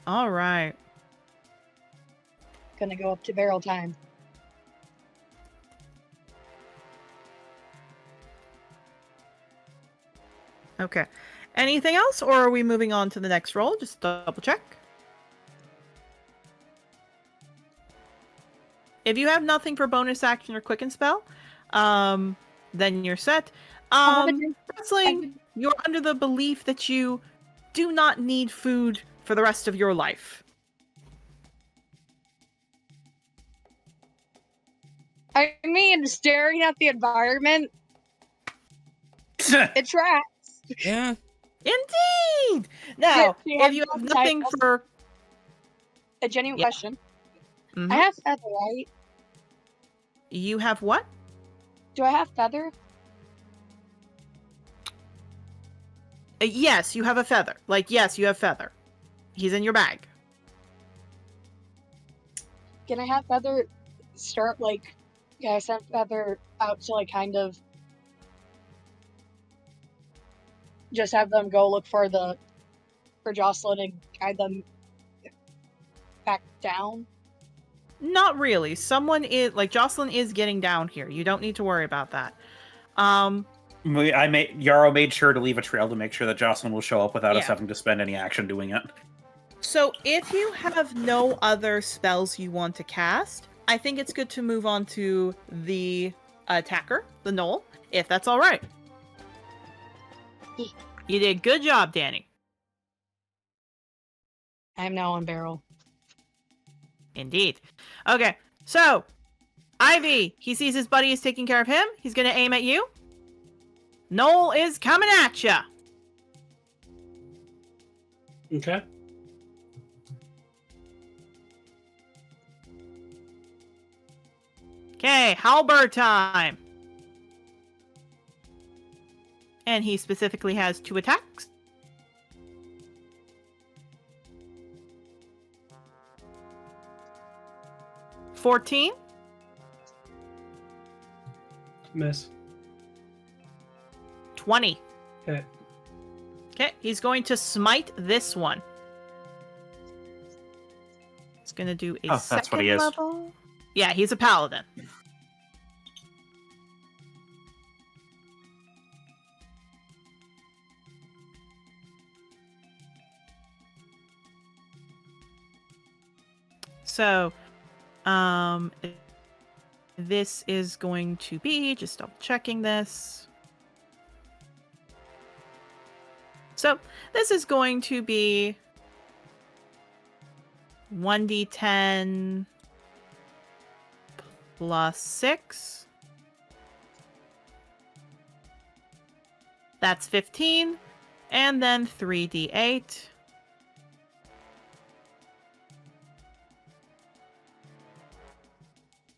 All right. Gonna go up to barrel time. Okay. Anything else, or are we moving on to the next roll? Just double check. If you have nothing for bonus action or quicken spell, then you're set. Wrestling, you're under the belief that you do not need food for the rest of your life. I mean, staring at the environment, it tracks. Yeah. Indeed! Now, Yeah, if you have nothing titles. for... A genuine Yeah. question. Mhm. I have feather, right? You have what? Do I have feather? Yes, you have a feather. Like, yes, you have feather. He's in your bag. Can I have feather start, like, yeah, I sent feather out to, like, kind of just have them go look for Jocelyn and guide them back down? Not really. Someone is... Like, Jocelyn is getting down here. You don't need to worry about that. Yarrow made sure to leave a trail to make sure that Jocelyn will show up without us Yeah. having to spend any action doing it. So, if you have no other spells you want to cast, I think it's good to move on to the attacker, the Knoll, if that's all right. You did good job, Danny. I am now on barrel. Indeed. Okay, so Ivy, he sees his buddy is taking care of him. He's going to aim at you. Knoll is coming at ya. Okay. Okay, halberd time. And he specifically has 2 attacks. $14. Miss. 20. Hit. Okay, he's going to smite this one. He's going to do a Oh, that's what he second is. level. Yeah, he's a paladin. So, this is going to be, just double checking this. So, this is going to be 1d10 plus 6. That's 15. And then 3d8.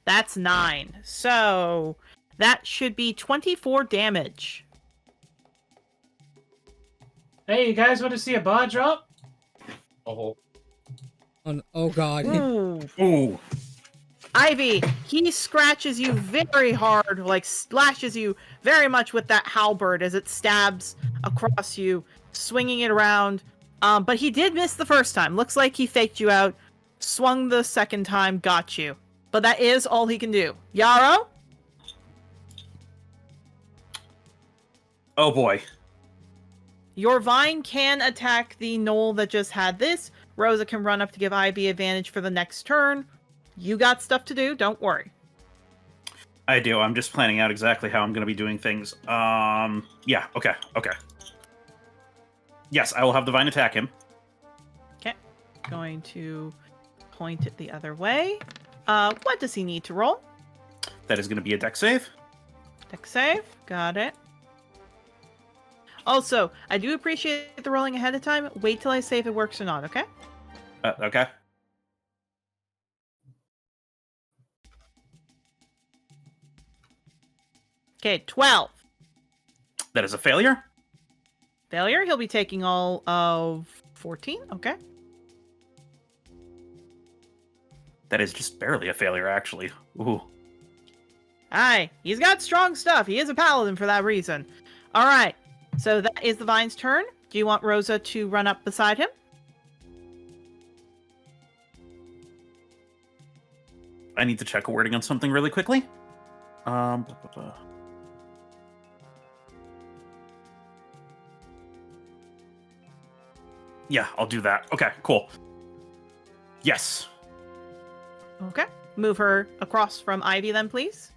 That's 9. So that should be 24 damage. Hey, you guys want to see a bar drop? Oh. Oh god. Ooh. Ooh. Ivy, he scratches you very hard, like slashes you very much with that halberd as it stabs across you, swinging it around. But he did miss the first time. Looks like he faked you out, swung the second time, got you. But that is all he can do. Yarrow? Oh boy. Your vine can attack the knoll that just had this. Rosa can run up to give Ivy advantage for the next turn. You got stuff to do, don't worry. I do. I'm just planning out exactly how I'm going to be doing things. Yeah, okay. Yes, I will have the vine attack him. Okay. Going to point it the other way. What does he need to roll? That is going to be a dex save. Dex save. Got it. Also, I do appreciate the rolling ahead of time. Wait till I say if it works or not, okay? Okay. Okay, 12. That is a failure. Failure. He'll be taking all of 14. Okay. That is just barely a failure, actually. Ooh. Aye, he's got strong stuff. He is a paladin for that reason. All right. So that is the vine's turn. Do you want Rosa to run up beside him? I need to check a wording on something really quickly. Yeah, I'll do that. Okay, cool. Yes. Okay. Move her across from Ivy then, please.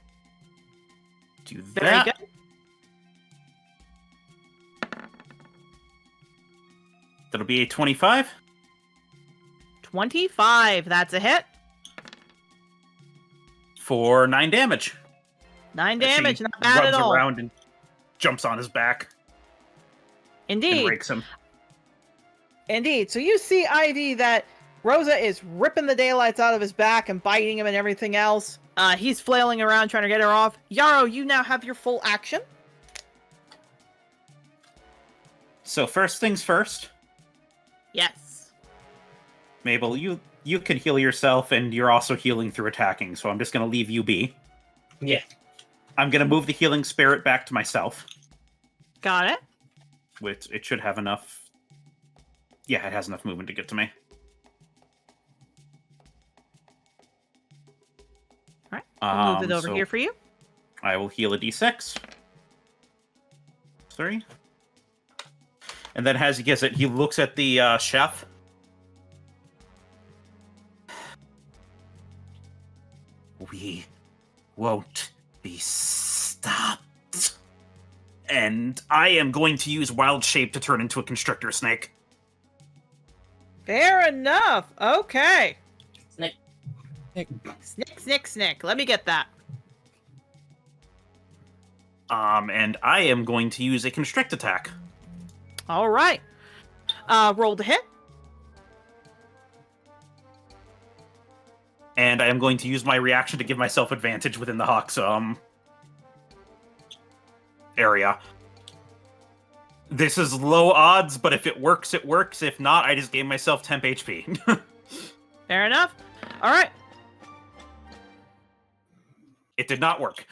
Do Very that. good. That'll be a 25. 25. That's a hit. For 9 damage. 9 As she damage. Not bad at runs all. around and jumps on his back and Indeed. rakes him. Indeed. So you see, Ivy, that Rosa is ripping the daylights out of his back and biting him and everything else. He's flailing around trying to get her off. Yarrow, you now have your full action. So first things first, Yes. Mabel, you can heal yourself, and you're also healing through attacking, so I'm just going to leave you be. Yeah. I'm going to move the healing spirit back to myself, Got it. which it should have enough... Yeah, it has enough movement to get to me. All right. I'll move it over so here for you. I will heal a d6. 3. And then as he gets it, he looks at the chef. We won't be stopped. And I am going to use wild shape to turn into a constrictor snake. Fair enough. Okay. Snake. Snick. Let me get that. And I am going to use a constrict attack. All right. Roll to hit. And I am going to use my reaction to give myself advantage within the Hawk's area. This is low odds, but if it works, it works. If not, I just gave myself temp HP. Fair enough. All right. It did not work.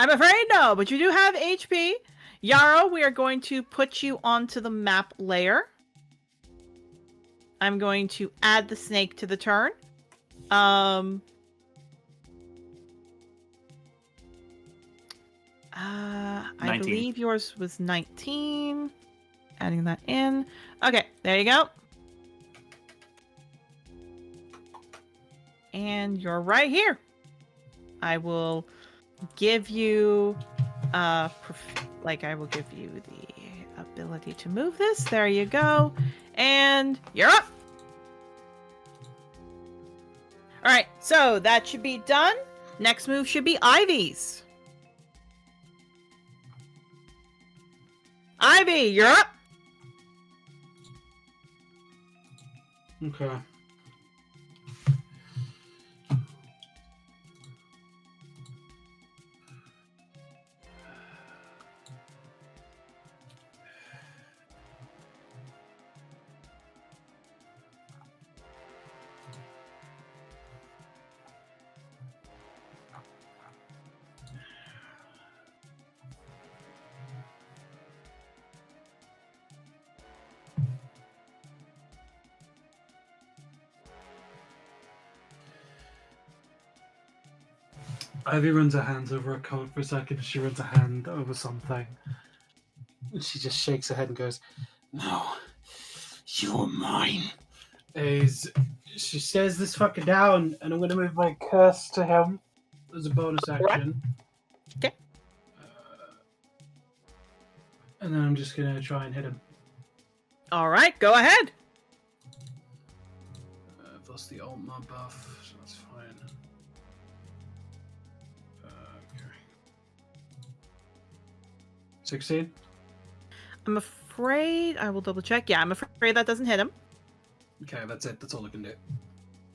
I'm afraid no, but you do have HP. Yarrow, we are going to put you onto the map layer. I'm going to add the snake to the turn. I 19. believe yours was 19. Adding that in. Okay, there you go. And you're right here. I will give you, I will give you the ability to move this. There you go. And you're up. All right, so that should be done. Next move should be Ivy's. Ivy, you're up. Okay. Ivy runs her hands over her coat for a second. She runs a hand over something. And she just shakes her head and goes, "No, you're mine." She says this fucker down, and I'm going to move my curse to him as a bonus action. Okay. And then I'm just going to try and hit him. All right, go ahead. I've lost the Altmar buff, so that's fine. Okay. 16? I'm afraid I will double check. Yeah, I'm afraid that doesn't hit him. Okay, that's it. That's all I can do.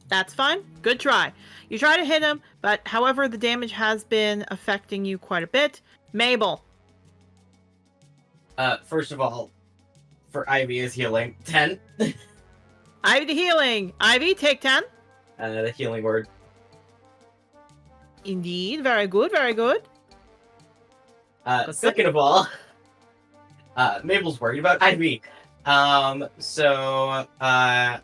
That's fine. Good try. You try to hit him, but however, the damage has been affecting you quite a bit. Mabel. First of all, for Ivy is healing. 10. Ivy to healing. Ivy, take 10. The healing word. Indeed. Very good. Very good. Second of all, Mabel's worried about Ivy. So I'm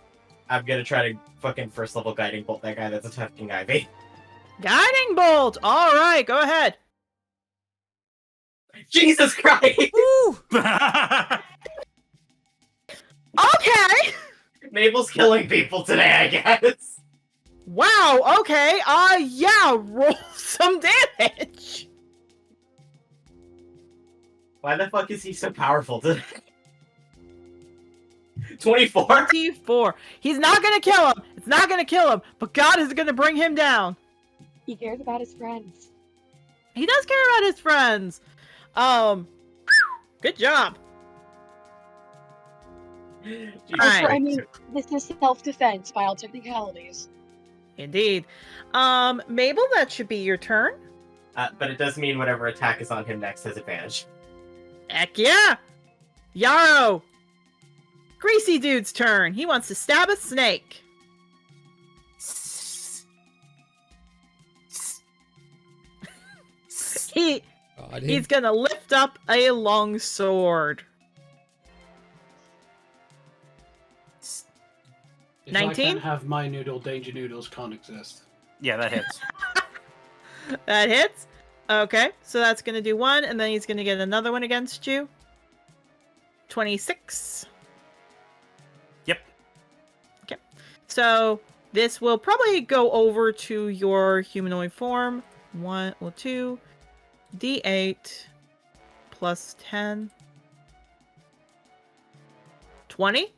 gonna try to fucking first level guiding bolt that guy that's attacking Ivy. Guiding bolt. All right, go ahead. Jesus Christ! Woo. Okay. Mabel's killing people today, I guess. Wow. Okay. Yeah. Roll some damage. Why the fuck is he so powerful today? 24? 24. He's not gonna kill him. It's not gonna kill him, but God is gonna bring him down. He cares about his friends. He does care about his friends. Good job. Alright. I mean, this is self-defense by all technicalities. Indeed. Mabel, that should be your turn. But it does mean whatever attack is on him next has advantage. Heck yeah! Yarrow! Greasy Dude's turn. He wants to stab a snake. He's gonna lift up a long sword. If 19? I can't have my noodle, Danger Noodles can't exist. Yeah, that hits. That hits. Okay, so that's gonna do 1, and then he's gonna get another one against you. 26. Yep. Okay. So this will probably go over to your humanoid form. 2 D8 plus 10. 20.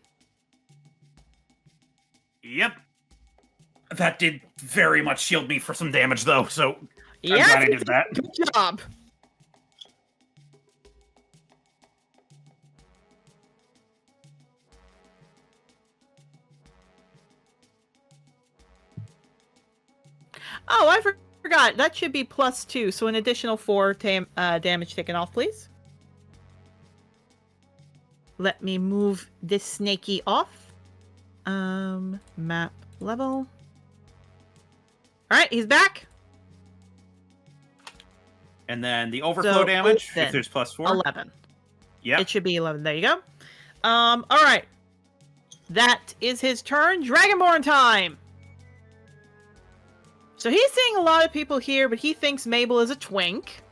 Yep. That did very much shield me for some damage, though, so I'm Yeah, glad I did that. good job. Oh, I forgot. That should be plus 2, so an additional 4 damage taken off, please. Let me move this snaky off. Map level. Alright, he's back. And then the overflow So, damage, then, if there's +4. 11. Yeah. It should be 11. There you go. All right. That is his turn. Dragonborn time. So he's seeing a lot of people here, but he thinks Mabel is a twink.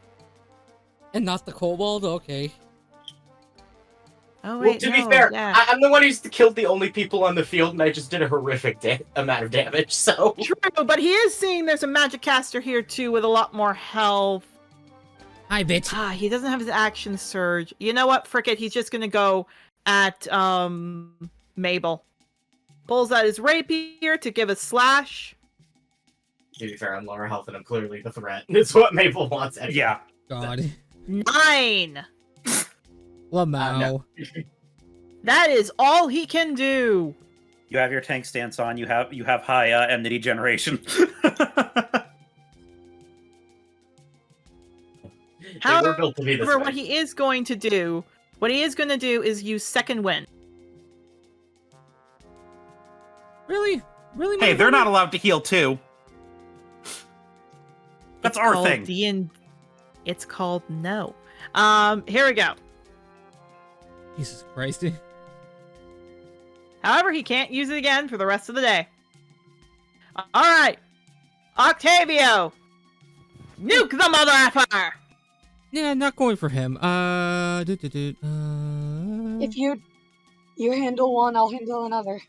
And not the kobold? Okay. Oh, Well, wait, to no, be fair, yeah. I'm the one who's killed the only people on the field, and I just did a horrific amount of damage, so... True, but he is seeing there's a magic caster here, too, with a lot more health. Hi, bitch. He doesn't have his action surge. You know what? Frick it. He's just gonna go at, Mabel. Pulls out his rapier to give a slash. To be fair, I'm lower health, and I'm clearly the threat. It's what Mabel wants anyway. Yeah. God. 9! Lamau. No. That is all he can do. You have your tank stance on. You have high enmity generation. They were built to be this However, way. what he is going to do is use second wind. Really? Really? Hey, they're motherfucker? not allowed to heal too. That's our Called thing. It's called no. Here we go. Jesus Christ. However, he can't use it again for the rest of the day. All right, Octavio, nuke the mother effer. Yeah, not going for him. If you handle one, I'll handle another.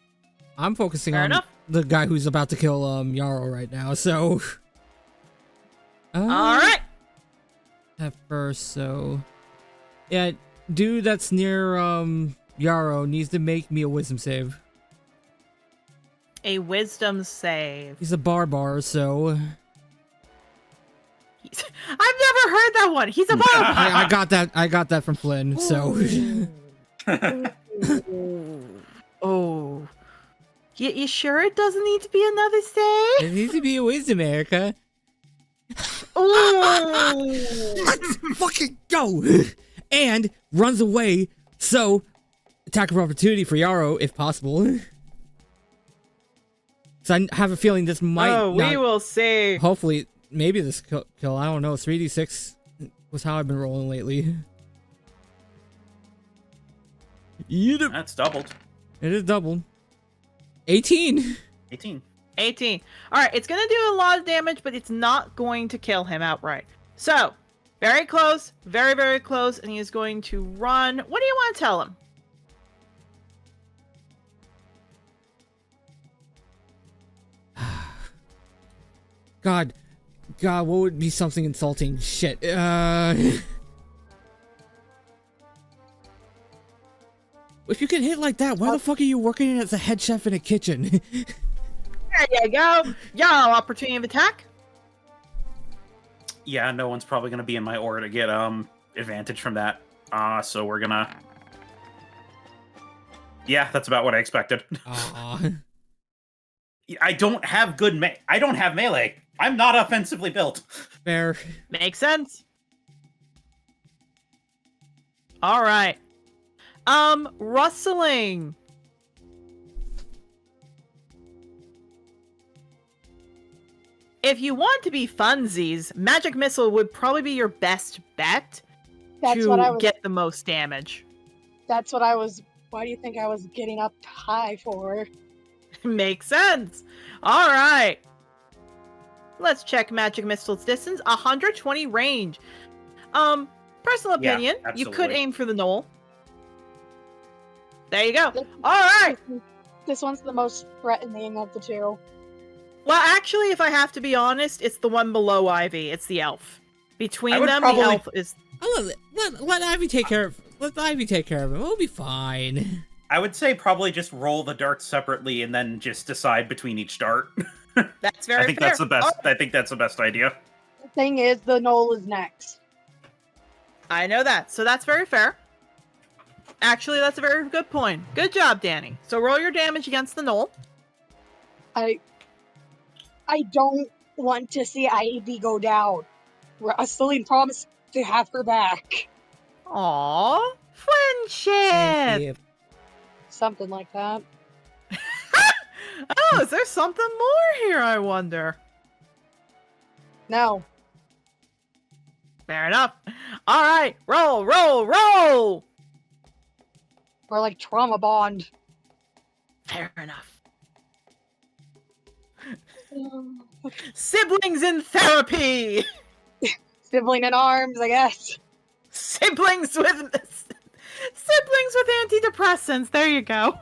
I'm focusing Fair on enough. the guy who's about to kill Yarrow right now, so... All right. At first, so... Yeah, dude that's near Yarrow needs to make me a wisdom save. A wisdom save. He's a barbar, so... I've never heard that one. He's a barbar. I got that from Flynn, so... Oh. You sure it doesn't need to be another save? It needs to be a wisdom, Erica. Ooh. Let's fucking go! And runs away, so attack of opportunity for Yarrow, if possible. So I have a feeling this might we not... will see. Hopefully, maybe this kill, I don't know, 3d6 was how I've been rolling lately. That's doubled. It is doubled. 18! 18. 18. All right, it's going to do a lot of damage, but it's not going to kill him outright. So, very close, very, very close, and he is going to run. What do you want to tell him? God, what would be something insulting? Shit. If you can hit like that, why the fuck are you working as a head chef in a kitchen? There you go. Yo, opportunity of attack. Yeah, no one's probably gonna be in my aura to get advantage from that. So we're gonna. Yeah, that's about what I expected. I don't have good I don't have melee. I'm not offensively built. Fair. Makes sense. All right. Rustling. If you want to be funsies, Magic Missile would probably be your best bet That's what I to was. get the most damage. That's what I was. Why do you think I was getting up high for? Makes sense. All right. Let's check Magic Missile's distance. 120 range. Personal Yeah, opinion, you could absolutely. aim for the knoll. There you go. All right. This one's the most threatening of the two. Well, actually, if I have to be honest, it's the one below Ivy. It's the elf. I Between would them, probably- the elf is... Let Ivy take care of. Let Ivy take care of him. We'll be fine. I would say probably just roll the darts separately and then just decide between each dart. That's very I think fair. that's the best. I think that's the best idea. The thing is, the knoll is next. I know that, so that's very fair. Actually, that's a very good point. Good job, Danny. So roll your damage against the knoll. I don't want to see Ivy go down. Celine promised to have her back. Aww, friendship. Something like that. Oh, is there something more here, I wonder? No. Fair enough. All right, roll, roll, roll. We're like trauma bond. Fair enough. Siblings in therapy. Sibling in arms, I guess. Siblings with antidepressants. There you go.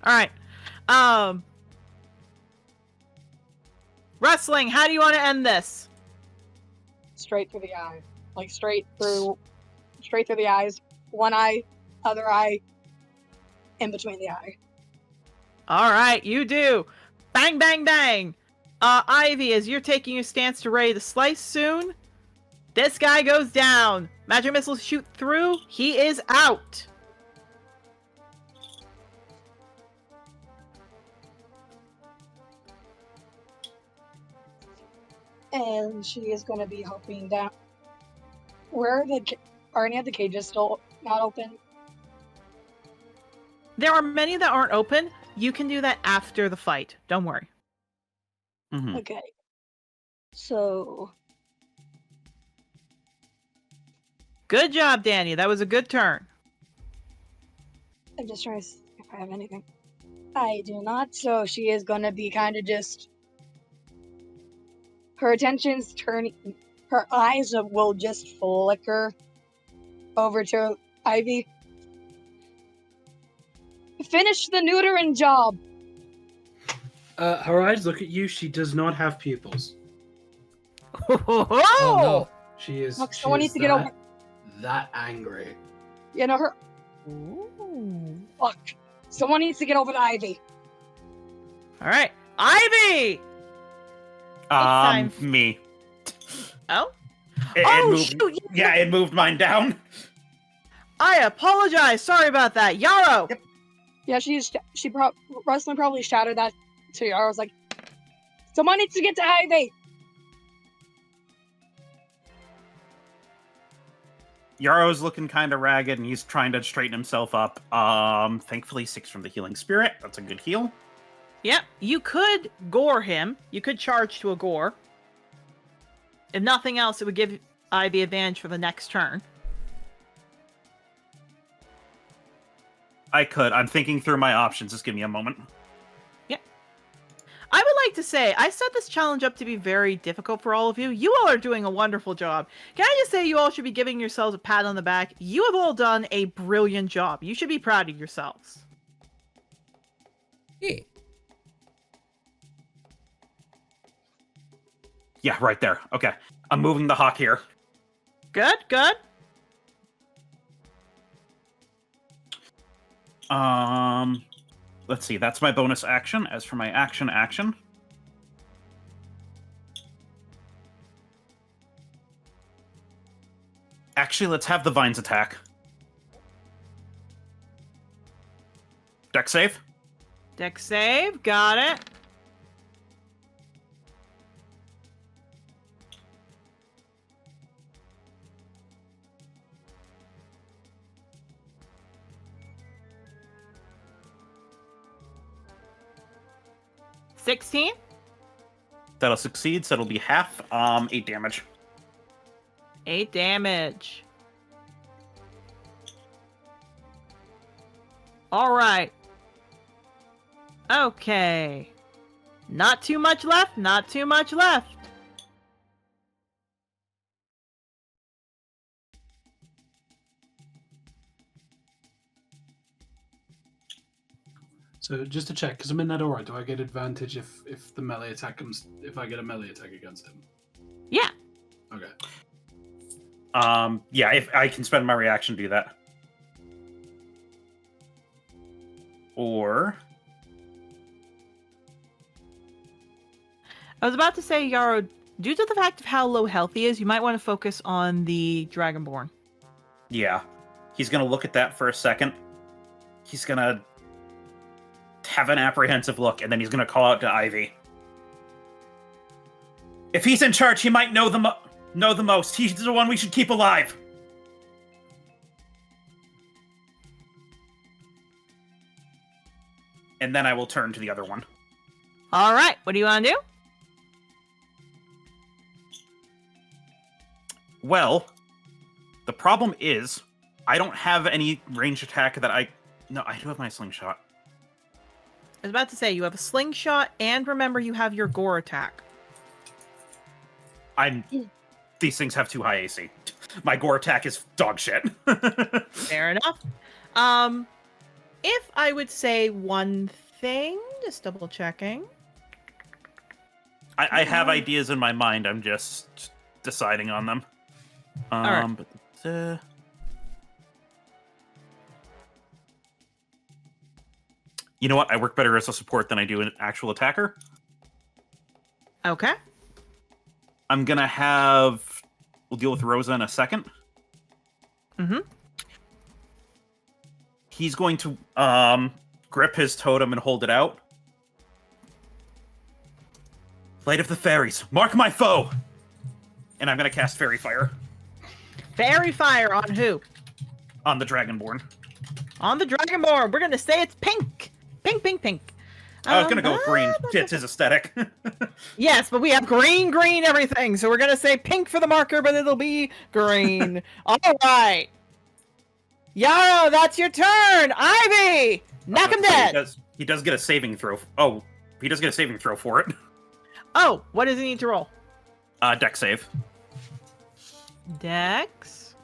All right. Wrestling, how do you want to end this? Straight through the eye. Like straight through the eyes. One eye, other eye, in between the eye. All right, you do. Bang, bang, bang. Ivy, as you're taking your stance to ready to slice soon, this guy goes down. Magic missiles shoot through. He is out. And she is going to be hopping down. Are any of the cages still not open? There are many that aren't open. You can do that after the fight. Don't worry. Mhm. Okay. So, Good job, Danny. That was a good turn. I'm just trying to see if I have anything. I do not. So she is going to be kind of just. Her attention's turning. Her eyes will just flicker over to Ivy. Finish the neutering job. Her eyes look at you. She does not have pupils. Oh, no. She is. Look, she someone is needs to get over. that angry. You know her. Ooh. Fuck. Someone needs to get over to Ivy. All right, Ivy. time. Me. Oh. It moved, Shoot! yeah, it moved mine down. I apologize. Sorry about that, Yarrow. Yep. Yeah, Wrestling probably shouted that to you. I was like, someone needs to get to Ivy. Yarrow's looking kind of ragged, and he's trying to straighten himself up. Thankfully, 6 from the healing spirit. That's a good heal. Yep, you could gore him. You could charge to a gore. If nothing else, it would give Ivy advantage for the next turn. I could. I'm thinking through my options. Just give me a moment. I would like to say, I set this challenge up to be very difficult for all of you. You all are doing a wonderful job. Can I just say you all should be giving yourselves a pat on the back? You have all done a brilliant job. You should be proud of yourselves. Yeah. Yeah, right there. Okay. I'm moving the hawk here. Good, good. Let's see. That's my bonus action. As for my action, actually, let's have the vines attack. Dex save. Dex save, got it. $16. That'll succeed, so it'll be half. 8 damage. 8 damage. All right. Okay. Not too much left, not too much left. So just to check, because I'm in that aura, do I get advantage if the melee attack comes? If I get a melee attack against him? Yeah. Okay. Yeah, if I can spend my reaction to do that. Or I was about to say, Yarrow, due to the fact of how low health he is, you might want to focus on the Dragonborn. yeah, he's gonna look at that for a second. He's gonna have an apprehensive look, and then he's gonna call out to Ivy. If he's in charge, he might know the most. He's the one we should keep alive. And then I will turn to the other one. All right, what do you want to do? Well, the problem is, I don't have any ranged attack that I... No, I do have my slingshot. I was about to say, you have a slingshot, and remember you have your gore attack. These things have too high AC. My gore attack is dog shit. Fair enough. If I would say one thing, just double checking. I have ideas in my mind. I'm just deciding on them. Alright. But, you know what? I work better as a support than I do an actual attacker. Okay. I'm gonna have... We'll deal with Rosa in a second. Mm-hmm. He's going to grip his totem and hold it out. Light of the Fairies, mark my foe! And I'm gonna cast Fairy Fire. Fairy Fire on who? On the Dragonborn. On the Dragonborn. We're gonna say it's pink. Pink, pink, pink. I was gonna go green. It's his aesthetic. Yes, but we have green, everything. So we're gonna say pink for the marker, but it'll be green. All right. Yarrow, that's your turn. Ivy, knock him dead. He does get a saving throw. Oh, he does get a saving throw for it. Oh, what does he need to roll? Dex save. Dex.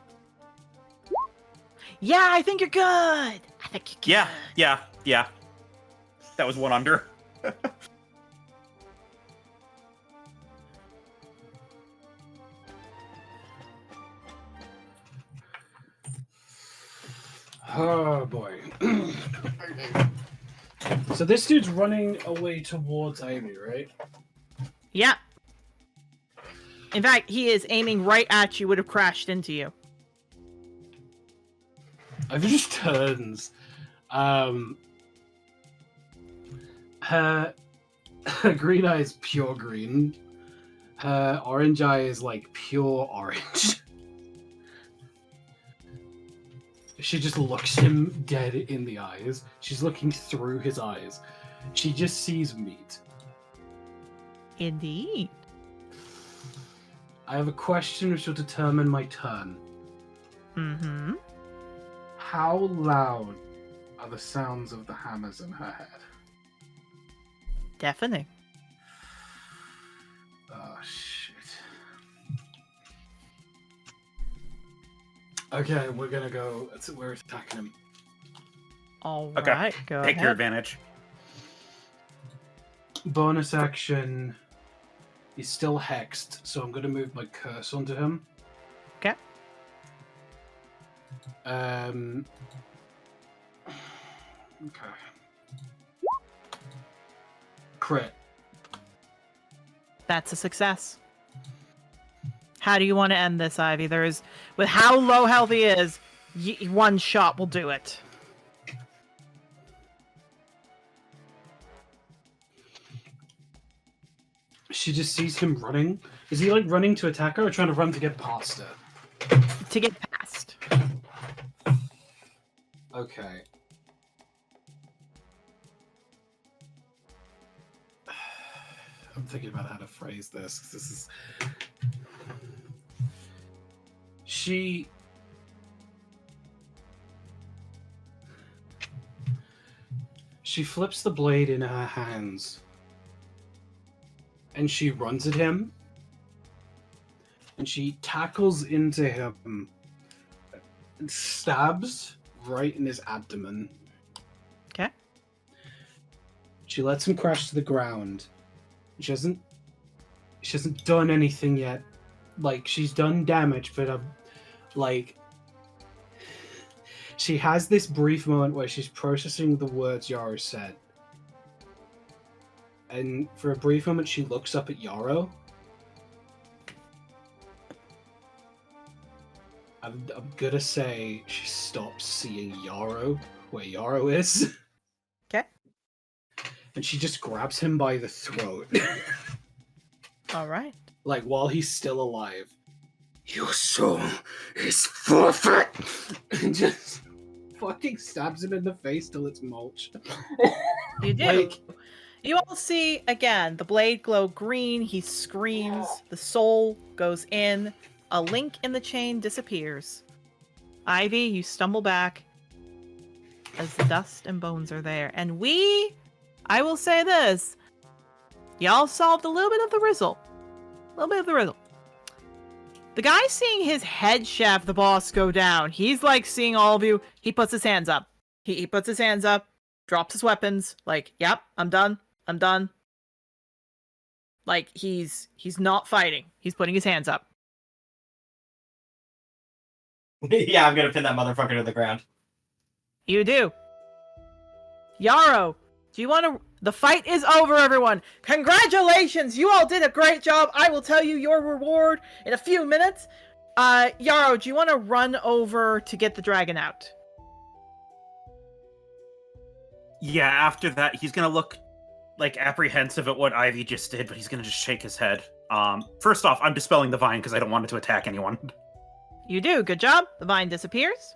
Yeah, I think you're good. I think you're good. Yeah. That was one under. Oh boy. So this dude's running away towards Ivy, right? Yeah. In fact, he is aiming right at you. Would have crashed into you. Ivy just turns. Her green eye is pure green. Her orange eye is like pure orange. She just looks him dead in the eyes. She's looking through his eyes. She just sees meat. Indeed. I have a question which will determine my turn. Mm-hmm. How loud are the sounds of the hammers in her head? Deafening. Oh, shit. Okay, we're gonna go. We're attacking him. All Okay. right, go Take your ahead. advantage. Bonus action. He's still hexed, so I'm gonna move my curse onto him. Okay. Okay. Crit. That's a success. How do you want to end this, Ivy? With how low health he is, one shot will do it. She just sees him running. Is he like running to attack her or trying to run to get past her? To get past. Okay. I'm thinking about how to phrase this. 'Cause this is. She flips the blade in her hands. And she runs at him. And she tackles into him. And stabs right in his abdomen. Okay. She lets him crash to the ground. She hasn't done anything yet. Like, she's done damage, but she has this brief moment where she's processing the words Yarrow said. And for a brief moment, she looks up at Yarrow. I'm gonna say she stops seeing Yarrow where Yarrow is. Okay. And she just grabs him by the throat. All right. Like, while he's still alive. Your soul is forfeit! And just fucking stabs him in the face till it's mulch. You do. Like, You all see, again, the blade glow green. He screams. The soul goes in. a link in the chain disappears. Ivy, you stumble back as the dust and bones are there. And I will say this, y'all solved a little bit of the riddle. The guy seeing his head shaft the boss go down, he's like seeing all of you. He puts his hands up. He puts his hands up, drops his weapons, like, yep, I'm done. Like, he's not fighting. He's putting his hands up. Yeah, I'm gonna pin that motherfucker to the ground. You do. Yarrow, do you want to... The fight is over, everyone. Congratulations. You all did a great job. I will tell you your reward in a few minutes. Yarrow, do you want to run over to get the dragon out? Yeah, after that, he's gonna look like apprehensive at what Ivy just did, but he's gonna just shake his head. First off, I'm dispelling the vine because I don't want it to attack anyone. You do. Good job. The vine disappears.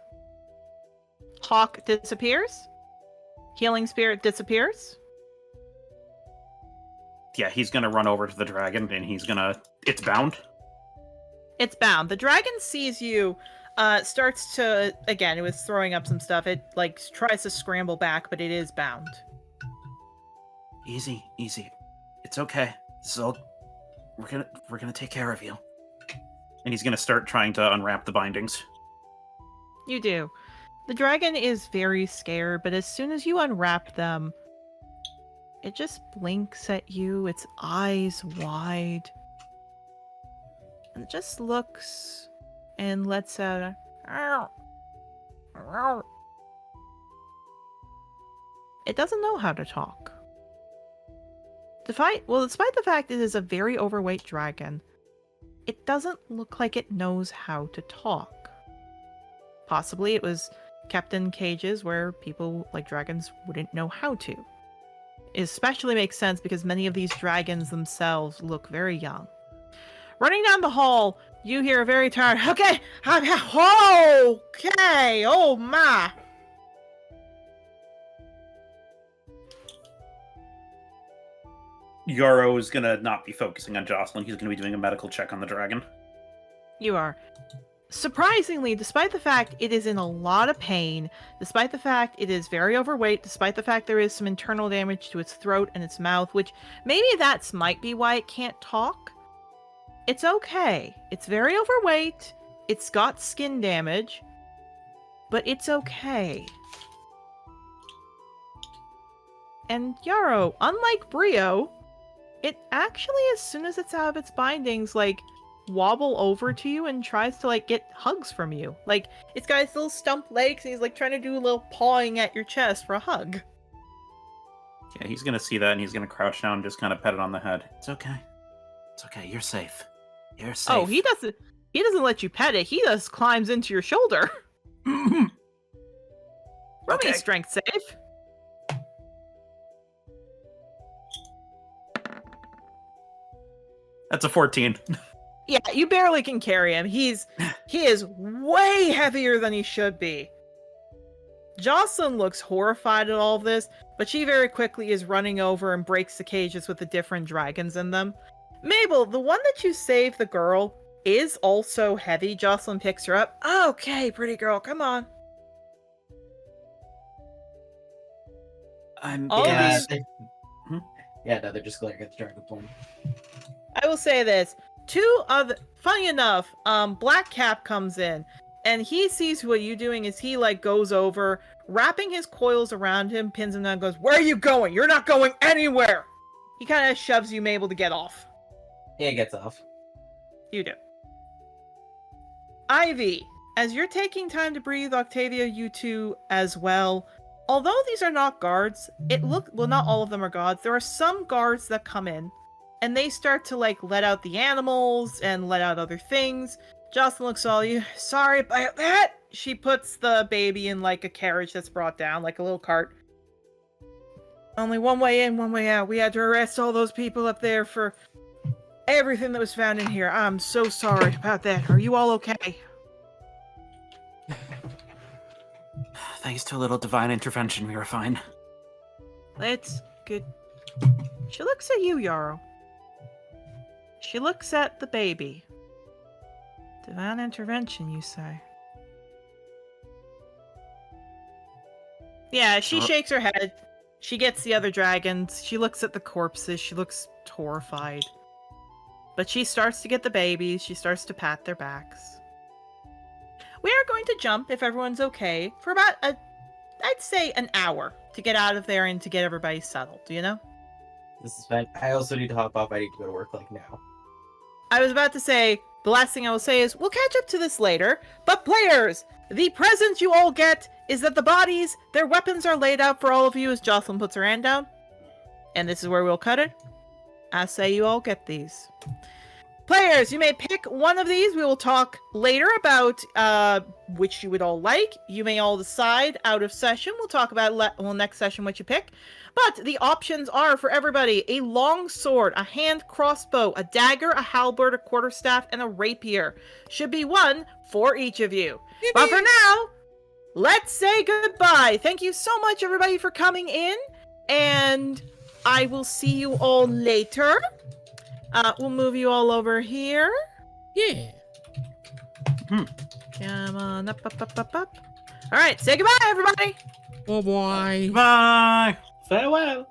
Hawk disappears. Healing spirit disappears. Yeah, he's gonna run over to the dragon, and it's bound. It's bound. The dragon sees you, starts to, again, it was throwing up some stuff. It, like, tries to scramble back, but it is bound. Easy. It's okay. So, we're gonna take care of you. And he's gonna start trying to unwrap the bindings. You do. The dragon is very scared, but as soon as you unwrap them, it just blinks at you, its eyes wide. And it just looks and lets out a... It doesn't know how to talk. Despite the fact it is a very overweight dragon, it doesn't look like it knows how to talk. Possibly it was kept in cages where people like dragons wouldn't know how to. It especially makes sense because many of these dragons themselves look very young. Running down the hall, you hear a very tired, okay, oh my. Yarrow is gonna not be focusing on Jocelyn. He's gonna be doing a medical check on the dragon. You are. Surprisingly, despite the fact it is in a lot of pain, despite the fact it is very overweight, despite the fact there is some internal damage to its throat and its mouth, which maybe might be why it can't talk, it's okay. It's very overweight, it's got skin damage, but it's okay. And Yarrow, unlike Brio, it actually, as soon as it's out of its bindings, like, wobble over to you and tries to, like, get hugs from you. Like, it's got its little stump legs and he's, like, trying to do a little pawing at your chest for a hug. Yeah, he's gonna see that and he's gonna crouch down and just kind of pet it on the head. It's okay. You're safe. Oh, he doesn't let you pet it. He just climbs into your shoulder. Roll me a strength save. That's a 14. Yeah, you barely can carry him. He is way heavier than he should be. Jocelyn looks horrified at all of this, but she very quickly is running over and breaks the cages with the different dragons in them. Mabel, the one that you saved, the girl, is also heavy. Jocelyn picks her up. Okay, pretty girl, come on. Yeah, no, they're just glaring at the dragon form. I will say this. Funny enough, Black Cap comes in, and he sees what you doing is he, like, goes over, wrapping his coils around him, pins him down, and goes, "Where are you going? You're not going anywhere!" He kind of shoves you, Mabel, to get off. He gets off. You do. Ivy, as you're taking time to breathe, Octavia, you two as well. Although these are not guards, not all of them are guards. There are some guards that come in, and they start to, like, let out the animals and let out other things. Jocelyn looks at all you. Sorry about that. She puts the baby in, like, a carriage that's brought down, like a little cart. Only one way in, one way out. We had to arrest all those people up there for everything that was found in here. I'm so sorry about that. Are you all okay? Thanks to a little divine intervention, we were fine. That's good. She looks at you, Yarrow. She looks at the baby. Divine intervention, you say? Yeah, she shakes her head. She gets the other dragons. She looks at the corpses. She looks horrified. But she starts to get the babies. She starts to pat their backs. We are going to jump, if everyone's okay, for about I'd say an hour to get out of there and to get everybody settled, you know? This is fine. I also need to hop off. I need to go to work like now. I was about to say, the last thing I will say is, we'll catch up to this later, but players, the present you all get is that the bodies, their weapons are laid out for all of you as Jocelyn puts her hand down. And this is where we'll cut it. I say you all get these. Players, you may pick one of these. We will talk later about which you would all like. You may all decide out of session. We'll talk about next session what you pick. But the options are for everybody: a long sword, a hand crossbow, a dagger, a halberd, a quarterstaff, and a rapier. Should be one for each of you. But for now, let's say goodbye. Thank you so much, everybody, for coming in. And I will see you all later. We'll move you all over here. Yeah. Come on, up. All right, say goodbye, everybody. Oh boy. Bye. Farewell.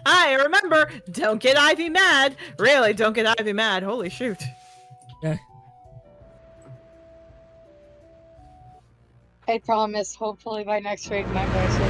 Remember, don't get Ivy mad. Really, don't get Ivy mad. Holy shoot. Yeah. I promise, hopefully by next week my voice will